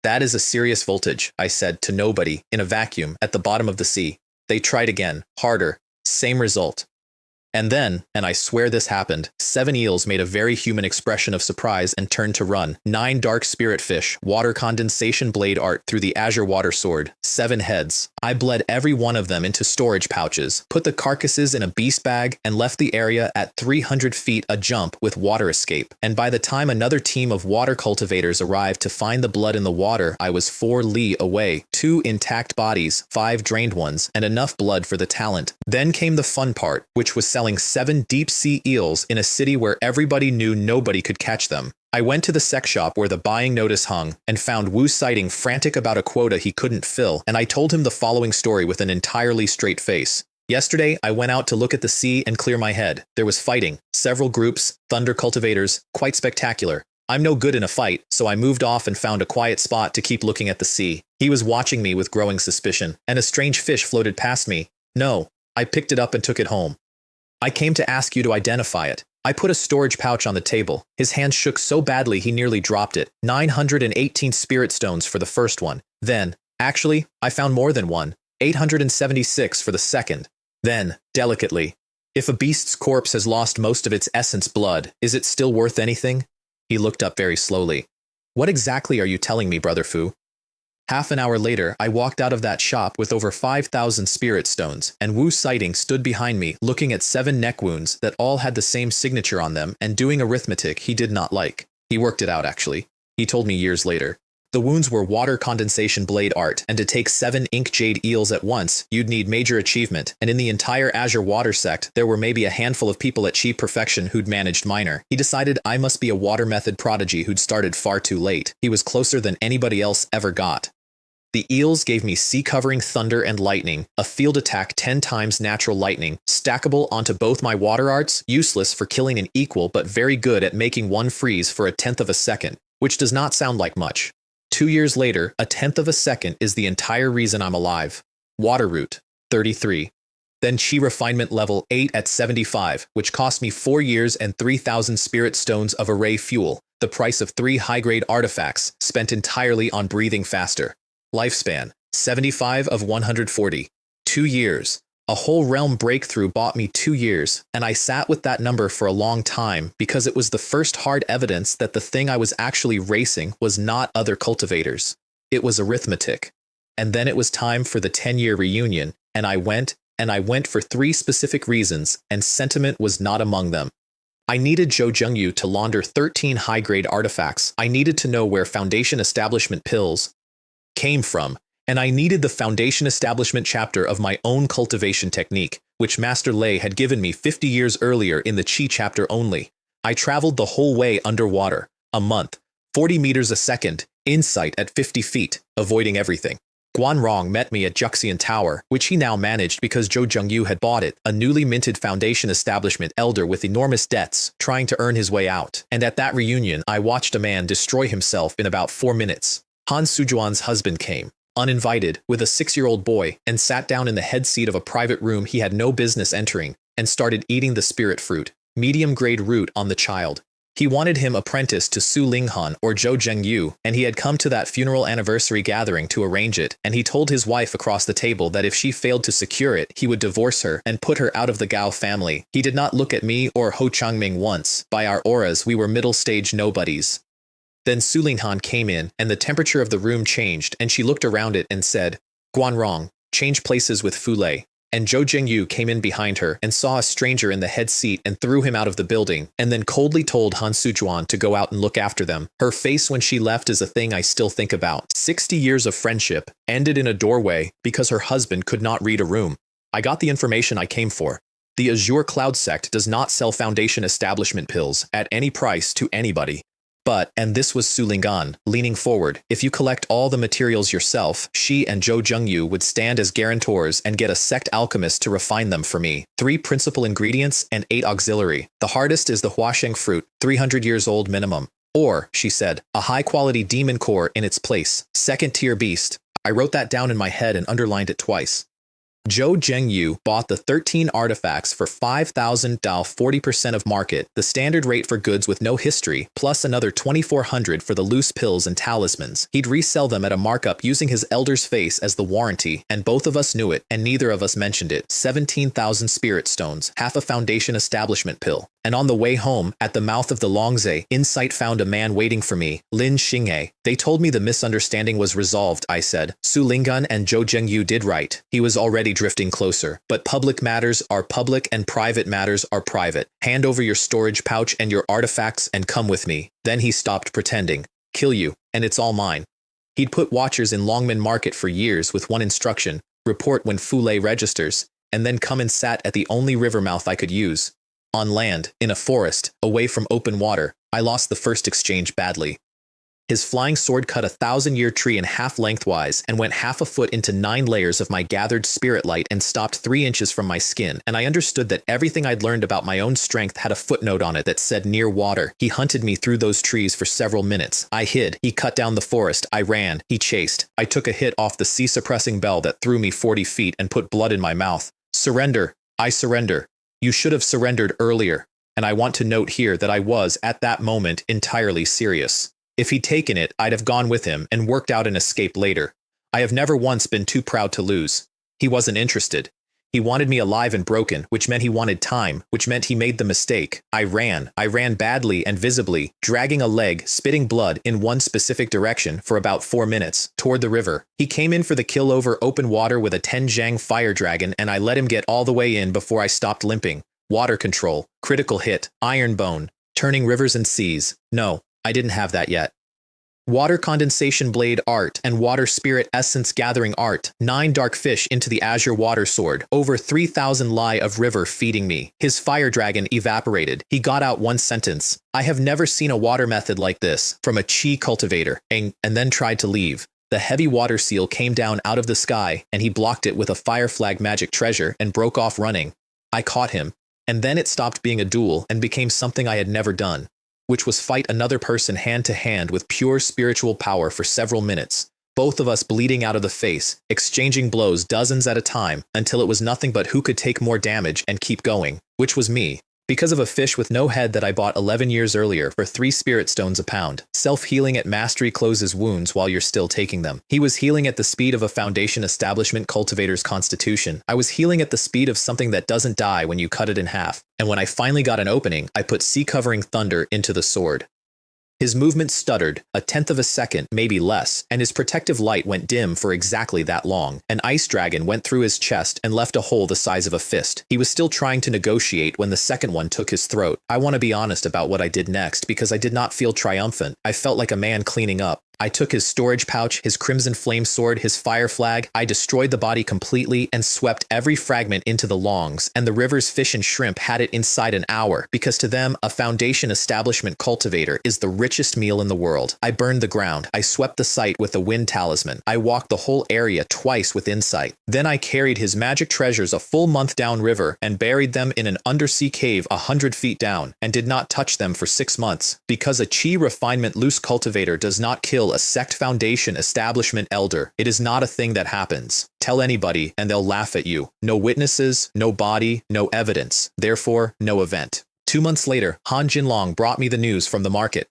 That is a serious voltage, I said to nobody, in a vacuum, at the bottom of the sea. They tried again, harder, same result. And then, and I swear this happened, 7 eels made a very human expression of surprise and turned to run. 9 dark spirit fish, water condensation blade art through the azure water sword, 7 heads. I bled every one of them into storage pouches, put the carcasses in a beast bag, and left the area at 300 feet a jump with water escape. And by the time another team of water cultivators arrived to find the blood in the water, I was 4 li away, 2 intact bodies, 5 drained ones, and enough blood for the talent. Then came the fun part, which was selling 7 deep-sea eels in a city where everybody knew nobody could catch them. I went to the sect shop where the buying notice hung and found Wu Sighting frantic about a quota he couldn't fill, and I told him the following story with an entirely straight face. Yesterday, I went out to look at the sea and clear my head. There was fighting, several groups, thunder cultivators, quite spectacular. I'm no good in a fight, so I moved off and found a quiet spot to keep looking at the sea. He was watching me with growing suspicion, and a strange fish floated past me. No, I picked it up and took it home. I came to ask you to identify it. I put a storage pouch on the table. His hand shook so badly he nearly dropped it. 918 spirit stones for the first one. Then, actually, I found more than one. 876 for the second. Then, delicately, if a beast's corpse has lost most of its essence blood, is it still worth anything? He looked up very slowly. What exactly are you telling me, Brother Fu? Half an hour later, I walked out of that shop with over 5,000 spirit stones, and Wu Sighting stood behind me looking at 7 neck wounds that all had the same signature on them and doing arithmetic he did not like. He worked it out, actually. He told me years later. The wounds were water condensation blade art, and to take 7 ink jade eels at once, you'd need major achievement, and in the entire Azure Water sect, there were maybe a handful of people at Chief Perfection who'd managed minor. He decided I must be a water method prodigy who'd started far too late. He was closer than anybody else ever got. The eels gave me sea-covering thunder and lightning, a field attack 10 times natural lightning, stackable onto both my water arts, useless for killing an equal but very good at making one freeze for 1/10 of a second, which does not sound like much. 2 years later, 1/10 of a second is the entire reason I'm alive. Water root, 33. Then Chi refinement level 8 at 75, which cost me 4 years and 3,000 spirit stones of array fuel, the price of 3 high-grade artifacts, spent entirely on breathing faster. Lifespan, 75 of 140. 2 years. A whole realm breakthrough bought me 2 years, and I sat with that number for a long time because it was the first hard evidence that the thing I was actually racing was not other cultivators. It was arithmetic. And then it was time for the 10-year reunion, and I went, and I went for 3 specific reasons, and sentiment was not among them. I needed Zhou Zhengyu to launder 13 high-grade artifacts. I needed to know where Foundation Establishment pills came from, and I needed the Foundation Establishment chapter of my own cultivation technique, which Master Lei had given me 50 years earlier in the Qi chapter only. I traveled the whole way underwater, a month, 40 meters a second, insight at 50 feet, avoiding everything. Guanrong met me at Juxian Tower, which he now managed because Zhou Zhengyu had bought it, a newly minted Foundation Establishment elder with enormous debts, trying to earn his way out. And at that reunion, I watched a man destroy himself in about 4 minutes. Han Sujuan's husband came, uninvited, with a 6-year-old boy, and sat down in the head seat of a private room he had no business entering, and started eating the spirit fruit, medium-grade root on the child. He wanted him apprenticed to Su Linghan or Zhou Zhengyu, and he had come to that funeral anniversary gathering to arrange it, and he told his wife across the table that if she failed to secure it, he would divorce her and put her out of the Gao family. He did not look at me or Ho Changming once. By our auras, we were middle-stage nobodies. Then Su Linghan came in, and the temperature of the room changed, and she looked around it and said, "Guanrong, change places with Fu Lei." And Zhou Zhengyu came in behind her and saw a stranger in the head seat and threw him out of the building, and then coldly told Han Sujuan to go out and look after them. Her face when she left is a thing I still think about. 60 years of friendship ended in a doorway because her husband could not read a room. I got the information I came for. The Azure Cloud sect does not sell Foundation Establishment pills at any price to anybody. But, and this was Su Linghan, leaning forward, if you collect all the materials yourself, she and Zhou Zhengyu would stand as guarantors and get a sect alchemist to refine them for me. 3 principal ingredients and 8 auxiliary. The hardest is the huasheng fruit, 300 years old minimum. Or, she said, a high-quality demon core in its place, 2nd-tier beast. I wrote that down in my head and underlined it twice. Zhou Zhengyu bought the 13 artifacts for 5,000 Dao, 40% of market, the standard rate for goods with no history, plus another 2,400 for the loose pills and talismans. He'd resell them at a markup using his elder's face as the warranty, and both of us knew it, and neither of us mentioned it. 17,000 spirit stones, half a Foundation Establishment pill. And on the way home, at the mouth of the Longzhe, Insight found a man waiting for me, Lin Xinghe. They told me the misunderstanding was resolved, I said. Su Linghan and Zhou Zhengyu did right. He was already drifting closer. But public matters are public and private matters are private. Hand over your storage pouch and your artifacts and come with me. Then he stopped pretending. Kill you, and it's all mine. He'd put watchers in Longmen Market for years with one instruction, report when Fu Lei registers, and then come and sat at the only river mouth I could use. On land, in a forest, away from open water, I lost the first exchange badly. His flying sword cut a 1,000-year tree in half lengthwise and went half a foot into 9 layers of my gathered spirit light and stopped 3 inches from my skin, and I understood that everything I'd learned about my own strength had a footnote on it that said near water. He hunted me through those trees for several minutes. I hid. He cut down the forest. I ran. He chased. I took a hit off the sea-suppressing bell that threw me 40 feet and put blood in my mouth. Surrender. I surrender. You should have surrendered earlier, and I want to note here that I was, at that moment, entirely serious. If he'd taken it, I'd have gone with him and worked out an escape later. I have never once been too proud to lose. He wasn't interested. He wanted me alive and broken, which meant he wanted time, which meant he made the mistake. I ran badly and visibly, dragging a leg, spitting blood in one specific direction for about 4 minutes, toward the river. He came in for the kill over open water with a Tenjiang fire dragon, and I let him get all the way in before I stopped limping. Water control, critical hit, iron bone, turning rivers and seas. No, I didn't have that yet. Water condensation blade art and water spirit essence gathering art, 9 dark fish into the azure water sword, over 3,000 lie of river feeding me. His fire dragon evaporated. He got out one sentence. I have never seen a water method like this, from a Qi cultivator, and then tried to leave. The heavy water seal came down out of the sky, and he blocked it with a fire flag magic treasure and broke off running. I caught him, and then it stopped being a duel and became something I had never done, which was fight another person hand-to-hand with pure spiritual power for several minutes, both of us bleeding out of the face, exchanging blows dozens at a time, until it was nothing but who could take more damage and keep going, which was me, because of a fish with no head that I bought 11 years earlier for 3 spirit stones a pound. Self-healing at mastery closes wounds while you're still taking them. He was healing at the speed of a Foundation Establishment cultivator's constitution. I was healing at the speed of something that doesn't die when you cut it in half. And when I finally got an opening, I put sea-covering thunder into the sword. His movement stuttered, a tenth of a second, maybe less, and his protective light went dim for exactly that long. An ice dragon went through his chest and left a hole the size of a fist. He was still trying to negotiate when the second one took his throat. I want to be honest about what I did next because I did not feel triumphant. I felt like a man cleaning up. I took his storage pouch, his crimson flame sword, his fire flag. I destroyed the body completely and swept every fragment into the longs, and the river's fish and shrimp had it inside an hour, because to them, a foundation establishment cultivator is the richest meal in the world. I burned the ground. I swept the site with the wind talisman. I walked the whole area twice with insight. Then I carried his magic treasures a full month downriver and buried them in an undersea cave 100 feet down, and did not touch them for 6 months, because a chi refinement loose cultivator does not kill a sect foundation establishment elder. It is not a thing that happens. Tell anybody and they'll laugh at you. No witnesses, no body, no evidence. Therefore, no event. 2 months later, Han Jinlong brought me the news from the market.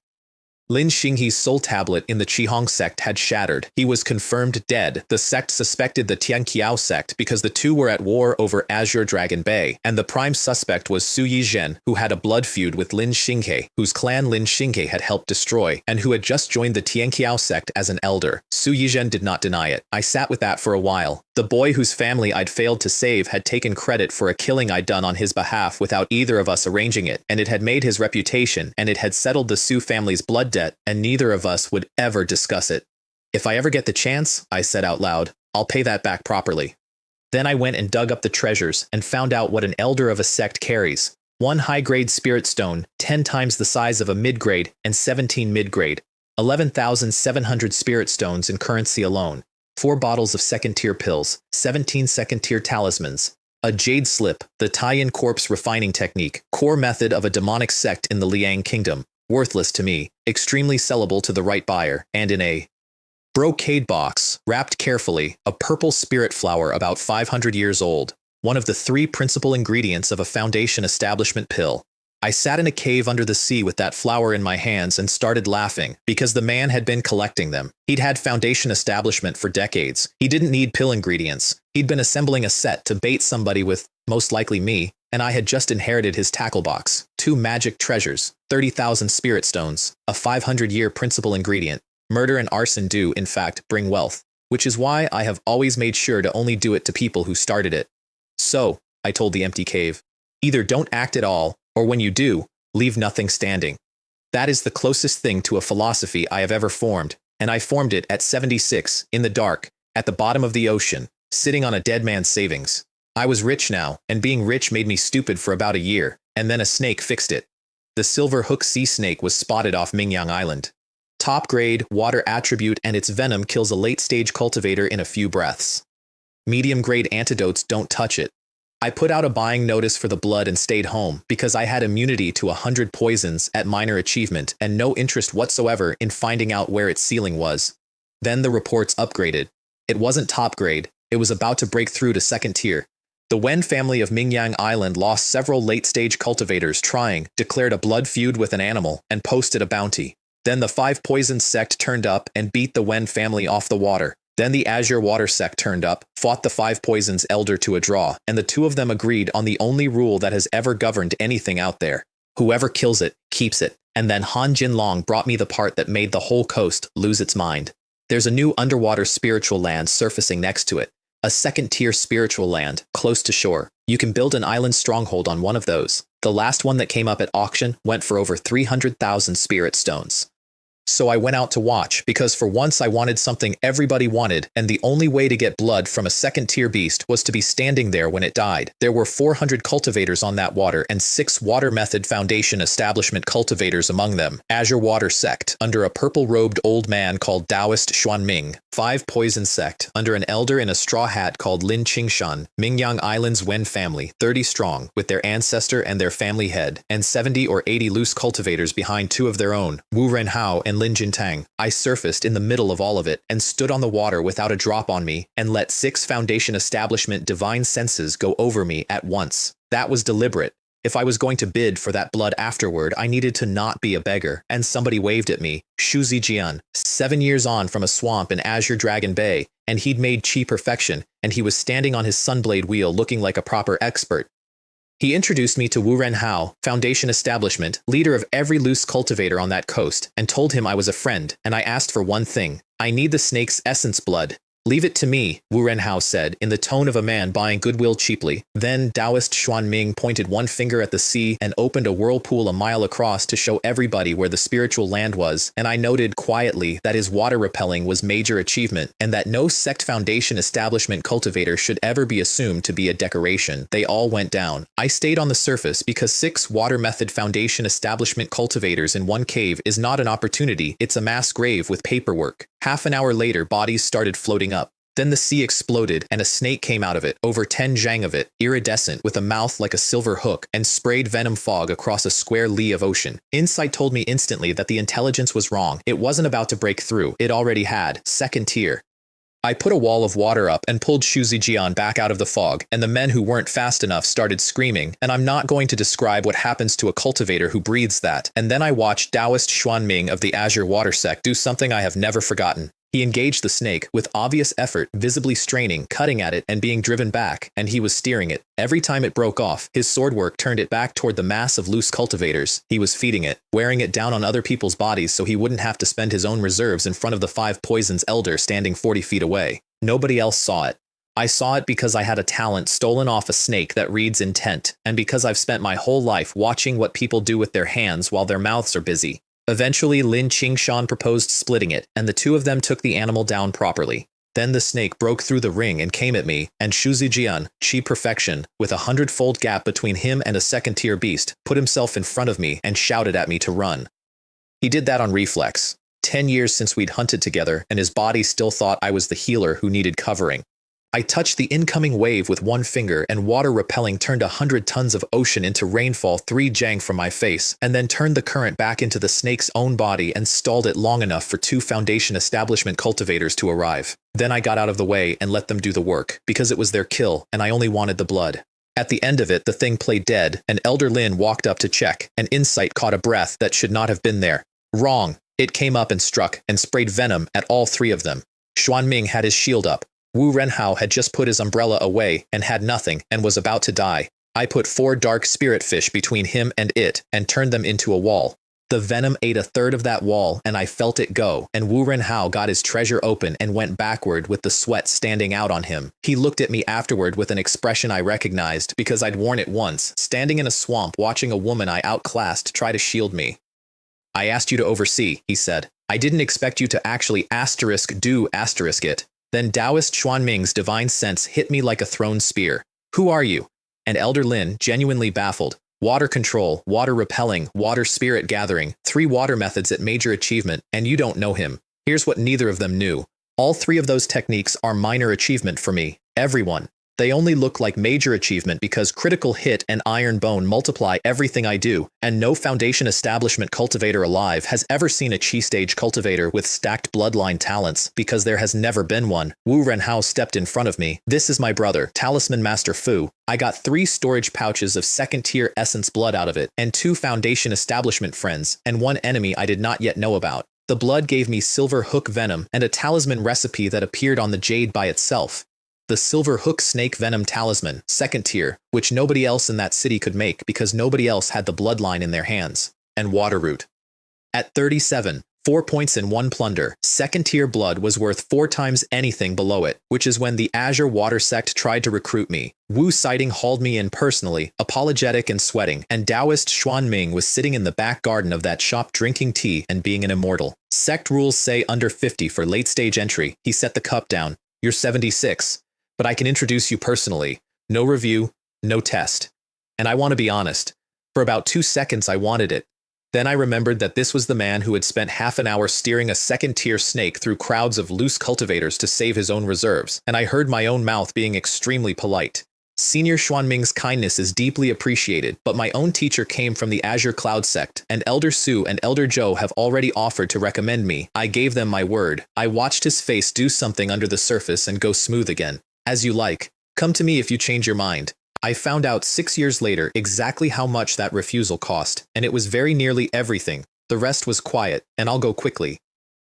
Lin Xinghe's soul tablet in the Qihong sect had shattered. He was confirmed dead. The sect suspected the Tianqiao sect because the two were at war over Azure Dragon Bay, and the prime suspect was Su Yizhen, who had a blood feud with Lin Xinghe, whose clan Lin Xinghe had helped destroy, and who had just joined the Tianqiao sect as an elder. Su Yizhen did not deny it. I sat with that for a while. The boy whose family I'd failed to save had taken credit for a killing I'd done on his behalf without either of us arranging it, and it had made his reputation, and it had settled the Su family's blood debt, and neither of us would ever discuss it. If I ever get the chance, I said out loud, I'll pay that back properly. Then I went and dug up the treasures and found out what an elder of a sect carries. 1 high-grade spirit stone, 10 times the size of a mid-grade, and 17 mid-grade. 11,700 spirit stones in currency alone. 4 bottles of second-tier pills, 17 second-tier talismans. A jade slip, the Taiyan corpse refining technique, core method of a demonic sect in the Liang kingdom. Worthless to me, extremely sellable to the right buyer, and in a brocade box, wrapped carefully, a purple spirit flower about 500 years old, one of the 3 principal ingredients of a foundation establishment pill. I sat in a cave under the sea with that flower in my hands and started laughing, because the man had been collecting them. He'd had foundation establishment for decades. He didn't need pill ingredients. He'd been assembling a set to bait somebody with, most likely me, and I had just inherited his tackle box. 2 magic treasures, 30,000 spirit stones, a 500-year principal ingredient. Murder and arson do, in fact, bring wealth, which is why I have always made sure to only do it to people who started it. So, I told the empty cave, either don't act at all, or when you do, leave nothing standing. That is the closest thing to a philosophy I have ever formed, and I formed it at 76, in the dark, at the bottom of the ocean, sitting on a dead man's savings. I was rich now, and being rich made me stupid for about a year, and then a snake fixed it. The silver hook sea snake was spotted off Mingyang Island. Top grade, water attribute, and its venom kills a late-stage cultivator in a few breaths. Medium-grade antidotes don't touch it. I put out a buying notice for the blood and stayed home, because I had immunity to 100 poisons at minor achievement and no interest whatsoever in finding out where its ceiling was. Then the reports upgraded. It wasn't top grade, it was about to break through to second tier. The Wen family of Mingyang Island lost several late-stage cultivators trying, declared a blood feud with an animal, and posted a bounty. Then the 5 Poison sect turned up and beat the Wen family off the water. Then the Azure Water sect turned up, fought the 5 Poisons elder to a draw, and the 2 of them agreed on the only rule that has ever governed anything out there. Whoever kills it, keeps it. And then Han Jinlong brought me the part that made the whole coast lose its mind. There's a new underwater spiritual land surfacing next to it. A second-tier spiritual land, close to shore. You can build an island stronghold on one of those. The last one that came up at auction went for over 300,000 spirit stones. So I went out to watch, because for once I wanted something everybody wanted, and the only way to get blood from a second-tier beast was to be standing there when it died. There were 400 cultivators on that water, and 6 water method foundation establishment cultivators among them. Azure Water sect, under a purple-robed old man called Taoist Xuanming. 5 Poison sect, under an elder in a straw hat called Lin Qingshan. Mingyang Island's Wen family, 30 strong, with their ancestor and their family head, and 70 or 80 loose cultivators behind 2 of their own, Wu Renhao and Lin Jintang. I surfaced in the middle of all of it and stood on the water without a drop on me and let 6 foundation establishment divine senses go over me at once. That was deliberate. If I was going to bid for that blood afterward, I needed to not be a beggar, and somebody waved at me. Shu Zijian, 7 years on from a swamp in Azure Dragon Bay, and he'd made chi perfection, and he was standing on his sunblade wheel looking like a proper expert. He introduced me to Wu Renhao, Foundation Establishment, leader of every loose cultivator on that coast, and told him I was a friend, and I asked for one thing. I need the snake's essence blood. Leave it to me, Wu Renhao said, in the tone of a man buying goodwill cheaply. Then Taoist Xuanming pointed one finger at the sea and opened a whirlpool a mile across to show everybody where the spiritual land was, and I noted quietly that his water repelling was major achievement, and that no sect foundation establishment cultivator should ever be assumed to be a decoration. They all went down. I stayed on the surface because 6 water method foundation establishment cultivators in one cave is not an opportunity, it's a mass grave with paperwork. Half an hour later, bodies started floating up. Then the sea exploded, and a snake came out of it, over 10 zhang of it, iridescent, with a mouth like a silver hook, and sprayed venom fog across a square li of ocean. Insight told me instantly that the intelligence was wrong. It wasn't about to break through. It already had. Second tier. I put a wall of water up and pulled Shu Zijian back out of the fog, and the men who weren't fast enough started screaming, and I'm not going to describe what happens to a cultivator who breathes that. And then I watched Taoist Xuanming of the Azure Water Sect do something I have never forgotten. He engaged the snake, with obvious effort, visibly straining, cutting at it, and being driven back, and he was steering it. Every time it broke off, his swordwork turned it back toward the mass of loose cultivators. He was feeding it, wearing it down on other people's bodies so he wouldn't have to spend his own reserves in front of the 5 poisons elder standing 40 feet away. Nobody else saw it. I saw it because I had a talent stolen off a snake that reads intent, and because I've spent my whole life watching what people do with their hands while their mouths are busy. Eventually, Lin Qingshan proposed splitting it, and the 2 of them took the animal down properly. Then the snake broke through the ring and came at me, and Shu Zijian, Chi Perfection, with a 100-fold gap between him and a second-tier beast, put himself in front of me and shouted at me to run. He did that on reflex. 10 years since we'd hunted together, and his body still thought I was the healer who needed covering. I touched the incoming wave with one finger, and water repelling turned 100 tons of ocean into rainfall 3 zhang from my face, and then turned the current back into the snake's own body and stalled it long enough for 2 foundation establishment cultivators to arrive. Then I got out of the way and let them do the work, because it was their kill, and I only wanted the blood. At the end of it, the thing played dead, and Elder Lin walked up to check, and Insight caught a breath that should not have been there. Wrong. It came up and struck, and sprayed venom at all 3 of them. Xuanming had his shield up. Wu Renhao had just put his umbrella away and had nothing and was about to die. I put 4 dark spirit fish between him and it and turned them into a wall. The venom ate a third of that wall and I felt it go, and Wu Renhao got his treasure open and went backward with the sweat standing out on him. He looked at me afterward with an expression I recognized because I'd worn it once, standing in a swamp watching a woman I outclassed try to shield me. I asked you to oversee, he said. I didn't expect you to actually do it. Then Taoist Xuanming's divine sense hit me like a thrown spear. Who are you? And Elder Lin, genuinely baffled. Water control, water repelling, water spirit gathering, 3 water methods at major achievement, and you don't know him. Here's what neither of them knew. All 3 of those techniques are minor achievement for me. Everyone. They only look like major achievement because critical hit and iron bone multiply everything I do, and no foundation establishment cultivator alive has ever seen a chi stage cultivator with stacked bloodline talents because there has never been one. Wu Renhao stepped in front of me. This is my brother, Talisman Master Fu. I got 3 storage pouches of second-tier essence blood out of it, and 2 foundation establishment friends, and 1 enemy I did not yet know about. The blood gave me silver hook venom and a talisman recipe that appeared on the jade by itself. The silver hook snake venom talisman, second tier, which nobody else in that city could make because nobody else had the bloodline in their hands. And water root. At 37, 4 points in 1 plunder, second tier blood was worth 4 times anything below it, which is when the Azure Water Sect tried to recruit me. Wu Sighting hauled me in personally, apologetic and sweating, and Taoist Xuanming was sitting in the back garden of that shop drinking tea and being an immortal. Sect rules say under 50 for late stage entry. He set the cup down. You're 76. But I can introduce you personally. No review, no test. And I want to be honest. For about 2 seconds I wanted it. Then I remembered that this was the man who had spent half an hour steering a second-tier snake through crowds of loose cultivators to save his own reserves, and I heard my own mouth being extremely polite. Senior Xuanming's kindness is deeply appreciated, but my own teacher came from the Azure Cloud sect, and Elder Su and Elder Zhou have already offered to recommend me. I gave them my word. I watched his face do something under the surface and go smooth again. As you like. Come to me if you change your mind. I found out 6 years later exactly how much that refusal cost, and it was very nearly everything. The rest was quiet, and I'll go quickly.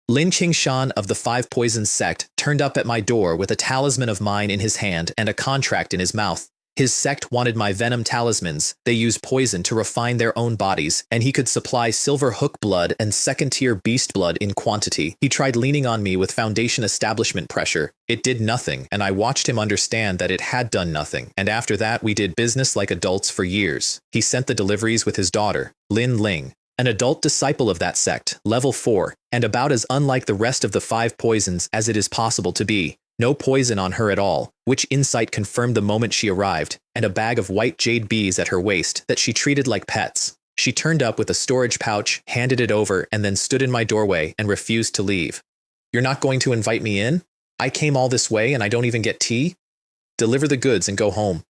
Lin Qingshan of the 5 Poisons sect turned up at my door with a talisman of mine in his hand and a contract in his mouth. His sect wanted my venom talismans. They use poison to refine their own bodies, and he could supply silver hook blood and second-tier beast blood in quantity. He tried leaning on me with Foundation establishment pressure. It did nothing, and I watched him understand that it had done nothing. And after that, we did business like adults for years. He sent the deliveries with his daughter, Lin Ling, an adult disciple of that sect, level 4, and about as unlike the rest of the 5 poisons as it is possible to be. No poison on her at all, which insight confirmed the moment she arrived, and a bag of white jade bees at her waist that she treated like pets. She turned up with a storage pouch, handed it over, and then stood in my doorway and refused to leave. "You're not going to invite me in? I came all this way and I don't even get tea? Deliver the goods and go home."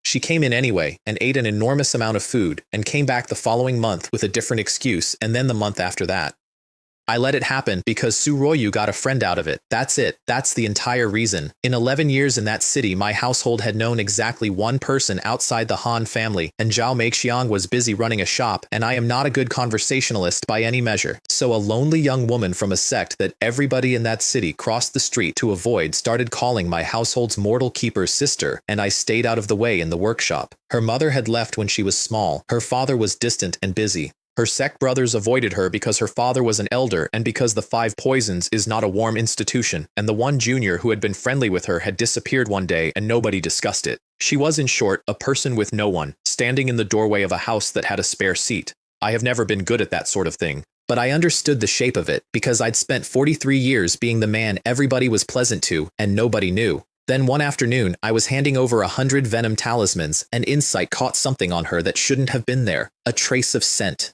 She came in anyway and ate an enormous amount of food and came back the following month with a different excuse, and then the month after that. I let it happen because Suroyu got a friend out of it. That's it. That's the entire reason. In 11 years in that city, my household had known exactly one person outside the Han family, and Zhao Meixiang was busy running a shop, and I am not a good conversationalist by any measure. So a lonely young woman from a sect that everybody in that city crossed the street to avoid started calling my household's mortal keeper's sister, and I stayed out of the way in the workshop. Her mother had left when she was small. Her father was distant and busy. Her sect brothers avoided her because her father was an elder and because the 5 poisons is not a warm institution, and the one junior who had been friendly with her had disappeared one day and nobody discussed it. She was, in short, a person with no one, standing in the doorway of a house that had a spare seat. I have never been good at that sort of thing, but I understood the shape of it because I'd spent 43 years being the man everybody was pleasant to and nobody knew. Then one afternoon, I was handing over 100 venom talismans, and insight caught something on her that shouldn't have been there, a trace of scent.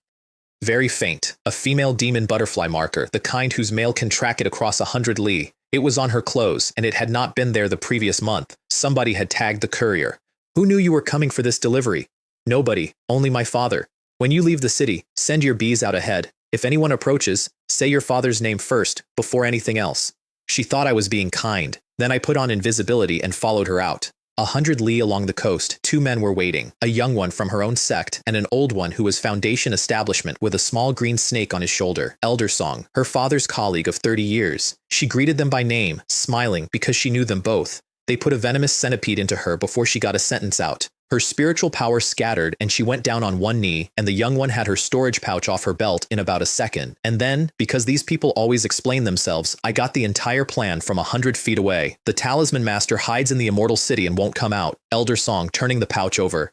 Very faint, a female demon butterfly marker, the kind whose male can track it across 100 li. It was on her clothes, and it had not been there the previous month. Somebody had tagged the courier. "Who knew you were coming for this delivery?" "Nobody, only my father. When you leave the city, send your bees out ahead. If anyone approaches, say your father's name first, before anything else." She thought I was being kind. Then I put on invisibility and followed her out. 100 li along the coast, 2 men were waiting, a young one from her own sect and an old one who was Foundation establishment with a small green snake on his shoulder, Elder Song, her father's colleague of 30 years. She greeted them by name, smiling because she knew them both. They put a venomous centipede into her before she got a sentence out. Her spiritual power scattered and she went down on one knee, and the young one had her storage pouch off her belt in about a second. And then, because these people always explain themselves, I got the entire plan from 100 feet away. The talisman master hides in the immortal city and won't come out, Elder Song turning the pouch over.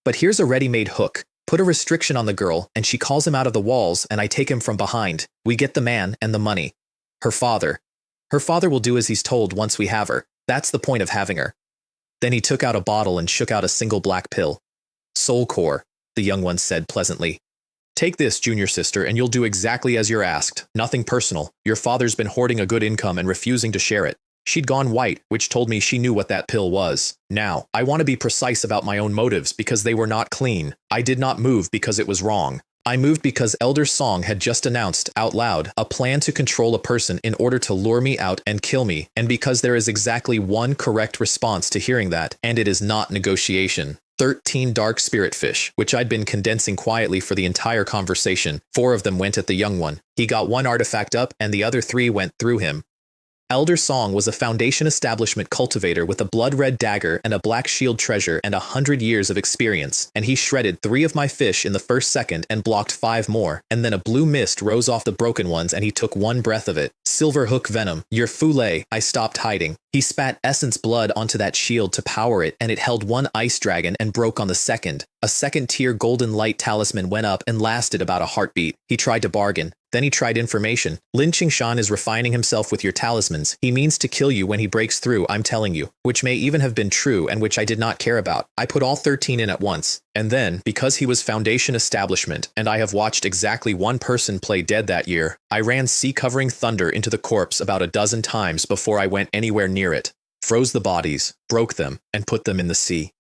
But here's a ready-made hook. Put a restriction on the girl, and she calls him out of the walls, and I take him from behind. We get the man and the money. Her father. Her father will do as he's told once we have her. That's the point of having her. Then he took out a bottle and shook out a single black pill. "Soul core," the young one said pleasantly. "Take this, junior sister, and you'll do exactly as you're asked. Nothing personal. Your father's been hoarding a good income and refusing to share it." She'd gone white, which told me she knew what that pill was. Now, I want to be precise about my own motives because they were not clean. I did not move because it was wrong. I moved because Elder Song had just announced, out loud, a plan to control a person in order to lure me out and kill me, and because there is exactly one correct response to hearing that, and it is not negotiation. 13 dark spirit fish, which I'd been condensing quietly for the entire conversation. 4 of them went at the young one. He got 1 artifact up, and the other 3 went through him. Elder Song was a Foundation establishment cultivator with a blood-red dagger and a black shield treasure and 100 years of experience, and he shredded 3 of my fish in the first second and blocked 5 more, and then a blue mist rose off the broken ones and he took 1 breath of it. Silver hook venom. Your fule. I stopped hiding. He spat essence blood onto that shield to power it, and it held 1 ice dragon and broke on the second. A second-tier golden light talisman went up and lasted about a heartbeat. He tried to bargain. Then he tried information. Lin Qingshan is refining himself with your talismans. He means to kill you when he breaks through, I'm telling you. Which may even have been true and which I did not care about. I put all 13 in at once. And then, because he was Foundation establishment, and I have watched exactly 1 person play dead that year, I ran sea-covering thunder into the corpse about a dozen times before I went anywhere near it. Froze the bodies, broke them, and put them in the sea.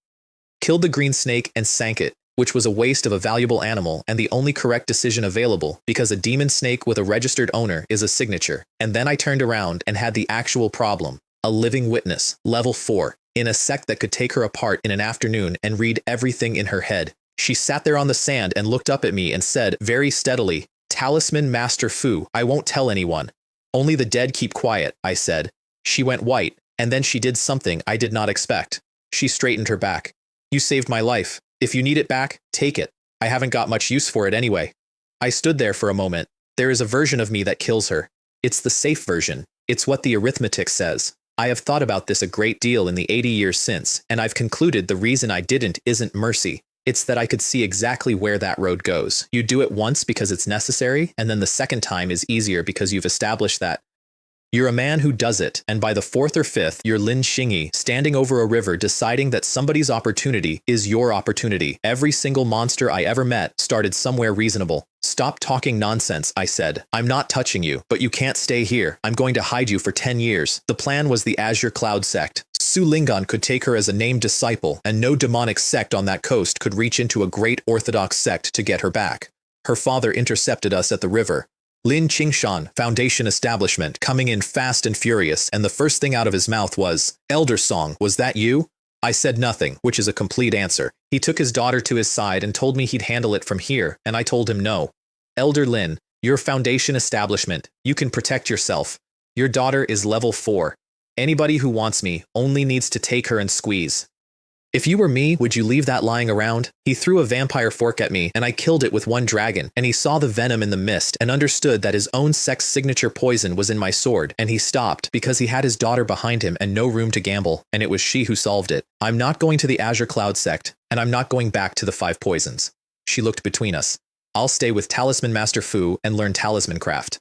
Killed the green snake and sank it, which was a waste of a valuable animal and the only correct decision available because a demon snake with a registered owner is a signature. And then I turned around and had the actual problem. A living witness, level 4, in a sect that could take her apart in an afternoon and read everything in her head. She sat there on the sand and looked up at me and said very steadily, "Talisman Master Fu, I won't tell anyone. Only the dead keep quiet," I said. She went white, and then she did something I did not expect. She straightened her back. You saved my life. If you need it back, take it. I haven't got much use for it anyway. I stood there for a moment. There is a version of me that kills her. It's the safe version. It's what the arithmetic says. I have thought about this a great deal in the 80 years since, and I've concluded the reason I didn't isn't mercy. It's that I could see exactly where that road goes. You do it once because it's necessary, and then the second time is easier because you've established that. You're a man who does it, and by the fourth or fifth, you're Lin Xingyi, standing over a river deciding that somebody's opportunity is your opportunity. Every single monster I ever met started somewhere reasonable. Stop talking nonsense, I said. I'm not touching you, but you can't stay here. I'm going to hide you for 10 years. The plan was the Azure Cloud sect. Su Lingon could take her as a named disciple, and no demonic sect on that coast could reach into a great orthodox sect to get her back. Her father intercepted us at the river. Lin Qingshan, Foundation Establishment, coming in fast and furious, and the first thing out of his mouth was, "Elder Song, was that you?" I said nothing, which is a complete answer. He took his daughter to his side and told me he'd handle it from here, and I told him no. Elder Lin, your Foundation Establishment, you can protect yourself. Your daughter is level 4. Anybody who wants me only needs to take her and squeeze. If you were me, would you leave that lying around? He threw a vampire fork at me, and I killed it with one dragon, and he saw the venom in the mist and understood that his own sect's signature poison was in my sword, and he stopped because he had his daughter behind him and no room to gamble, and it was she who solved it. I'm not going to the Azure Cloud sect, and I'm not going back to the 5 poisons. She looked between us. I'll stay with Talisman Master Fu and learn talisman craft.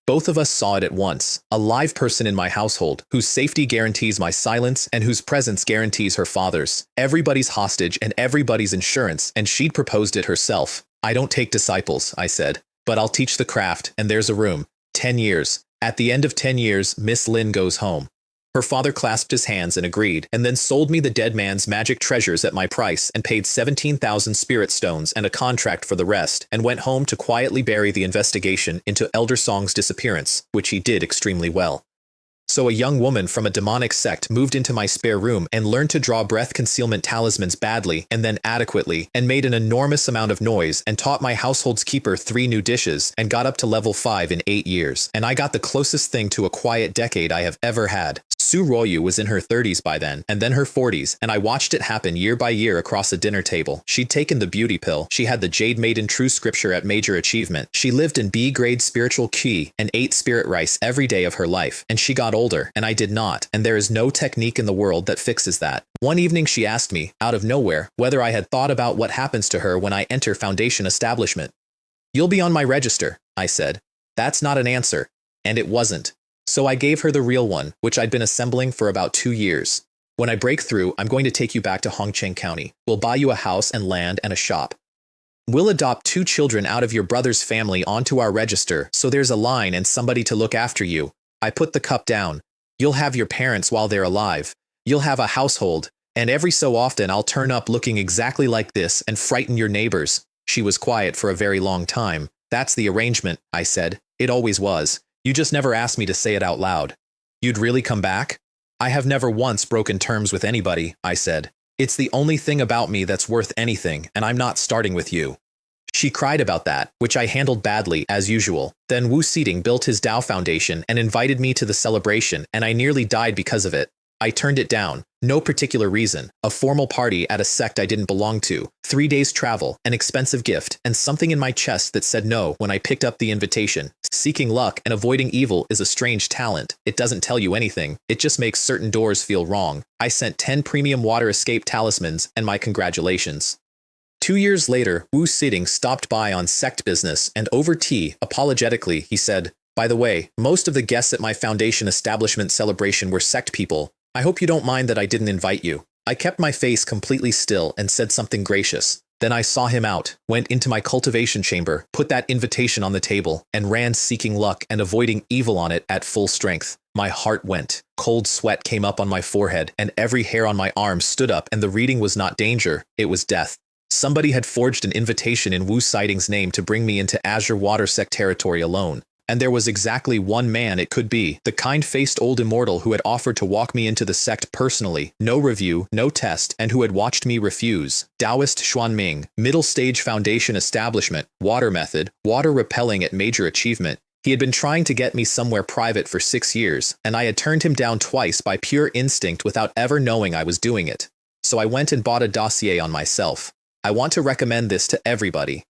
Both of us saw it at once, a live person in my household, whose safety guarantees my silence and whose presence guarantees her father's. Everybody's hostage and everybody's insurance, and she'd proposed it herself. I don't take disciples, I said, but I'll teach the craft, and there's a room. 10 years. At the end of 10 years, Miss Lin goes home. Her father clasped his hands and agreed, and then sold me the dead man's magic treasures at my price and paid 17,000 spirit stones and a contract for the rest, and went home to quietly bury the investigation into Elder Song's disappearance, which he did extremely well. So a young woman from a demonic sect moved into my spare room and learned to draw breath concealment talismans badly and then adequately, and made an enormous amount of noise and taught my household's keeper 3 new dishes and got up to level 5 in 8 years. And I got the closest thing to a quiet decade I have ever had. Su Royu was in her 30s by then, and then her 40s, and I watched it happen year by year across a dinner table. She'd taken the beauty pill, she had the Jade Maiden True Scripture at major achievement, she lived in B-grade spiritual ki and ate spirit rice every day of her life, and she got older, and I did not, and there is no technique in the world that fixes that. One evening she asked me, out of nowhere, whether I had thought about what happens to her when I enter Foundation Establishment. "You'll be on my register," I said. That's not an answer. And it wasn't. So I gave her the real one, which I'd been assembling for about 2 years. "When I break through, I'm going to take you back to Hongcheng County. We'll buy you a house and land and a shop. We'll adopt 2 children out of your brother's family onto our register, so there's a line and somebody to look after you." I put the cup down. "You'll have your parents while they're alive. You'll have a household, and every so often I'll turn up looking exactly like this and frighten your neighbors." She was quiet for a very long time. "That's the arrangement," I said. "It always was. You just never asked me to say it out loud." "You'd really come back?" "I have never once broken terms with anybody," I said. "It's the only thing about me that's worth anything, and I'm not starting with you." She cried about that, which I handled badly, as usual. Then Wu Xiding built his Dao Foundation and invited me to the celebration, and I nearly died because of it. I turned it down. No particular reason. A formal party at a sect I didn't belong to. 3 days travel, an expensive gift, and something in my chest that said no when I picked up the invitation. Seeking luck and avoiding evil is a strange talent. It doesn't tell you anything. It just makes certain doors feel wrong. I sent 10 premium water escape talismans, and my congratulations. 2 years later, Wu Xiding stopped by on sect business, and over tea, apologetically, he said, "By the way, most of the guests at my Foundation Establishment celebration were sect people. I hope you don't mind that I didn't invite you." I kept my face completely still and said something gracious. Then I saw him out, went into my cultivation chamber, put that invitation on the table, and ran seeking luck and avoiding evil on it at full strength. My heart went. Cold sweat came up on my forehead, and every hair on my arm stood up, and the reading was not danger, it was death. Somebody had forged an invitation in Wu Xiding's name to bring me into Azure Water Sect territory alone. And there was exactly one man it could be, the kind-faced old immortal who had offered to walk me into the sect personally, no review, no test, and who had watched me refuse. Taoist Xuanming, middle stage Foundation Establishment, water method, water repelling at major achievement. He had been trying to get me somewhere private for 6 years, and I had turned him down twice by pure instinct without ever knowing I was doing it. so I went and bought a dossier on myself. I want to recommend this to everybody.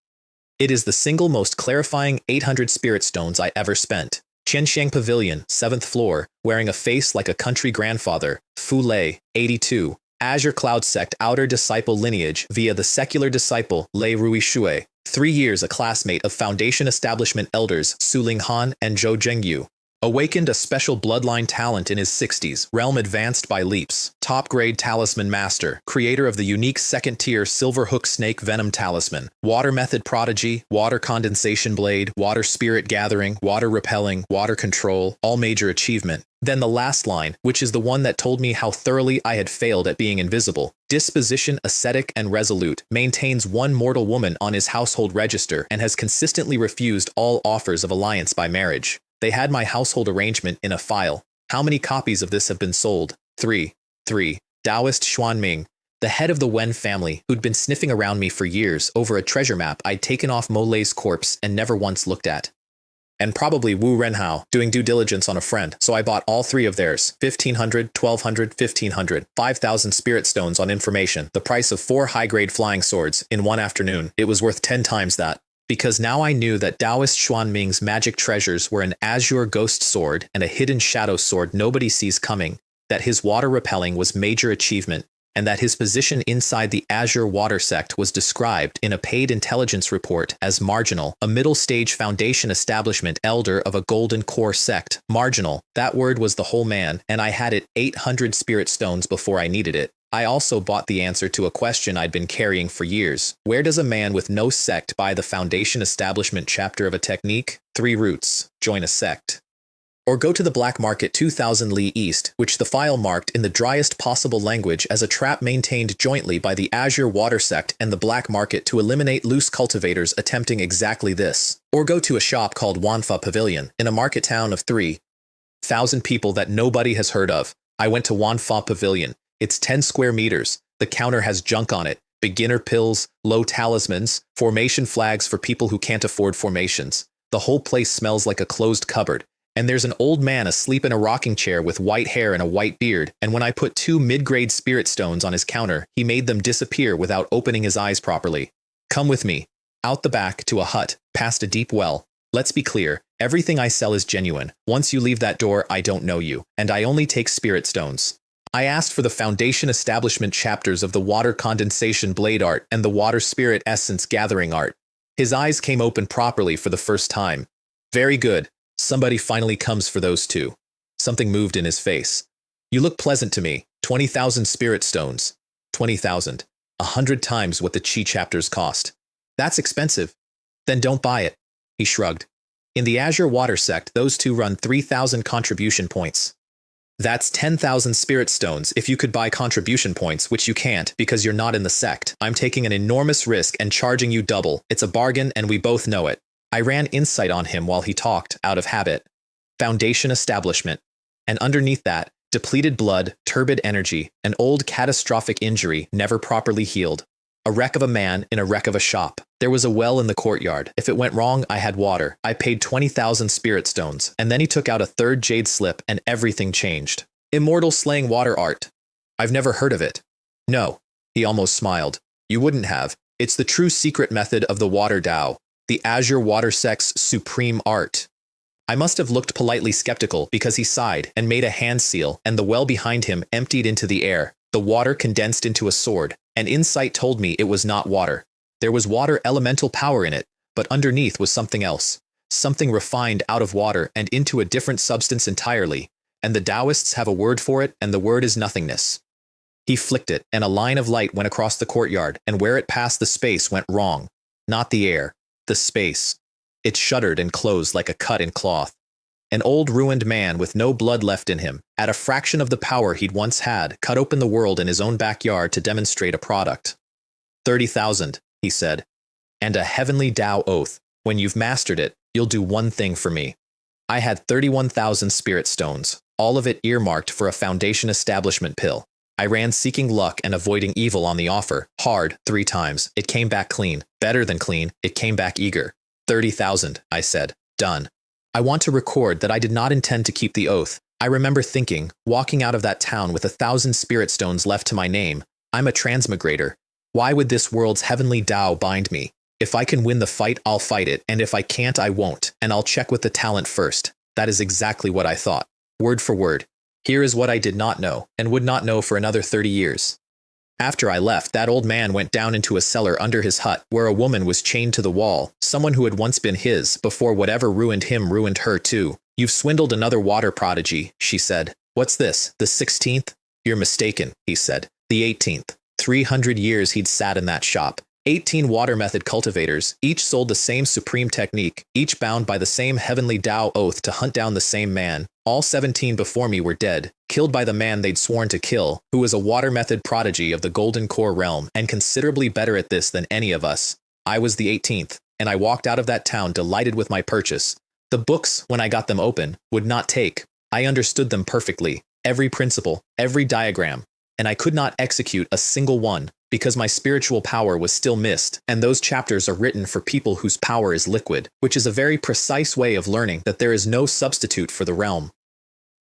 It is the single most clarifying 800 spirit stones I ever spent. Xianxia Pavilion, 7th floor, wearing a face like a country grandfather, Fu Lei, 82. Azure Cloud Sect Outer Disciple Lineage via the secular disciple Lei Rui Shui. 3 years a classmate of Foundation Establishment elders Su Ling Han and Zhou Zhengyu. Awakened a special bloodline talent in his 60s, realm advanced by leaps. Top-grade talisman master, creator of the unique second-tier silver hook snake venom talisman. Water method prodigy, water condensation blade, water spirit gathering, water repelling, water control, all major achievement. Then the last line, which is the one that told me how thoroughly I had failed at being invisible. Disposition ascetic and resolute, maintains one mortal woman on his household register and has consistently refused all offers of alliance by marriage. They had my household arrangement in a file. How many copies of this have been sold? 3. Taoist Xuanming, the head of the Wen family, who'd been sniffing around me for years over a treasure map I'd taken off Mo Lei's corpse and never once looked at. And probably Wu Renhao, doing due diligence on a friend, so I bought all 3 of theirs. 1,500, 1,200, 1,500, 5,000 spirit stones on information, the price of 4 high-grade flying swords, in one afternoon. It was worth 10 times that. Because now I knew that Taoist Xuanming's magic treasures were an azure ghost sword and a hidden shadow sword nobody sees coming, that his water repelling was major achievement, and that his position inside the Azure Water Sect was described in a paid intelligence report as marginal, a middle-stage Foundation Establishment elder of a Golden Core sect. Marginal, that word was the whole man, and I had it 800 spirit stones before I needed it. I also bought the answer to a question I'd been carrying for years. Where does a man with no sect buy the Foundation Establishment chapter of a technique? 3 routes. Join a sect. Or go to the black market 2,000 li east, which the file marked in the driest possible language as a trap maintained jointly by the Azure Water Sect and the black market to eliminate loose cultivators attempting exactly this. Or go to a shop called Wanfa Pavilion, in a market town of 3,000 people that nobody has heard of. I went to Wanfa Pavilion. It's 10 square meters. The counter has junk on it. Beginner pills, low talismans, formation flags for people who can't afford formations. The whole place smells like a closed cupboard. And there's an old man asleep in a rocking chair with white hair and a white beard, and when I put 2 mid-grade spirit stones on his counter, he made them disappear without opening his eyes properly. Come with me. Out the back to a hut, past a deep well. Let's be clear, everything I sell is genuine. Once you leave that door, I don't know you, and I only take spirit stones. I asked for the Foundation Establishment chapters of the Water Condensation Blade Art and the Water Spirit Essence Gathering Art. His eyes came open properly for the first time. Very good. Somebody finally comes for those 2. Something moved in his face. You look pleasant to me. 20,000 spirit stones. 20,000. 100 times what the Chi chapters cost. That's expensive. Then don't buy it. He shrugged. In the Azure Water Sect, those 2 run 3,000 contribution points. That's 10,000 spirit stones if you could buy contribution points, which you can't because you're not in the sect. I'm taking an enormous risk and charging you double. It's a bargain and we both know it. I ran insight on him while he talked, out of habit. Foundation Establishment. And underneath that, depleted blood, turbid energy, an old catastrophic injury never properly healed. A wreck of a man in a wreck of a shop. There was a well in the courtyard. If it went wrong, I had water. I paid 20,000 spirit stones, and then he took out a 3rd jade slip and everything changed. Immortal slaying water art. I've never heard of it. No. He almost smiled. You wouldn't have. It's the true secret method of the water Tao. The Azure Water Sect's supreme art. I must have looked politely skeptical because he sighed and made a hand seal, and the well behind him emptied into the air. The water condensed into a sword, and insight told me it was not water. There was water elemental power in it, but underneath was something else. Something refined out of water and into a different substance entirely, and the Taoists have a word for it, and the word is nothingness. He flicked it, and a line of light went across the courtyard, and where it passed the space went wrong. Not the air, the space. It shuddered and closed like a cut in cloth. An old ruined man with no blood left in him, at a fraction of the power he'd once had, cut open the world in his own backyard to demonstrate a product. 30,000, he said. And a heavenly Tao oath. When you've mastered it, you'll do one thing for me. I had 31,000 spirit stones, all of it earmarked for a Foundation Establishment pill. I ran seeking luck and avoiding evil on the offer. Hard, 3 times. It came back clean. Better than clean. It came back eager. 30,000, I said. Done. I want to record that I did not intend to keep the oath. I remember thinking, walking out of that town with 1,000 spirit stones left to my name, I'm a transmigrator. Why would this world's heavenly Tao bind me? If I can win the fight, I'll fight it, and if I can't, I won't, and I'll check with the talent first. That is exactly what I thought. Word for word. Here is what I did not know, and would not know for another 30 years. After I left, that old man went down into a cellar under his hut, where a woman was chained to the wall, someone who had once been his, before whatever ruined him ruined her too. You've swindled another water prodigy, she said. What's this, the 16th? You're mistaken, he said. The 18th. 300 years he'd sat in that shop. 18 water method cultivators, each sold the same supreme technique, each bound by the same heavenly Tao oath to hunt down the same man. All 17 before me were dead, killed by the man they'd sworn to kill, who was a water method prodigy of the Golden Core realm, and considerably better at this than any of us. I was the 18th, and I walked out of that town delighted with my purchase. The books, when I got them open, would not take. I understood them perfectly, every principle, every diagram, and I could not execute a single one, because my spiritual power was still missed, and those chapters are written for people whose power is liquid, which is a very precise way of learning that there is no substitute for the realm.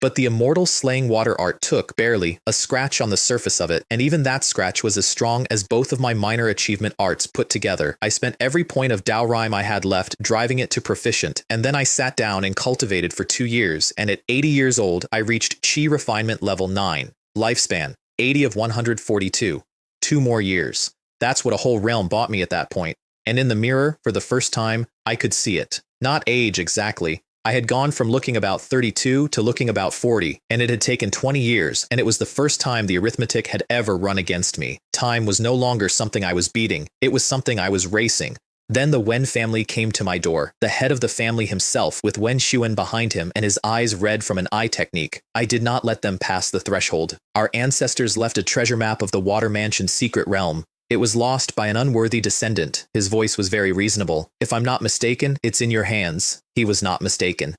But the immortal slaying water art took, barely, a scratch on the surface of it, and even that scratch was as strong as both of my minor achievement arts put together. I spent every point of Tao rhyme I had left driving it to proficient, and then I sat down and cultivated for 2 years, and at 80 years old I reached Qi Refinement Level 9. Lifespan, 80 of 142. 2 more years. That's what a whole realm bought me at that point. And in the mirror, for the first time, I could see it. Not age exactly. I had gone from looking about 32 to looking about 40, and it had taken 20 years, and it was the first time the arithmetic had ever run against me. Time was no longer something I was beating, it was something I was racing. Then the Wen family came to my door, the head of the family himself with Wen Xuan behind him and his eyes red from an eye technique. I did not let them pass the threshold. Our ancestors left a treasure map of the Water Mansion's secret realm. It was lost by an unworthy descendant. His voice was very reasonable. If I'm not mistaken, it's in your hands. He was not mistaken.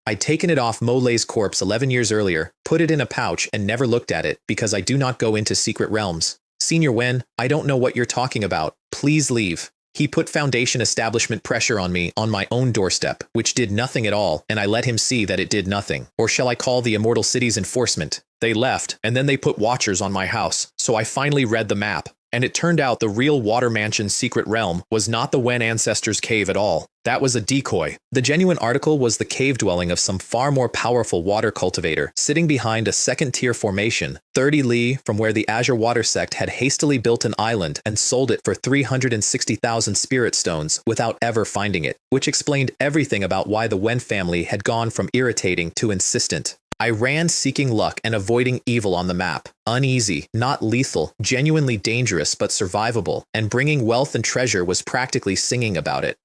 I'd taken it off Molei's corpse 11 years earlier, put it in a pouch, and never looked at it, because I do not go into secret realms. Senior Wen, I don't know what you're talking about. Please leave. He put Foundation establishment pressure on me on my own doorstep, which did nothing at all, and I let him see that it did nothing. Or shall I call the Immortal City's enforcement? They left, and then they put watchers on my house, so I finally read the map. And it turned out the real Water Mansion's secret realm was not the Wen ancestors' cave at all. That was a decoy. The genuine article was the cave dwelling of some far more powerful water cultivator, sitting behind a second-tier formation, 30 li from where the Azure Water sect had hastily built an island and sold it for 360,000 spirit stones without ever finding it, which explained everything about why the Wen family had gone from irritating to insistent. I ran seeking luck and avoiding evil on the map. Uneasy, not lethal, genuinely dangerous but survivable, and bringing wealth and treasure was practically singing about it.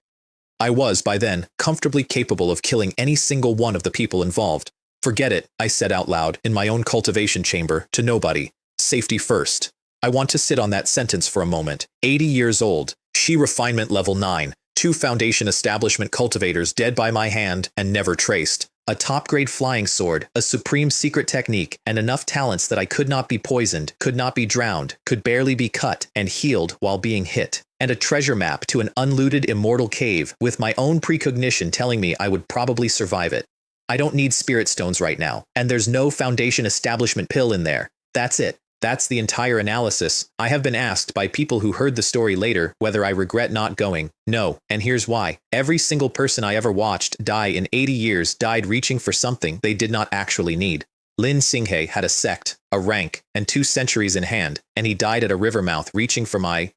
I was, by then, comfortably capable of killing any single one of the people involved. Forget it, I said out loud, in my own cultivation chamber, to nobody. Safety first. I want to sit on that sentence for a moment. 80 years old, Qi Refinement Level 9, 2 Foundation establishment cultivators dead by my hand and never traced. A top-grade flying sword, a supreme secret technique, and enough talents that I could not be poisoned, could not be drowned, could barely be cut and healed while being hit. And a treasure map to an unlooted immortal cave, with my own precognition telling me I would probably survive it. I don't need spirit stones right now, and there's no Foundation establishment pill in there. That's it. That's the entire analysis. I have been asked by people who heard the story later whether I regret not going. No, and here's why. Every single person I ever watched die in 80 years died reaching for something they did not actually need. Lin Xinghe had a sect, a rank, and 2 centuries in hand, and he died at a river mouth reaching for my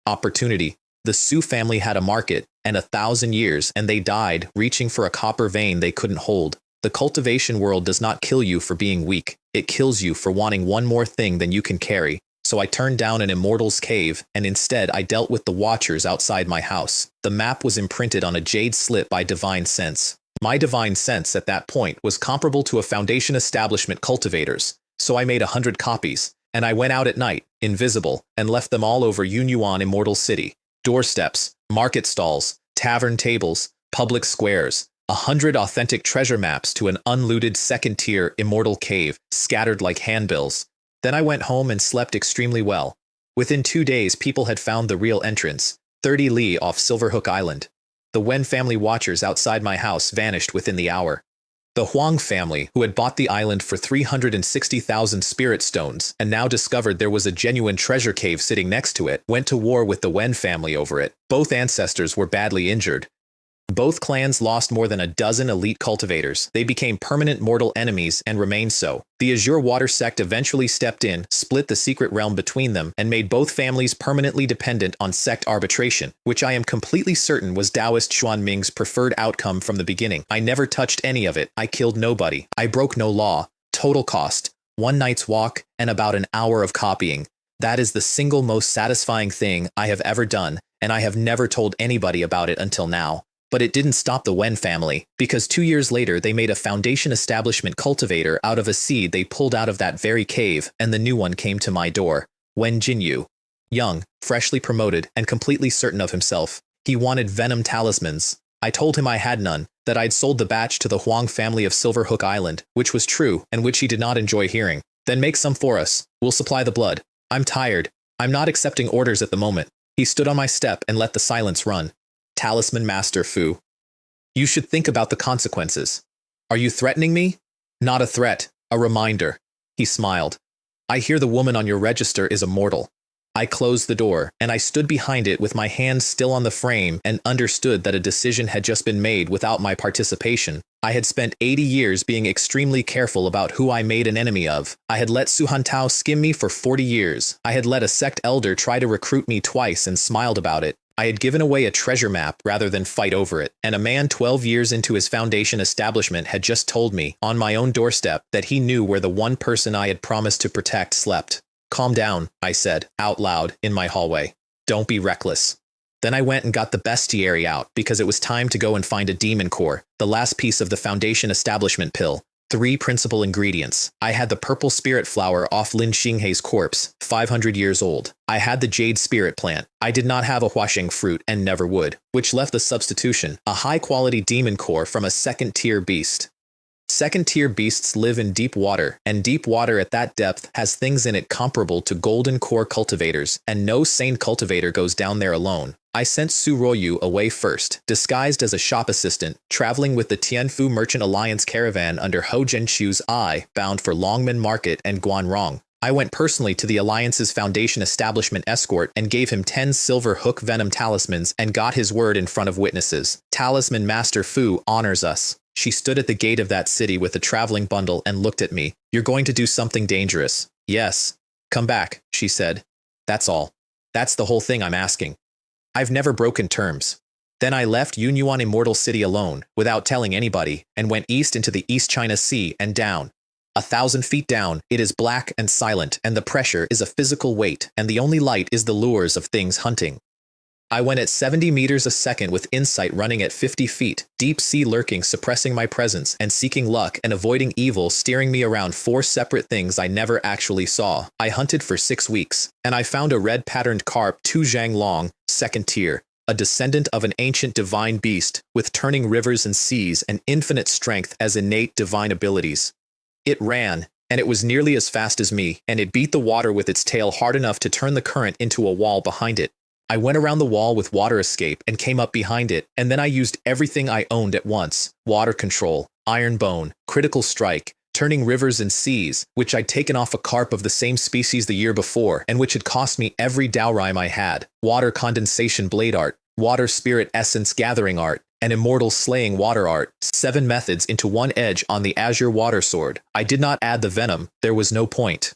opportunity. The Su family had a market and 1,000 years, and they died reaching for a copper vein they couldn't hold. The cultivation world does not kill you for being weak. It kills you for wanting one more thing than you can carry. So I turned down an immortal's cave, and instead I dealt with the watchers outside my house. The map was imprinted on a jade slit by divine sense. My divine sense at that point was comparable to a Foundation establishment cultivator's. So I made 100 copies, and I went out at night, invisible, and left them all over Yunyuan Immortal City. Doorsteps, market stalls, tavern tables, public squares. 100 authentic treasure maps to an unlooted second-tier immortal cave, scattered like handbills. Then I went home and slept extremely well. Within 2 days, people had found the real entrance, 30 li off Silverhook Island. The Wen family watchers outside my house vanished within the hour. The Huang family, who had bought the island for 360,000 spirit stones and now discovered there was a genuine treasure cave sitting next to it, went to war with the Wen family over it. Both ancestors were badly injured. Both clans lost more than a dozen elite cultivators. They became permanent mortal enemies and remained so. The Azure Water sect eventually stepped in, split the secret realm between them, and made both families permanently dependent on sect arbitration, which I am completely certain was Taoist Xuanming's preferred outcome from the beginning. I never touched any of it. I killed nobody. I broke no law. Total cost: 1 night's walk and about an hour of copying. That is the single most satisfying thing I have ever done, and I have never told anybody about it until now. But it didn't stop the Wen family, because 2 years later they made a foundation establishment cultivator out of a seed they pulled out of that very cave, and the new one came to my door. Wen Jinyu. Young, freshly promoted, and completely certain of himself. He wanted venom talismans. I told him I had none, that I'd sold the batch to the Huang family of Silverhook Island, which was true, and which he did not enjoy hearing. Then make some for us. We'll supply the blood. I'm tired. I'm not accepting orders at the moment. He stood on my step and let the silence run. Talisman Master Fu. You should think about the consequences. Are you threatening me? Not a threat, a reminder. He smiled. I hear the woman on your register is immortal. I closed the door, and I stood behind it with my hands still on the frame and understood that a decision had just been made without my participation. I had spent 80 years being extremely careful about who I made an enemy of. I had let Su Hantao skim me for 40 years. I had let a sect elder try to recruit me twice and smiled about it. I had given away a treasure map rather than fight over it, and a man 12 years into his foundation establishment had just told me, on my own doorstep, that he knew where the one person I had promised to protect slept. Calm down, I said, out loud, in my hallway. Don't be reckless. Then I went and got the bestiary out, because it was time to go and find a demon core, the last piece of the foundation establishment pill. 3 principal ingredients. I had the purple spirit flower off Lin Xinghei's corpse, 500 years old. I had the jade spirit plant. I did not have a huasheng fruit and never would, which left the substitution, a high-quality demon core from a second-tier beast. Second-tier beasts live in deep water, and deep water at that depth has things in it comparable to golden core cultivators, and no sane cultivator goes down there alone. I sent Su Ruoyu away first, disguised as a shop assistant, traveling with the Tianfu Merchant Alliance caravan under Hou Zhenxu's eye, bound for Longmen Market and Guanrong. I went personally to the Alliance's foundation establishment escort and gave him 10 silver hook venom talismans and got his word in front of witnesses. Talisman Master Fu honors us. She stood at the gate of that city with a traveling bundle and looked at me. You're going to do something dangerous. Yes. Come back, she said. That's all. That's the whole thing I'm asking. I've never broken terms. Then I left Yunyuan Immortal City alone, without telling anybody, and went east into the East China Sea and down. 1,000 feet down, it is black and silent, and the pressure is a physical weight, and the only light is the lures of things hunting. I went at 70 meters a second with insight running at 50 feet, deep sea lurking suppressing my presence and seeking luck and avoiding evil steering me around 4 separate things I never actually saw. I hunted for 6 weeks, and I found a red-patterned carp 2 zhang long, second tier, a descendant of an ancient divine beast with turning rivers and seas and infinite strength as innate divine abilities. It ran, and it was nearly as fast as me, and it beat the water with its tail hard enough to turn the current into a wall behind it. I went around the wall with water escape and came up behind it, and then I used everything I owned at once: water control, iron bone, critical strike, turning rivers and seas, which I'd taken off a carp of the same species the year before, and which had cost me every Daorime I had, water condensation blade art, water spirit essence gathering art, and immortal slaying water art, 7 methods into 1 edge on the azure water sword. I did not add the venom, there was no point.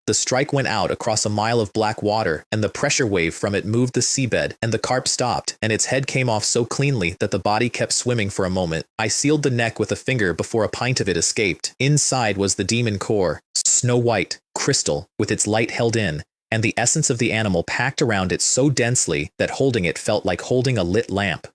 The strike went out across a mile of black water, and the pressure wave from it moved the seabed, and the carp stopped, and its head came off so cleanly that the body kept swimming for a moment. I sealed the neck with a finger before a pint of it escaped. Inside was the demon core, snow white, crystal, with its light held in, and the essence of the animal packed around it so densely that holding it felt like holding a lit lamp.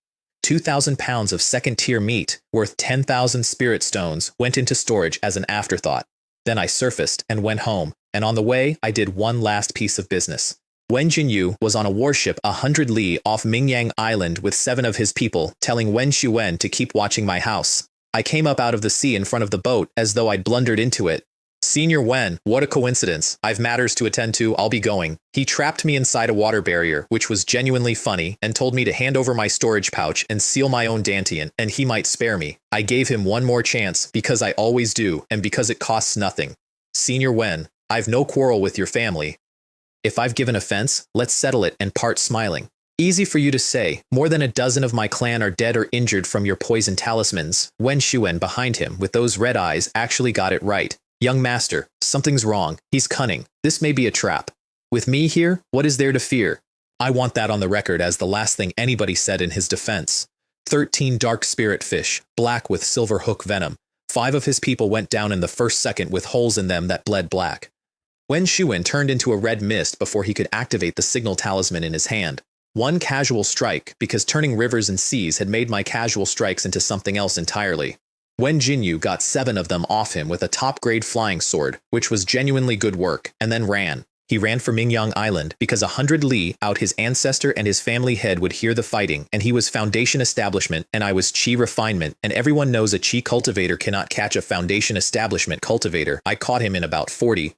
2,000 pounds of second-tier meat, worth 10,000 spirit stones, went into storage as an afterthought. Then I surfaced and went home, and on the way, I did one last piece of business. Wen Jinyu was on a warship 100 li off Mingyang Island with 7 of his people, telling Wen Xuan to keep watching my house. I came up out of the sea in front of the boat as though I'd blundered into it. Senior Wen, what a coincidence. I've matters to attend to, I'll be going. He trapped me inside a water barrier, which was genuinely funny, and told me to hand over my storage pouch and seal my own dantian, and he might spare me. I gave him one more chance, because I always do, and because it costs nothing. Senior Wen, I've no quarrel with your family. If I've given offense, let's settle it and part smiling. Easy for you to say. More than a dozen of my clan are dead or injured from your poison talismans. Wen Shuen behind him, with those red eyes, actually got it right. Young master, something's wrong. He's cunning. This may be a trap. With me here, what is there to fear? I want that on the record as the last thing anybody said in his defense. 13 dark spirit fish, black with silver hook venom. 5 of his people went down in the first second with holes in them that bled black. Wen Shuen turned into a red mist before he could activate the signal talisman in his hand. One casual strike, because turning rivers and seas had made my casual strikes into something else entirely. Wen Jinyu got 7 of them off him with a top-grade flying sword, which was genuinely good work, and then ran. He ran for Mingyang Island because 100 li out his ancestor and his family head would hear the fighting, and he was Foundation Establishment and I was Qi Refinement, and everyone knows a Qi cultivator cannot catch a Foundation Establishment cultivator. I caught him in about 40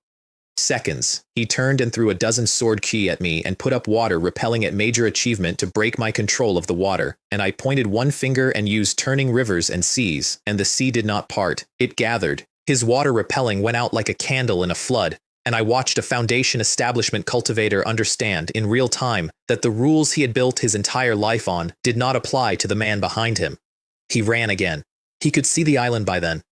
seconds. He turned and threw a dozen sword ki at me and put up water repelling at major achievement to break my control of the water, and I pointed one finger and used turning rivers and seas, and the sea did not part. It gathered. His water repelling went out like a candle in a flood, and I watched a Foundation Establishment cultivator understand in real time that the rules he had built his entire life on did not apply to the man behind him. He ran again. He could see the island by then.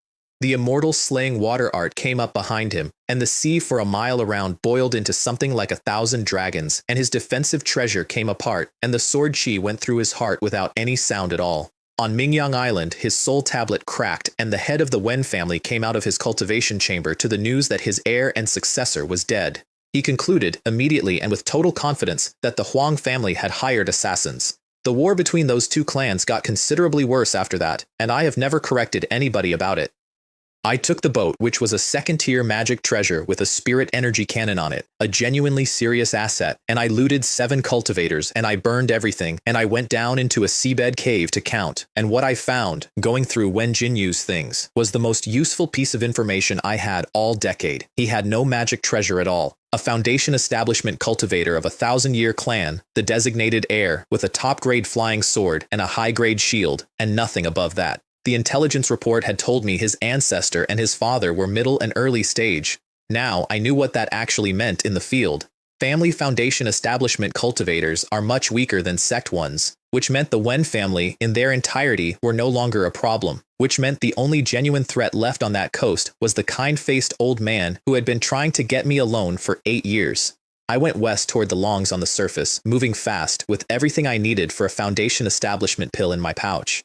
The immortal slaying water art came up behind him, and the sea for a mile around boiled into something like 1,000 dragons, and his defensive treasure came apart, and the sword chi went through his heart without any sound at all. On Mingyang Island, his soul tablet cracked, and the head of the Wen family came out of his cultivation chamber to the news that his heir and successor was dead. He concluded, immediately and with total confidence, that the Huang family had hired assassins. The war between those two clans got considerably worse after that, and I have never corrected anybody about it. I took the boat, which was a second-tier magic treasure with a spirit energy cannon on it, a genuinely serious asset, and I looted 7 cultivators, and I burned everything, and I went down into a seabed cave to count, and what I found, going through Wen Jinyu's things, was the most useful piece of information I had all decade. He had no magic treasure at all. A Foundation Establishment cultivator of a 1,000-year clan, the designated heir, with a top-grade flying sword and a high-grade shield, and nothing above that. The intelligence report had told me his ancestor and his father were middle and early stage. Now I knew what that actually meant in the field. Family Foundation Establishment cultivators are much weaker than sect ones, which meant the Wen family in their entirety were no longer a problem, which meant the only genuine threat left on that coast was the kind-faced old man who had been trying to get me alone for 8 years. I went west toward the Longs on the surface, moving fast, with everything I needed for a Foundation Establishment pill in my pouch.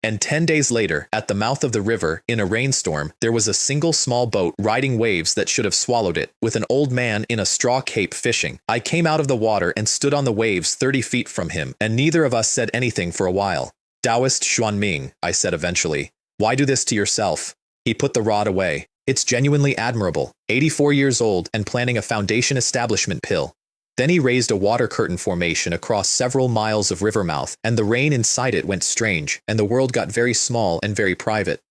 And 10 days later, at the mouth of the river, in a rainstorm, there was a single small boat riding waves that should have swallowed it, with an old man in a straw cape fishing. I came out of the water and stood on the waves 30 feet from him, and neither of us said anything for a while. Taoist Xuanming, I said eventually, why do this to yourself? He put the rod away. It's genuinely admirable. 84 years old and planning a Foundation Establishment pill. Then he raised a water curtain formation across several miles of river mouth, and the rain inside it went strange, and the world got very small and very private.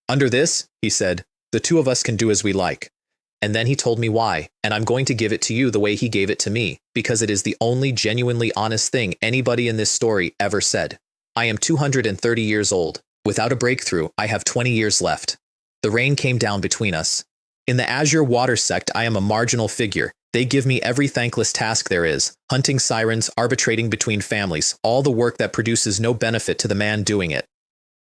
Under this, he said, the two of us can do as we like. And then he told me why, and I'm going to give it to you the way he gave it to me, because it is the only genuinely honest thing anybody in this story ever said. I am 230 years old. Without a breakthrough, I have 20 years left. The rain came down between us. In the Azure Water sect, I am a marginal figure. They give me every thankless task there is, hunting sirens, arbitrating between families, all the work that produces no benefit to the man doing it.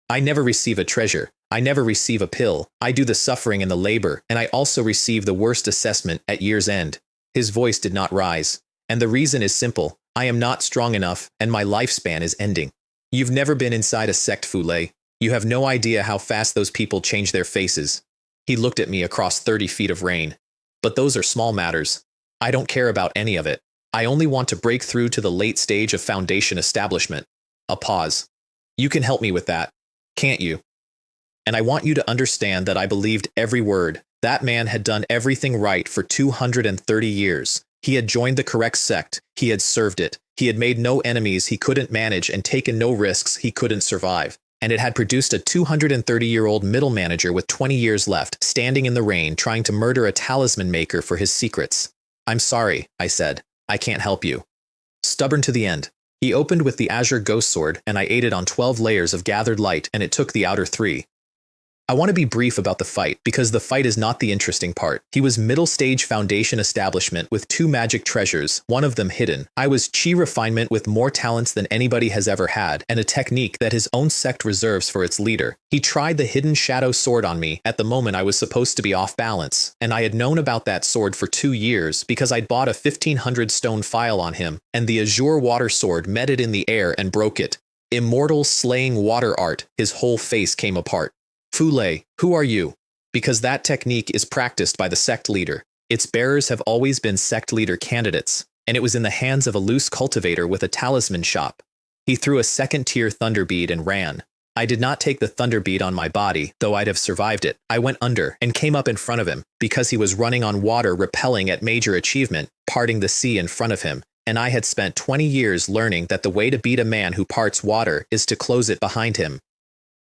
I never receive a treasure. I never receive a pill. I do the suffering and the labor, and I also receive the worst assessment at year's end. His voice did not rise. And the reason is simple. I am not strong enough, and my lifespan is ending. You've never been inside a sect, Fule. You have no idea how fast those people change their faces. He looked at me across 30 feet of rain. But those are small matters. I don't care about any of it. I only want to break through to the late stage of Foundation Establishment. A pause. You can help me with that, can't you? And I want you to understand that I believed every word. That man had done everything right for 230 years. He had joined the correct sect. He had served it. He had made no enemies he couldn't manage and taken no risks he couldn't survive. and it had produced a 230-year-old middle manager with 20 years left, standing in the rain, trying to murder a talisman maker for his secrets. I'm sorry, I said. I can't help you. Stubborn to the end. He opened with the azure ghost sword, and I ate it on 12 layers of gathered light, and it took the outer 3. I want to be brief about the fight, because the fight is not the interesting part. He was middle-stage foundation establishment with 2 magic treasures, one of them hidden. I was chi refinement with more talents than anybody has ever had, and a technique that his own sect reserves for its leader. He tried the hidden shadow sword on me at the moment I was supposed to be off balance, and I had known about that sword for 2 years because I'd bought a 1500 stone file on him, and the azure water sword met it in the air and broke it. Immortal slaying water art, his whole face came apart. Fule, who are you? Because that technique is practiced by the sect leader. Its bearers have always been sect leader candidates, and it was in the hands of a loose cultivator with a talisman shop. He threw a second-tier thunder bead and ran. I did not take the thunder bead on my body, though I'd have survived it. I went under and came up in front of him, because he was running on water repelling at major achievement, parting the sea in front of him, and I had spent 20 years learning that the way to beat a man who parts water is to close it behind him.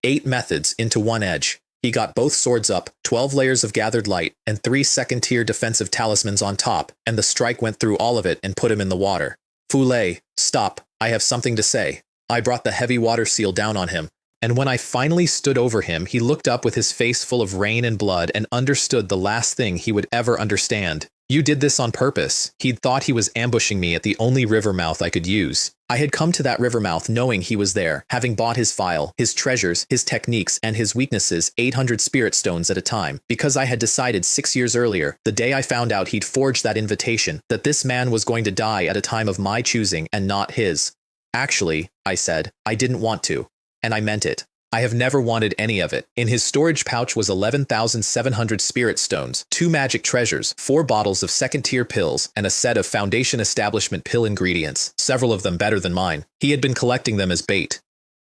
8 methods into 1 edge. He got both swords up, 12 layers of gathered light, and 3 second-tier defensive talismans on top, and the strike went through all of it and put him in the water. Fule, stop, I have something to say. I brought the heavy water seal down on him, and when I finally stood over him, he looked up with his face full of rain and blood and understood the last thing he would ever understand. You did this on purpose. He'd thought he was ambushing me at the only river mouth I could use. I had come to that river mouth knowing he was there, having bought his file, his treasures, his techniques, and his weaknesses 800 spirit stones at a time, because I had decided 6 years earlier, the day I found out he'd forged that invitation, that this man was going to die at a time of my choosing and not his. Actually, I said, I didn't want to. And I meant it. I have never wanted any of it. In his storage pouch was 11,700 spirit stones, 2 magic treasures, 4 bottles of second-tier pills, and a set of foundation establishment pill ingredients, several of them better than mine. He had been collecting them as bait.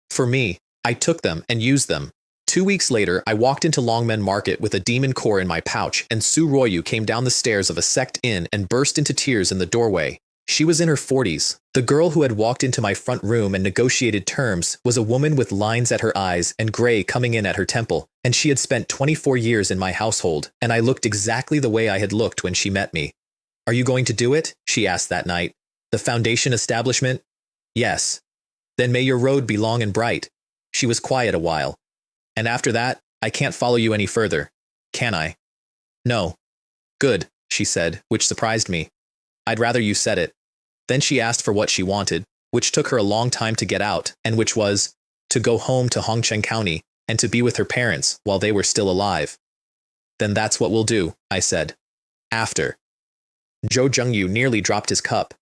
For me, I took them and used them. 2 weeks later, I walked into Longmen Market with a demon core in my pouch, and Su Royu came down the stairs of a sect inn and burst into tears in the doorway. She was in her 40s. The girl who had walked into my front room and negotiated terms was a woman with lines at her eyes and gray coming in at her temple, and she had spent 24 years in my household, and I looked exactly the way I had looked when she met me. Are you going to do it? She asked that night. The foundation establishment? Yes. Then may your road be long and bright. She was quiet a while. And after that, I can't follow you any further. Can I? No. Good, she said, which surprised me. I'd rather you said it. Then she asked for what she wanted, which took her a long time to get out, and which was to go home to Hongcheng County and to be with her parents while they were still alive. Then that's what we'll do, I said. After. Zhou Zhengyu nearly dropped his cup.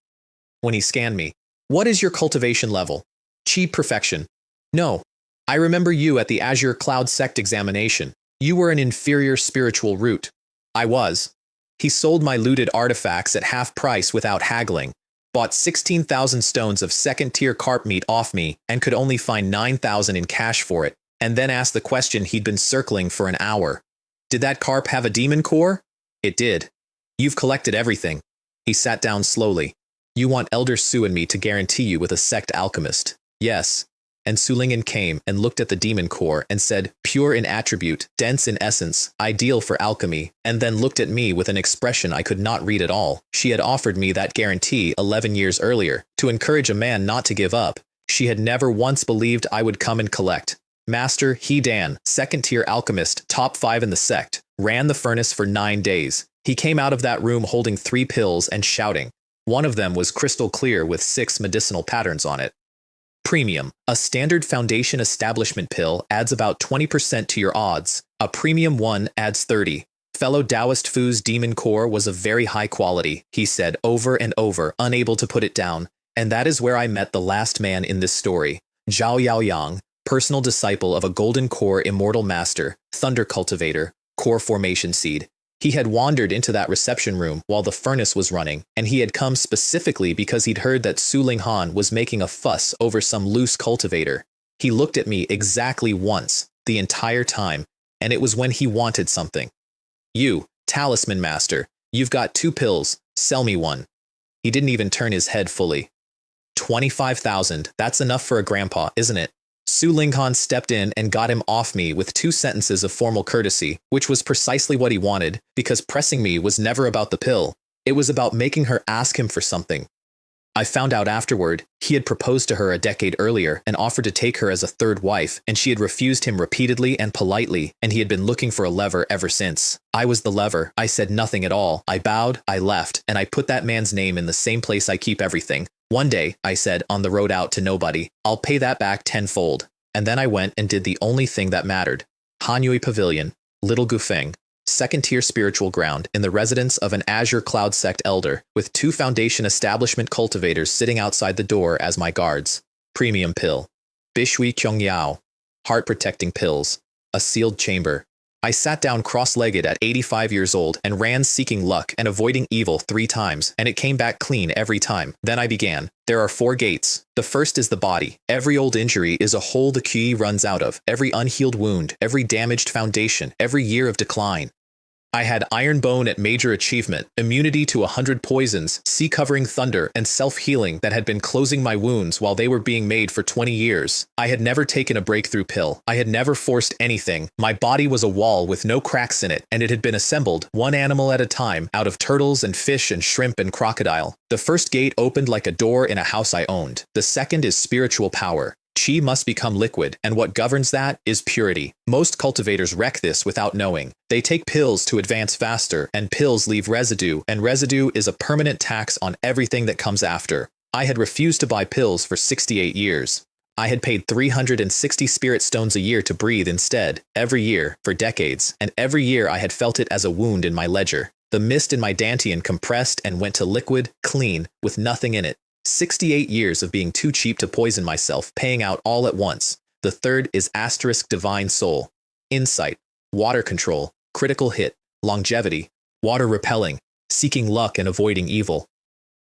When he scanned me, what is your cultivation level? Qi perfection. No. I remember you at the Azure Cloud Sect examination. You were an inferior spiritual root. I was. He sold my looted artifacts at half price without haggling, bought 16,000 stones of second-tier carp meat off me and could only find 9,000 in cash for it, and then asked the question he'd been circling for an hour. Did that carp have a demon core? It did. You've collected everything. He sat down slowly. You want Elder Su and me to guarantee you with a sect alchemist. Yes. And Sulingen came and looked at the demon core and said, pure in attribute, dense in essence, ideal for alchemy, and then looked at me with an expression I could not read at all. She had offered me that guarantee 11 years earlier, to encourage a man not to give up. She had never once believed I would come and collect. Master He Dan, second-tier alchemist, top 5 in the sect, ran the furnace for 9 days. He came out of that room holding 3 pills and shouting. One of them was crystal clear with 6 medicinal patterns on it. Premium. A standard foundation establishment pill adds about 20% to your odds. A premium one adds 30. Fellow Taoist Fu's demon core was of very high quality, he said over and over, unable to put it down. And that is where I met the last man in this story. Zhao Yaoyang, personal disciple of a golden core immortal master, thunder cultivator, core formation seed. He had wandered into that reception room while the furnace was running, and he had come specifically because he'd heard that Su Linghan was making a fuss over some loose cultivator. He looked at me exactly once, the entire time, and it was when he wanted something. You, talisman master, you've got 2 pills, sell me one. He didn't even turn his head fully. 25,000, that's enough for a grandpa, isn't it? Su Linghan stepped in and got him off me with 2 sentences of formal courtesy, which was precisely what he wanted, because pressing me was never about the pill. It was about making her ask him for something. I found out afterward, he had proposed to her a decade earlier and offered to take her as a 3rd wife, and she had refused him repeatedly and politely, and he had been looking for a lever ever since. I was the lever. I said nothing at all. I bowed, I left, and I put that man's name in the same place I keep everything. One day, I said, on the road out to nobody, I'll pay that back tenfold. And then I went and did the only thing that mattered. Hanyue Pavilion, Little Gufeng. 2nd-tier spiritual ground in the residence of an Azure Cloud sect elder, with 2 foundation establishment cultivators sitting outside the door as my guards. Premium pill. Bishui Qiangyao. Heart-protecting pills. A sealed chamber. I sat down cross-legged at 85 years old and ran seeking luck and avoiding evil 3 times, and it came back clean every time. Then I began. There are 4 gates. The first is the body. Every old injury is a hole the qi runs out of, every unhealed wound, every damaged foundation, every year of decline. I had iron bone at major achievement, immunity to 100 poisons, sea-covering thunder, and self-healing that had been closing my wounds while they were being made for 20 years. I had never taken a breakthrough pill. I had never forced anything. My body was a wall with no cracks in it, and it had been assembled, 1 animal at a time, out of turtles and fish and shrimp and crocodile. The first gate opened like a door in a house I owned. The second is spiritual power. Qi must become liquid, and what governs that is purity. Most cultivators wreck this without knowing. They take pills to advance faster, and pills leave residue, and residue is a permanent tax on everything that comes after. I had refused to buy pills for 68 years. I had paid 360 spirit stones a year to breathe instead, every year, for decades, and every year I had felt it as a wound in my ledger. The mist in my dantian compressed and went to liquid, clean, with nothing in it. 68 years of being too cheap to poison myself, paying out all at once. The third is asterisk divine soul. Insight, water control, critical hit, longevity, water repelling, seeking luck and avoiding evil.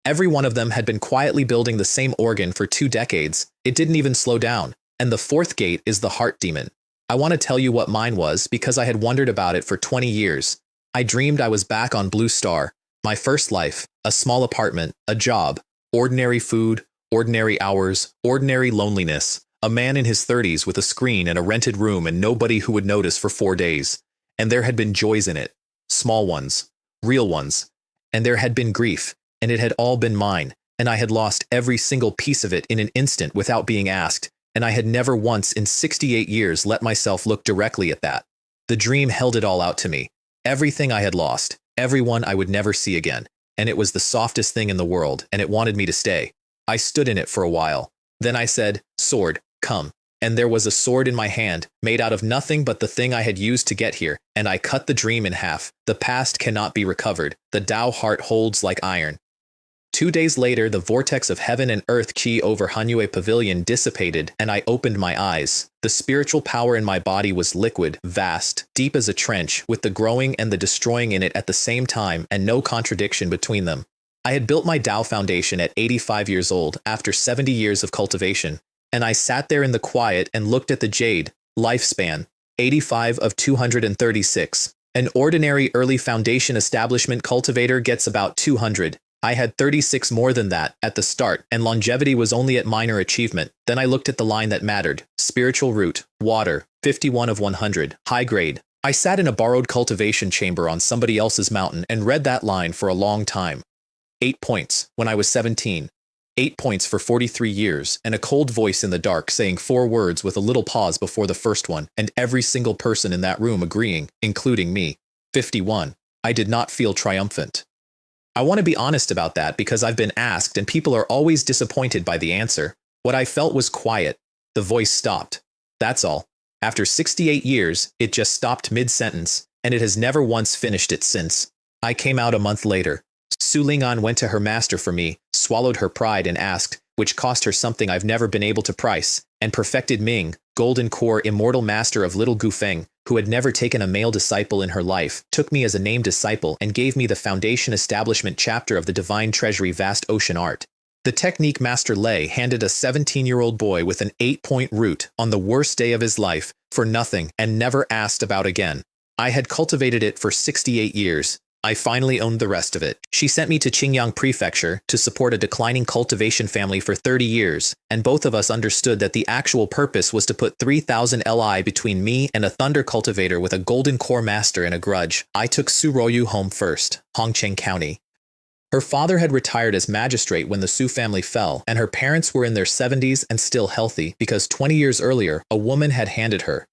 Every one of them had been quietly building the same organ for 2 decades. It didn't even slow down. And the 4th gate is the heart demon. I want to tell you what mine was because I had wondered about it for 20 years. I dreamed I was back on Blue Star. My first life, a small apartment, a job, ordinary food, ordinary hours, ordinary loneliness. A man in his 30s with a screen and a rented room and nobody who would notice for 4 days. And there had been joys in it. Small ones. Real ones. And there had been grief. And it had all been mine. And I had lost every single piece of it in an instant without being asked. And I had never once in 68 years let myself look directly at that. The dream held it all out to me. Everything I had lost. Everyone I would never see again. And it was the softest thing in the world, and it wanted me to stay. I stood in it for a while. Then I said, "Sword, come." And there was a sword in my hand, made out of nothing but the thing I had used to get here, and I cut the dream in half. The past cannot be recovered. The Tao heart holds like iron. 2 days later, the vortex of heaven and earth qi over Hanyue Pavilion dissipated, and I opened my eyes. The spiritual power in my body was liquid, vast, deep as a trench, with the growing and the destroying in it at the same time, and no contradiction between them. I had built my Tao foundation at 85 years old, after 70 years of cultivation, and I sat there in the quiet and looked at the jade, lifespan, 85 of 236. An ordinary early foundation establishment cultivator gets about 200. I had 36 more than that at the start, and longevity was only at minor achievement. Then I looked at the line that mattered. Spiritual root, water, 51 of 100, high grade. I sat in a borrowed cultivation chamber on somebody else's mountain and read that line for a long time. 8 points, when I was 17. 8 points for 43 years, and a cold voice in the dark saying 4 words with a little pause before the first one, and every single person in that room agreeing, including me. 51. I did not feel triumphant. I want to be honest about that because I've been asked and people are always disappointed by the answer. What I felt was quiet. The voice stopped. That's all. After 68 years, it just stopped mid-sentence, and it has never once finished it since. I came out a month later. Su Ling'an went to her master for me, swallowed her pride and asked, which cost her something I've never been able to price, and perfected Ming, golden core immortal master of Little Gufeng, who had never taken a male disciple in her life, took me as a named disciple and gave me the foundation establishment chapter of the Divine Treasury Vast Ocean Art. The technique Master Lei handed a 17-year-old boy with an 8-point root on the worst day of his life, for nothing, and never asked about again. I had cultivated it for 68 years. I finally owned the rest of it. She sent me to Qingyang Prefecture to support a declining cultivation family for 30 years, and both of us understood that the actual purpose was to put 3,000 Li between me and a thunder cultivator with a golden core master and a grudge. I took Su Royu home first, Hongqing County. Her father had retired as magistrate when the Su family fell, and her parents were in their 70s and still healthy because 20 years earlier, a woman had handed her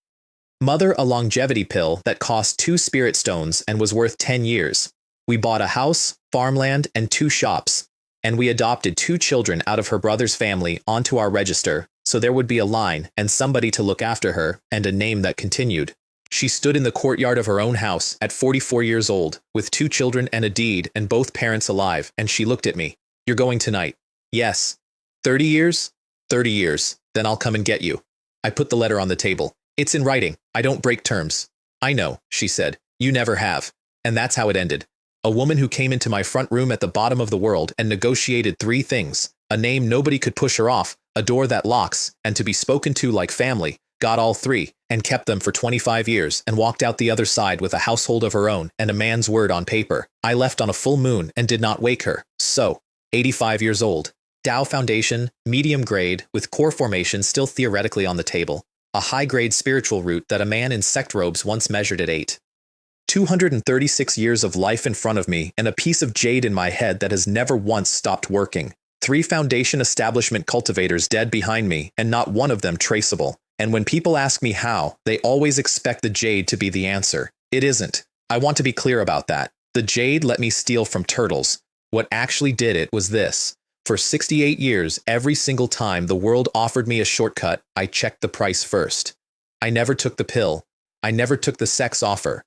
mother a longevity pill that cost 2 spirit stones and was worth 10 years. We bought a house, farmland, and 2 shops, and we adopted 2 children out of her brother's family onto our register, so there would be a line and somebody to look after her and a name that continued. She stood in the courtyard of her own house at 44 years old, with 2 children and a deed and both parents alive, and she looked at me. "You're going tonight." "Yes." 30 years? 30 years. Then I'll come and get you. I put the letter on the table. "It's in writing. I don't break terms." "I know," she said. "You never have." And that's how it ended. A woman who came into my front room at the bottom of the world and negotiated 3 things: a name nobody could push her off, a door that locks, and to be spoken to like family, got all 3, and kept them for 25 years and walked out the other side with a household of her own and a man's word on paper. I left on a full moon and did not wake her. So, 85 years old. Tao Foundation, medium grade, with core formation still theoretically on the table. A high-grade spiritual root that a man in sect robes once measured at 8. 236 years of life in front of me and a piece of jade in my head that has never once stopped working. 3 foundation establishment cultivators dead behind me and not one of them traceable. And when people ask me how, they always expect the jade to be the answer. It isn't. I want to be clear about that. The jade let me steal from turtles. What actually did it was this. For 68 years, every single time the world offered me a shortcut, I checked the price first. I never took the pill. I never took the sex offer.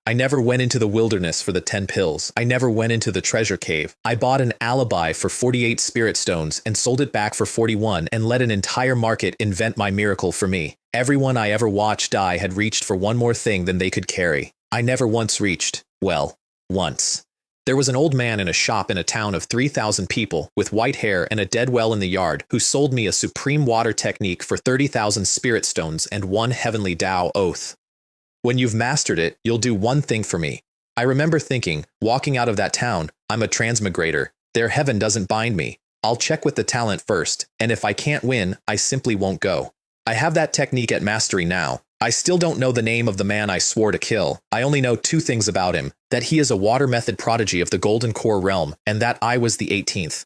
I never went into the wilderness for the 10 pills. I never went into the treasure cave. I bought an alibi for 48 spirit stones and sold it back for 41 and let an entire market invent my miracle for me. Everyone I ever watched die had reached for one more thing than they could carry. I never once reached. Well, once. There was an old man in a shop in a town of 3,000 people with white hair and a dead well in the yard who sold me a supreme water technique for 30,000 spirit stones and 1 heavenly Tao oath. When you've mastered it, you'll do one thing for me. I remember thinking, walking out of that town, I'm a transmigrator. Their heaven doesn't bind me. I'll check with the talent first, and if I can't win, I simply won't go. I have that technique at mastery now. I still don't know the name of the man I swore to kill. I only know 2 things about him, that he is a water method prodigy of the golden core realm, and that I was the 18th.